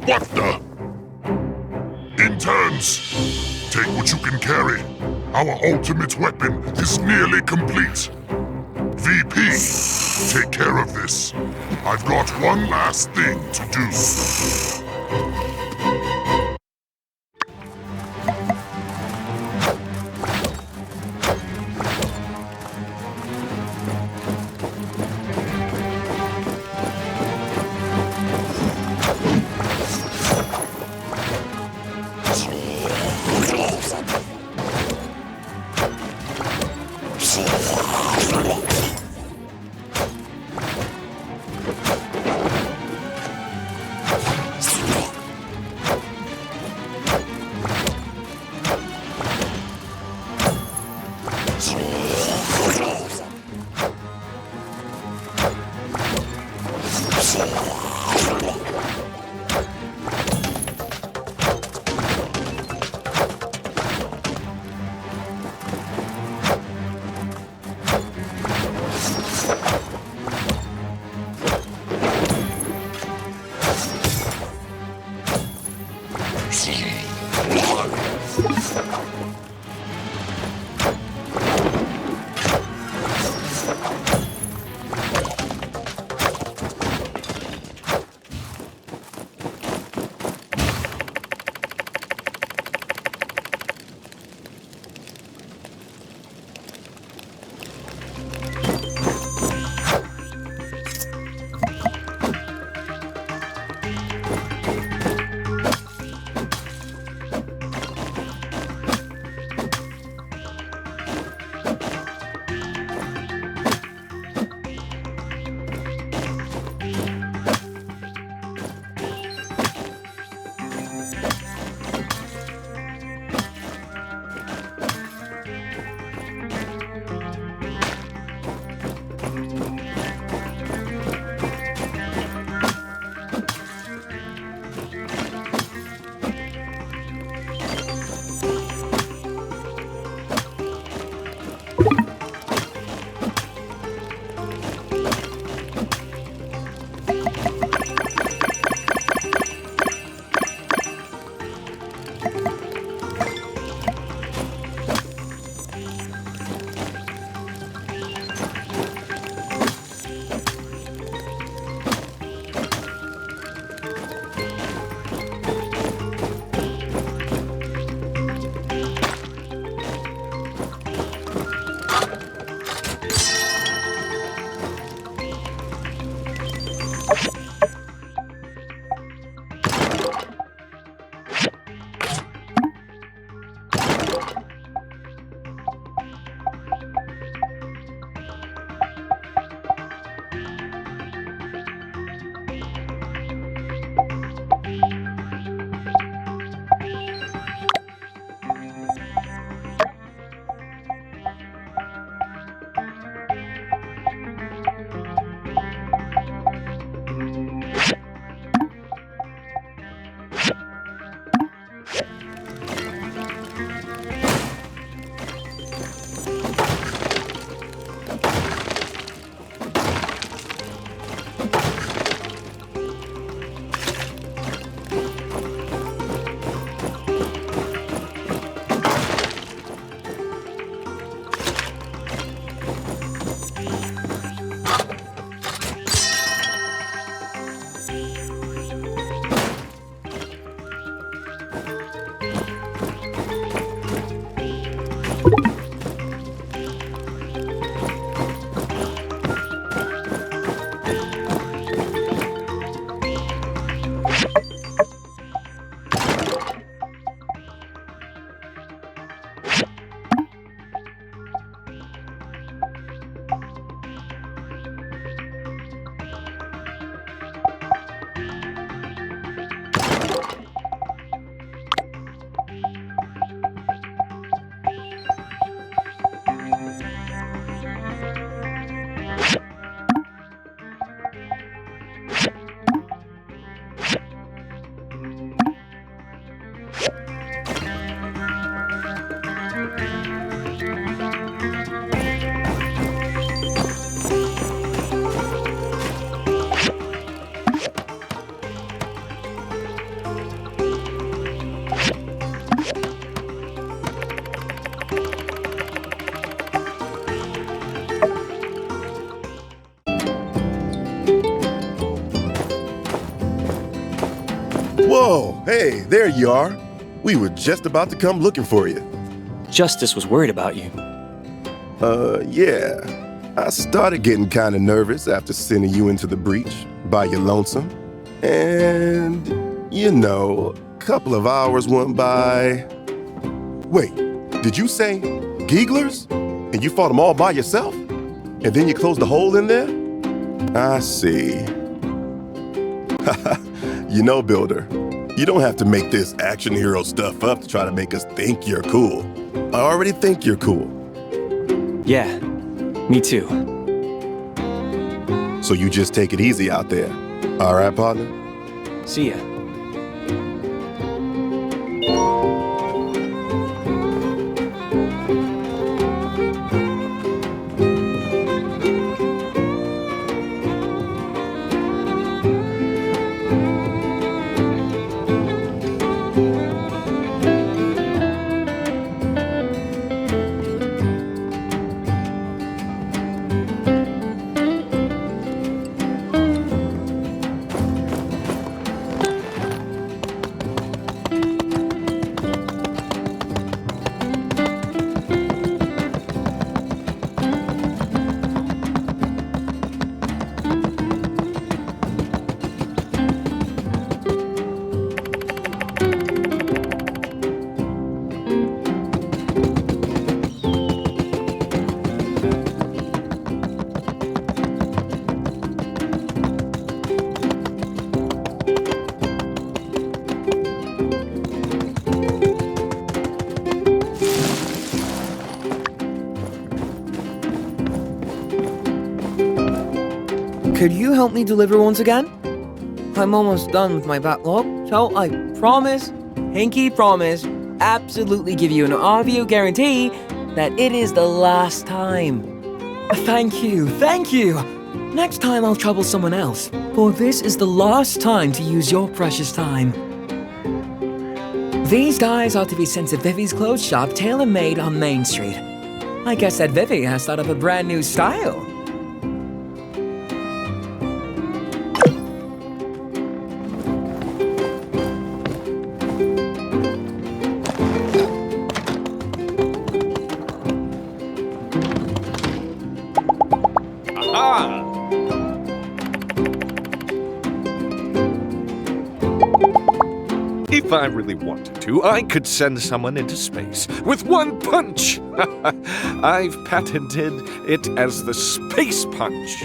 C: What the? Interns, take what you can carry. Our ultimate weapon is nearly complete. VP, take care of this. I've got one last thing to do.
I: Whoa, hey, there you are. We were just about to come looking for you.
E: Justice was worried about you.
I: Yeah. I started getting kind of nervous after sending you into the breach by your lonesome. And, you know, a couple of hours went by. Wait, did you say Geeglers? And you fought them all by yourself? And then you closed the hole in there? I see. You know, Builder, you don't have to make this action hero stuff up to try to make us think you're cool. I already think you're cool.
E: Yeah, me too.
I: So you just take it easy out there. All right, partner?
E: See ya.
D: Could you help me deliver once again? I'm almost done with my backlog, so I promise, pinky promise, absolutely give you an audio guarantee that it is the last time. Thank you, thank you! Next time I'll trouble someone else, for this is the last time to use your precious time. These guys are to be sent to Vivi's clothes shop, tailor-made on Main Street. I guess that Vivi has thought up a brand new style.
G: If I really wanted to, I could send someone into space with one punch. I've patented it as the Space Punch.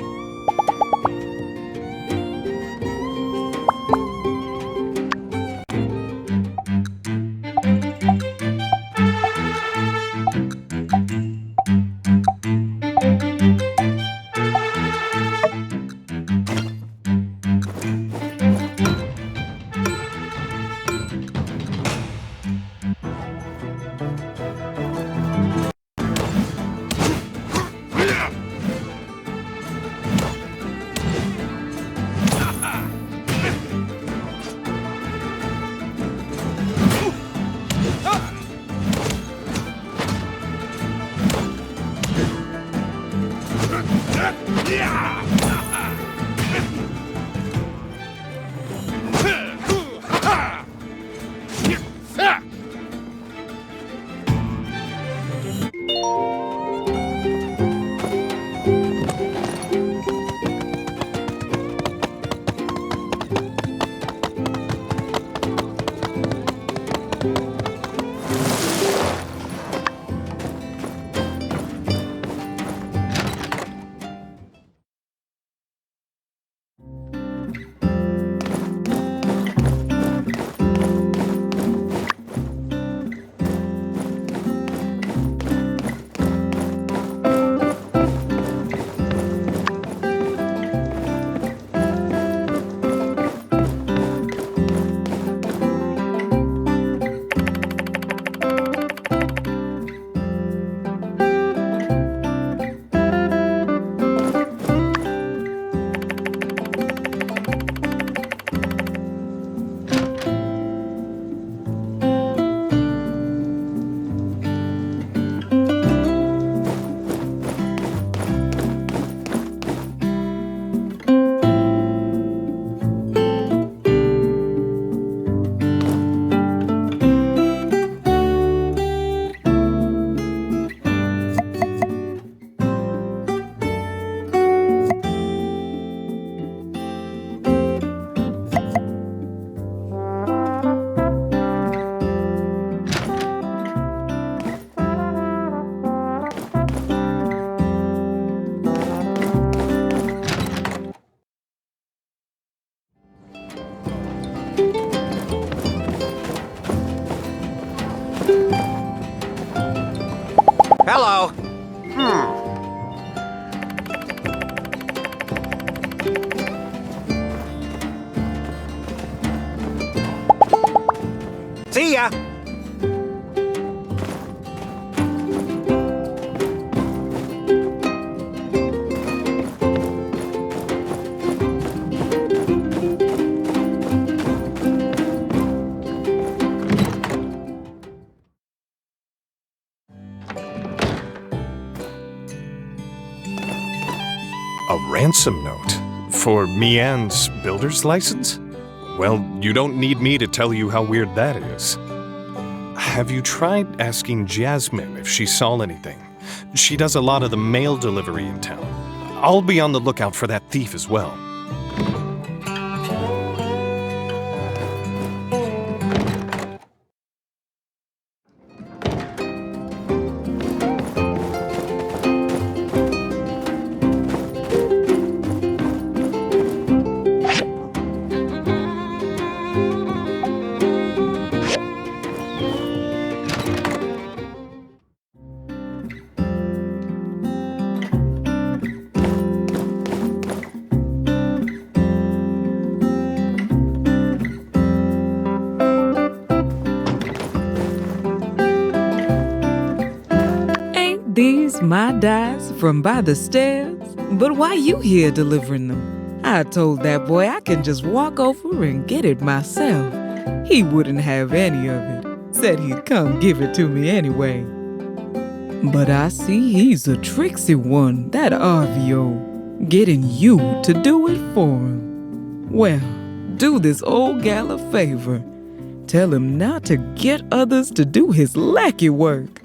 N: Hello. See ya.
G: A ransom note? For Mian's builder's license? Well, you don't need me to tell you how weird that is. Have you tried asking Jasmine if she saw anything? She does a lot of the mail delivery in town. I'll be on the lookout for that thief as well.
U: These my dice from by the stairs? But why you here delivering them? I told that boy I can just walk over and get it myself. He wouldn't have any of it. Said he'd come give it to me anyway. But I see he's a tricksy one, that Arvio, getting you to do it for him. Well, do this old gal a favor. Tell him not to get others to do his lackey work.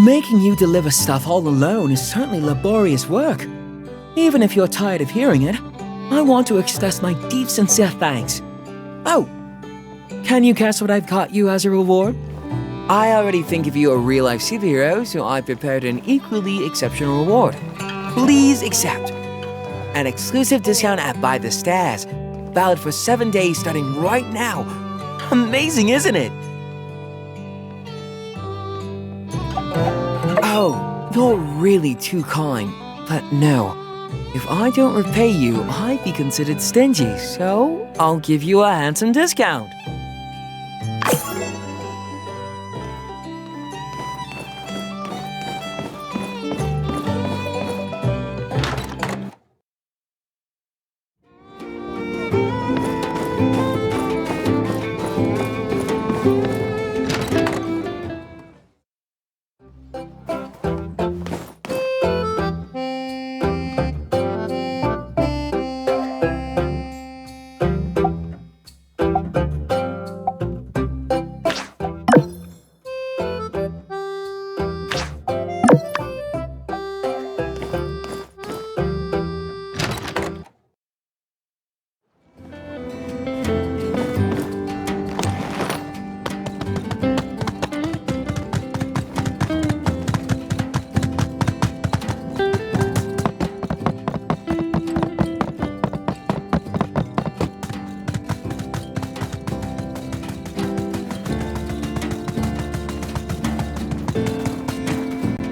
D: Making you deliver stuff all alone is certainly laborious work. Even if you're tired of hearing it, I want to express my deep, sincere thanks. Oh, can you guess what I've got you as a reward? I already think of you a real-life superhero, so I prepared an equally exceptional reward. Please accept. An exclusive discount at By the Stairs, valid for 7 days starting right now. Amazing, isn't it? Oh, you're really too kind. But no, if I don't repay you, I'd be considered stingy, so I'll give you a handsome discount.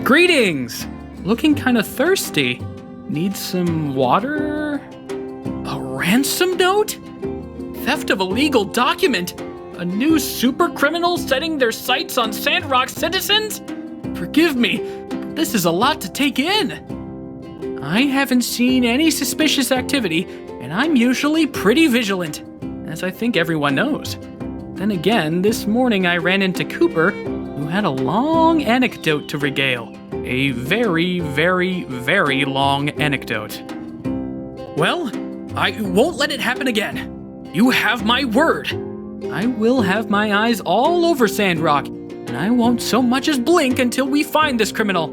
S: Greetings! Looking kinda thirsty. Need some water? A ransom note? Theft of a legal document? A new super criminal setting their sights on Sandrock citizens? Forgive me, but this is a lot to take in. I haven't seen any suspicious activity, and I'm usually pretty vigilant, as I think everyone knows. Then again, this morning I ran into Cooper, who had a long anecdote to regale. A very, very, very long anecdote. Well, I won't let it happen again. You have my word. I will have my eyes all over Sandrock, and I won't so much as blink until we find this criminal.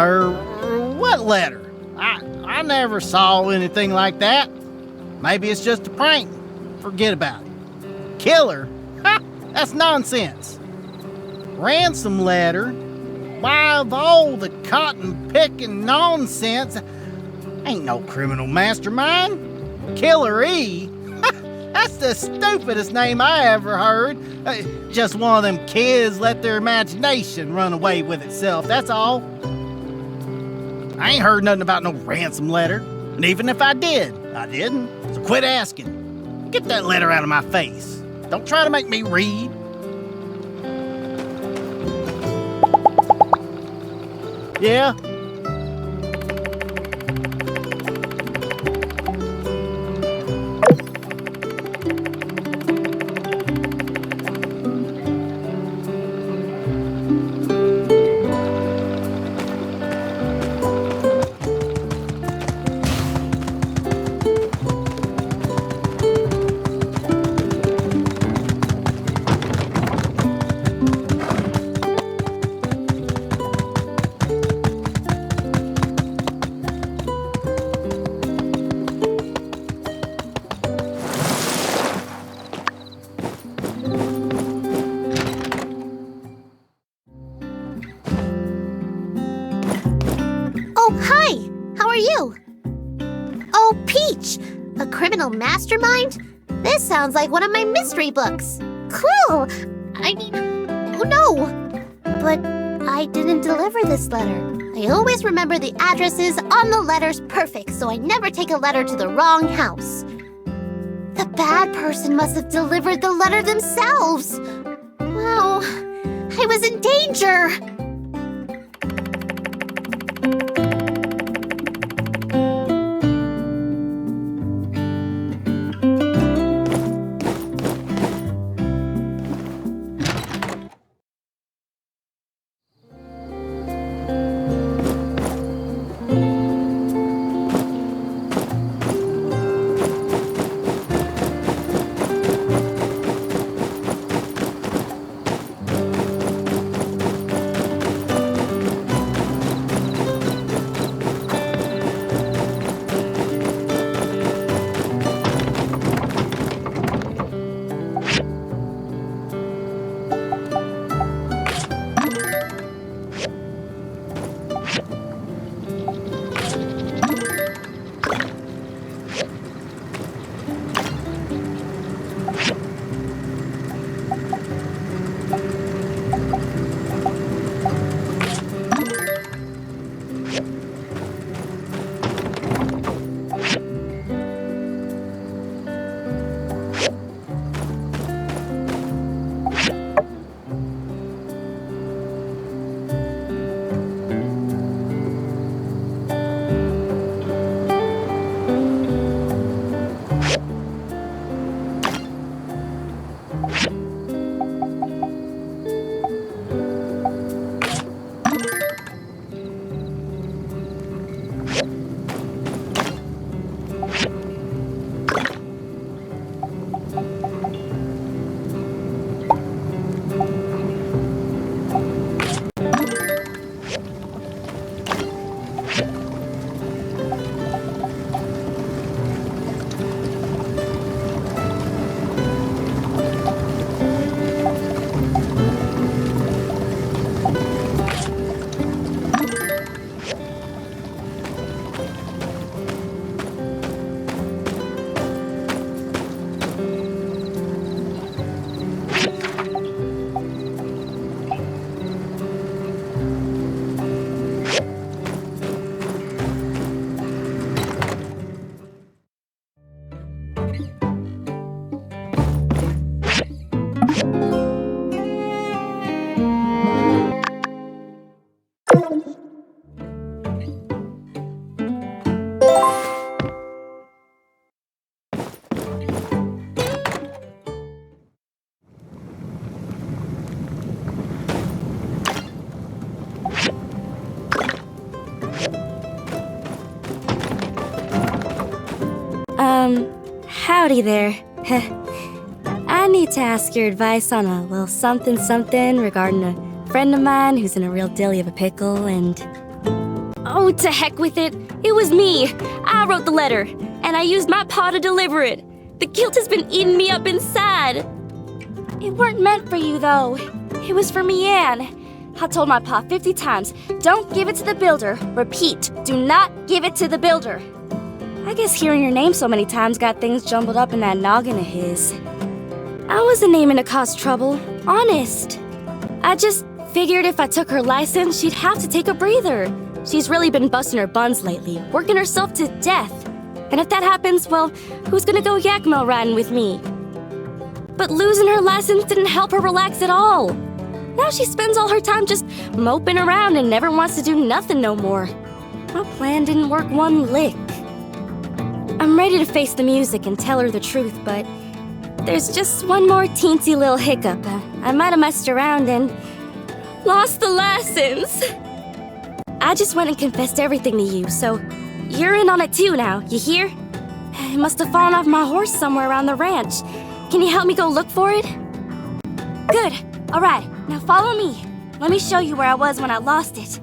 K: What letter? I never saw anything like that. Maybe it's just a prank. Forget about it. Killer? Ha! That's nonsense. Ransom letter? Why, of all the cotton-picking nonsense, ain't no criminal mastermind. Killer E? That's the stupidest name I ever heard. Just one of them kids let their imagination run away with itself, that's all. I ain't heard nothing about no ransom letter. And even if I did, I didn't. So quit asking. Get that letter out of my face. Don't try to make me read. Yeah?
M: Mastermind? This sounds like one of my mystery books. Cool! I mean, oh no! But I didn't deliver this letter. I always remember the addresses on the letters perfect, so I never take a letter to the wrong house. The bad person must have delivered the letter themselves. Wow, I was in danger!
B: Howdy there. I need to ask your advice on a little something regarding a friend of mine who's in a real dilly of a pickle, and Oh, to heck with it. It was me. I wrote the letter, and I used my paw to deliver it. The guilt has been eating me up inside. It weren't meant for you, though. It was for me, Anne. I told my pa 50 times, don't give it to the builder. Repeat, do not give it to the builder. I guess hearing your name so many times got things jumbled up in that noggin of his. I wasn't aiming to cause trouble, honest. I just figured if I took her license, she'd have to take a breather. She's really been busting her buns lately, working herself to death. And if that happens, well, who's gonna go Yakmo riding with me? But losing her license didn't help her relax at all. Now she spends all her time just moping around and never wants to do nothing no more. My plan didn't work one lick. I'm ready to face the music and tell her the truth, but there's just one more teensy little hiccup. I might have messed around and lost the license. I just went and confessed everything to you, so you're in on it too now, you hear? It must have fallen off my horse somewhere around the ranch. Can you help me go look for it? Good. All right, now follow me. Let me show you where I was when I lost it.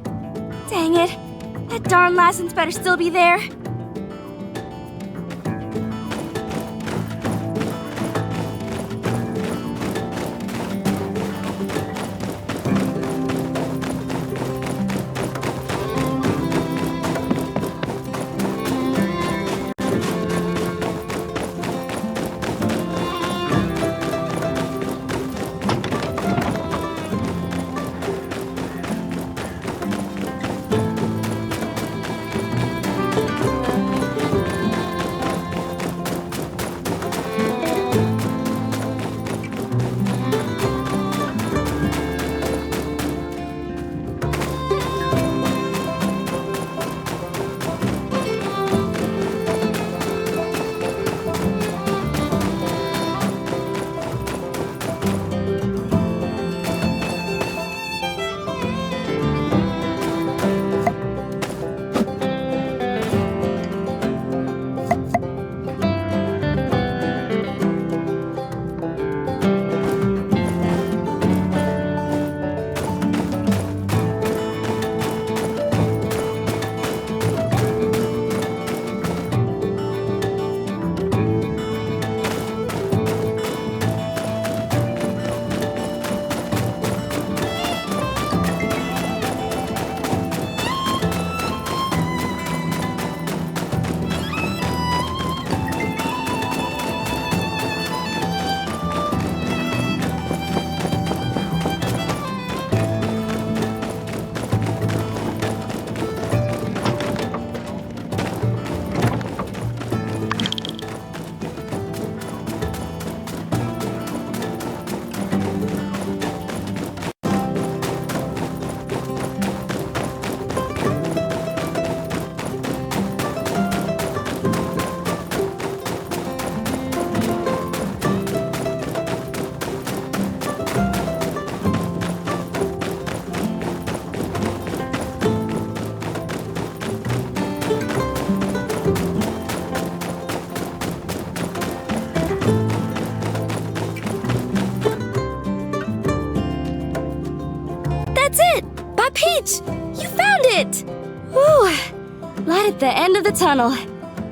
B: Dang it. That darn license better still be there. Peach! You found it! Whew! Light at the end of the tunnel.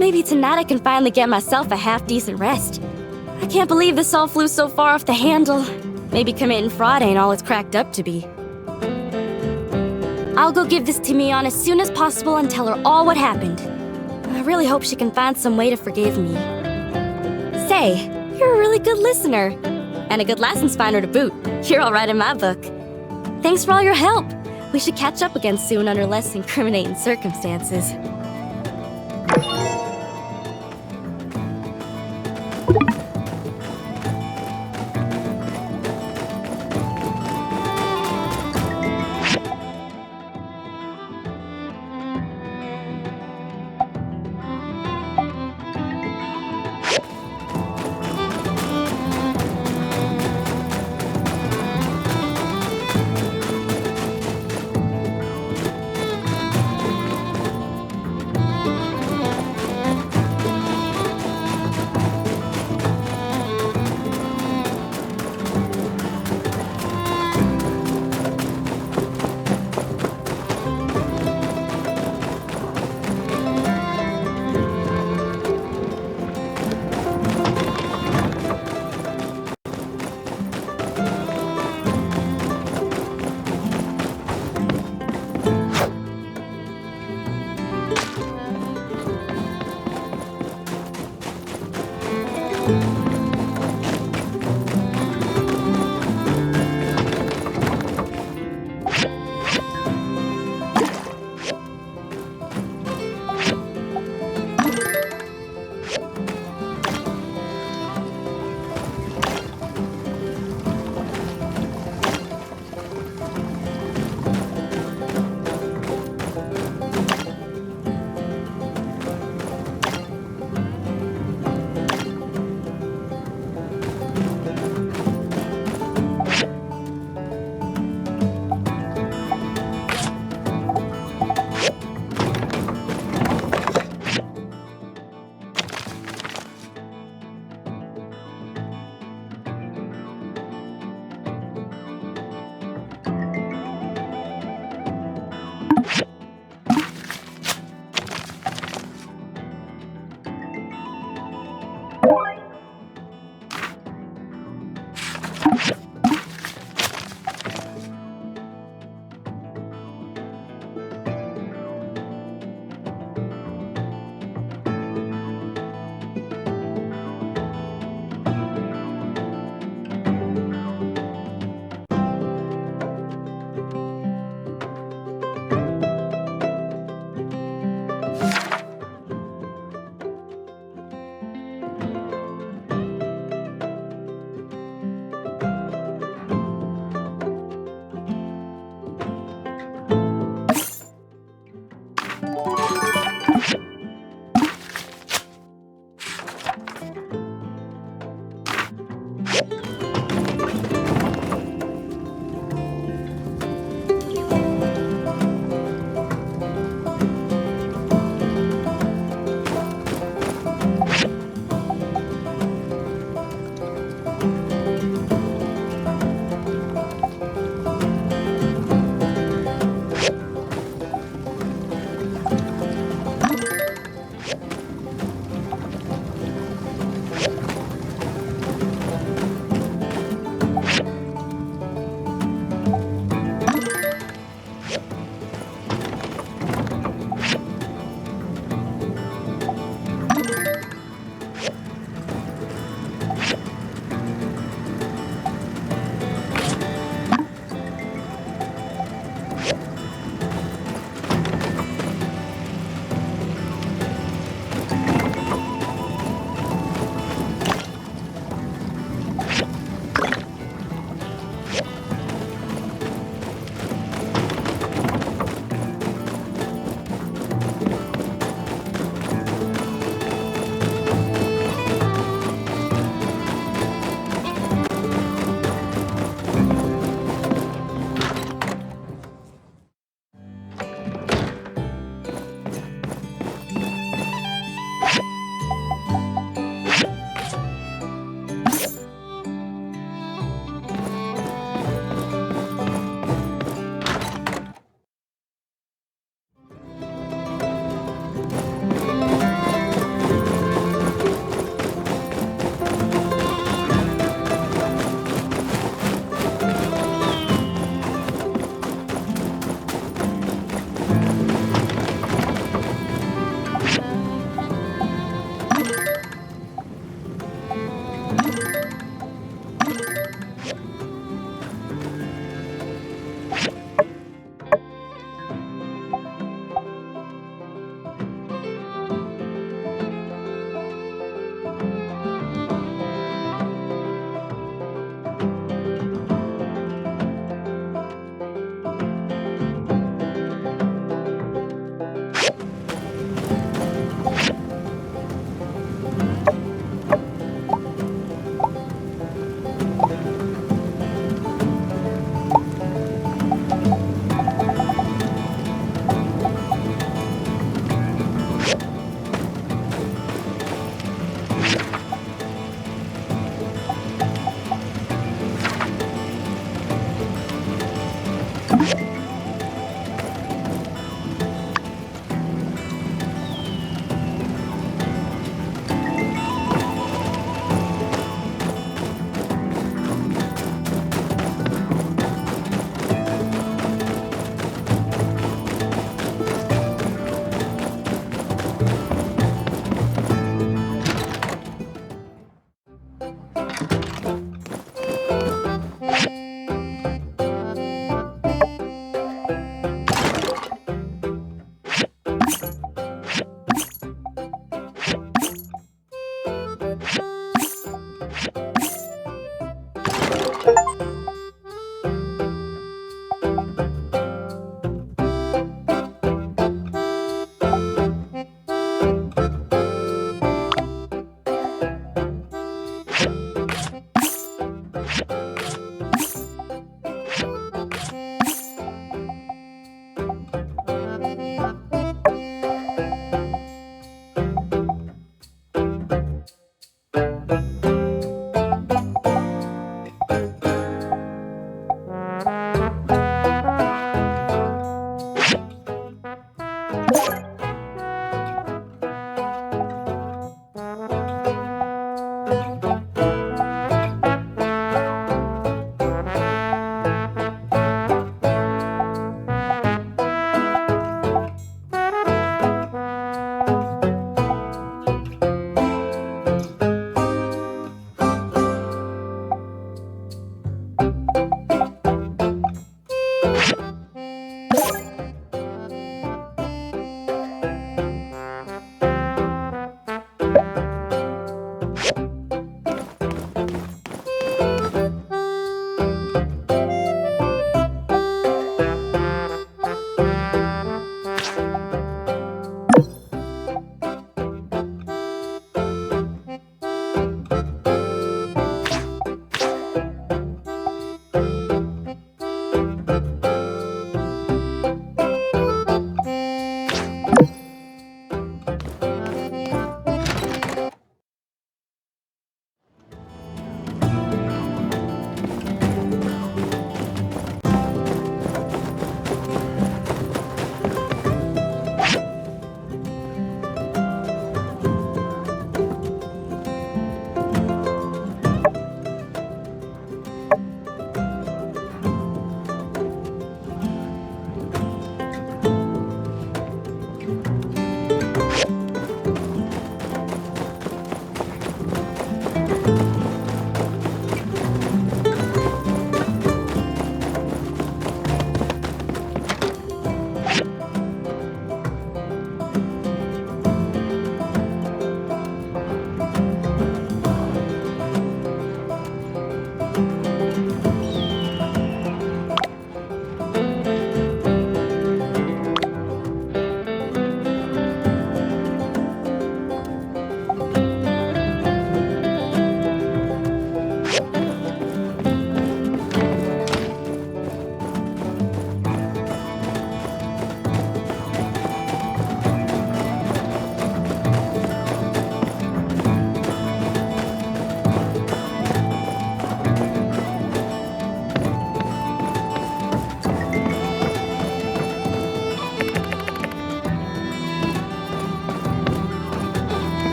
B: Maybe tonight I can finally get myself a half-decent rest. I can't believe this all flew so far off the handle. Maybe committing fraud ain't all it's cracked up to be. I'll go give this to Mion as soon as possible and tell her all what happened. I really hope she can find some way to forgive me. Say, you're a really good listener. And a good license finder to boot. You're all right in my book. Thanks for all your help. We should catch up again soon under less incriminating circumstances.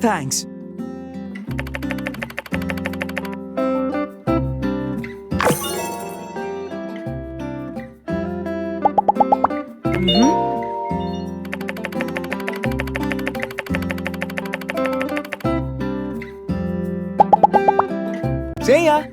A: Thanks.
D: See ya!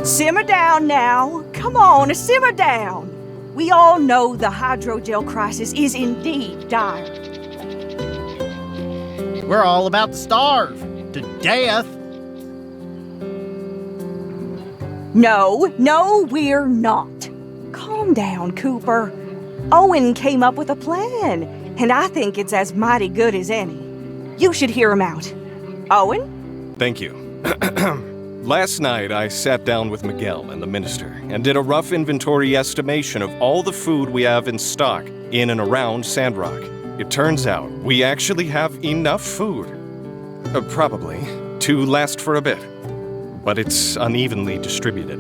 H: Simmer down now. Come on, simmer down. We all know the hydrogel crisis is indeed dire.
K: We're all about to starve to death.
H: No, we're not. Calm down, Cooper. Owen came up with a plan, and I think it's as mighty good as any. You should hear him out. Owen?
G: Thank you. Last night, I sat down with Miguel and the minister and did a rough inventory estimation of all the food we have in stock in and around Sandrock. It turns out we actually have enough food. Probably, to last for a bit. But it's unevenly distributed.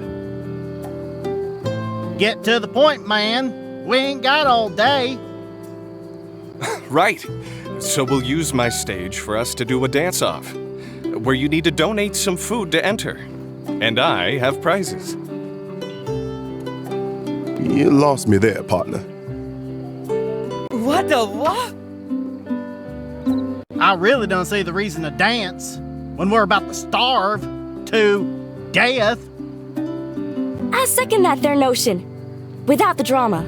K: Get to the point, man. We ain't got all day.
G: Right. So we'll use my stage for us to do a dance-off, where you need to donate some food to enter. And I have prizes.
I: You lost me there, partner.
D: What the what?
K: I really don't see the reason to dance when we're about to starve to death.
B: I second that there notion. Without the drama.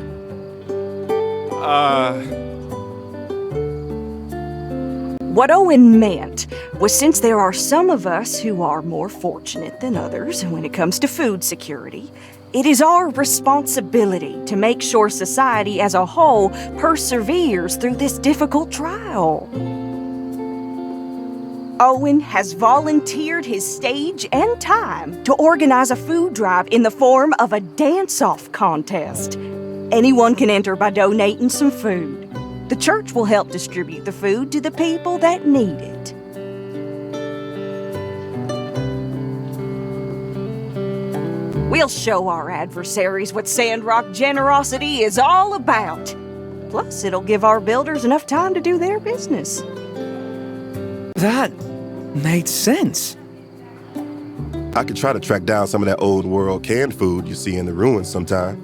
H: What Owen meant was since there are some of us who are more fortunate than others when it comes to food security, it is our responsibility to make sure society as a whole perseveres through this difficult trial. Owen has volunteered his stage and time to organize a food drive in the form of a dance-off contest. Anyone can enter by donating some food. The church will help distribute the food to the people that need it. We'll show our adversaries what Sandrock generosity is all about. Plus, it'll give our builders enough time to do their business.
D: That made sense.
I: I could try to track down some of that old world canned food you see in the ruins sometime.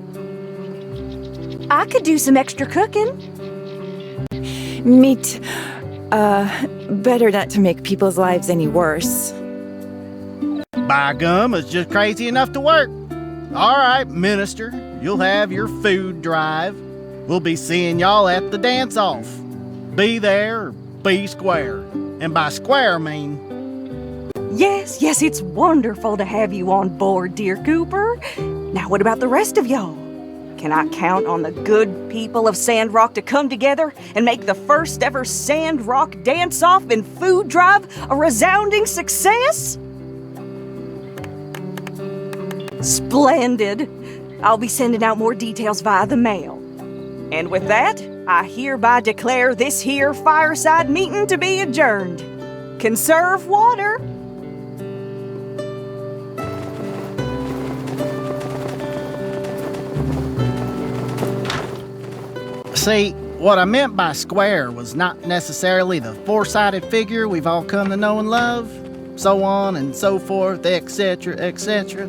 H: I could do some extra cooking.
P: Meat. Better not to make people's lives any worse.
K: By gum, it's just crazy enough to work. All right, minister, you'll have your food drive. We'll be seeing y'all at the dance-off. Be there or be square. And by square, I mean...
H: Yes, it's wonderful to have you on board, dear Cooper. Now, what about the rest of y'all? Can I count on the good people of Sandrock to come together and make the first ever Sandrock dance-off and food drive a resounding success? Splendid. I'll be sending out more details via the mail. And with that, I hereby declare this here fireside meeting to be adjourned. Conserve water.
K: See, what I meant by square was not necessarily the four-sided figure we've all come to know and love, so on and so forth, etc., etc.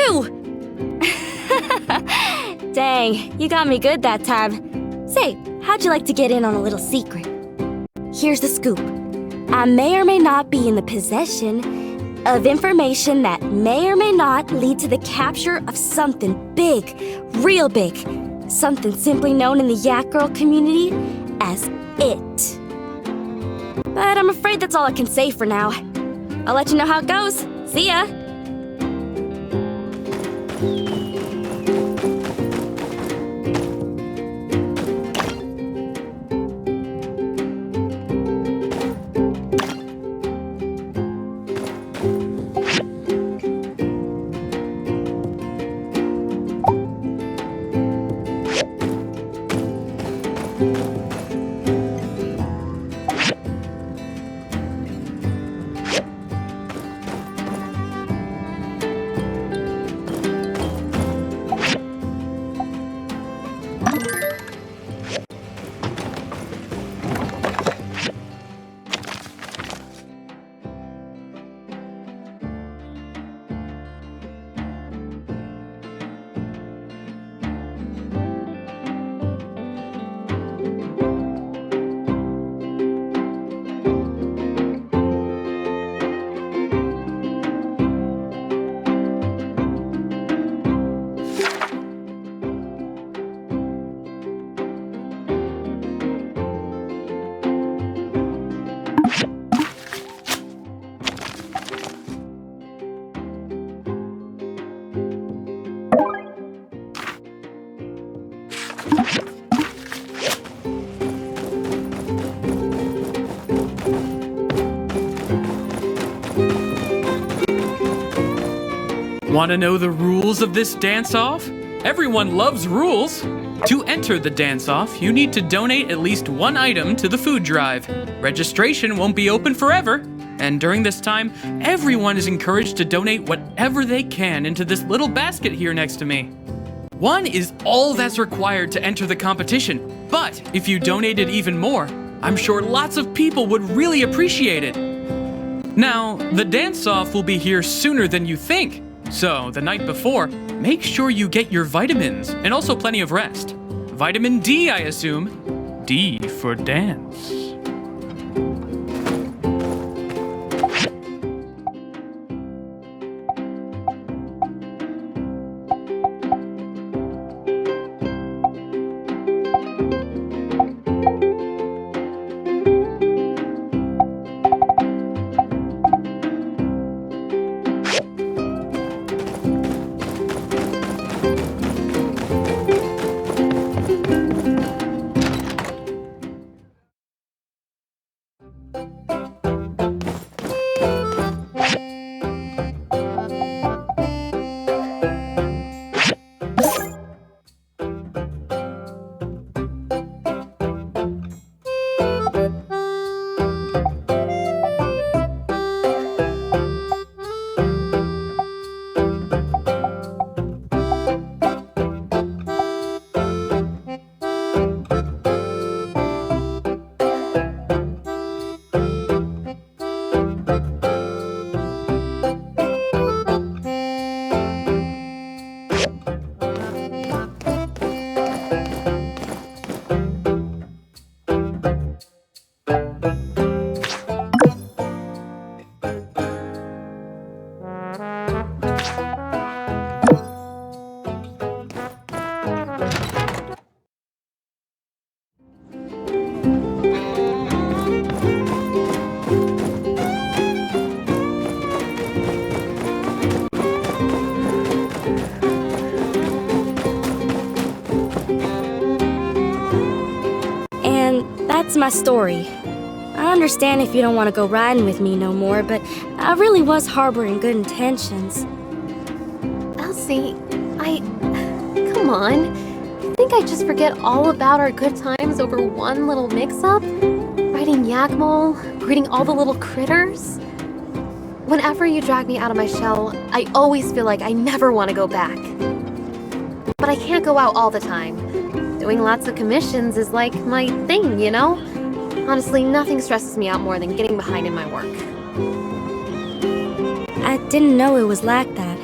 B: you! Dang, you got me good that time. Say, how'd you like to get in on a little secret? Here's the scoop. I may or may not be in the possession of information that may or may not lead to the capture of something big, real big. Something simply known in the Yak Girl community as it. But I'm afraid that's all I can say for now. I'll let you know how it goes. See ya!
S: Want to know the rules of this dance-off? Everyone loves rules! To enter the dance-off, you need to donate at least one item to the food drive. Registration won't be open forever, and during this time, everyone is encouraged to donate whatever they can into this little basket here next to me. One is all that's required to enter the competition, but if you donated even more, I'm sure lots of people would really appreciate it. Now, the dance-off will be here sooner than you think. So, the night before, make sure you get your vitamins and also plenty of rest. Vitamin D, I assume. D for dance.
B: That's my story. I understand if you don't want to go riding with me no more, but I really was harboring good intentions.
J: Elsie, come on. You think I'd just forget all about our good times over one little mix-up? Riding Yakmol, greeting all the little critters? Whenever you drag me out of my shell, I always feel like I never want to go back. But I can't go out all the time. Doing lots of commissions is like my thing, you know? Honestly, nothing stresses me out more than getting behind in my work.
B: I didn't know it was like that.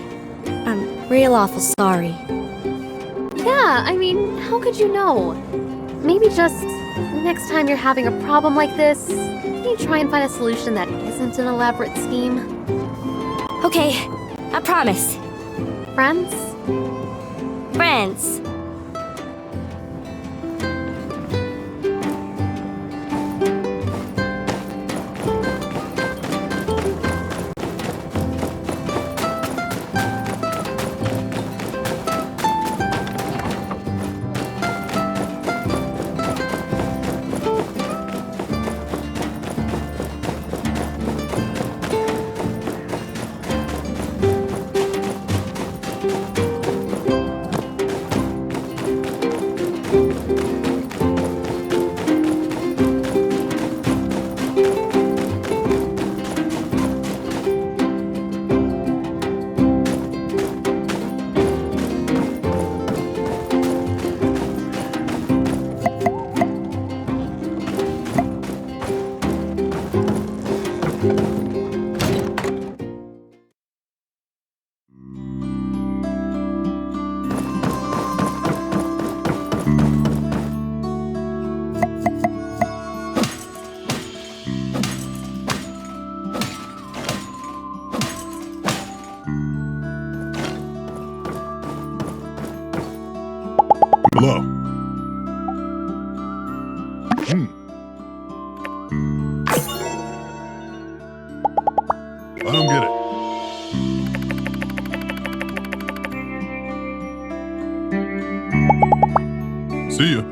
B: I'm Real awful sorry.
J: Yeah, I mean, how could you know? Maybe just next time you're having a problem like this, you try and find a solution that isn't an elaborate scheme.
B: Okay, I promise.
J: Friends?
B: Friends.
C: Hello. I don't get it. See ya.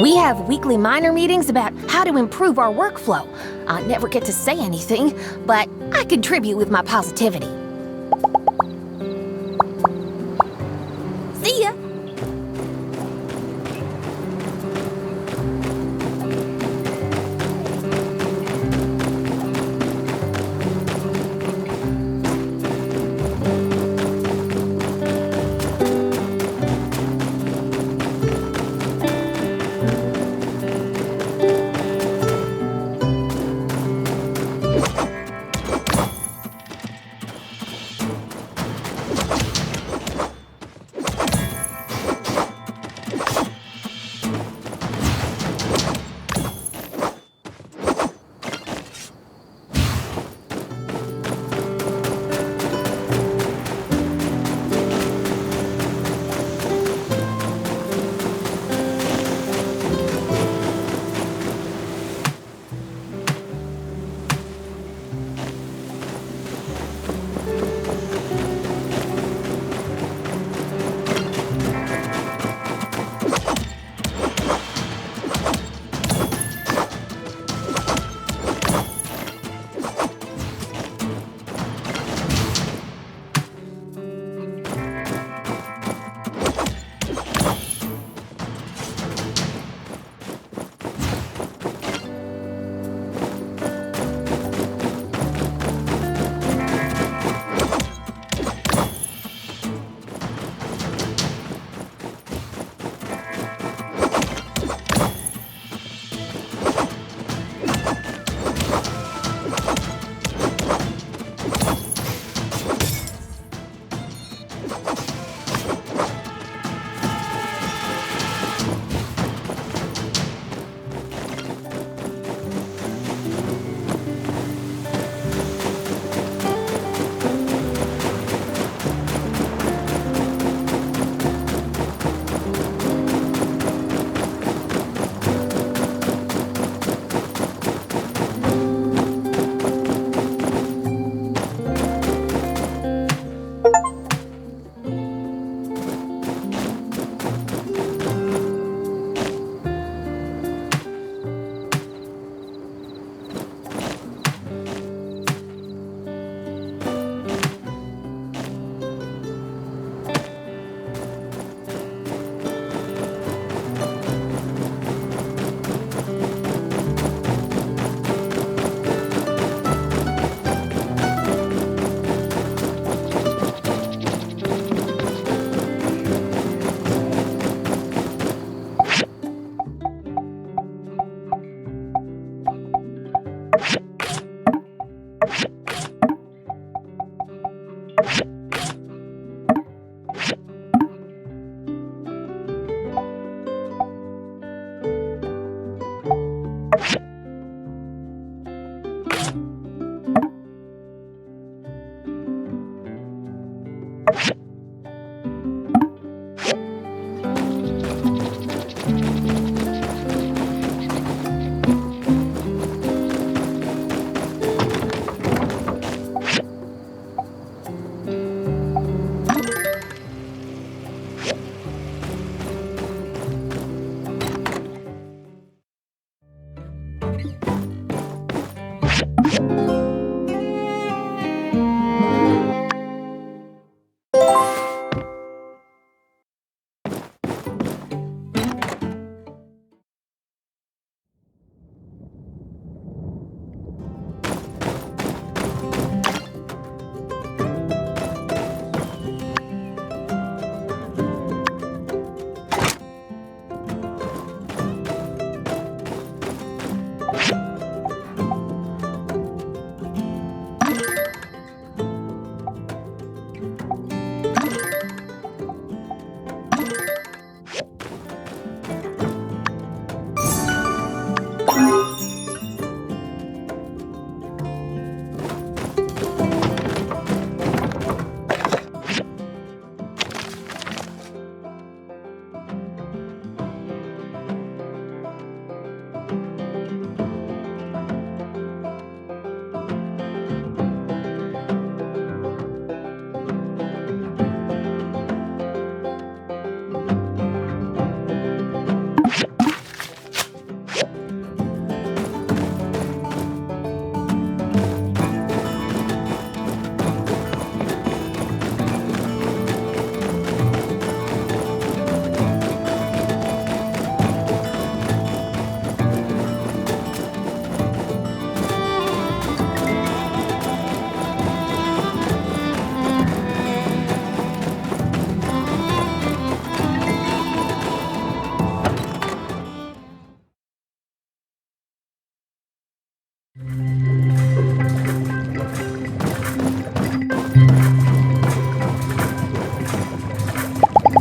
L: We have weekly minor meetings about how to improve our workflow. I never get to say anything, but I contribute with my positivity. See ya!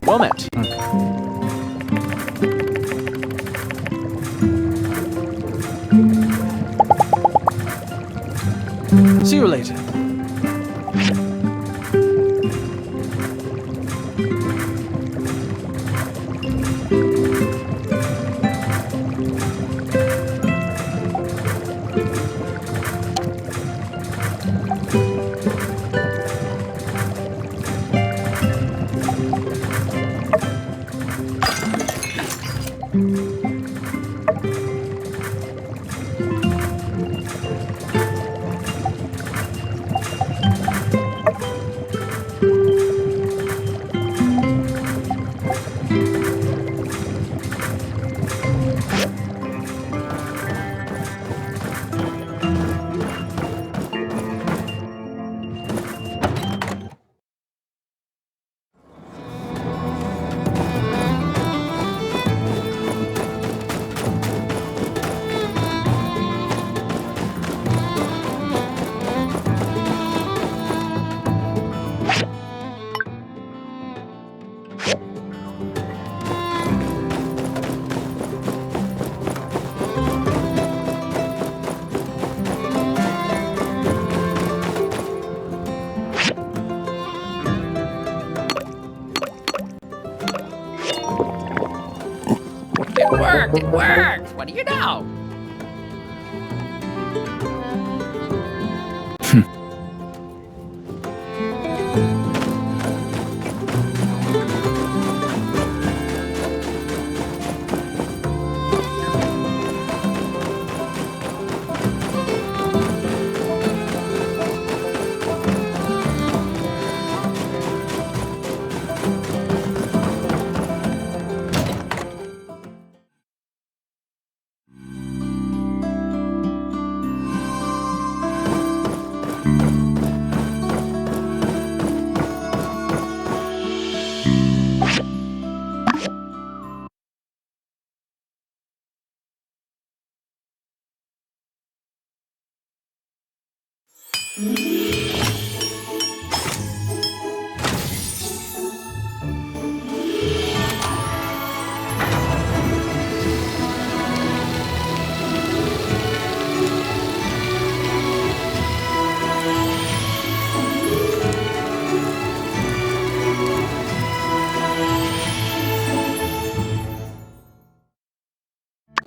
A: Well met. See you later.
F: It worked! What do you know?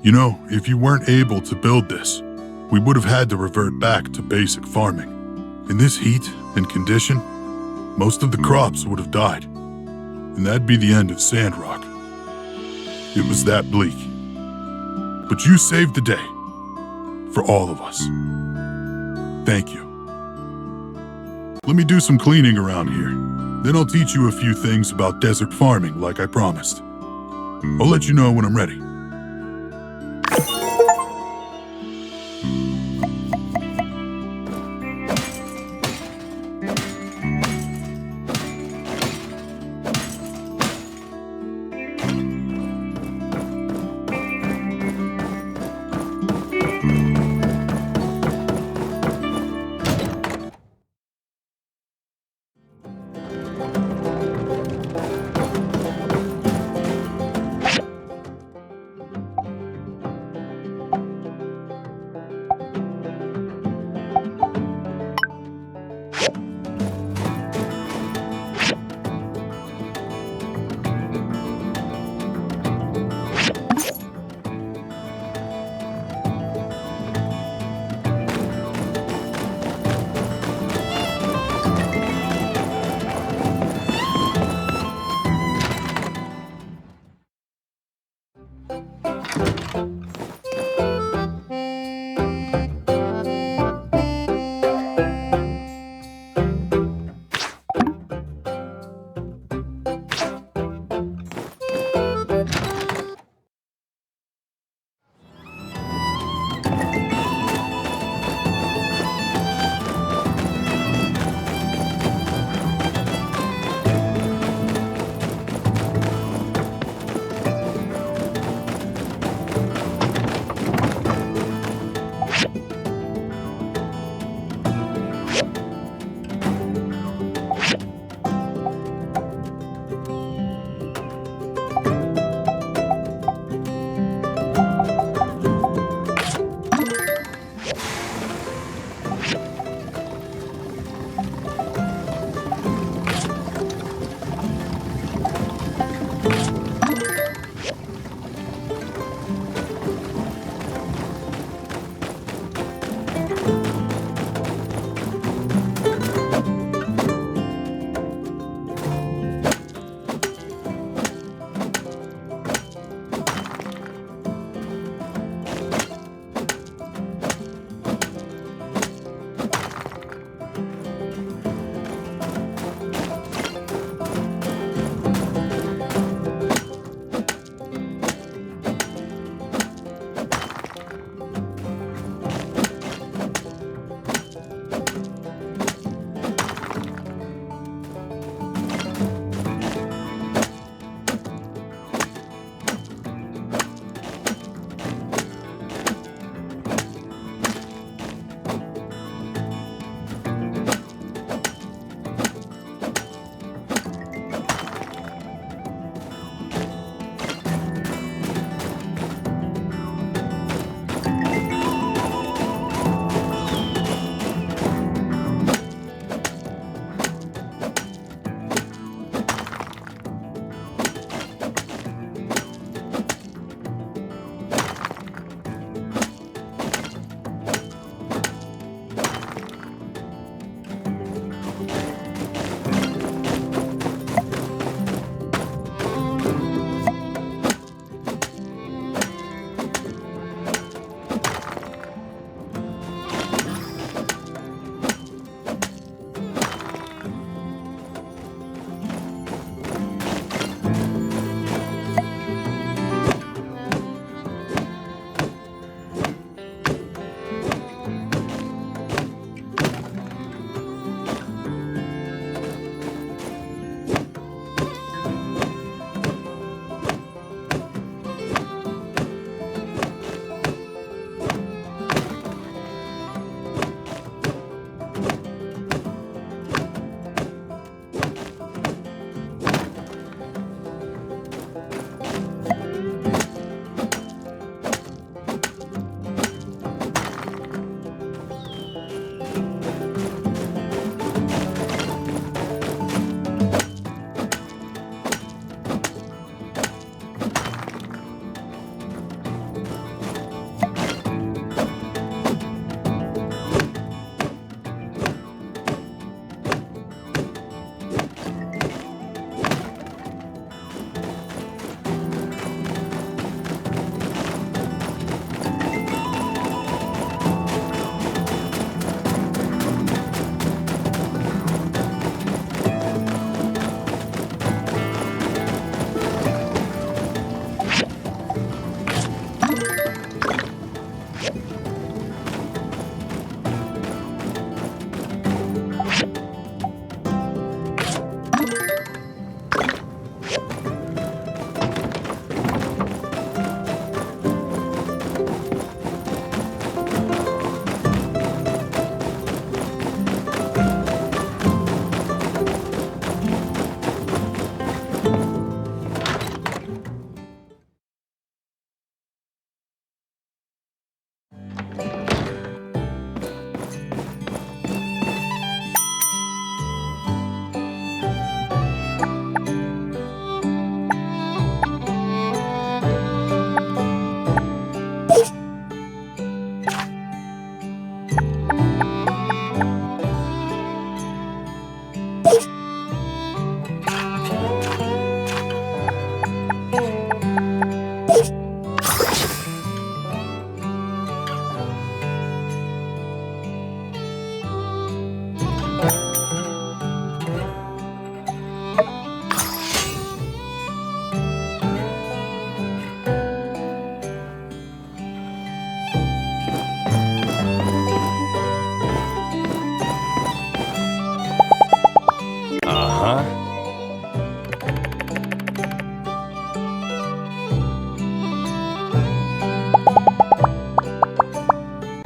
C: You know, if you weren't able to build this, we would have had to revert back to basic farming. In this heat and condition, most of the crops would have died. And that'd be the end of Sandrock. It was that bleak. But you saved the day. for all of us. Thank you. Let me do some cleaning around here. Then I'll teach you a few things about desert farming like I promised. I'll let you know when I'm ready.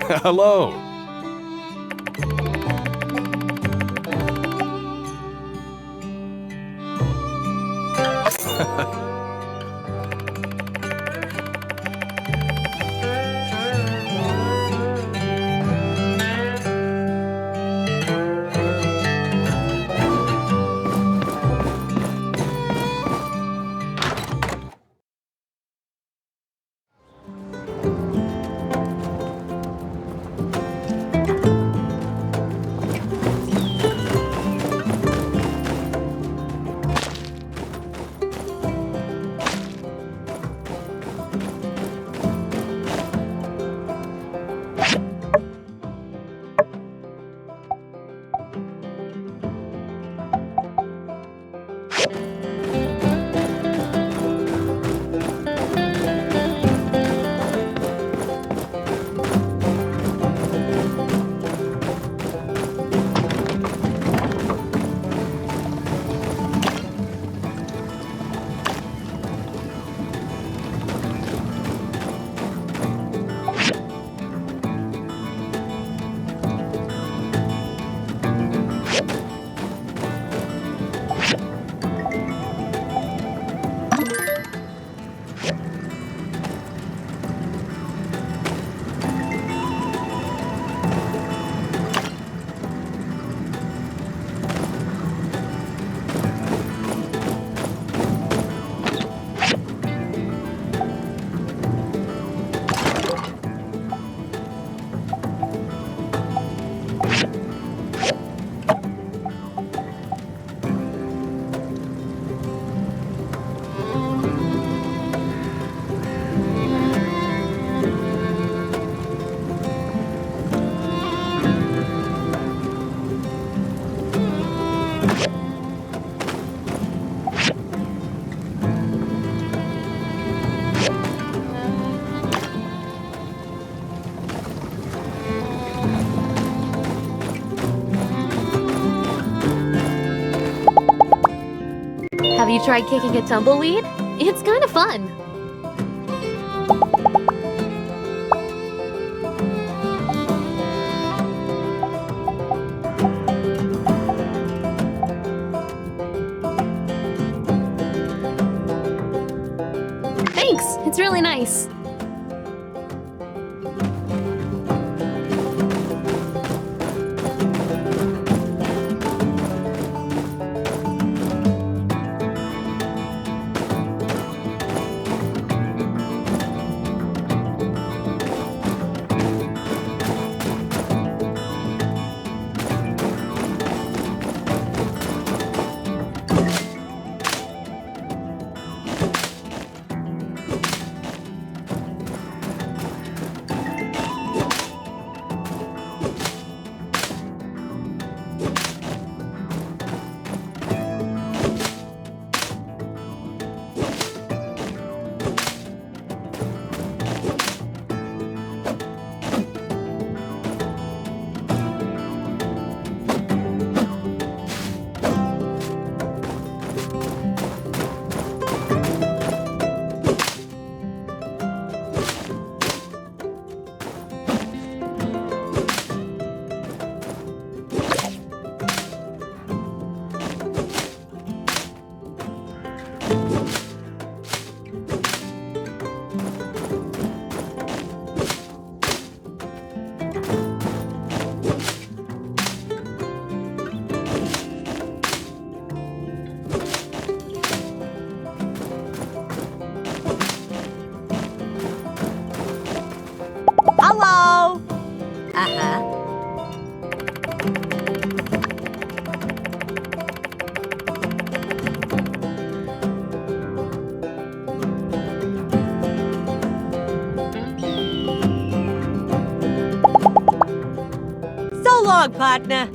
G: Hello.
J: Have you tried kicking a tumbleweed? It's kind of fun. Thanks, it's really nice.
H: Hello!
R: So long, partner.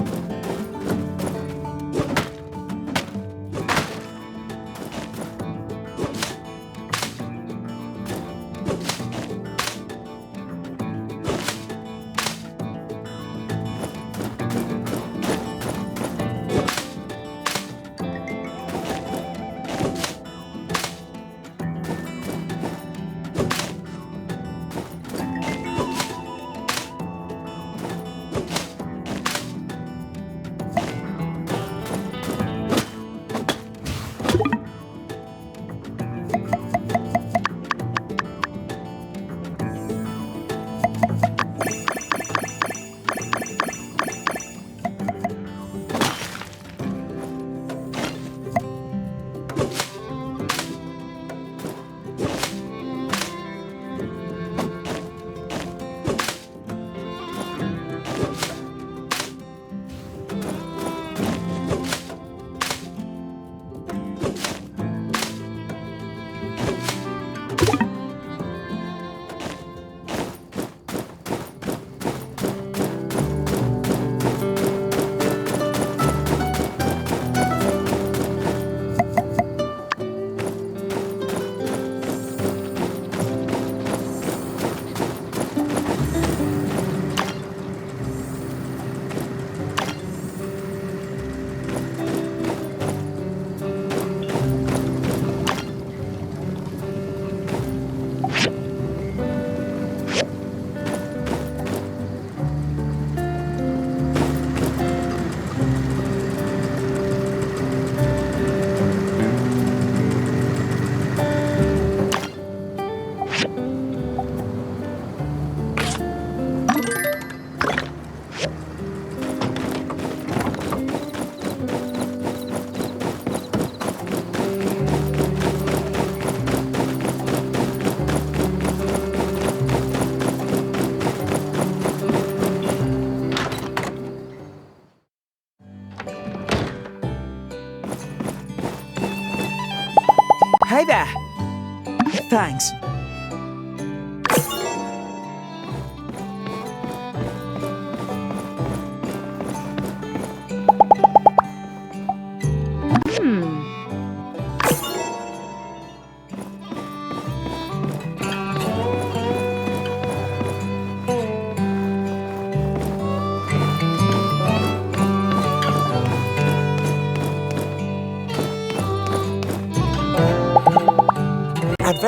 D: Thanks.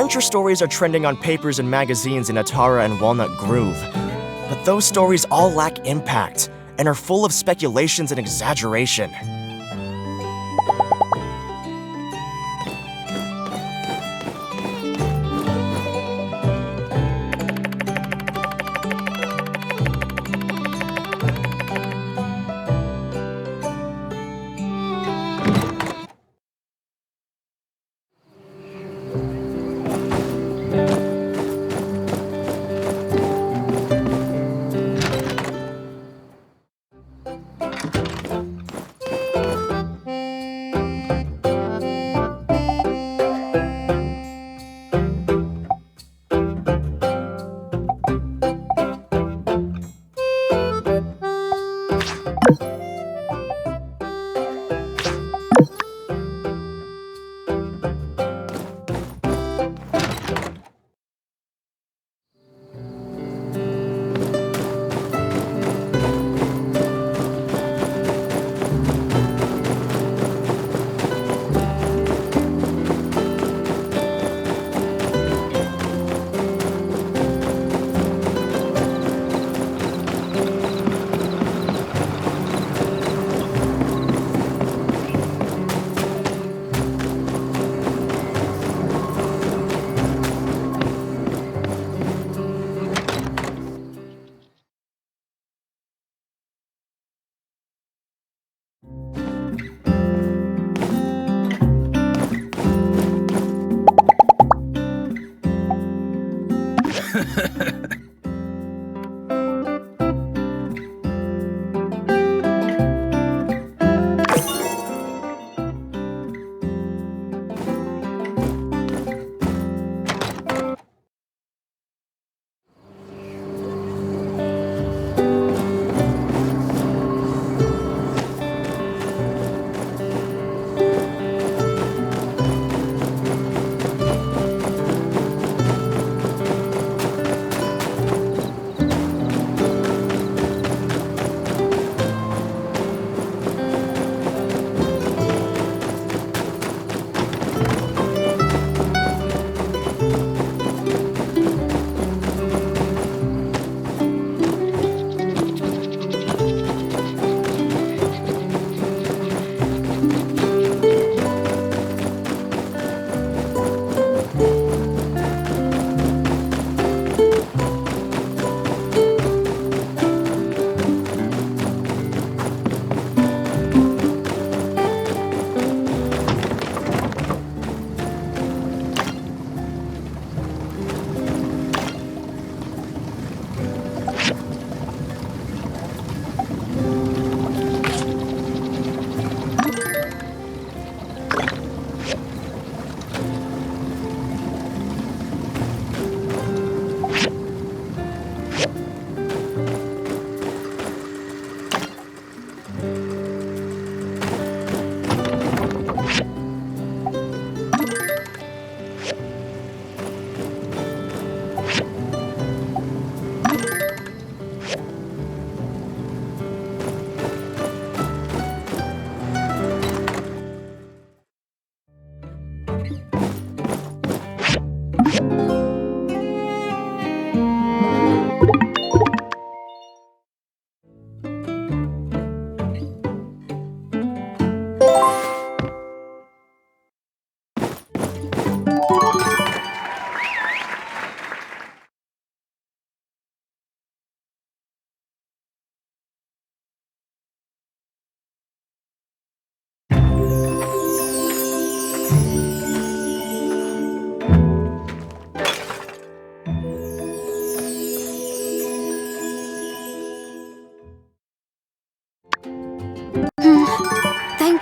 O: Adventure stories are trending on papers and magazines in Atara and Walnut Grove. But those stories all lack impact and are full of speculations and exaggeration.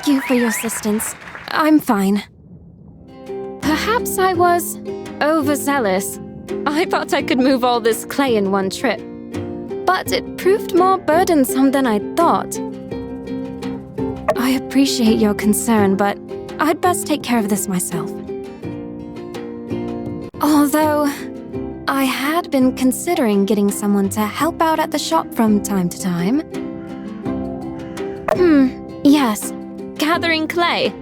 B: Thank you for your assistance. I'm fine. Perhaps I was overzealous. I thought I could move all this clay in one trip. But it proved more burdensome than I thought. I appreciate your concern, but I'd best take care of this myself. Although, I had been considering getting someone to help out at the shop from time to time. Yes, gathering clay.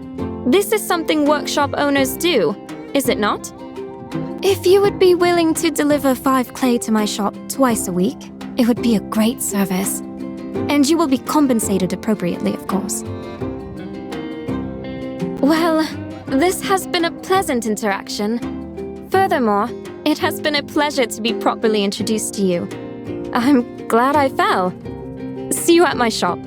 B: This is something workshop owners do, is it not? If you would be willing to deliver 5 clay to my shop twice a week, it would be a great service. And you will be compensated appropriately, of course. Well, this has been a pleasant interaction. Furthermore, it has been a pleasure to be properly introduced to you. I'm glad I fell. See you at my shop.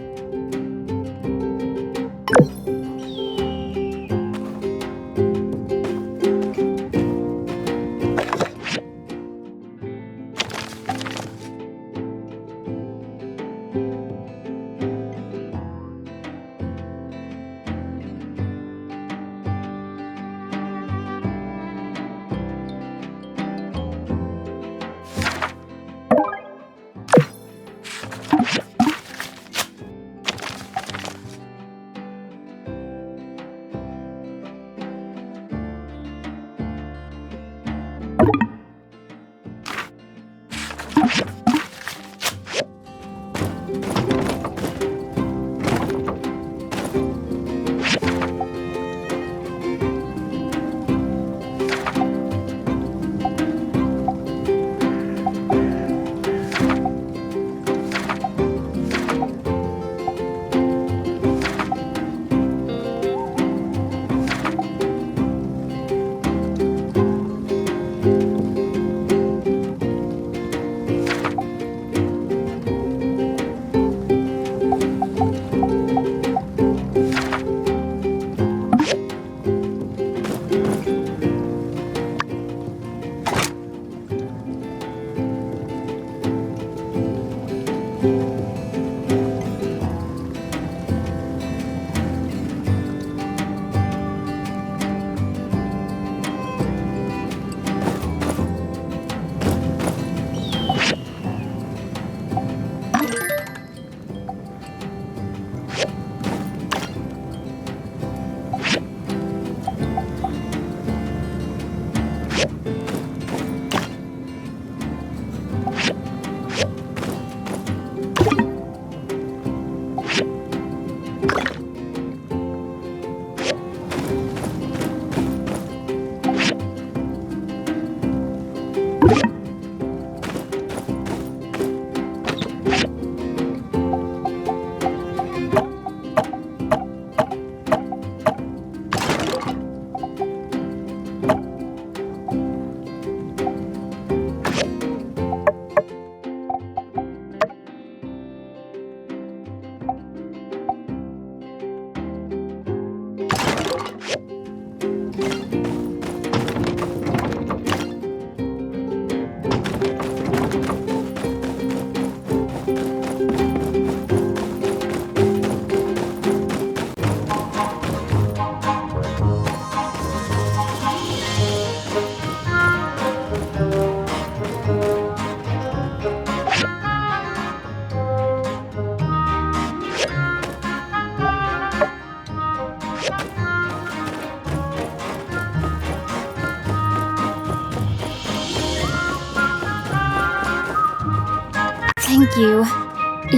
B: Thank you.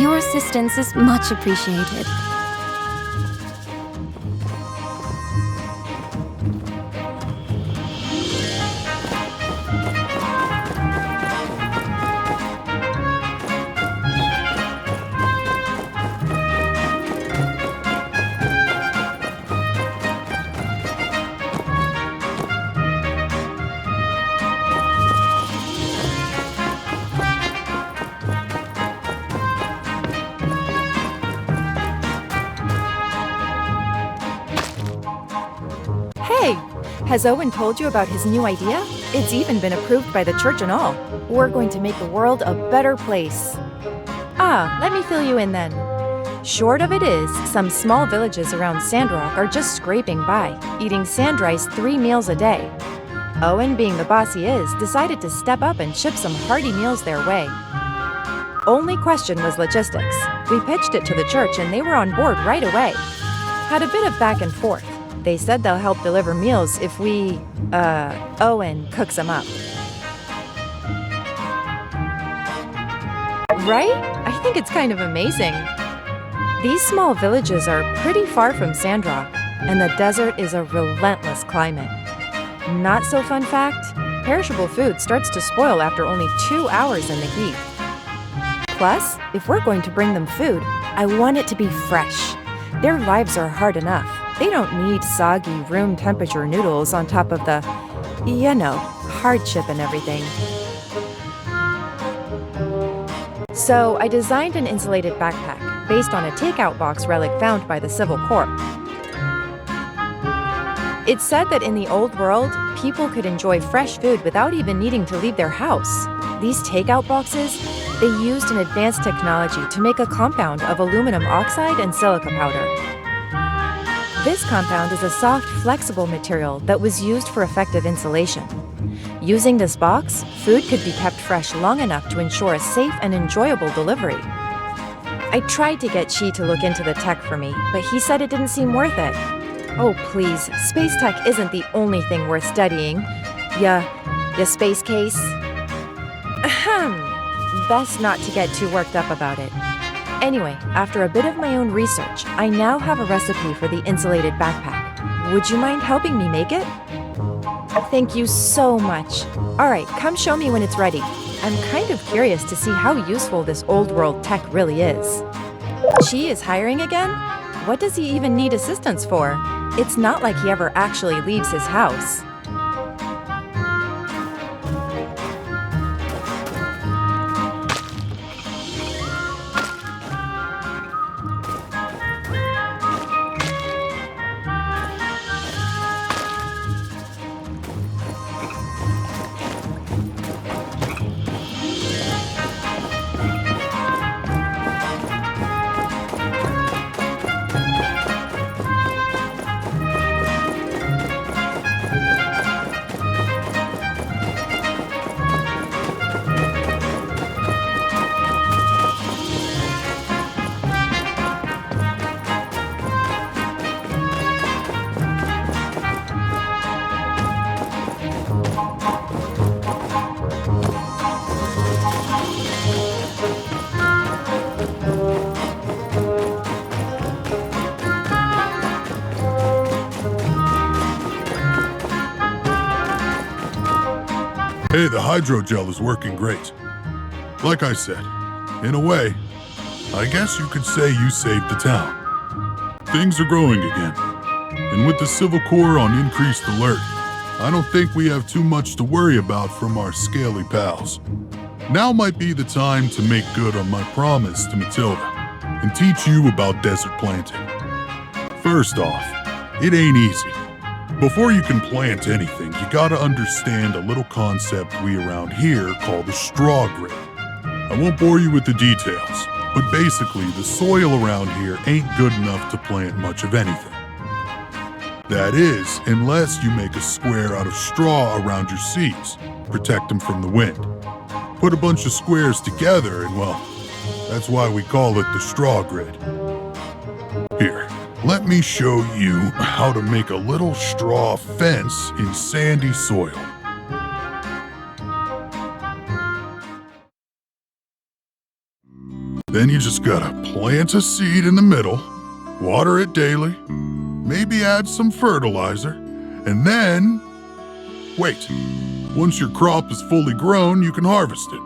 B: Your assistance is much appreciated.
P: Has Owen told you about his new idea? It's even been approved by the church and all. We're going to make the world a better place. Let me fill you in then. Short of it is, some small villages around Sandrock are just scraping by, eating sand rice 3 meals a day. Owen, being the boss he is, decided to step up and ship some hearty meals their way. Only question was logistics. We pitched it to the church and they were on board right away. Had a bit of back and forth. They said they'll help deliver meals if we, Owen cooks them up. Right? I think it's kind of amazing. These small villages are pretty far from Sandrock, and the desert is a relentless climate. Not so fun fact, perishable food starts to spoil after only 2 hours in the heat. Plus, if we're going to bring them food, I want it to be fresh. Their lives are hard enough. They don't need soggy, room temperature noodles on top of the, hardship and everything. So I designed an insulated backpack based on a takeout box relic found by the Civil Corps. It's said that in the old world, people could enjoy fresh food without even needing to leave their house. These takeout boxes, they used an advanced technology to make a compound of aluminum oxide and silica powder. This compound is a soft, flexible material that was used for effective insulation. Using this box, food could be kept fresh long enough to ensure a safe and enjoyable delivery. I tried to get Chi to look into the tech for me, but he said it didn't seem worth it. Oh please, space tech isn't the only thing worth studying. Ya space case? Ahem. Best not to get too worked up about it. Anyway, after a bit of my own research, I now have a recipe for the insulated backpack. Would you mind helping me make it? Thank you so much. Alright, come show me when it's ready. I'm kind of curious to see how useful this old world tech really is. Chi is hiring again? What does he even need assistance for? It's not like he ever actually leaves his house.
C: Hey, the hydrogel is working great. Like I said, in a way, I guess you could say you saved the town. Things are growing again. And with the Civil Corps on increased alert, I don't think we have too much to worry about from our scaly pals. Now might be the time to make good on my promise to Matilda and teach you about desert planting. First off, it ain't easy. Before you can plant anything, you gotta understand a little concept we around here call the straw grid. I won't bore you with the details, but basically the soil around here ain't good enough to plant much of anything. That is, unless you make a square out of straw around your seeds, protect them from the wind. Put a bunch of squares together and, well, that's why we call it the straw grid. Here, let me show you how to make a little straw fence in sandy soil. Then you just gotta plant a seed in the middle, water it daily, maybe add some fertilizer, and then wait. Once your crop is fully grown, you can harvest it.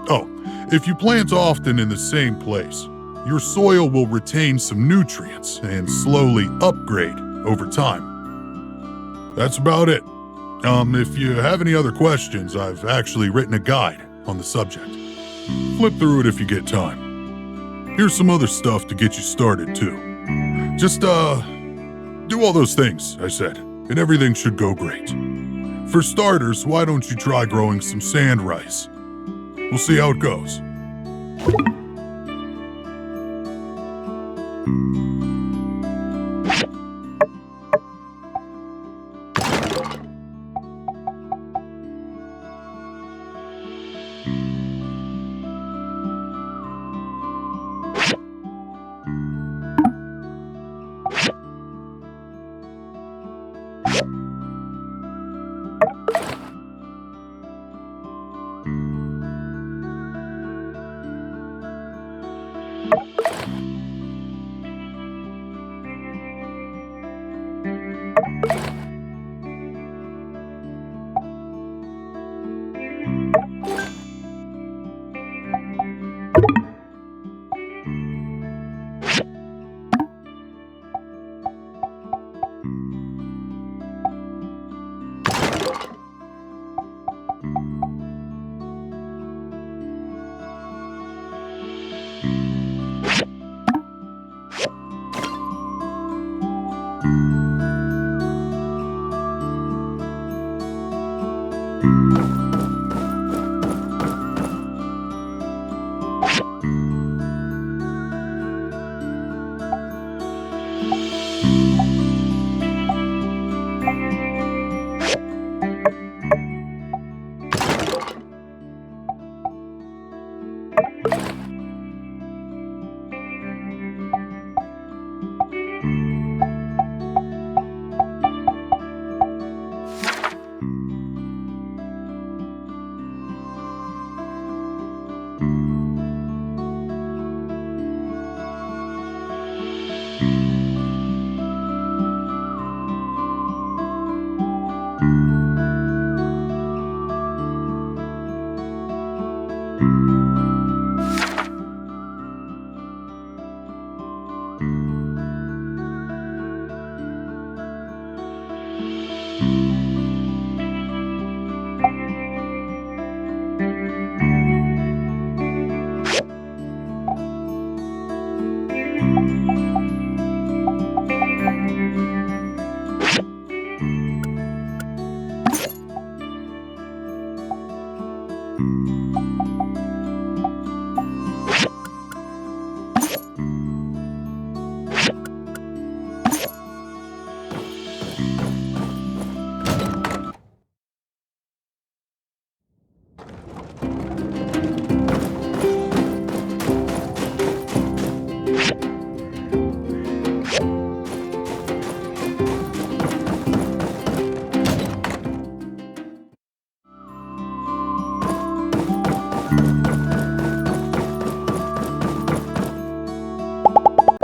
C: Oh, if you plant often in the same place, your soil will retain some nutrients and slowly upgrade over time. That's about it. If you have any other questions, I've actually written a guide on the subject. Flip through it if you get time. Here's some other stuff to get you started, too. Just, do all those things I said, and everything should go great. For starters, why don't you try growing some sand rice? We'll see how it goes.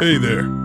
C: Hey there.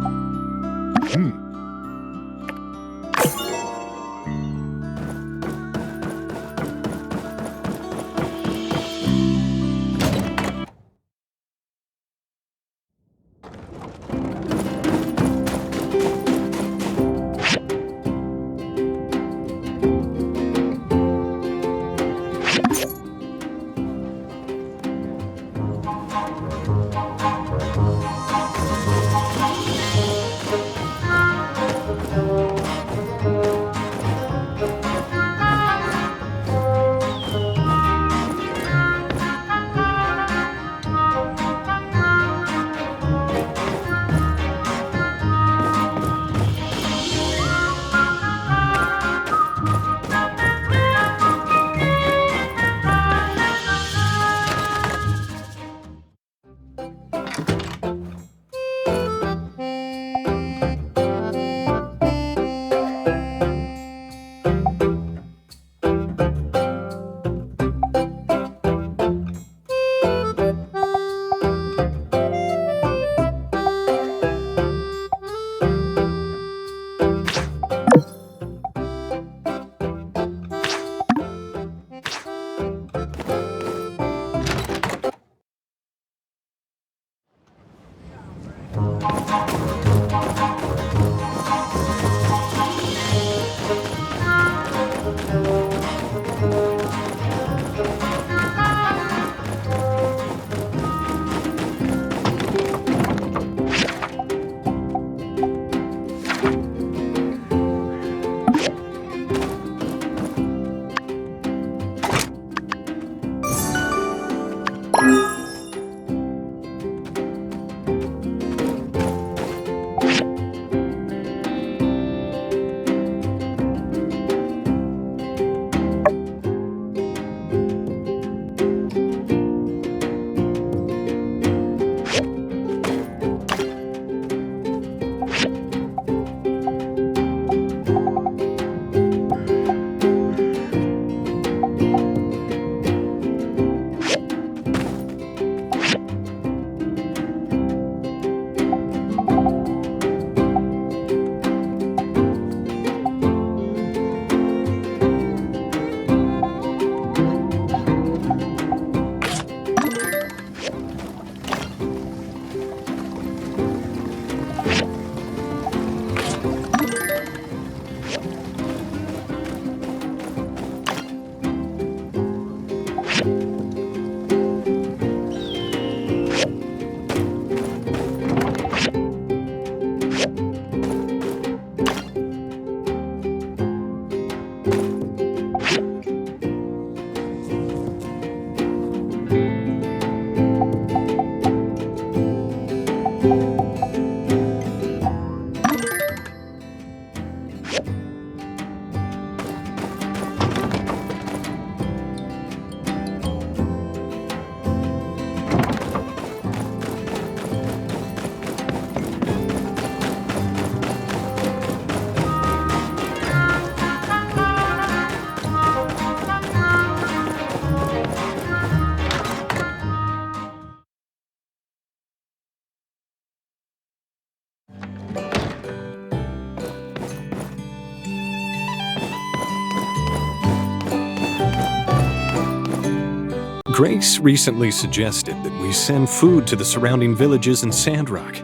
Q: Grace recently suggested that we send food to the surrounding villages in Sandrock.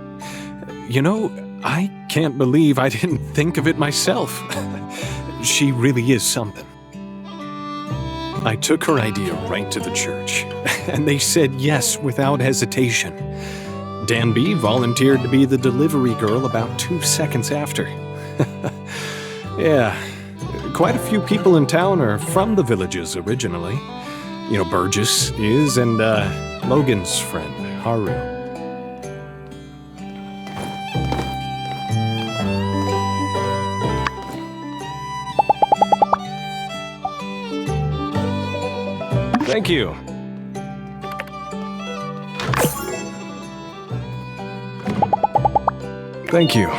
Q: You know, I can't believe I didn't think of it myself. She really is something. I took her idea right to the church, and they said yes without hesitation. Dan B volunteered to be the delivery girl about 2 seconds after. Yeah, quite a few people in town are from the villages originally. You know, Burgess is, and Logan's friend, Haru. Thank you. Thank you.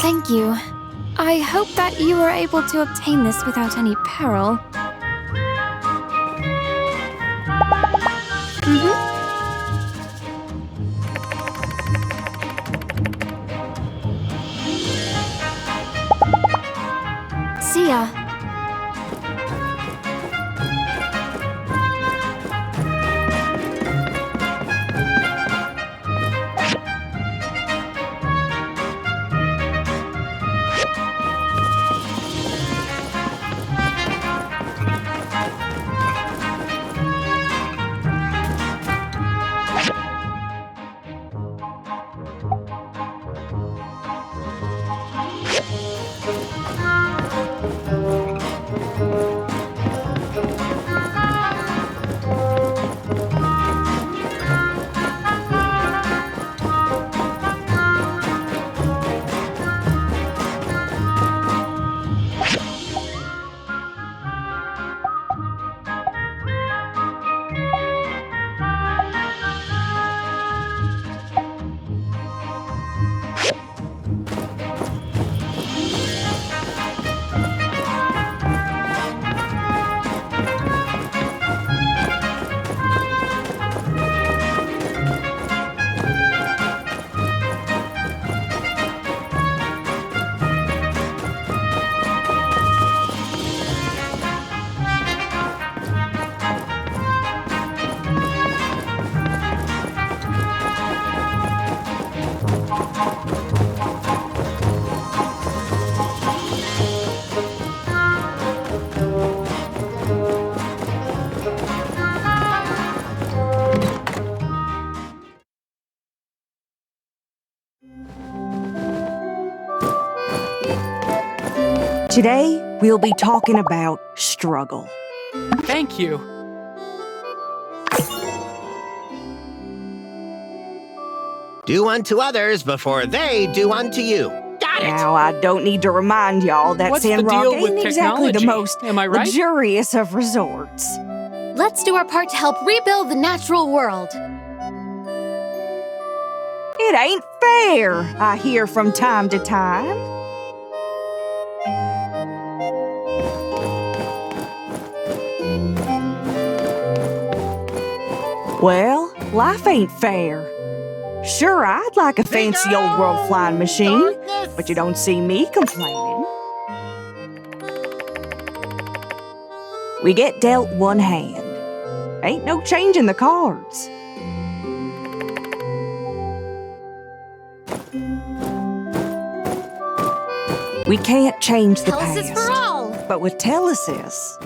B: Thank you. I hope that you were able to obtain this without any peril. See ya.
H: Today, we'll be talking about struggle.
S: Thank you.
T: Do unto others before they do unto you. Got it!
H: Now, I don't need to remind y'all that
S: What's the
H: Sandrock
S: deal with
H: ain't exactly the
S: technology?
H: most
S: Am I right?
H: luxurious of resorts.
J: Let's do our part to help rebuild the natural world.
H: It ain't fair, I hear from time to time. Well, life ain't fair. Sure, I'd like a fancy old world flying machine, but you don't see me complaining. We get dealt one hand. Ain't no changing the cards. We can't change the past.
M: Telesis for all.
H: But with Telesis,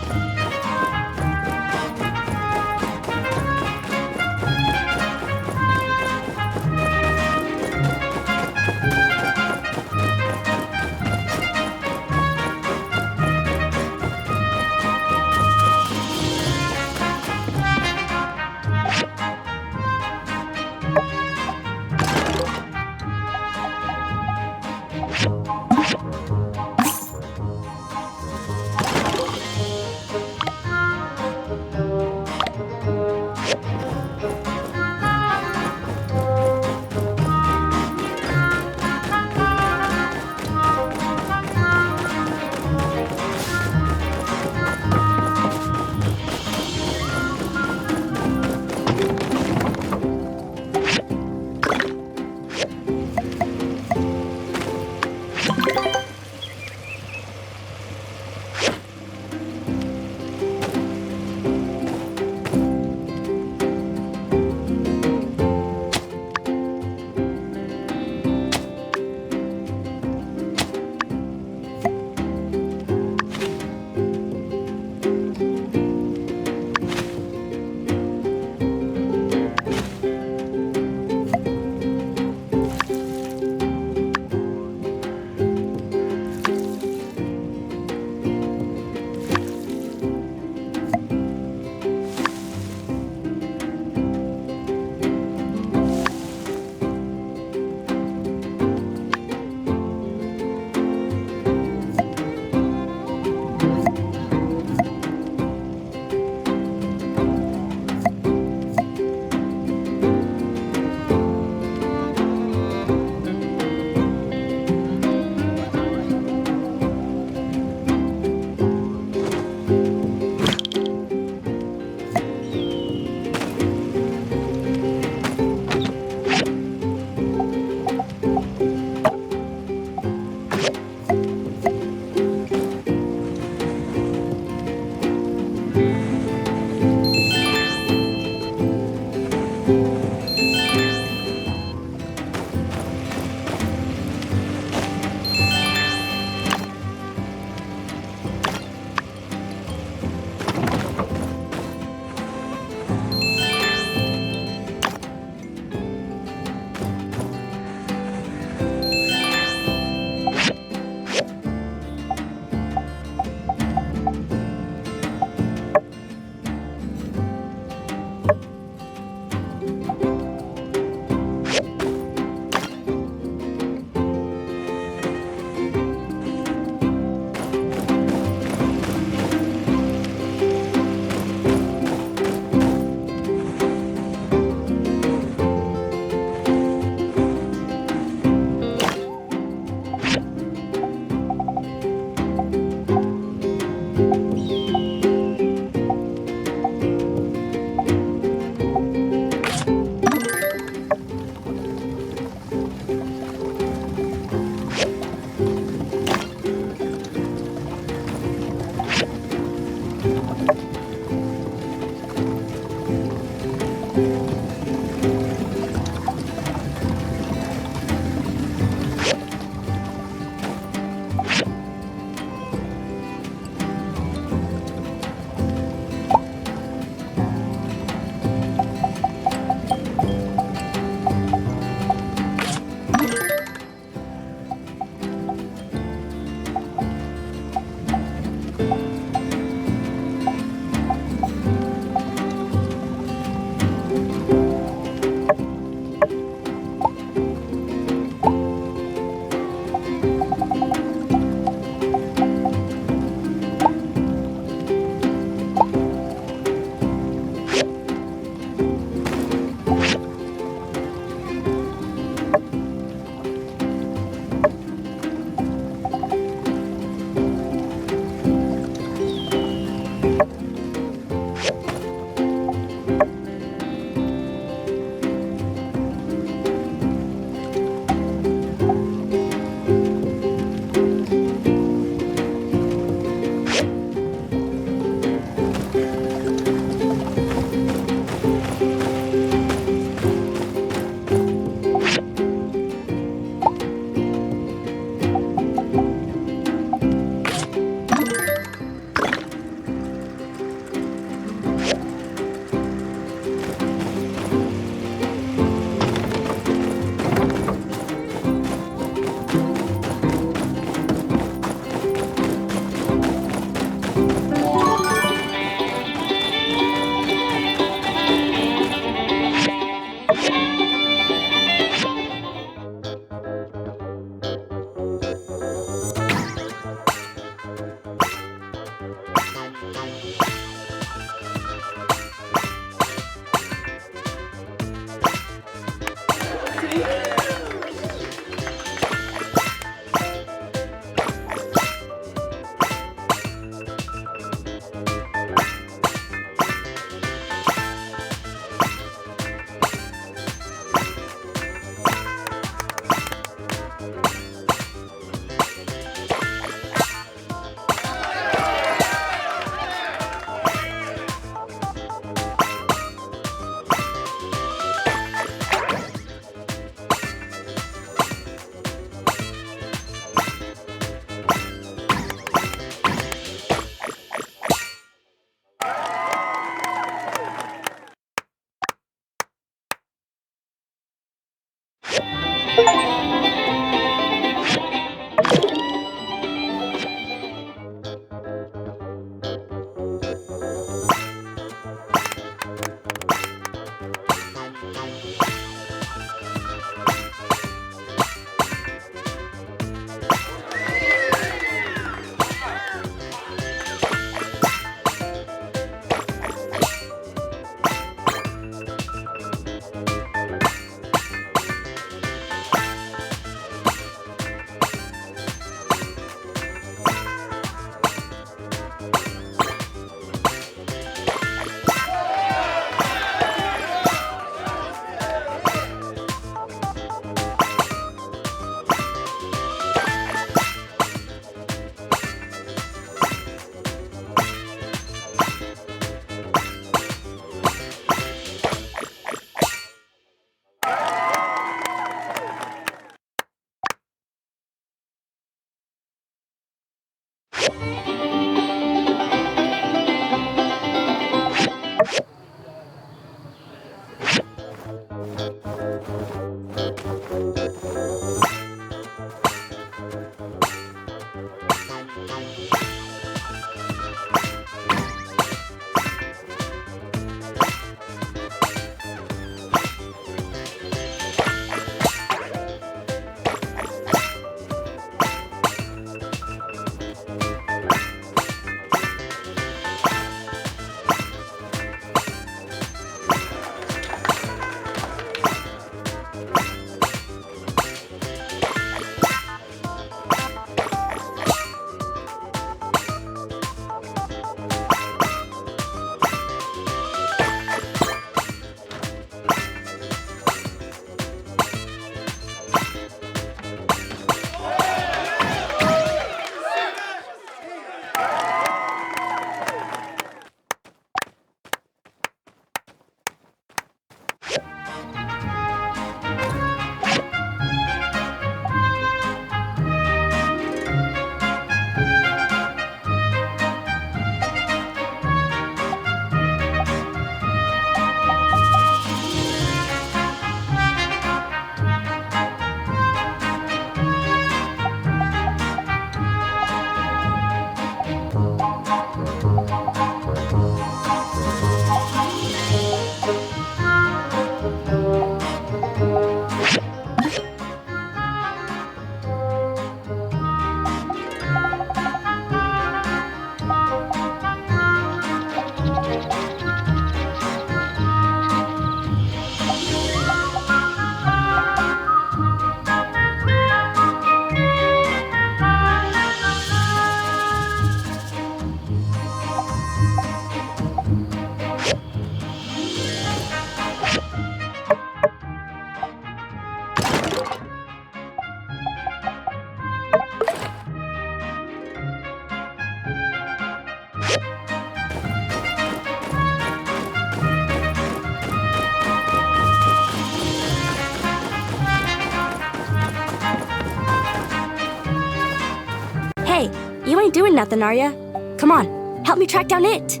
B: Hey, you ain't doing nothing, are ya? Come on, help me track down it.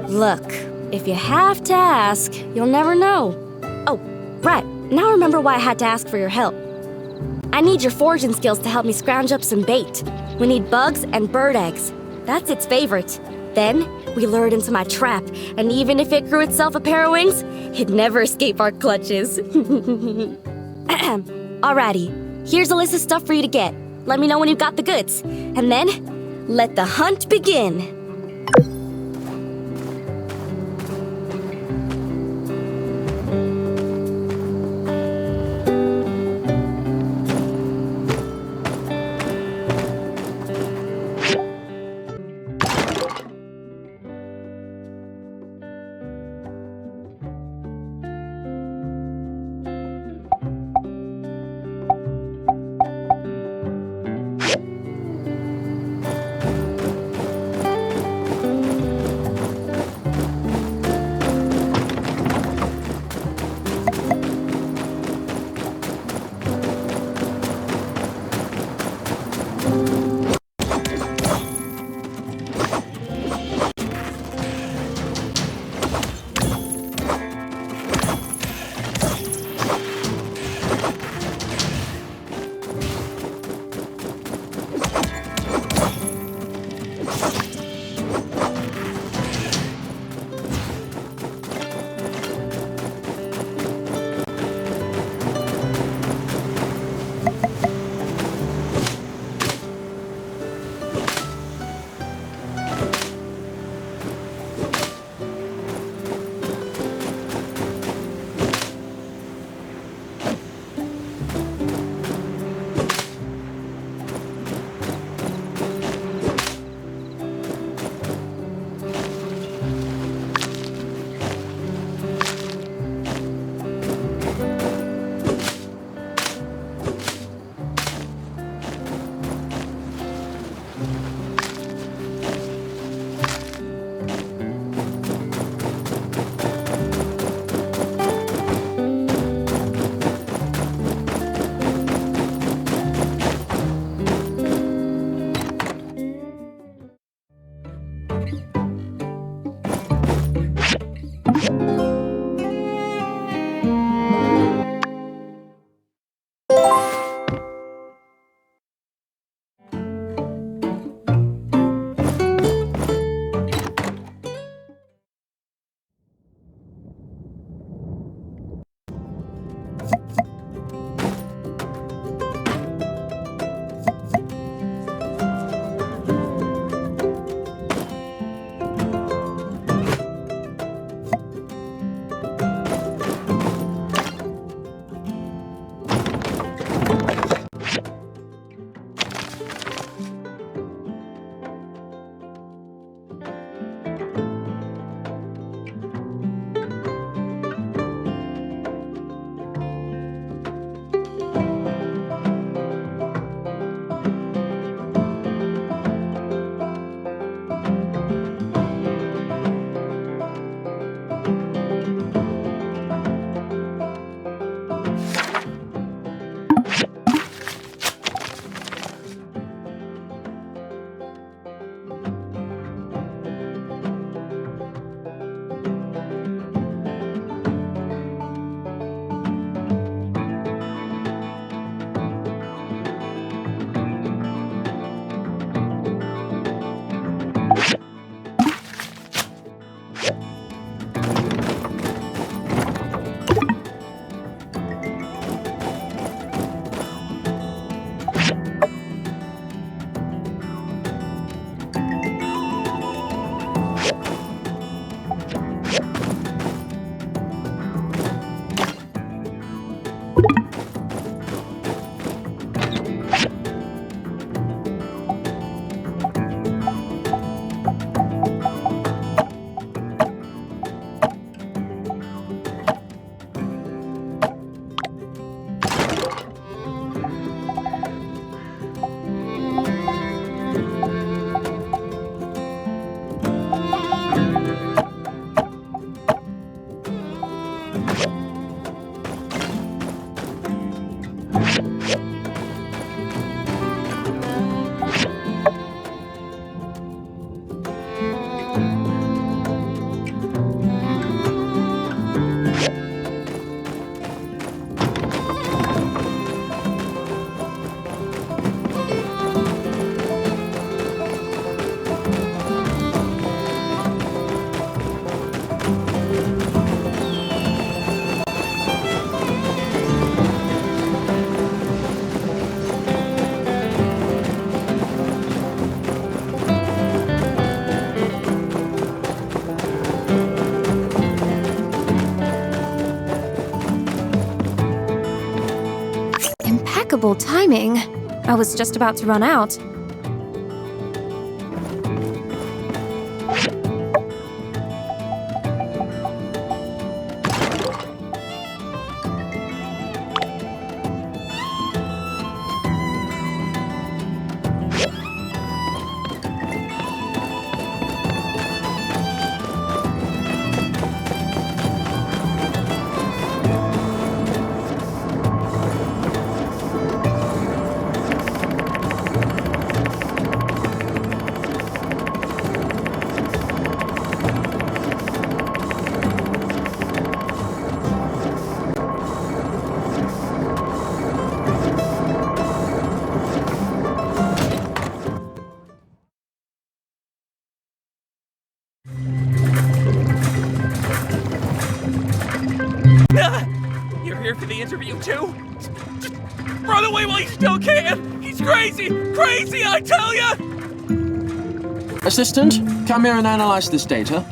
B: Look, if you have to ask, you'll never know. Oh, right, now I remember why I had to ask for your help. I need your foraging skills to help me scrounge up some bait. We need bugs and bird eggs. That's its favorite. Then, we lure it into my trap, and even if it grew itself a pair of wings, it'd never escape our clutches. Alrighty, here's a list of stuff for you to get. Let me know when you've got the goods. And then, let the hunt begin.
L: Terrible timing. I was just about to run out.
E: You're here for the interview too? Just run away while you still can! He's crazy! Crazy, I tell ya!
A: Assistant, come here and analyze this data.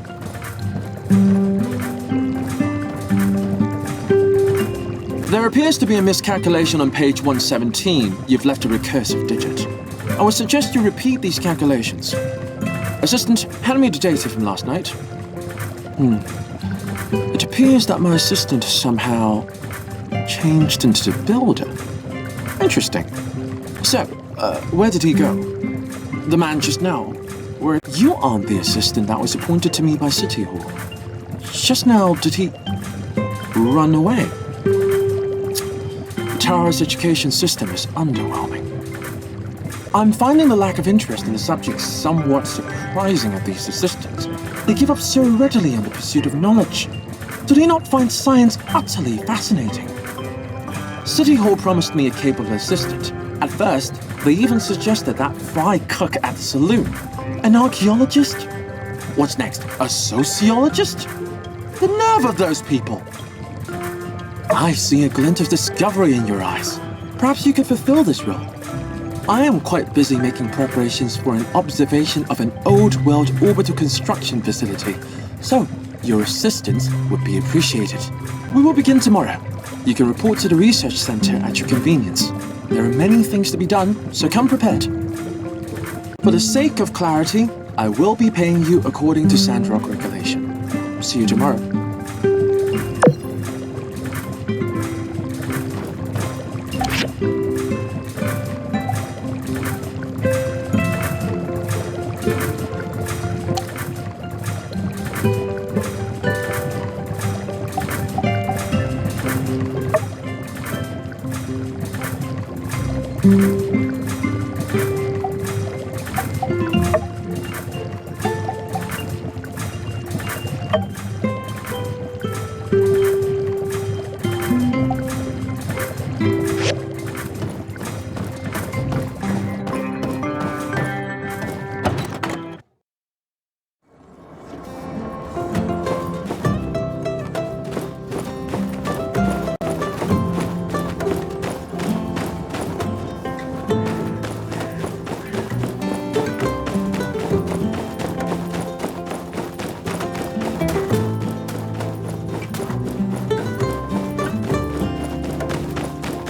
A: There appears to be a miscalculation on page 117. You've left a recursive digit. I would suggest you repeat these calculations. Assistant, hand me the data from last night. It appears that my assistant somehow changed into the builder. Interesting. So, where did he go? The man just now. Where you aren't the assistant that was appointed to me by City Hall. Just now, did he run away? The Tower's education system is underwhelming. I'm finding the lack of interest in the subject somewhat surprising of these assistants. They give up so readily in the pursuit of knowledge. Do they not find science utterly fascinating? City Hall promised me a capable assistant. At first, they even suggested that fry cook at the saloon. An archaeologist? What's next? A sociologist? The nerve of those people! I see a glint of discovery in your eyes. Perhaps you could fulfill this role. I am quite busy making preparations for an observation of an old-world orbital construction facility, so your assistance would be appreciated. We will begin tomorrow. You can report to the research center at your convenience. There are many things to be done, so come prepared. For the sake of clarity, I will be paying you according to Sandrock regulation. See you tomorrow.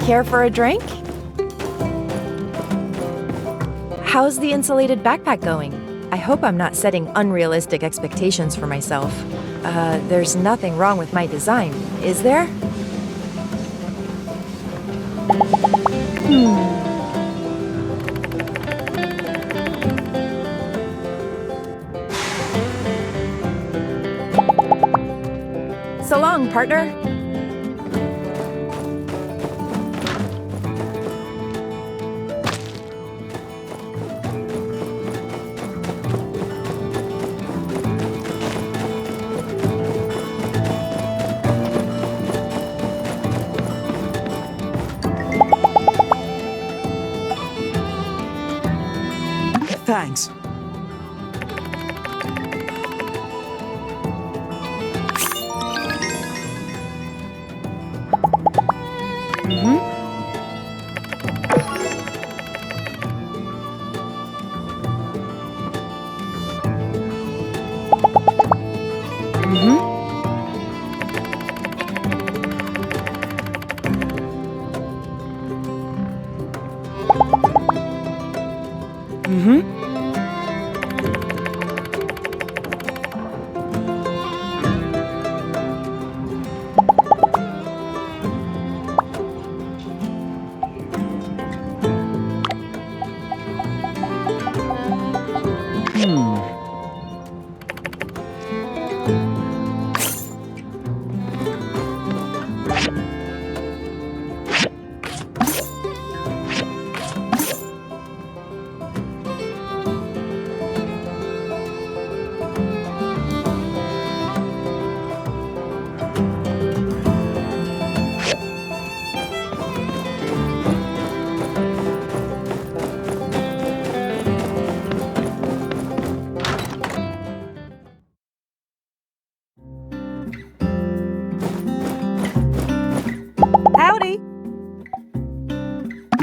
P: Care for a drink? How's the insulated backpack going? I hope I'm not setting unrealistic expectations for myself. There's nothing wrong with my design, is there? So long, partner.
A: Thanks.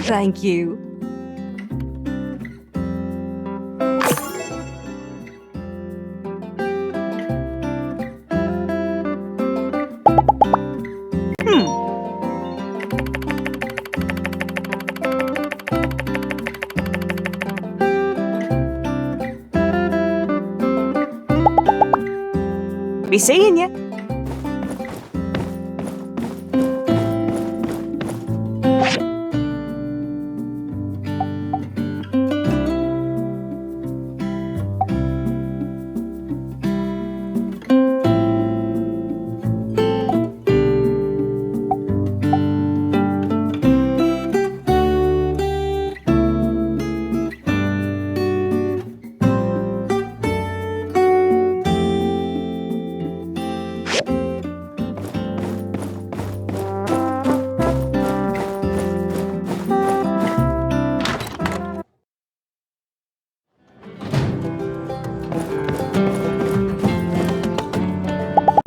H: Thank you. Be seeing ya.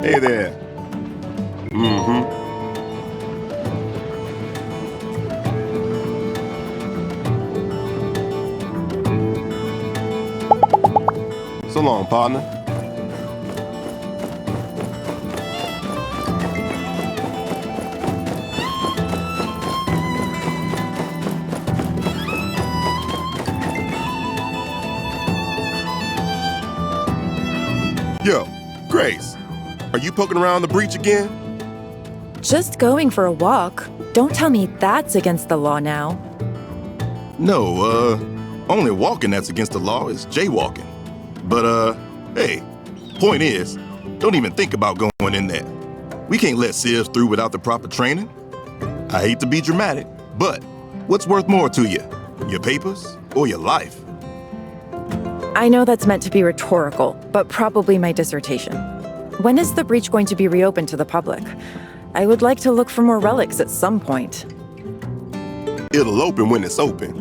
I: Hey there. So long, partner. Yo, Grace, are you poking around the breach again?
P: Just going for a walk. Don't tell me that's against the law now.
I: No, only walking that's against the law is jaywalking. But, hey, point is, don't even think about going in there. We can't let Civs through without the proper training. I hate to be dramatic, but what's worth more to you? Your papers or your life?
P: I know that's meant to be rhetorical, but probably my dissertation. When is the breach going to be reopened to the public? I would like to look for more relics at some point.
I: It'll open when it's open,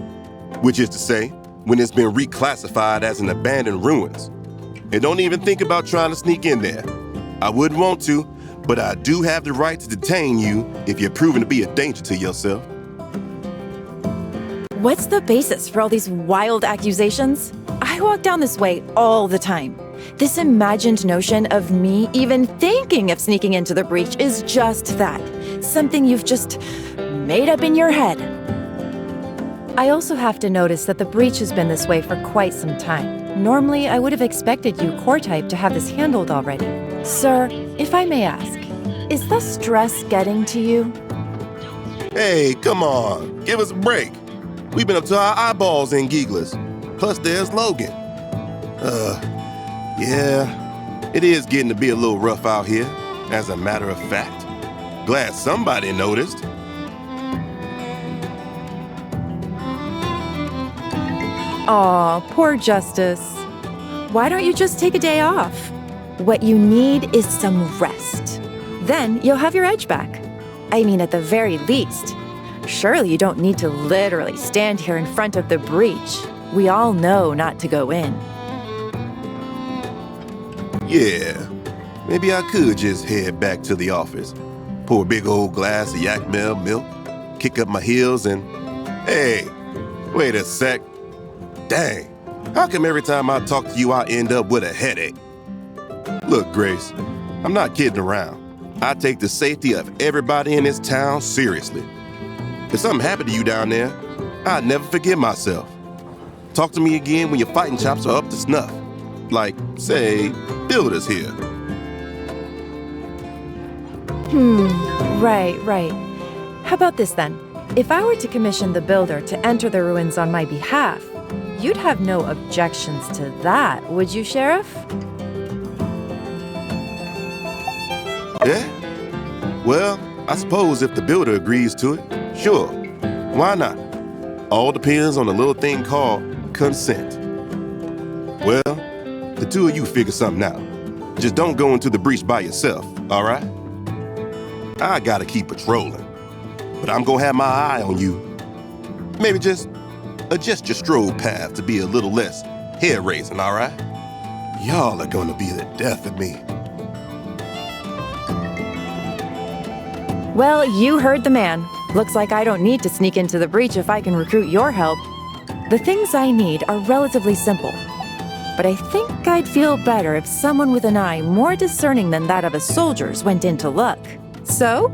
I: which is to say, when it's been reclassified as an abandoned ruins. And don't even think about trying to sneak in there. I wouldn't want to, but I do have the right to detain you if you're proven to be a danger to yourself.
P: What's the basis for all these wild accusations? I walk down this way all the time. This imagined notion of me even thinking of sneaking into the breach is just that. Something you've just made up in your head. I also have to notice that the breach has been this way for quite some time. Normally, I would have expected you, core type, to have this handled already. Sir, if I may ask, is the stress getting to you?
I: Hey, come on, give us a break. We've been up to our eyeballs in Geeglas. Plus, there's Logan. Yeah, it is getting to be a little rough out here, as a matter of fact. Glad somebody noticed.
P: Aw, poor Justice. Why don't you just take a day off? What you need is some rest. Then you'll have your edge back. I mean, at the very least. Surely you don't need to literally stand here in front of the breach. We all know not to go in.
I: Yeah, maybe I could just head back to the office, pour a big old glass of yak milk, kick up my heels, and hey, wait a sec. Dang, how come every time I talk to you, I end up with a headache? Look, Grace, I'm not kidding around. I take the safety of everybody in this town seriously. If something happened to you down there, I'd never forgive myself. Talk to me again when your fighting chops are up to snuff. Like, say, builders here.
P: Right. How about this then? If I were to commission the builder to enter the ruins on my behalf, you'd have no objections to that, would you, Sheriff?
I: Yeah? Well, I suppose if the builder agrees to it, sure. Why not? All depends on a little thing called consent. Well, the two of you figure something out. Just don't go into the breach by yourself, all right? I gotta keep patrolling, but I'm gonna have my eye on you. Maybe just adjust your stroll path to be a little less hair-raising, all right? Y'all are gonna be the death of me.
P: Well, you heard the man. Looks like I don't need to sneak into the breach if I can recruit your help. The things I need are relatively simple, but I think I'd feel better if someone with an eye more discerning than that of a soldier's went in to look. So?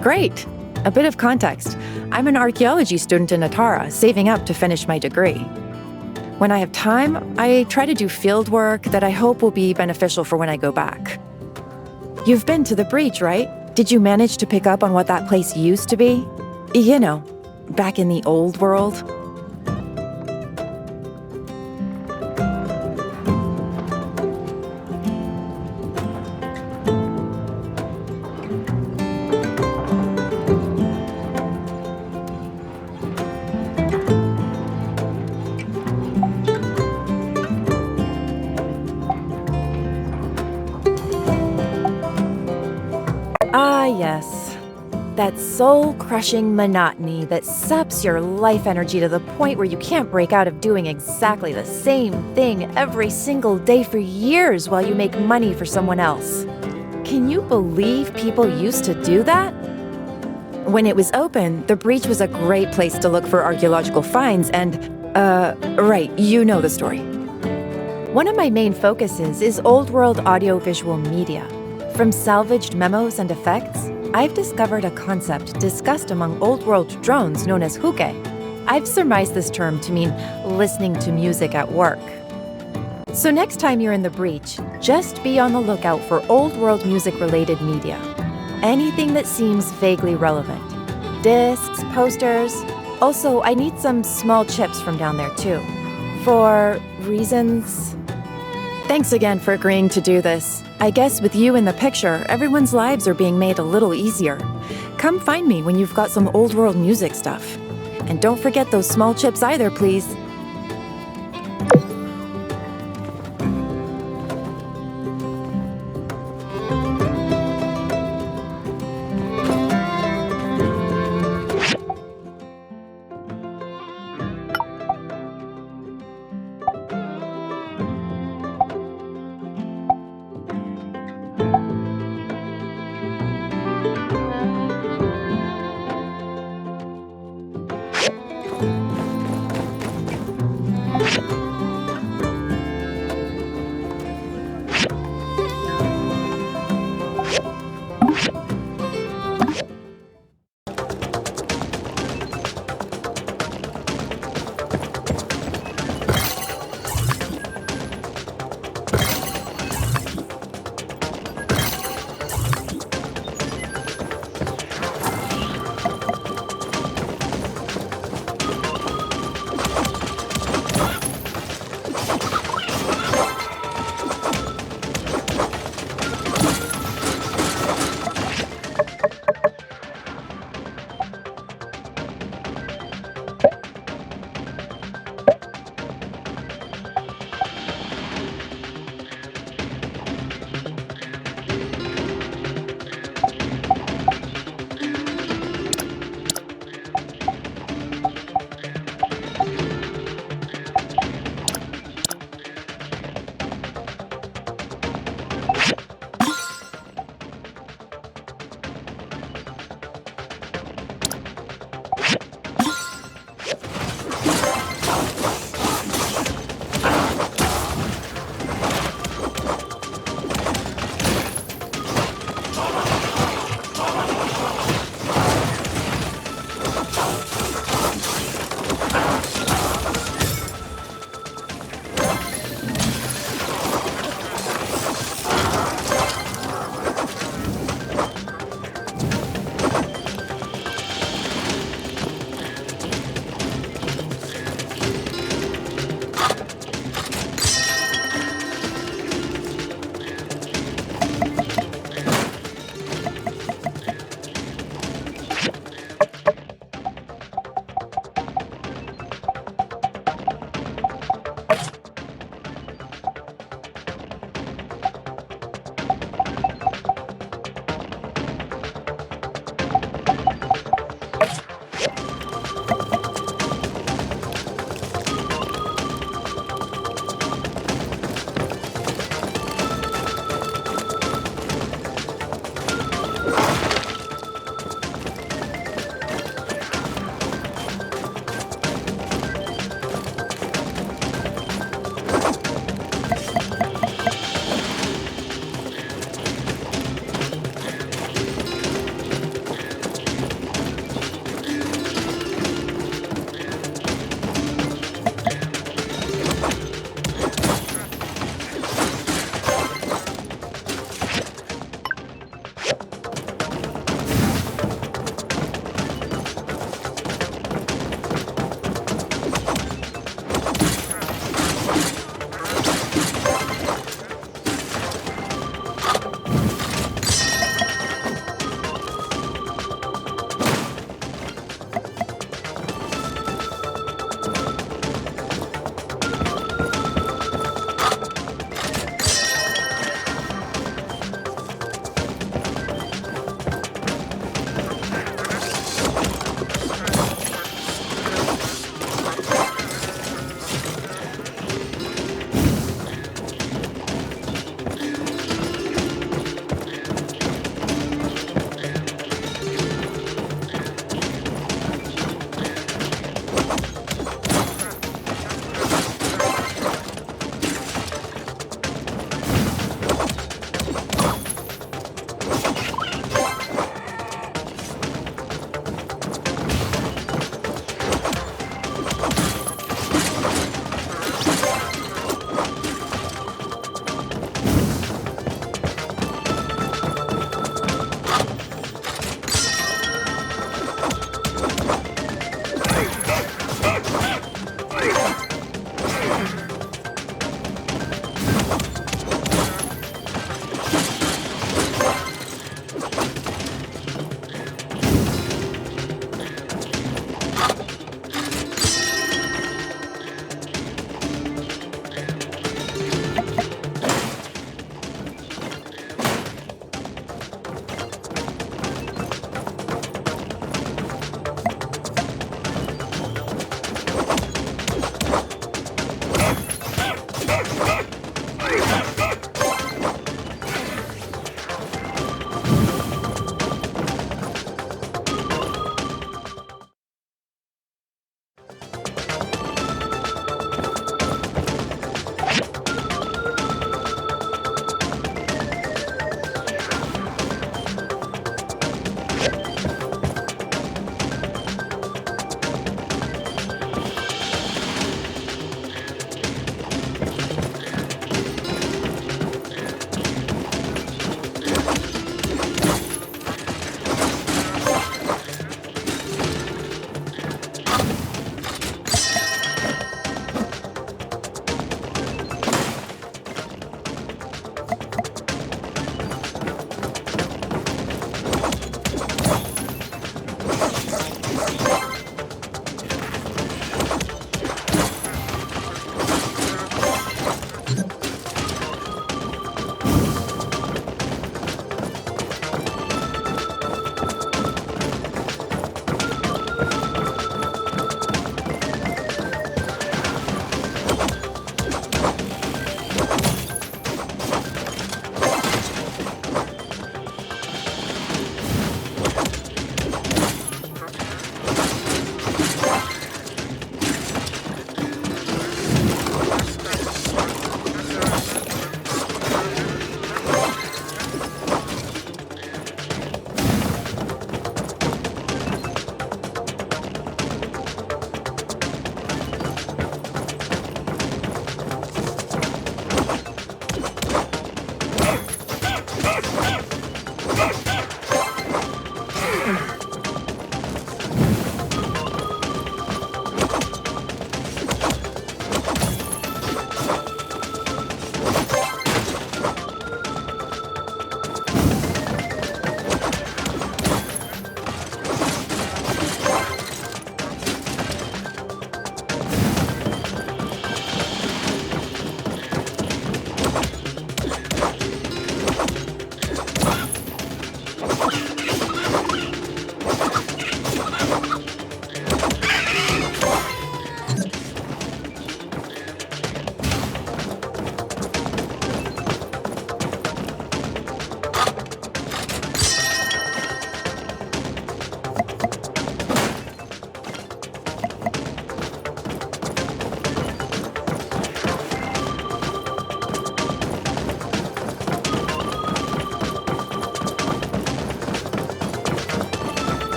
P: Great. A bit of context. I'm an archaeology student in Atara, saving up to finish my degree. When I have time, I try to do field work that I hope will be beneficial for when I go back. You've been to the breach, right? Did you manage to pick up on what that place used to be? You know, back in the old world? Ah, yes. That soul-crushing monotony that saps your life energy to the point where you can't break out of doing exactly the same thing every single day for years while you make money for someone else. Can you believe people used to do that? When it was open, the breach was a great place to look for archaeological finds and, right, you know the story. One of my main focuses is old-world audiovisual media. From salvaged memos and effects, I've discovered a concept discussed among old-world drones known as huke. I've surmised this term to mean listening to music at work. So next time you're in the breach, just be on the lookout for old-world music-related media. Anything that seems vaguely relevant. Discs, posters. Also, I need some small chips from down there too. For reasons... Thanks again for agreeing to do this. I guess with you in the picture, everyone's lives are being made a little easier. Come find me when you've got some old world music stuff. And don't forget those small chips either, please.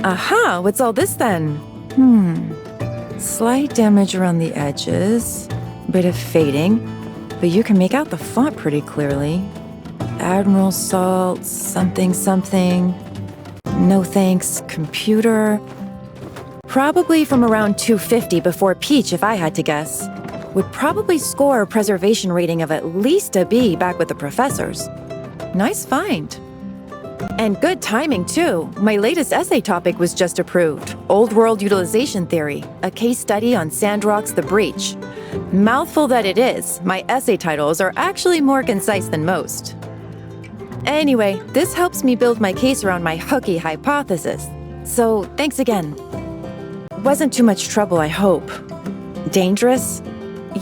P: Aha, what's all this then? Slight damage around the edges, bit of fading, but you can make out the font pretty clearly. Admiral Salt, something, something. No thanks, computer. Probably from around 250 before Peach, if I had to guess. Would probably score a preservation rating of at least a B back with the professors. Nice find. And good timing, too. My latest essay topic was just approved. Old World Utilization Theory, a case study on Sandrock's The Breach. Mouthful that it is, my essay titles are actually more concise than most. Anyway, this helps me build my case around my hooky hypothesis. So, thanks again. Wasn't too much trouble, I hope. Dangerous?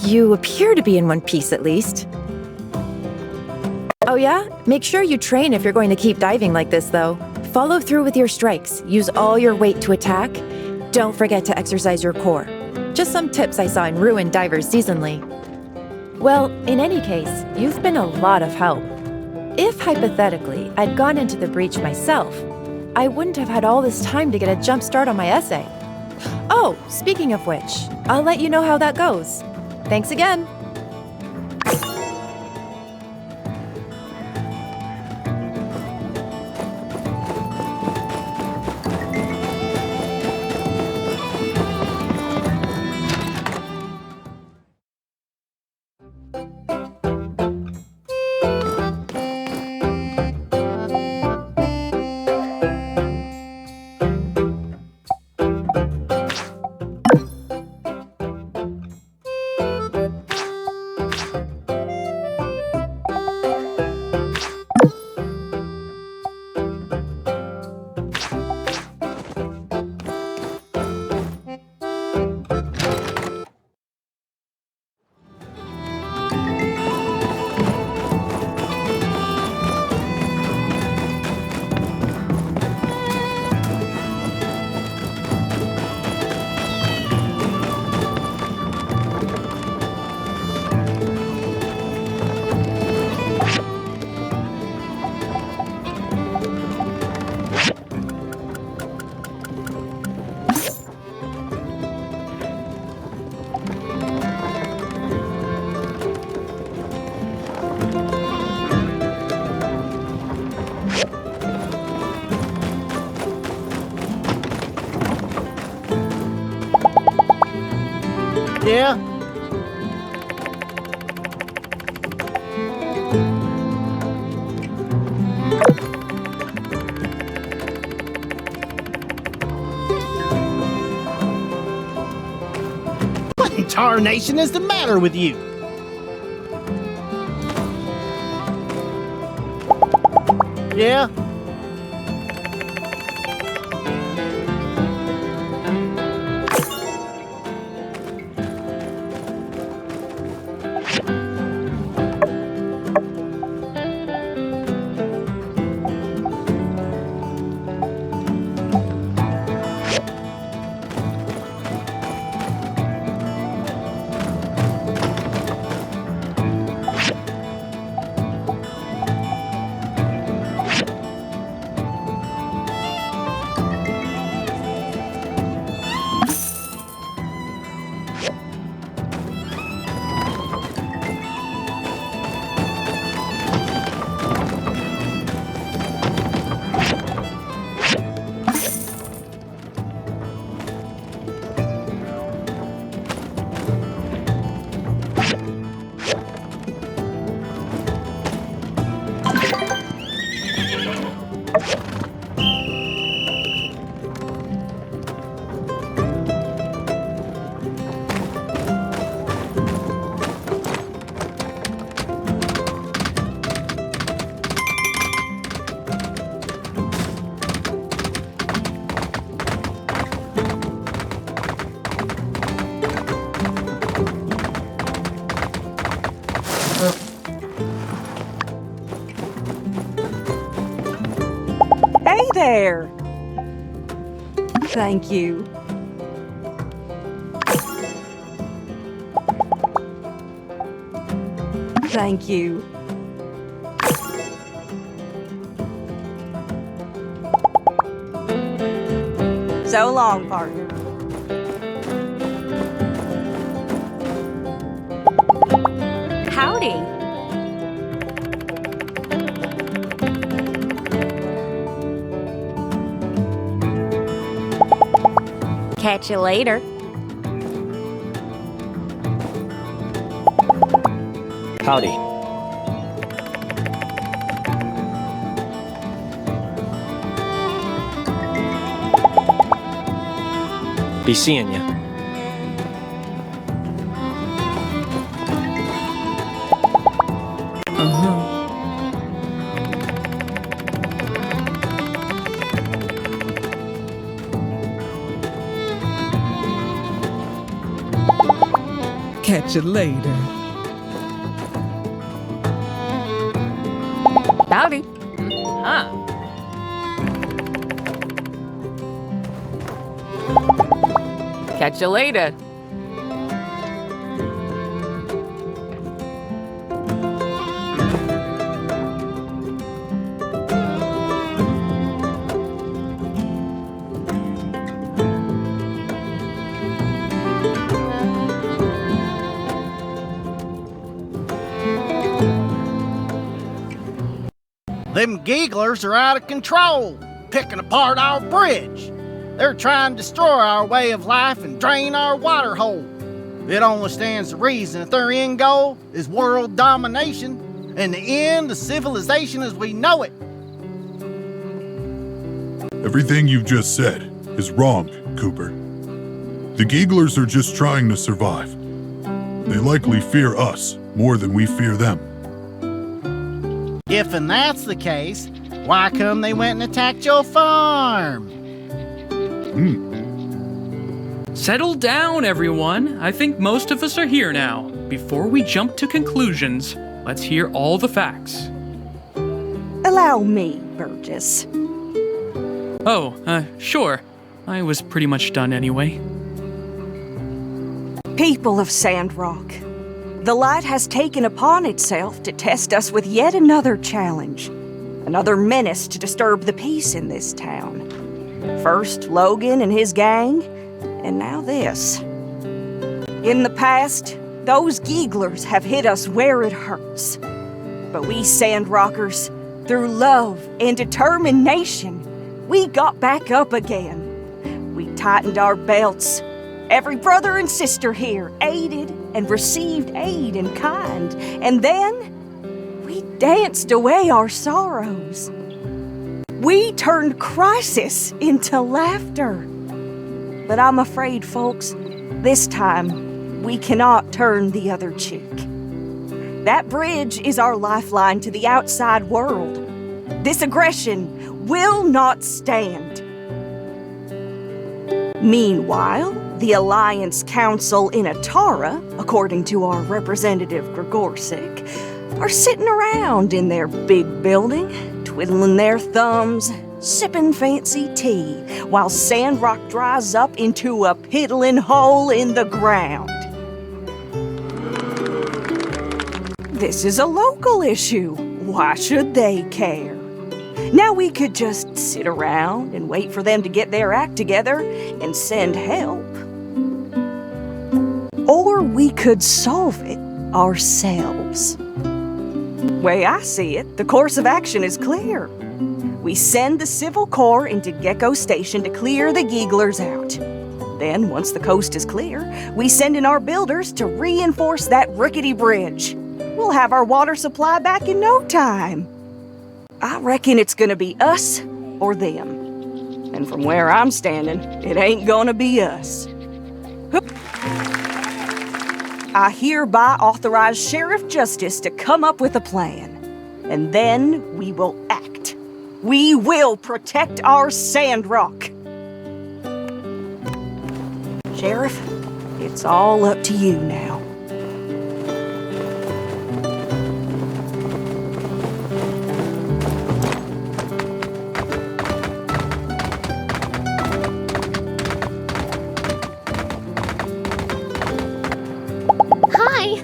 P: You appear to be in one piece, at least. Oh yeah? Make sure you train if you're going to keep diving like this, though. Follow through with your strikes. Use all your weight to attack. Don't forget to exercise your core. Just some tips I saw in Ruined Divers Seasonally. Well, in any case, you've been a lot of help. If, hypothetically, I'd gone into the breach myself, I wouldn't have had all this time to get a jump start on my essay. Oh, speaking of which, I'll let you know how that goes. Thanks again.
K: Yeah? What in tarnation is the matter with you? Yeah?
H: Hey there! Thank you. Thank you. So long, partner.
R: Howdy. Catch you later.
O: Howdy. Be seeing ya.
U: Catch you later.
R: Howdy.
E: Huh.
R: Catch you later.
K: Them gigglers are out of control, picking apart our bridge. They're trying to destroy our way of life and drain our water hole. It only stands to reason that their end goal is world domination and the end of civilization as we know it.
C: Everything you've just said is wrong, Cooper. The Gigglers are just trying to survive. They likely fear us more than we fear them.
K: If and that's the case, why come they went and attacked your farm?
S: Settle down, everyone. I think most of us are here now. Before we jump to conclusions, let's hear all the facts.
H: Allow me, Burgess.
S: Oh, sure. I was pretty much done anyway.
H: People of Sandrock, the light has taken upon itself to test us with yet another challenge. Another menace to disturb the peace in this town. First Logan and his gang, and now this. In the past, those Gigglers have hit us where it hurts. But we Sandrockers, through love and determination, we got back up again. We tightened our belts. Every brother and sister here aided and received aid in kind. And then we danced away our sorrows. We turned crisis into laughter. But I'm afraid, folks, this time we cannot turn the other cheek. That bridge is our lifeline to the outside world. This aggression will not stand. Meanwhile, the Alliance Council in Atara, according to our representative Gregorsik, are sitting around in their big building, twiddling their thumbs, sipping fancy tea, while Sandrock dries up into a piddling hole in the ground. This is a local issue. Why should they care? Now we could just sit around and wait for them to get their act together and send help. Or we could solve it ourselves. Way I see it, the course of action is clear. We send the Civil Corps into Gecko Station to clear the Gigglers out. Then, once the coast is clear, we send in our builders to reinforce that rickety bridge. We'll have our water supply back in no time. I reckon it's gonna be us or them. And from where I'm standing, it ain't gonna be us. I hereby authorize Sheriff Justice to come up with a plan. And then we will act. We will protect our Sandrock. Sheriff, it's all up to you now.
J: Hi.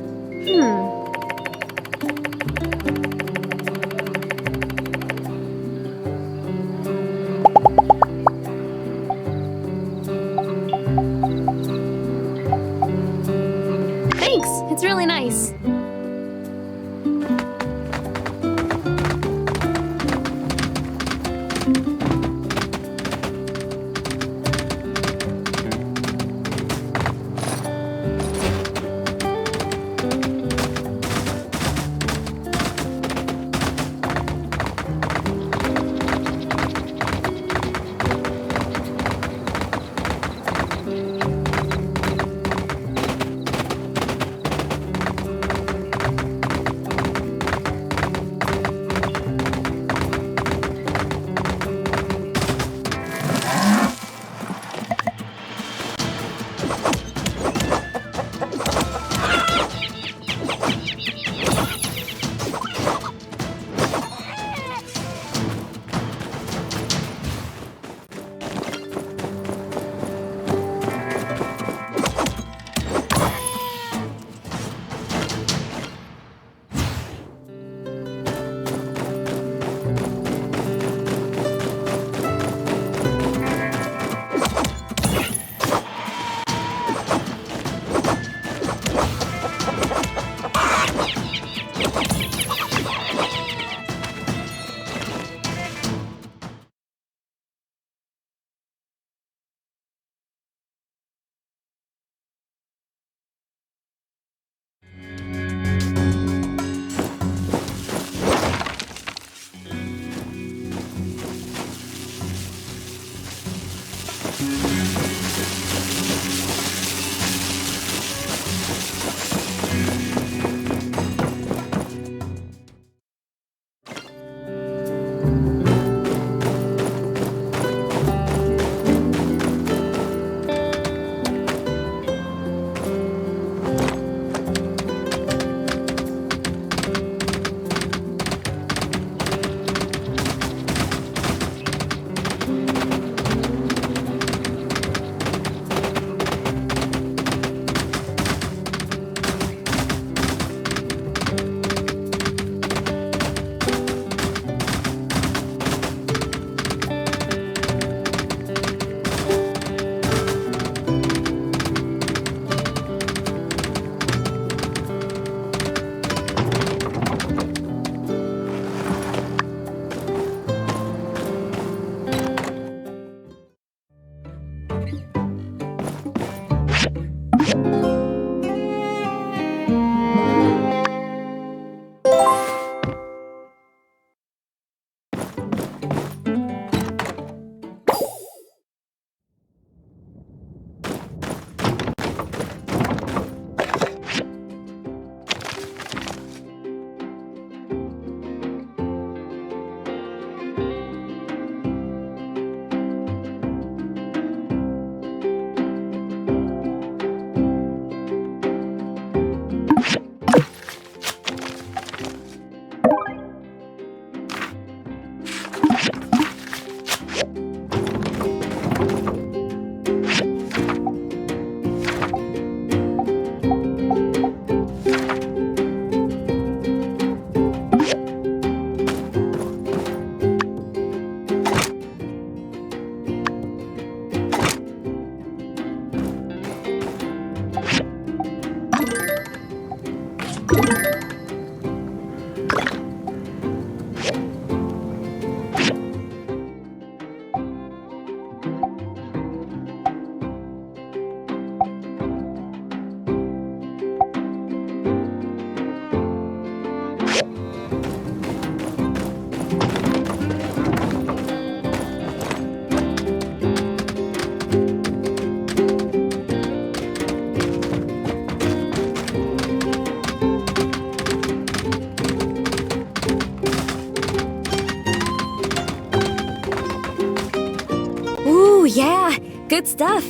B: Ooh, yeah, good stuff.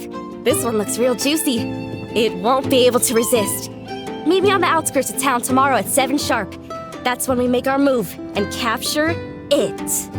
B: This one looks real juicy. It won't be able to resist. Meet me on the outskirts of town tomorrow at 7 sharp. That's when we make our move and capture it.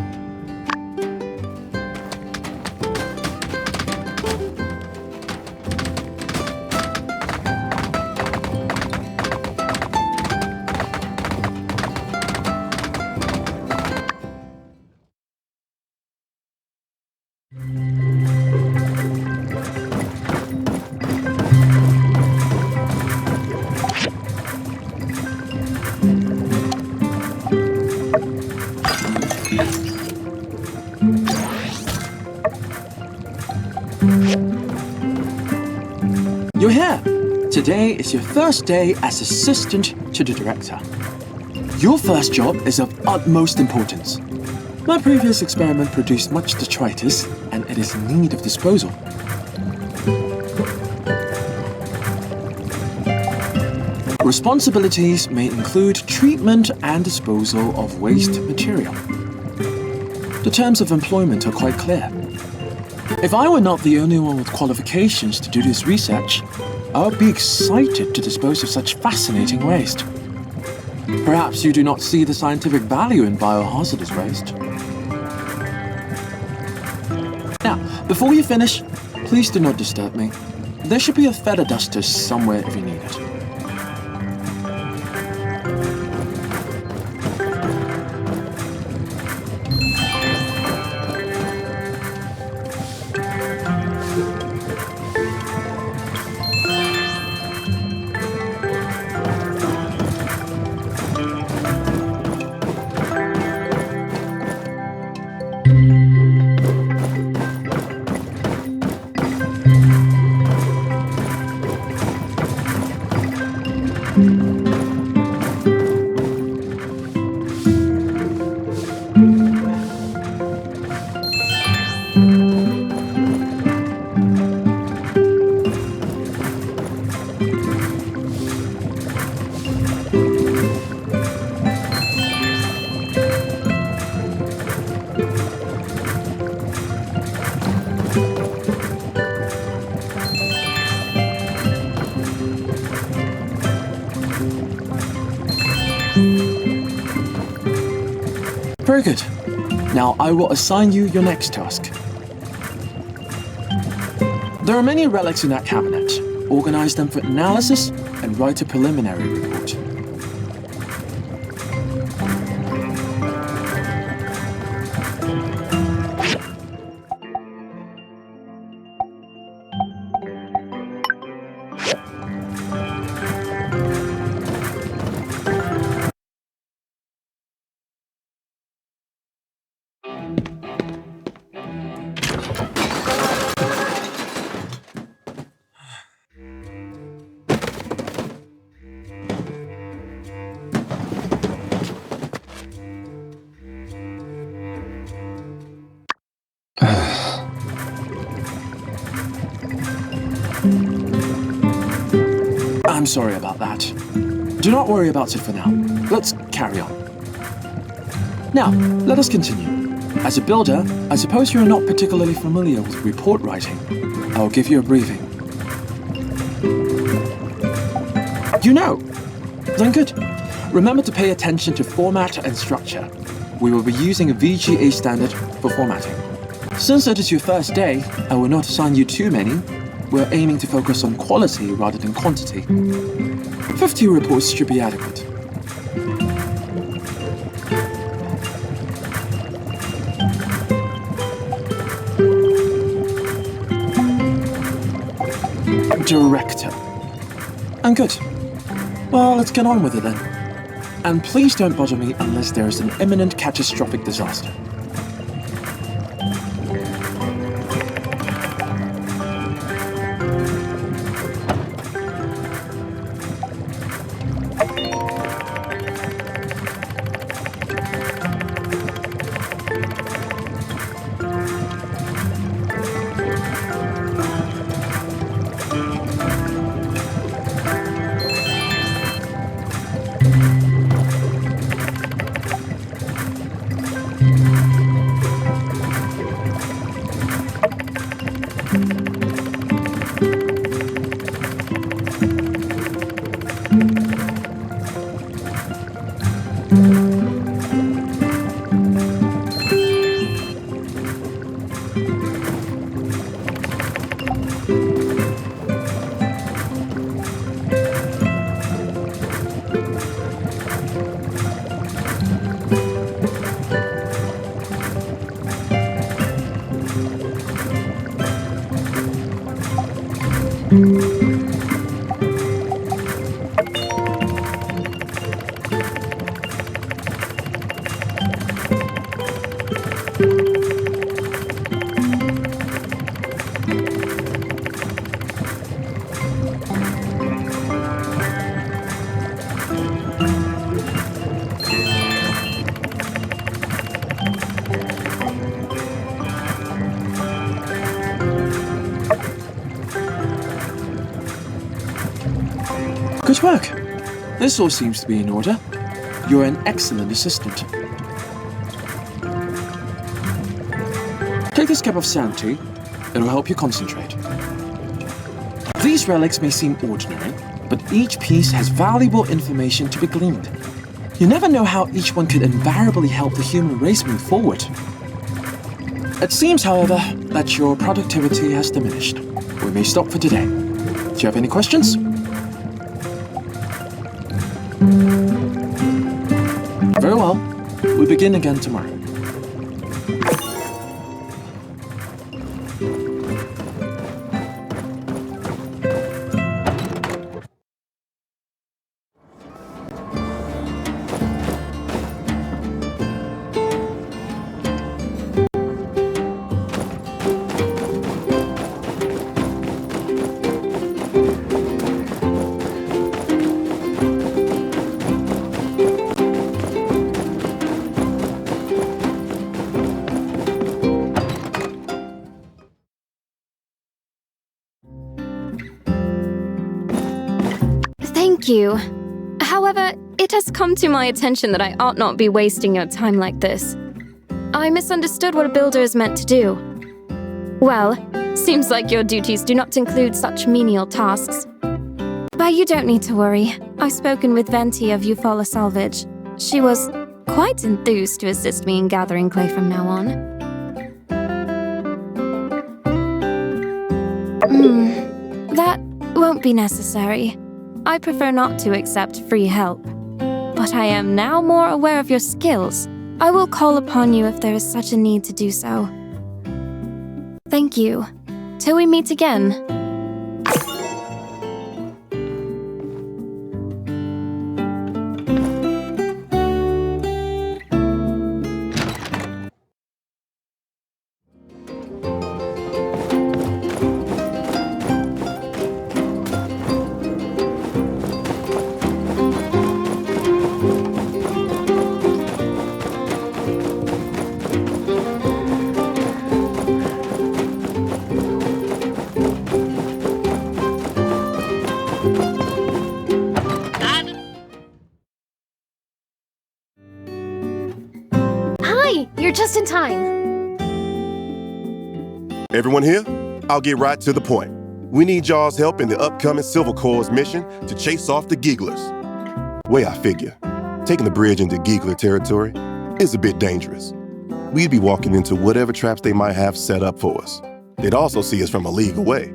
A: You're here! Today is your first day as assistant to the director. Your first job is of utmost importance. My previous experiment produced much detritus, and it is in need of disposal. Responsibilities may include treatment and disposal of waste material. The terms of employment are quite clear. If I were not the only one with qualifications to do this research, I would be excited to dispose of such fascinating waste. Perhaps you do not see the scientific value in biohazardous waste. Now, before you finish, please do not disturb me. There should be a feather duster somewhere if you need it. Very good. Now I will assign you your next task. There are many relics in that cabinet. Organize them for analysis and write a preliminary report. I'm sorry about that. Do not worry about it for now. Let's carry on. Now, let us continue. As a builder, I suppose you are not particularly familiar with report writing. I will give you a briefing. You know! Then good. Remember to pay attention to format and structure. We will be using a VGA standard for formatting. Since it is your first day, I will not assign you too many. We're aiming to focus on quality rather than quantity. 50 reports should be adequate. Director. And good. Well, let's get on with it then. And please don't bother me unless there is an imminent catastrophic disaster. Good work. This all seems to be in order. You're an excellent assistant. Take this cup of sand tea. It'll help you concentrate. These relics may seem ordinary, but each piece has valuable information to be gleaned. You never know how each one could invariably help the human race move forward. It seems, however, that your productivity has diminished. We may stop for today. Do you have any questions? Very well. We begin again tomorrow.
B: Thank you. However, it has come to my attention that I ought not be wasting your time like this. I misunderstood what a builder is meant to do. Well, seems like your duties do not include such menial tasks. But you don't need to worry. I've spoken with Venti of Eufaula Salvage. She was quite enthused to assist me in gathering clay from now on. That won't be necessary. I prefer not to accept free help. But I am now more aware of your skills. I will call upon you if there is such a need to do so. Thank you. Till we meet again.
J: You're just in time.
I: Everyone here? I'll get right to the point. We need y'all's help in the upcoming Civil Corps' mission to chase off the Gigglers. Way I figure, taking the bridge into Giggler territory is a bit dangerous. We'd be walking into whatever traps they might have set up for us. They'd also see us from a league away.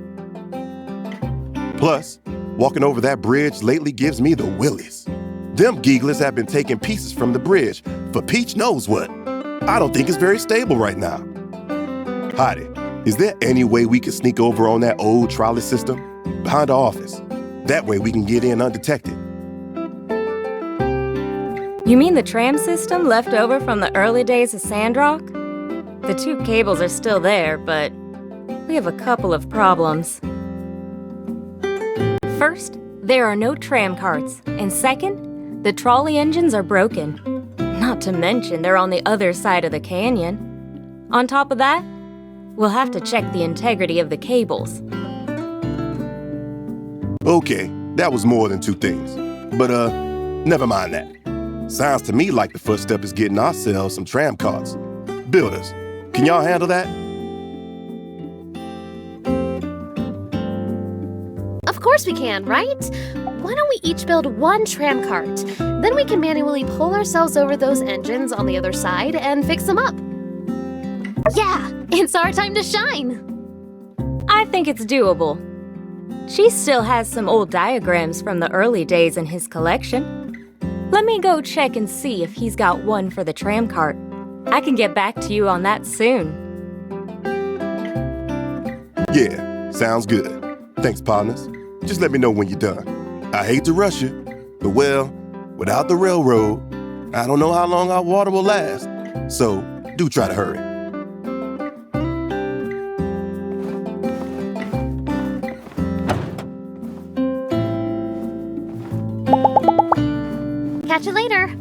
I: Plus, walking over that bridge lately gives me the willies. Them Gigglers have been taking pieces from the bridge for Peach knows what. I don't think it's very stable right now. Heidi, is there any way we could sneak over on that old trolley system behind the office? That way we can get in undetected.
B: You mean the tram system left over from the early days of Sandrock? The 2 cables are still there, but we have a couple of problems. First, there are no tram carts, and second, the trolley engines are broken. Not to mention they're on the other side of the canyon. On top of that, we'll have to check the integrity of the cables.
I: Okay, that was more than 2 things. But, never mind that. Sounds to me like the first step is getting ourselves some tram carts. Builders, can y'all handle that?
J: Of course we can, right? Why don't we each build 1 tram cart? Then we can manually pull ourselves over those engines on the other side and fix them up. Yeah, it's our time to shine.
B: I think it's doable. She still has some old diagrams from the early days in his collection. Let me go check and see if he's got one for the tram cart. I can get back to you on that soon.
I: Yeah, sounds good. Thanks, partners. Just let me know when you're done. I hate to rush you, but well, without the railroad, I don't know how long our water will last. So, do try to hurry.
J: Catch you later.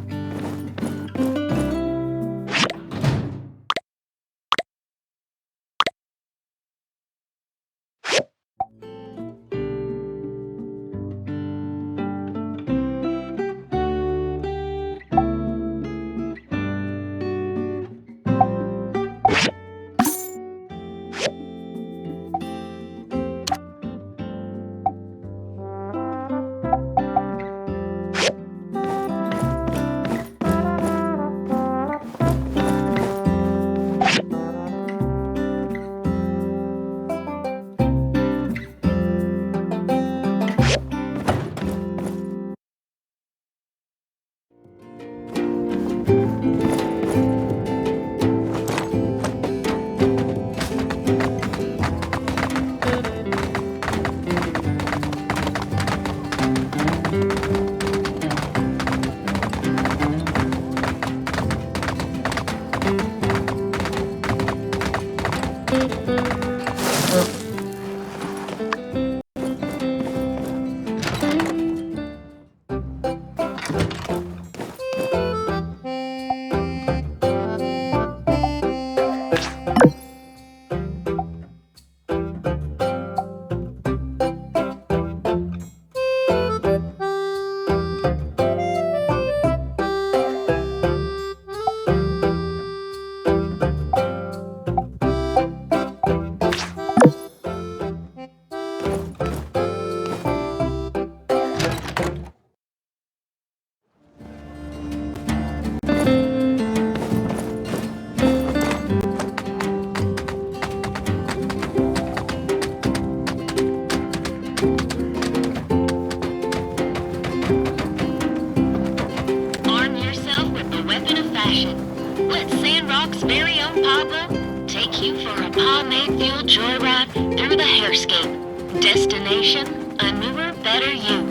N: Destination, a newer, better you.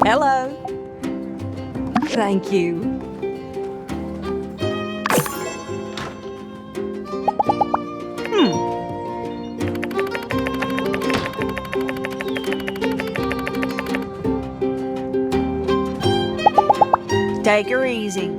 H: Hello. Thank you. Take her easy.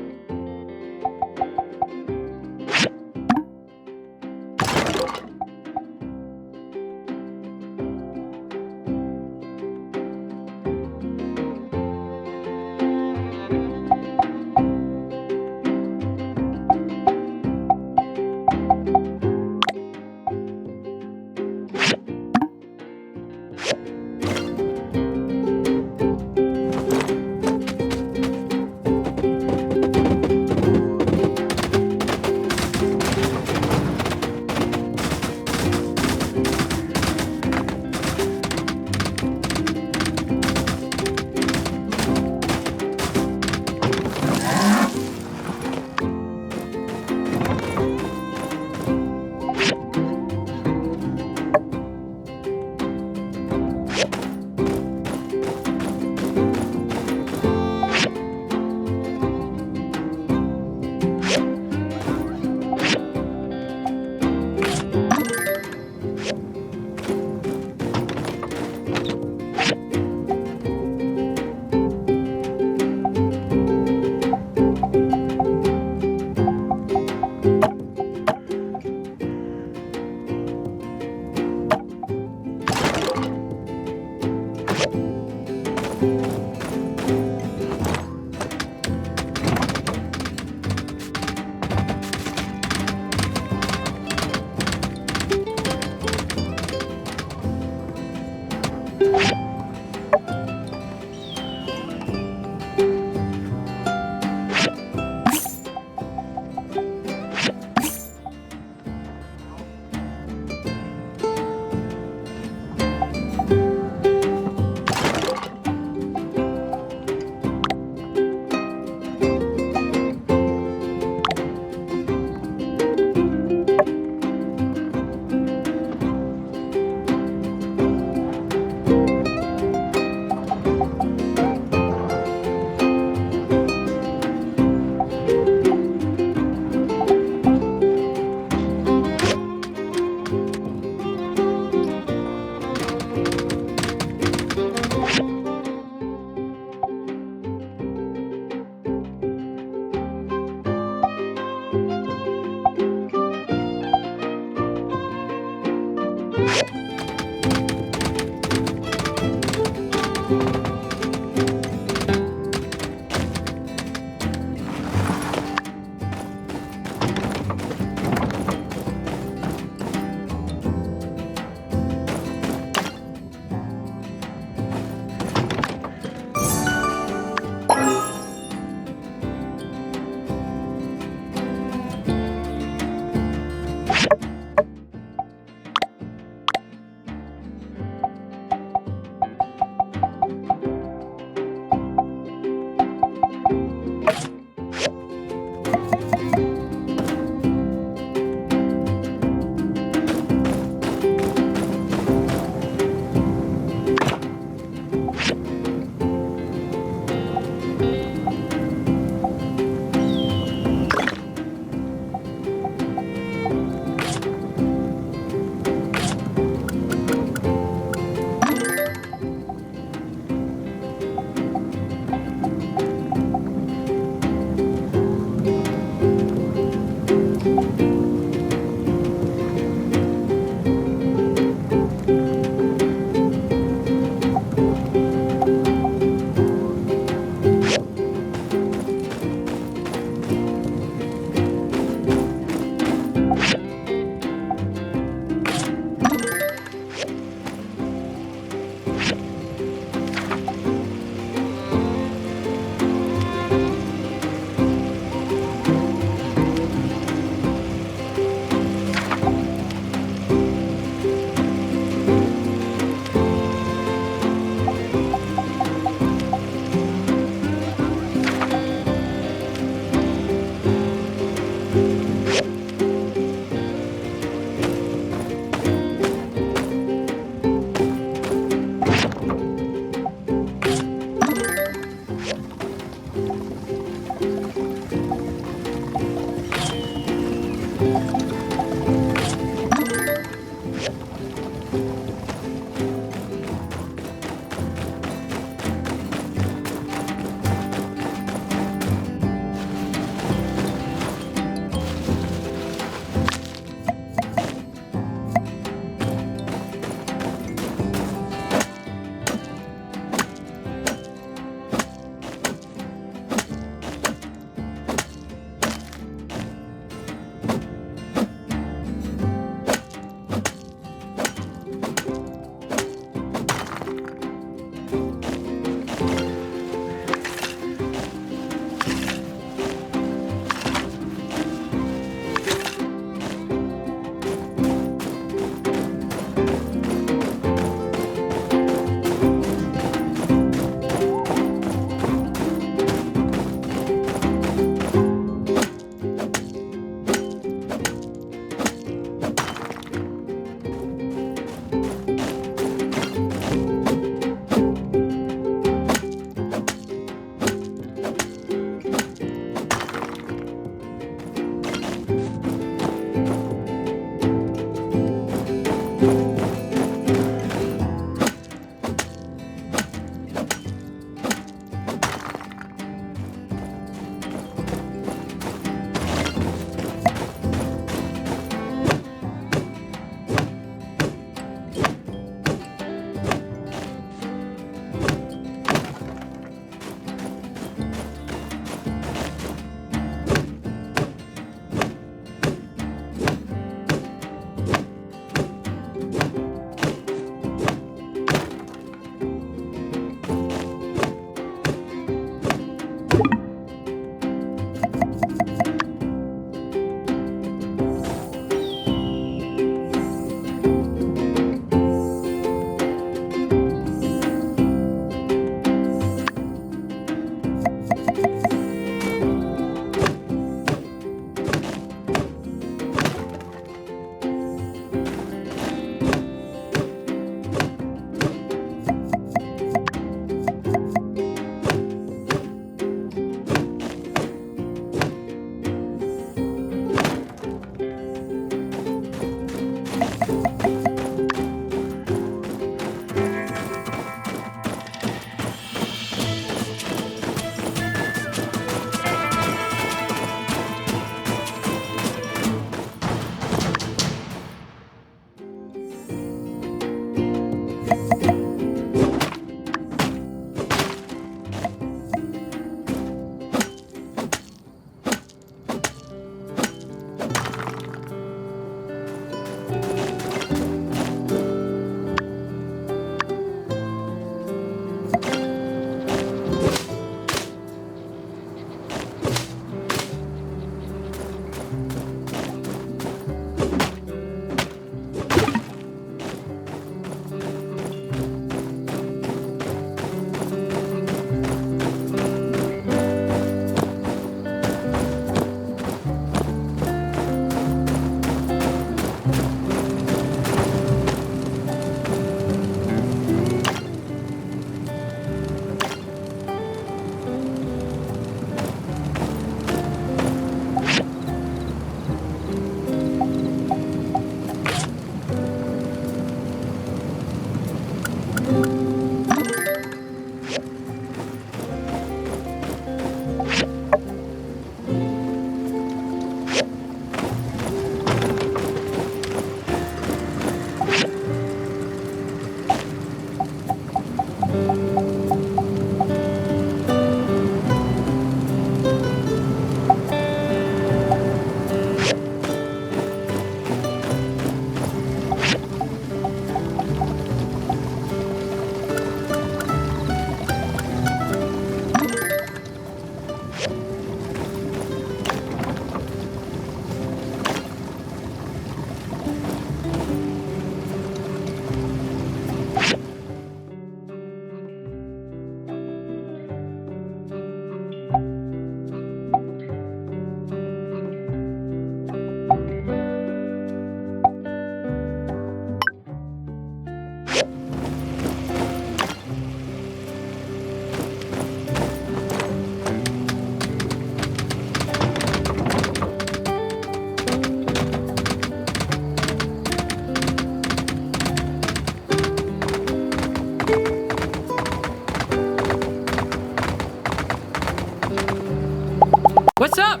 S: What's up?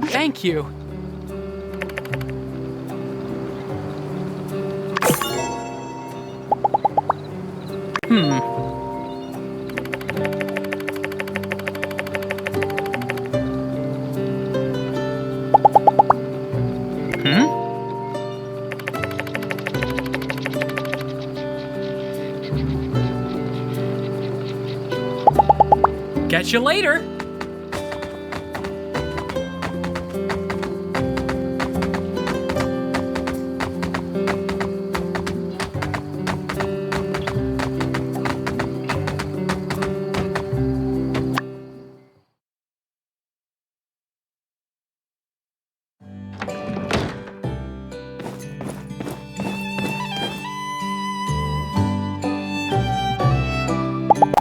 S: Thank you. Catch you later.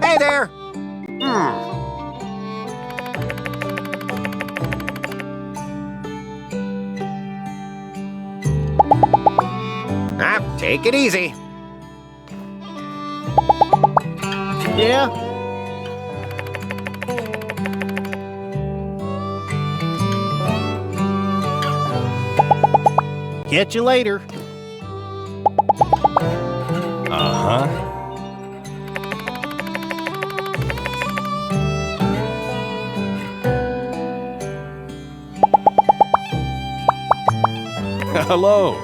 T: Hey there! Take it easy.
K: Yeah? Catch you later.
Q: Uh-huh. Hello.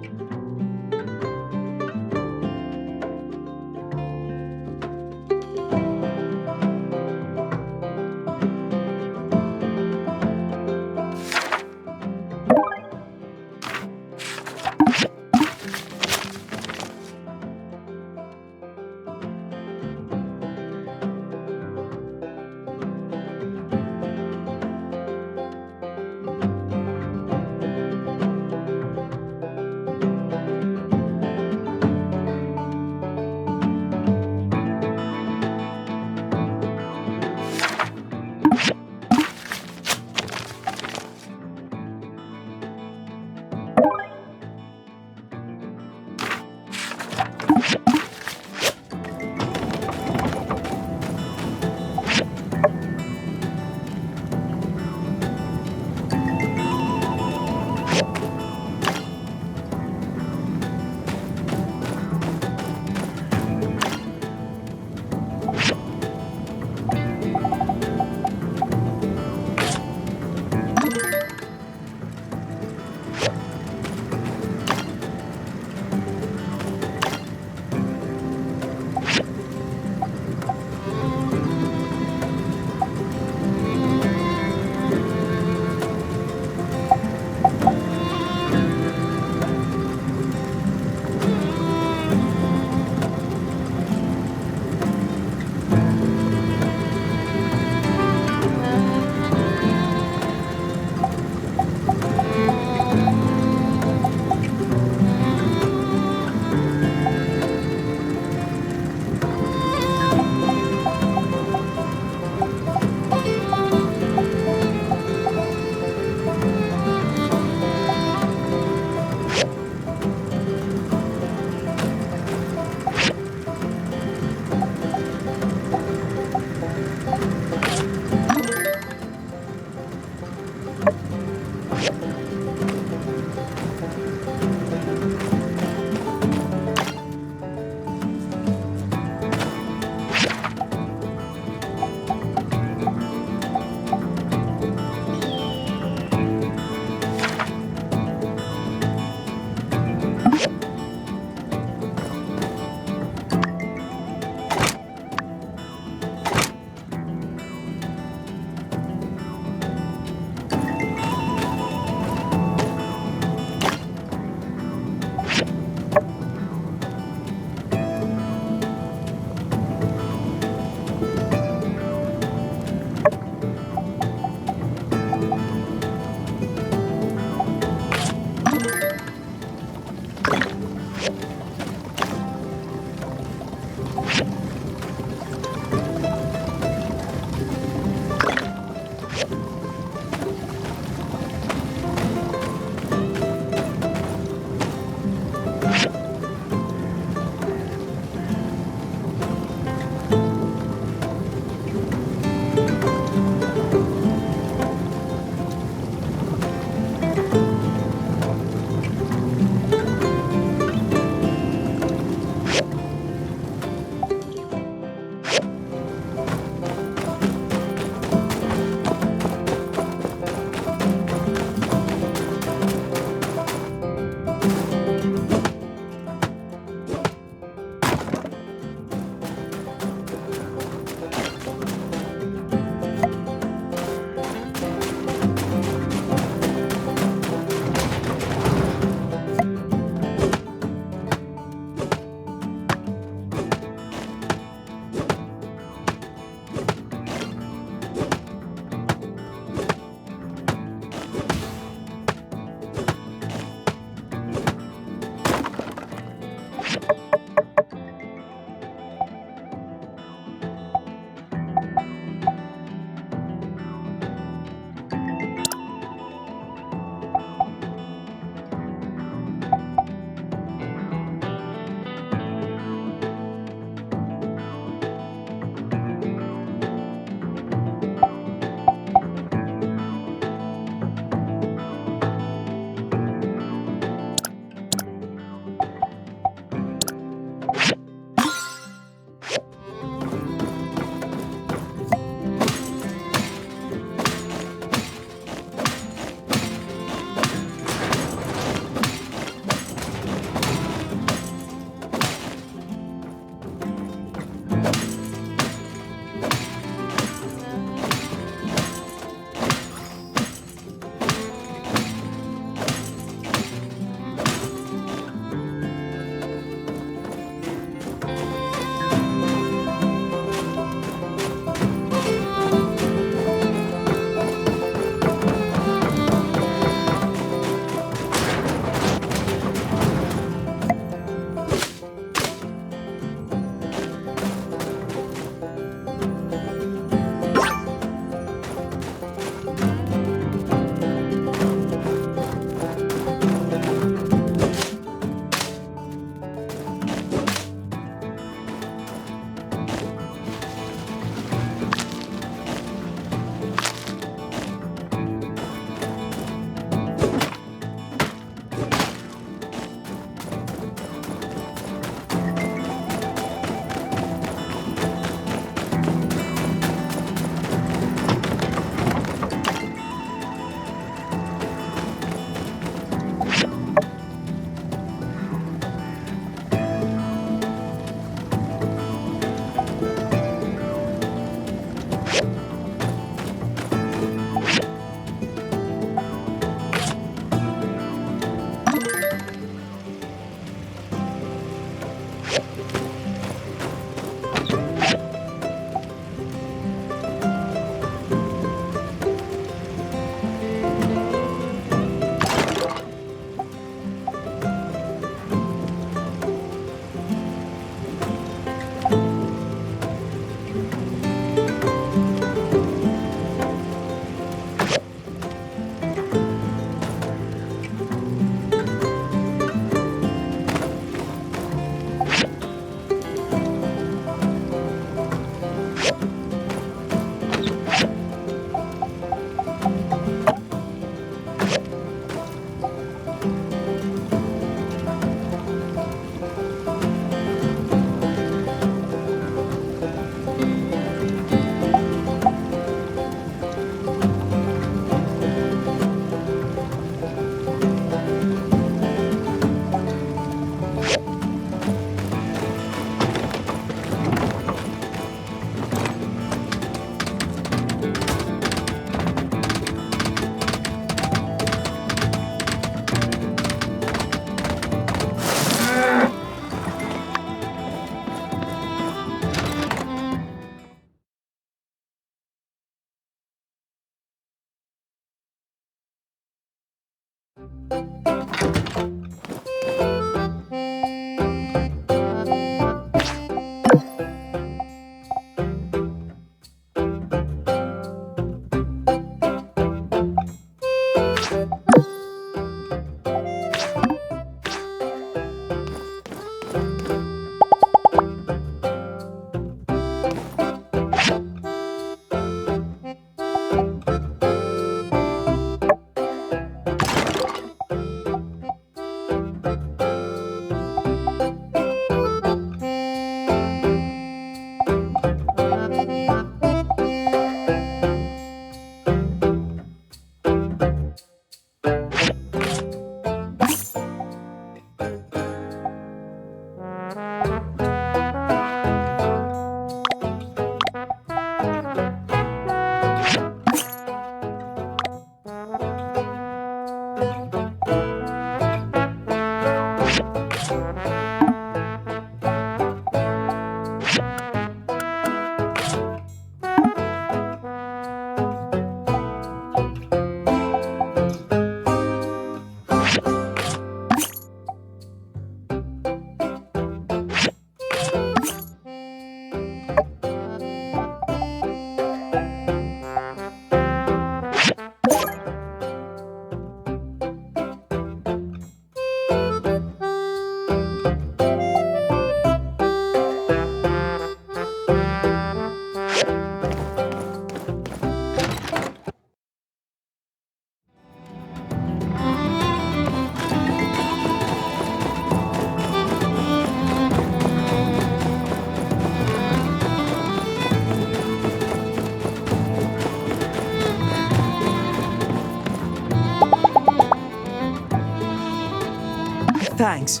D: Thanks.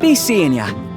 D: Be seeing ya.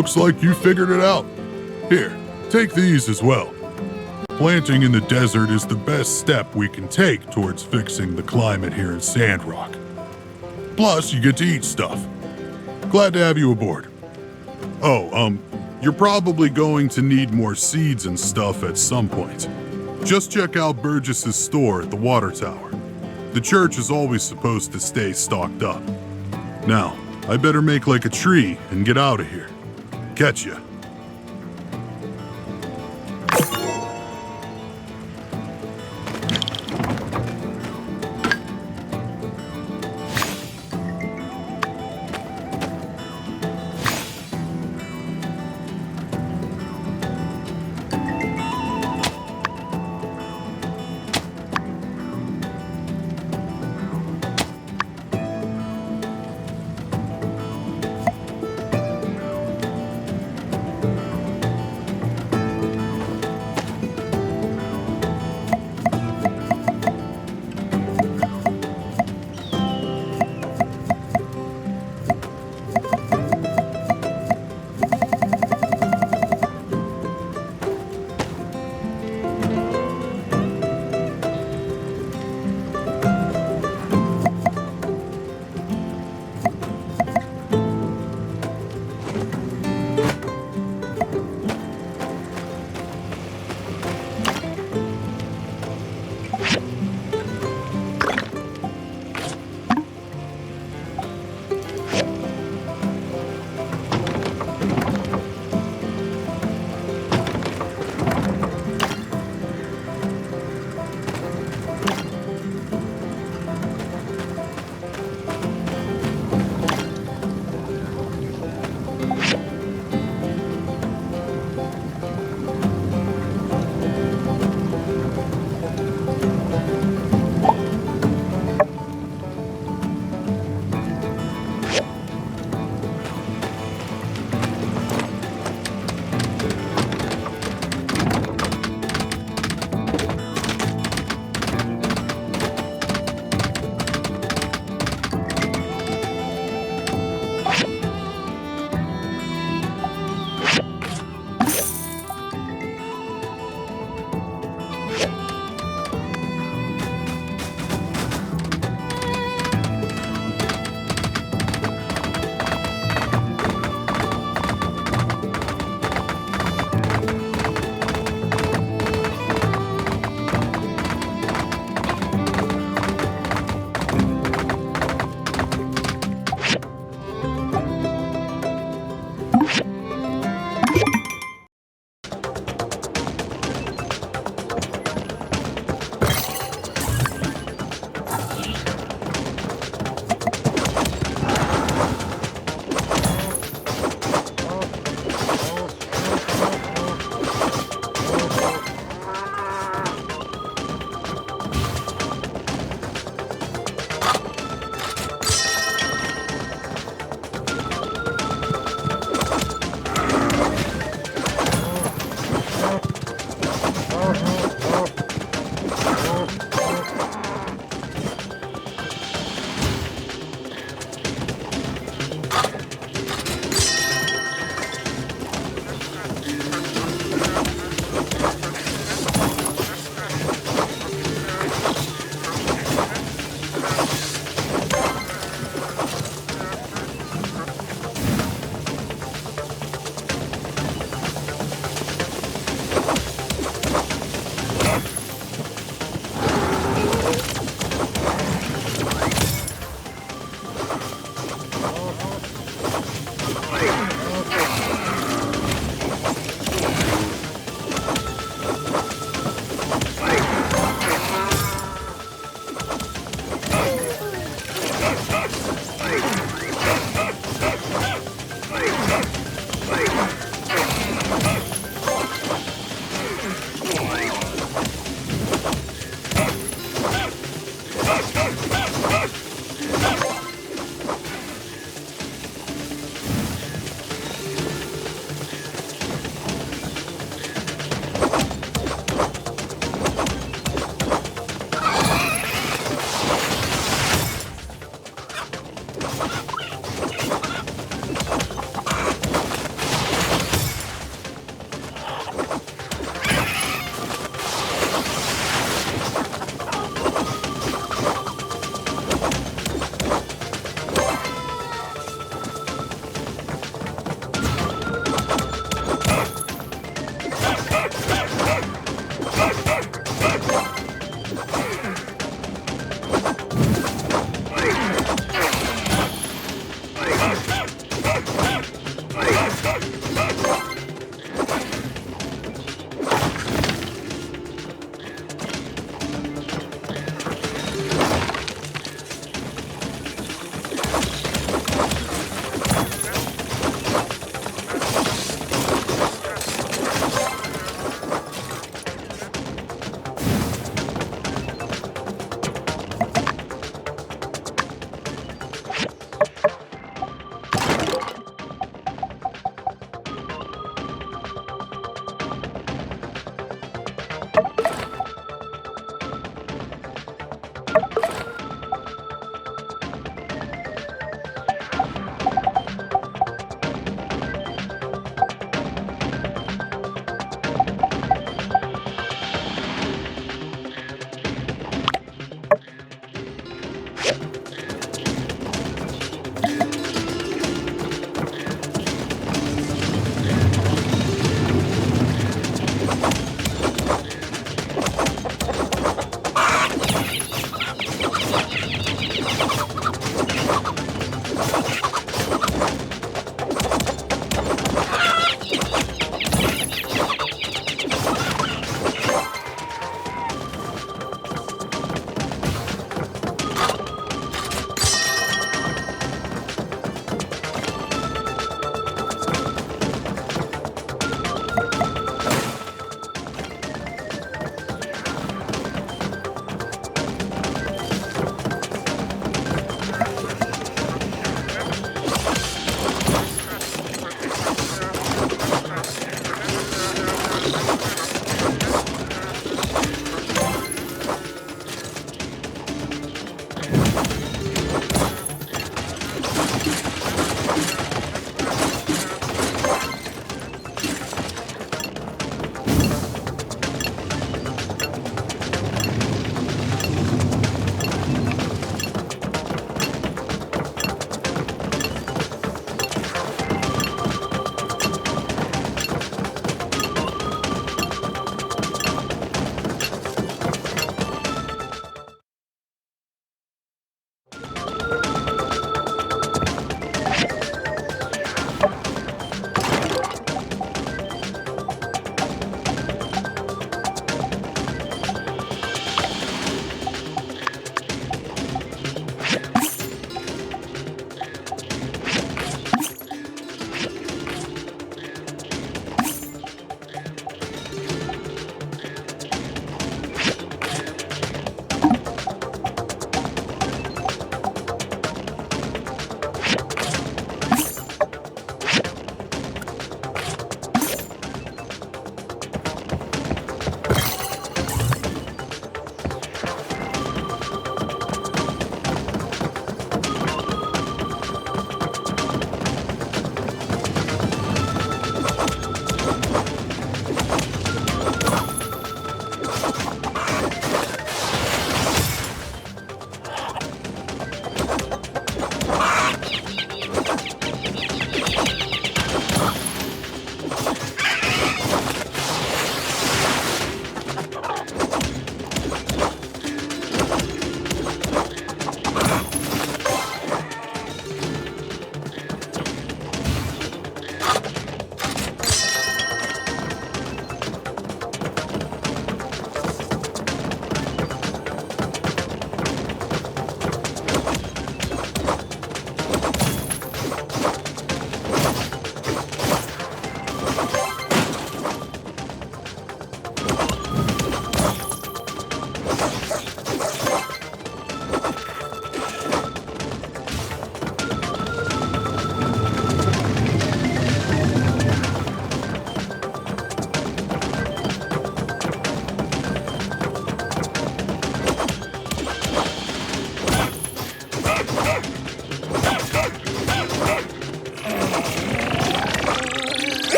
C: Looks like you figured it out. Here, take these as well. Planting in the desert is the best step we can take towards fixing the climate here in Sandrock. Plus, you get to eat stuff. Glad to have you aboard. Oh, you're probably going to need more seeds and stuff at some point. Just check out Burgess's store at the water tower. The church is always supposed to stay stocked up. Now, I better make like a tree and get out of here. Catch ya.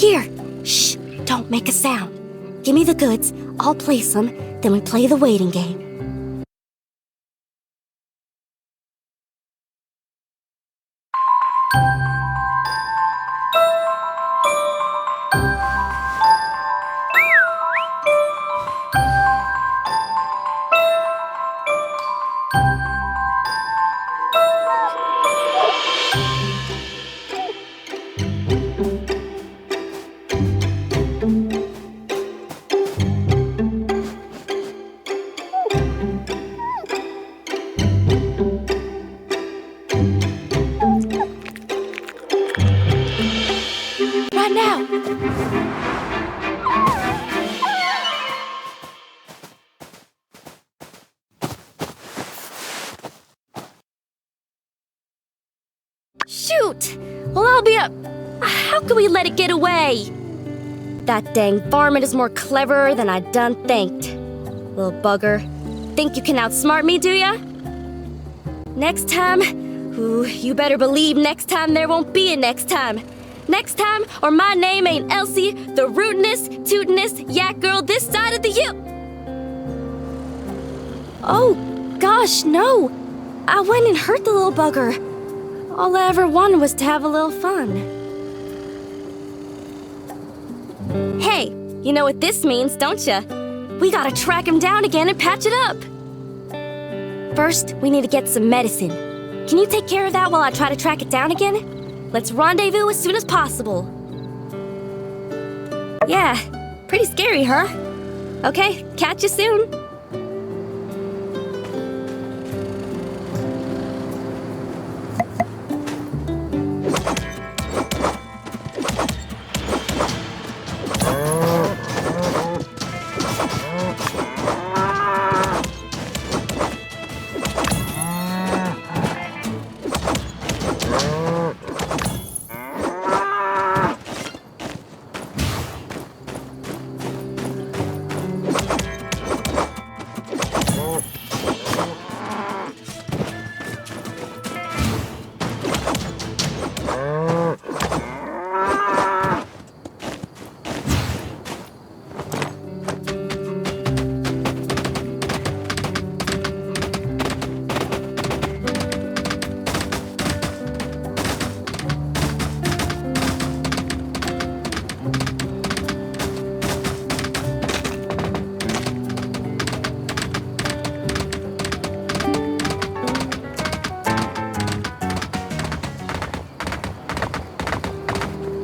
B: here. Shh, don't make a sound. Give me the goods, I'll place them, then we play the waiting game. Run now! Shoot! Well, I'll be up. How could we let it get away? That dang varmint is more cleverer than I done thinked. Little bugger. Think you can outsmart me, do ya? Next time? Ooh, you better believe next time there won't be a next time. Next time, or my name ain't Elsie, the rootinest, tootinest yak girl this side of the Oh, gosh, no. I went and hurt the little bugger. All I ever wanted was to have a little fun. Hey, you know what this means, don't ya? We gotta track him down again and patch it up. First, we need to get some medicine. Can you take care of that while I try to track it down again? Let's rendezvous as soon as possible. Yeah, pretty scary, huh? Okay, catch you soon.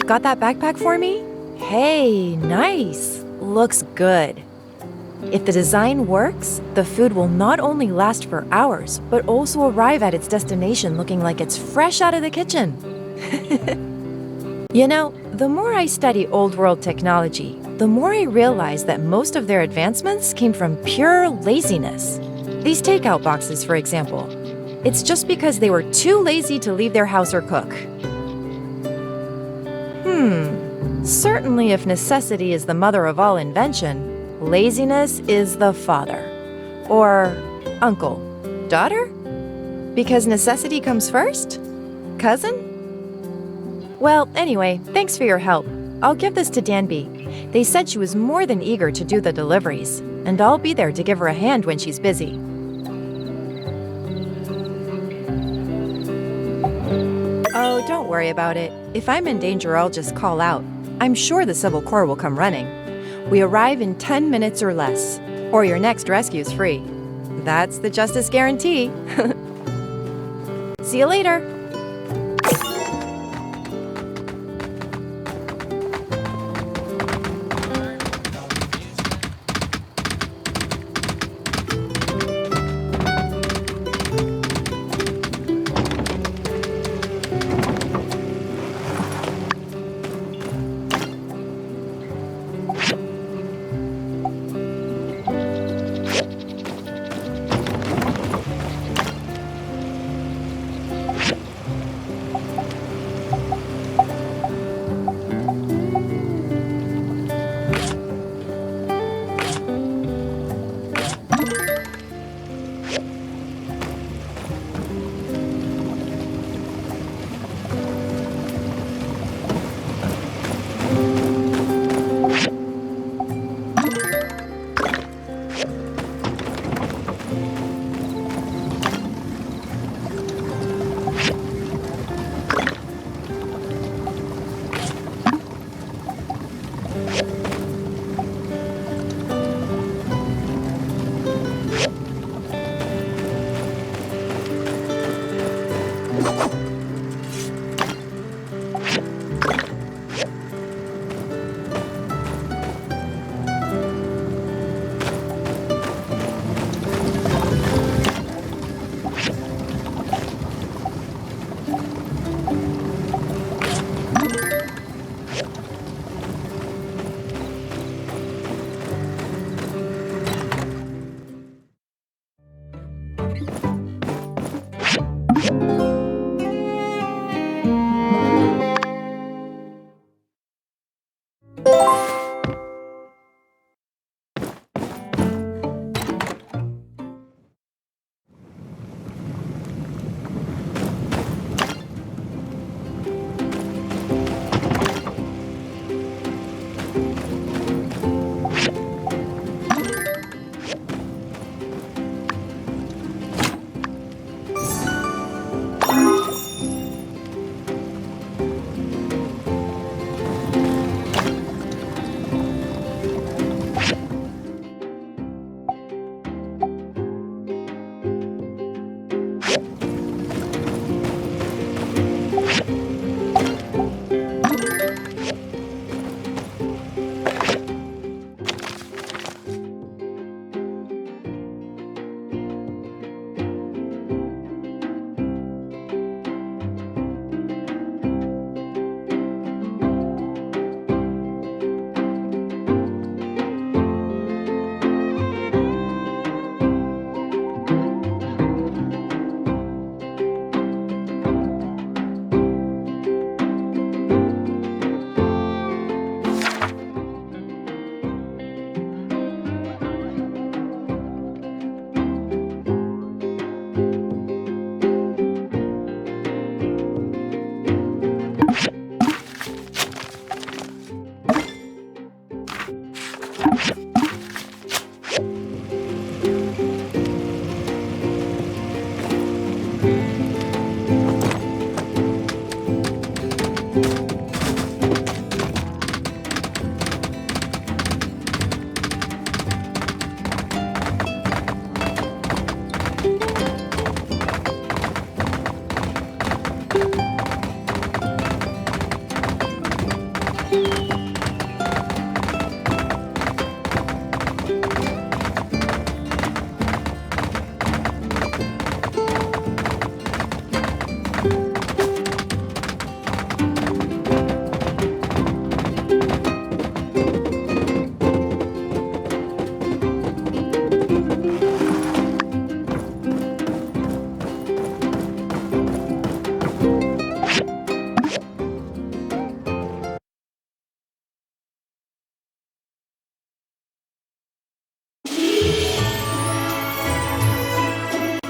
P: Got that backpack for me? Hey, nice. Looks good. If the design works, the food will not only last for hours, but also arrive at its destination looking like it's fresh out of the kitchen. You know, the more I study old world technology, the more I realize that most of their advancements came from pure laziness. These takeout boxes, for example. It's just because they were too lazy to leave their house or cook. Certainly if necessity is the mother of all invention, laziness is the father. Or uncle. Daughter? Because necessity comes first? Cousin? Well, anyway, thanks for your help. I'll give this to Danby. They said she was more than eager to do the deliveries, and I'll be there to give her a hand when she's busy. Oh, don't worry about it. If I'm in danger, I'll just call out. I'm sure the Civil Corps will come running. We arrive in 10 minutes or less, or your next rescue's free. That's the Justice Guarantee. See you later.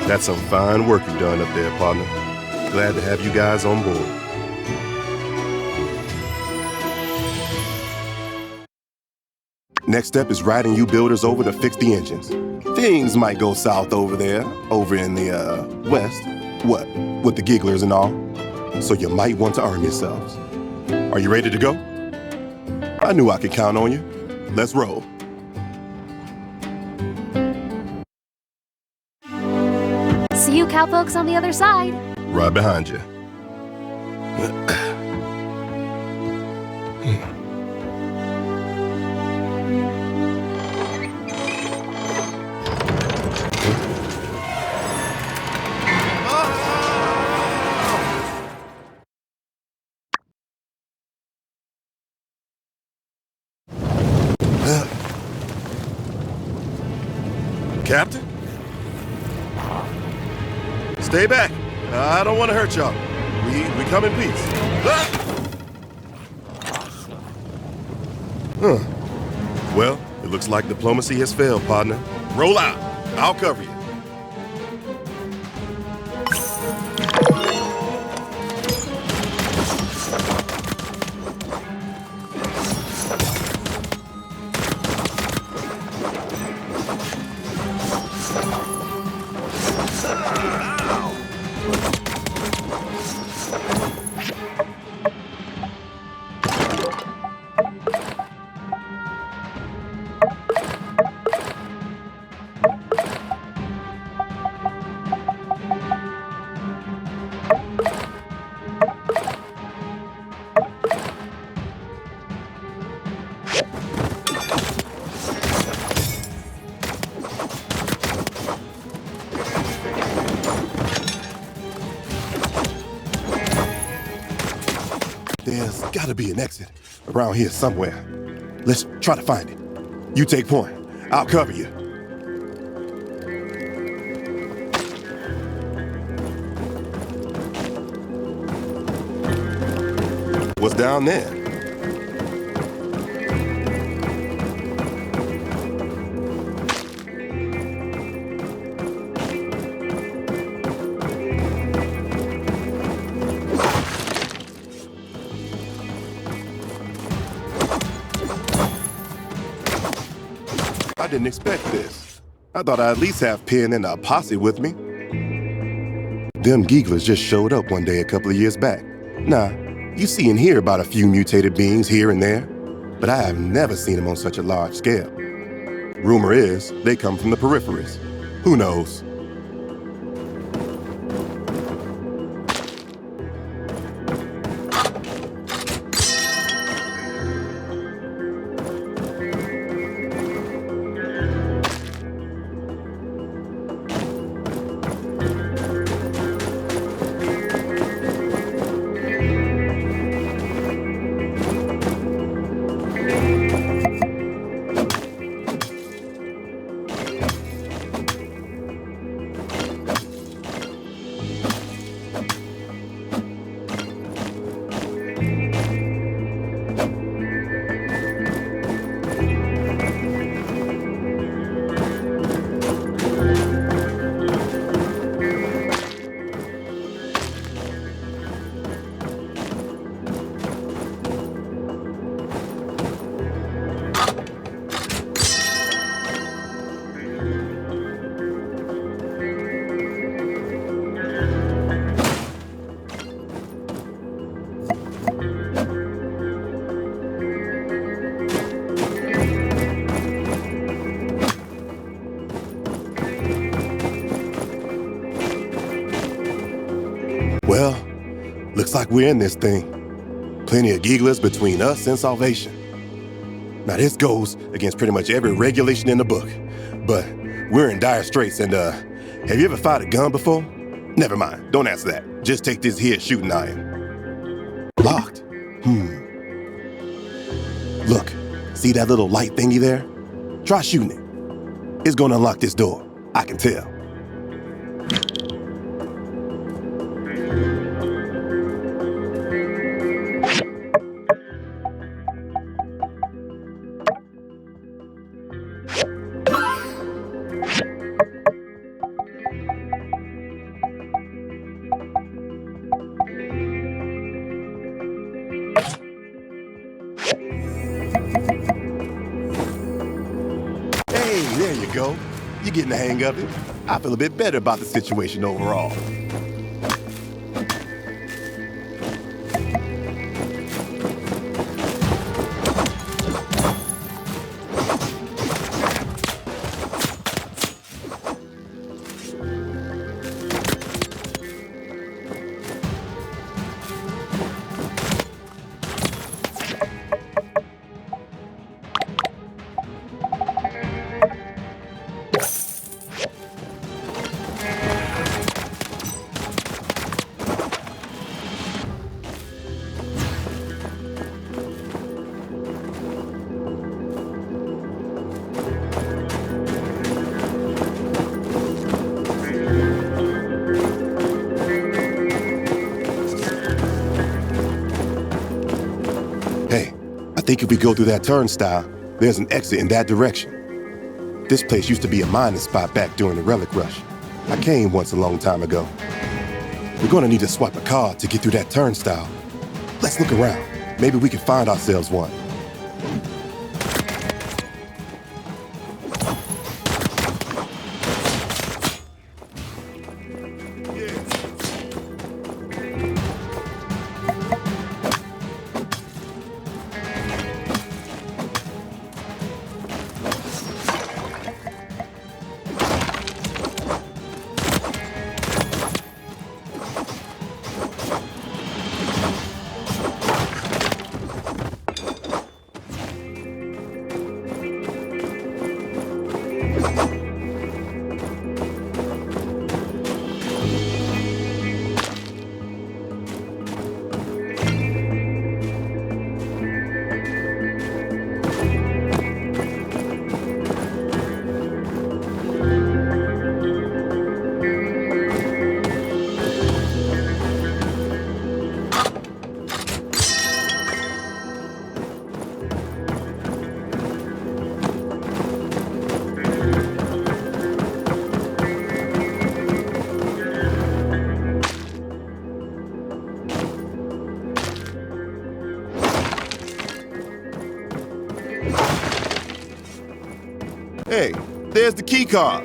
I: That's some fine work you've done up there, partner. Glad to have you guys on board. Next step is riding you builders over to fix the engines. Things might go south over there, over in the, west. What? With the gigglers and all. So you might want to arm yourselves. Are you ready to go? I knew I could count on you. Let's roll.
J: See you cowpokes on the other side.
I: Right behind you. Captain? Stay back. I don't want to hurt y'all. We come in peace. Huh. Well, it looks like diplomacy has failed, partner. Roll out. I'll cover you. There's gotta be an exit around here somewhere. Let's try to find it. You take point. I'll cover you. What's down there? I didn't expect this. I thought I'd at least have Penn and a posse with me. Them Geeglers just showed up one day a couple of years back. Nah, you see and hear about a few mutated beings here and there, but I have never seen them on such a large scale. Rumor is they come from the peripheries. Who knows? Well, looks like we're in this thing. Plenty of Geeglers between us and salvation. Now this goes against pretty much every regulation in the book, but we're in dire straits and have you ever fired a gun before? Never mind, don't answer that. Just take this here shooting iron. Locked? Look, see that little light thingy there? Try shooting it. It's gonna unlock this door, I can tell. There you go. You're getting the hang of it. I feel a bit better about the situation overall. I think if we go through that turnstile, there's an exit in that direction. This place used to be a mining spot back during the relic rush. I came once a long time ago. We're gonna need to swipe a card to get through that turnstile. Let's look around. Maybe we can find ourselves one. there's the key card.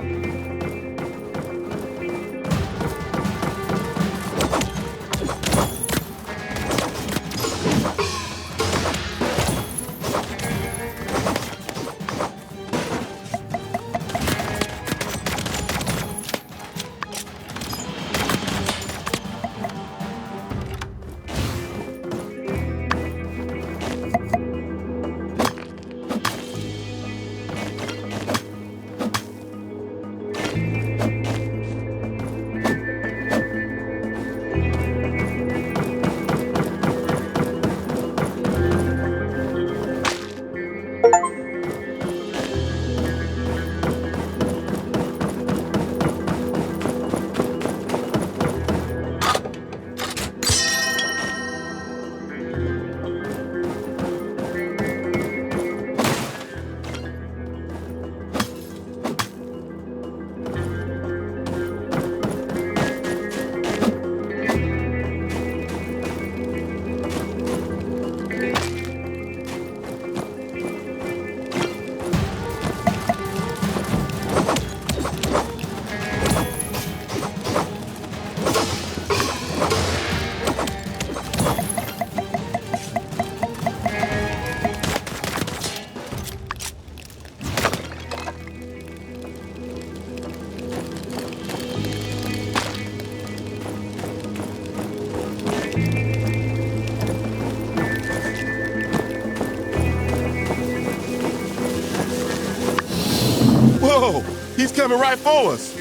I: Whoa! He's coming right for us!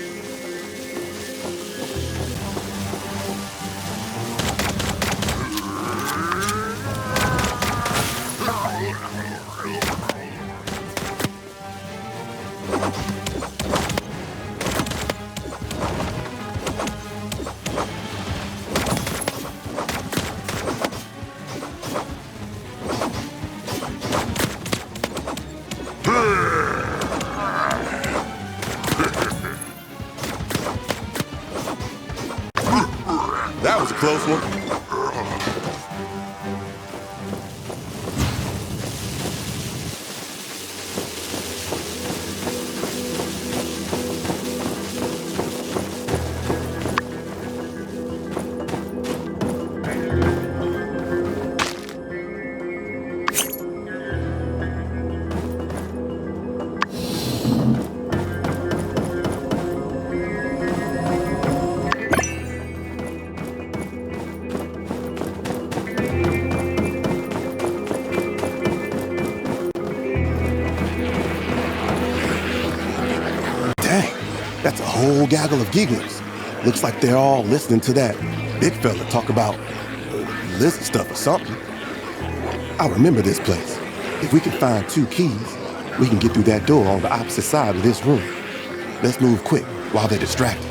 I: That was a close one. That's a whole gaggle of gigglers. Looks like they're all listening to that big fella talk about lizard stuff or something. I remember this place. If we can find 2 keys, we can get through that door on the opposite side of this room. Let's move quick while they're distracted.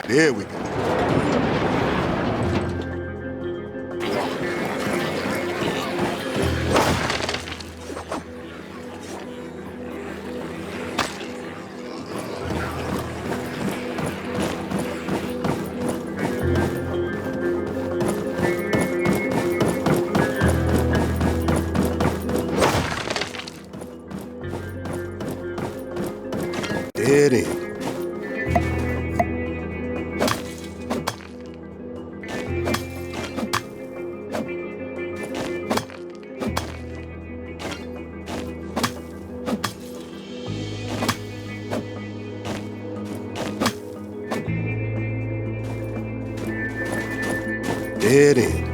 I: There we go. Dead end. Dead end.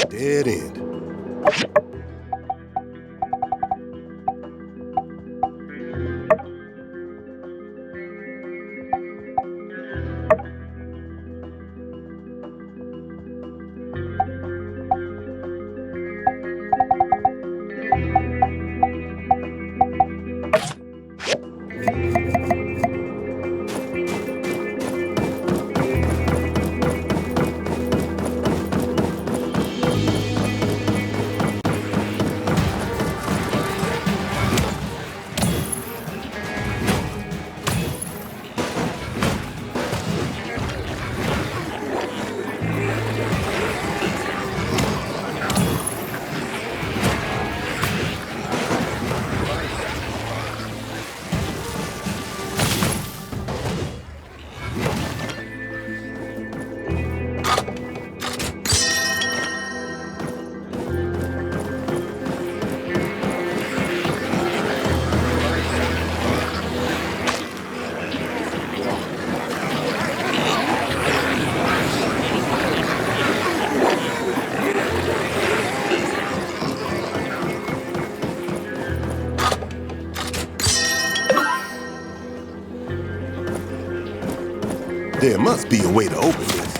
I: Dead end. There must be a way to open this.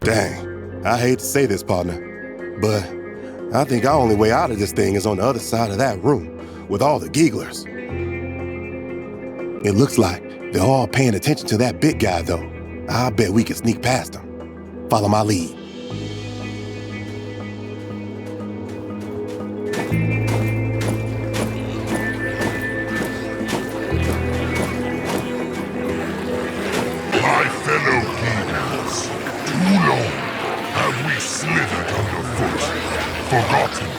I: Dang, I hate to say this, partner, but I think our only way out of this thing is on the other side of that room with all the gigglers. It looks like they're all paying attention to that big guy, though. I bet we can sneak past him. Follow my lead.
F: My fellow Games, too long have we slithered underfoot, forgotten,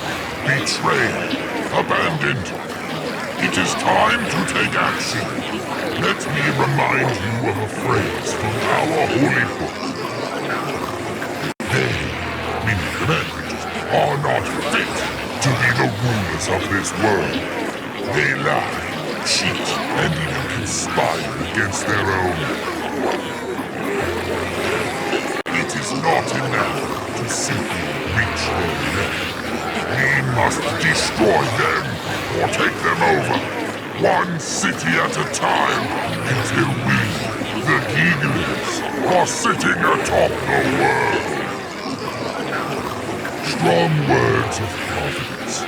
F: betrayed, abandoned. It is time to take action. Let me remind you of a phrase from our holy book. this world. They lie, cheat, and even conspire against their own. It is not enough to simply reach their level. We must destroy them or take them over, one city at a time, until we, the Giglers, are sitting atop the world. Strong words of confidence.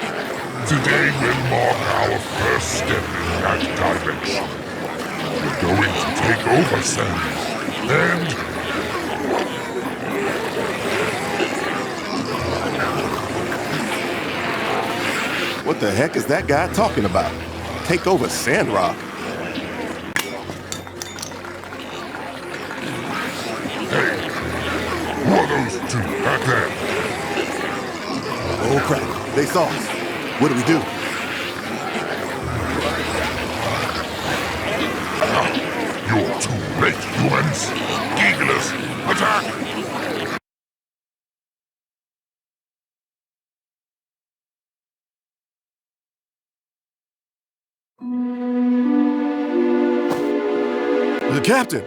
F: Today will mark our first step in that direction. We're going to take over Sandrock, and
I: what the heck is that guy talking about? Take over Sandrock?
F: Hey, who are those two back there?
I: Oh crap, they saw us. What do we do?
F: You're too late, humans. Gigglers, attack!
I: The captain!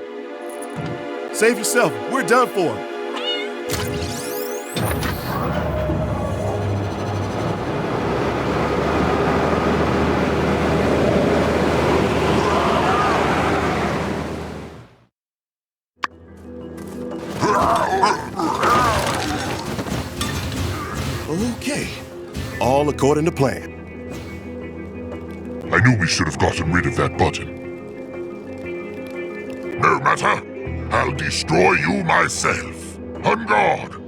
I: Save yourself, we're done for. Okay, all according to plan.
F: I knew we should have gotten rid of that button. No matter, I'll destroy you myself. On guard!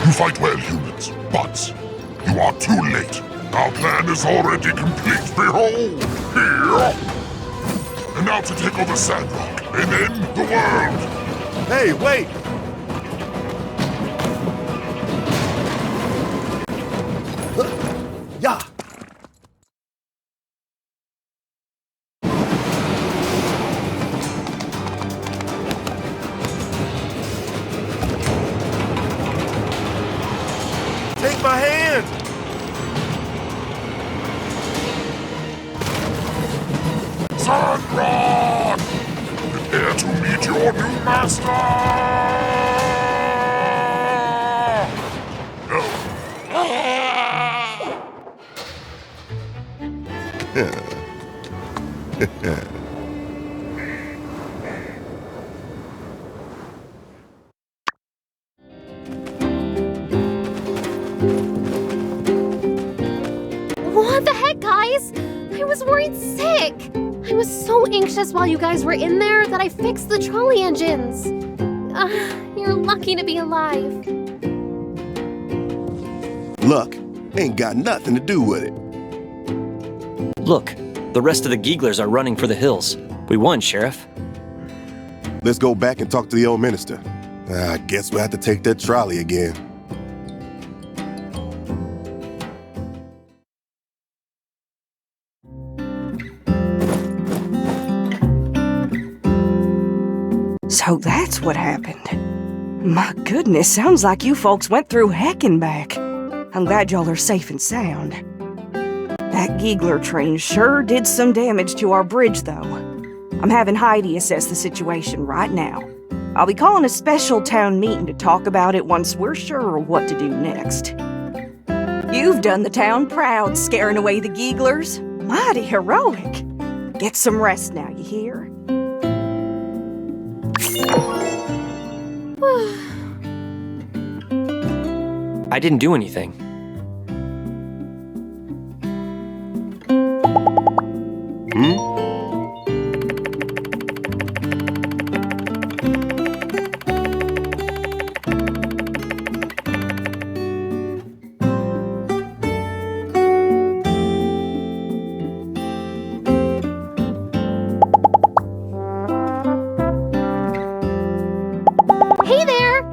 F: You fight well, humans, but you are too late. Our plan is already complete. Behold, here. And now to take over Sandrock and end the world.
I: Hey, wait! Yeah. Take my hand!
F: Sandrock! Prepare to meet your new master!
J: What the heck, guys? I was worried sick. I was so anxious while you guys were in there that I fixed the trolley engines. You're lucky to be alive.
I: Luck ain't got nothing to do with it.
G: Look, the rest of the Gigglers are running for the hills. We won, Sheriff.
I: Let's go back and talk to the old minister. I guess we'll have to take that trolley again.
H: So that's what happened. My goodness, sounds like you folks went through heck and back. I'm glad y'all are safe and sound. That Giegler train sure did some damage to our bridge, though. I'm having Heidi assess the situation right now. I'll be calling a special town meeting to talk about it once we're sure what to do next. You've done the town proud, scaring away the Gieglers. Mighty heroic. Get some rest now, you hear?
G: I didn't do anything.
J: Hey there!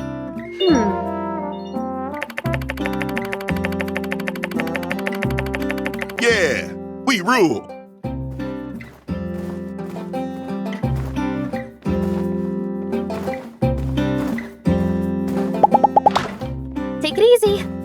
I: Yeah, we rule.
J: Take it easy.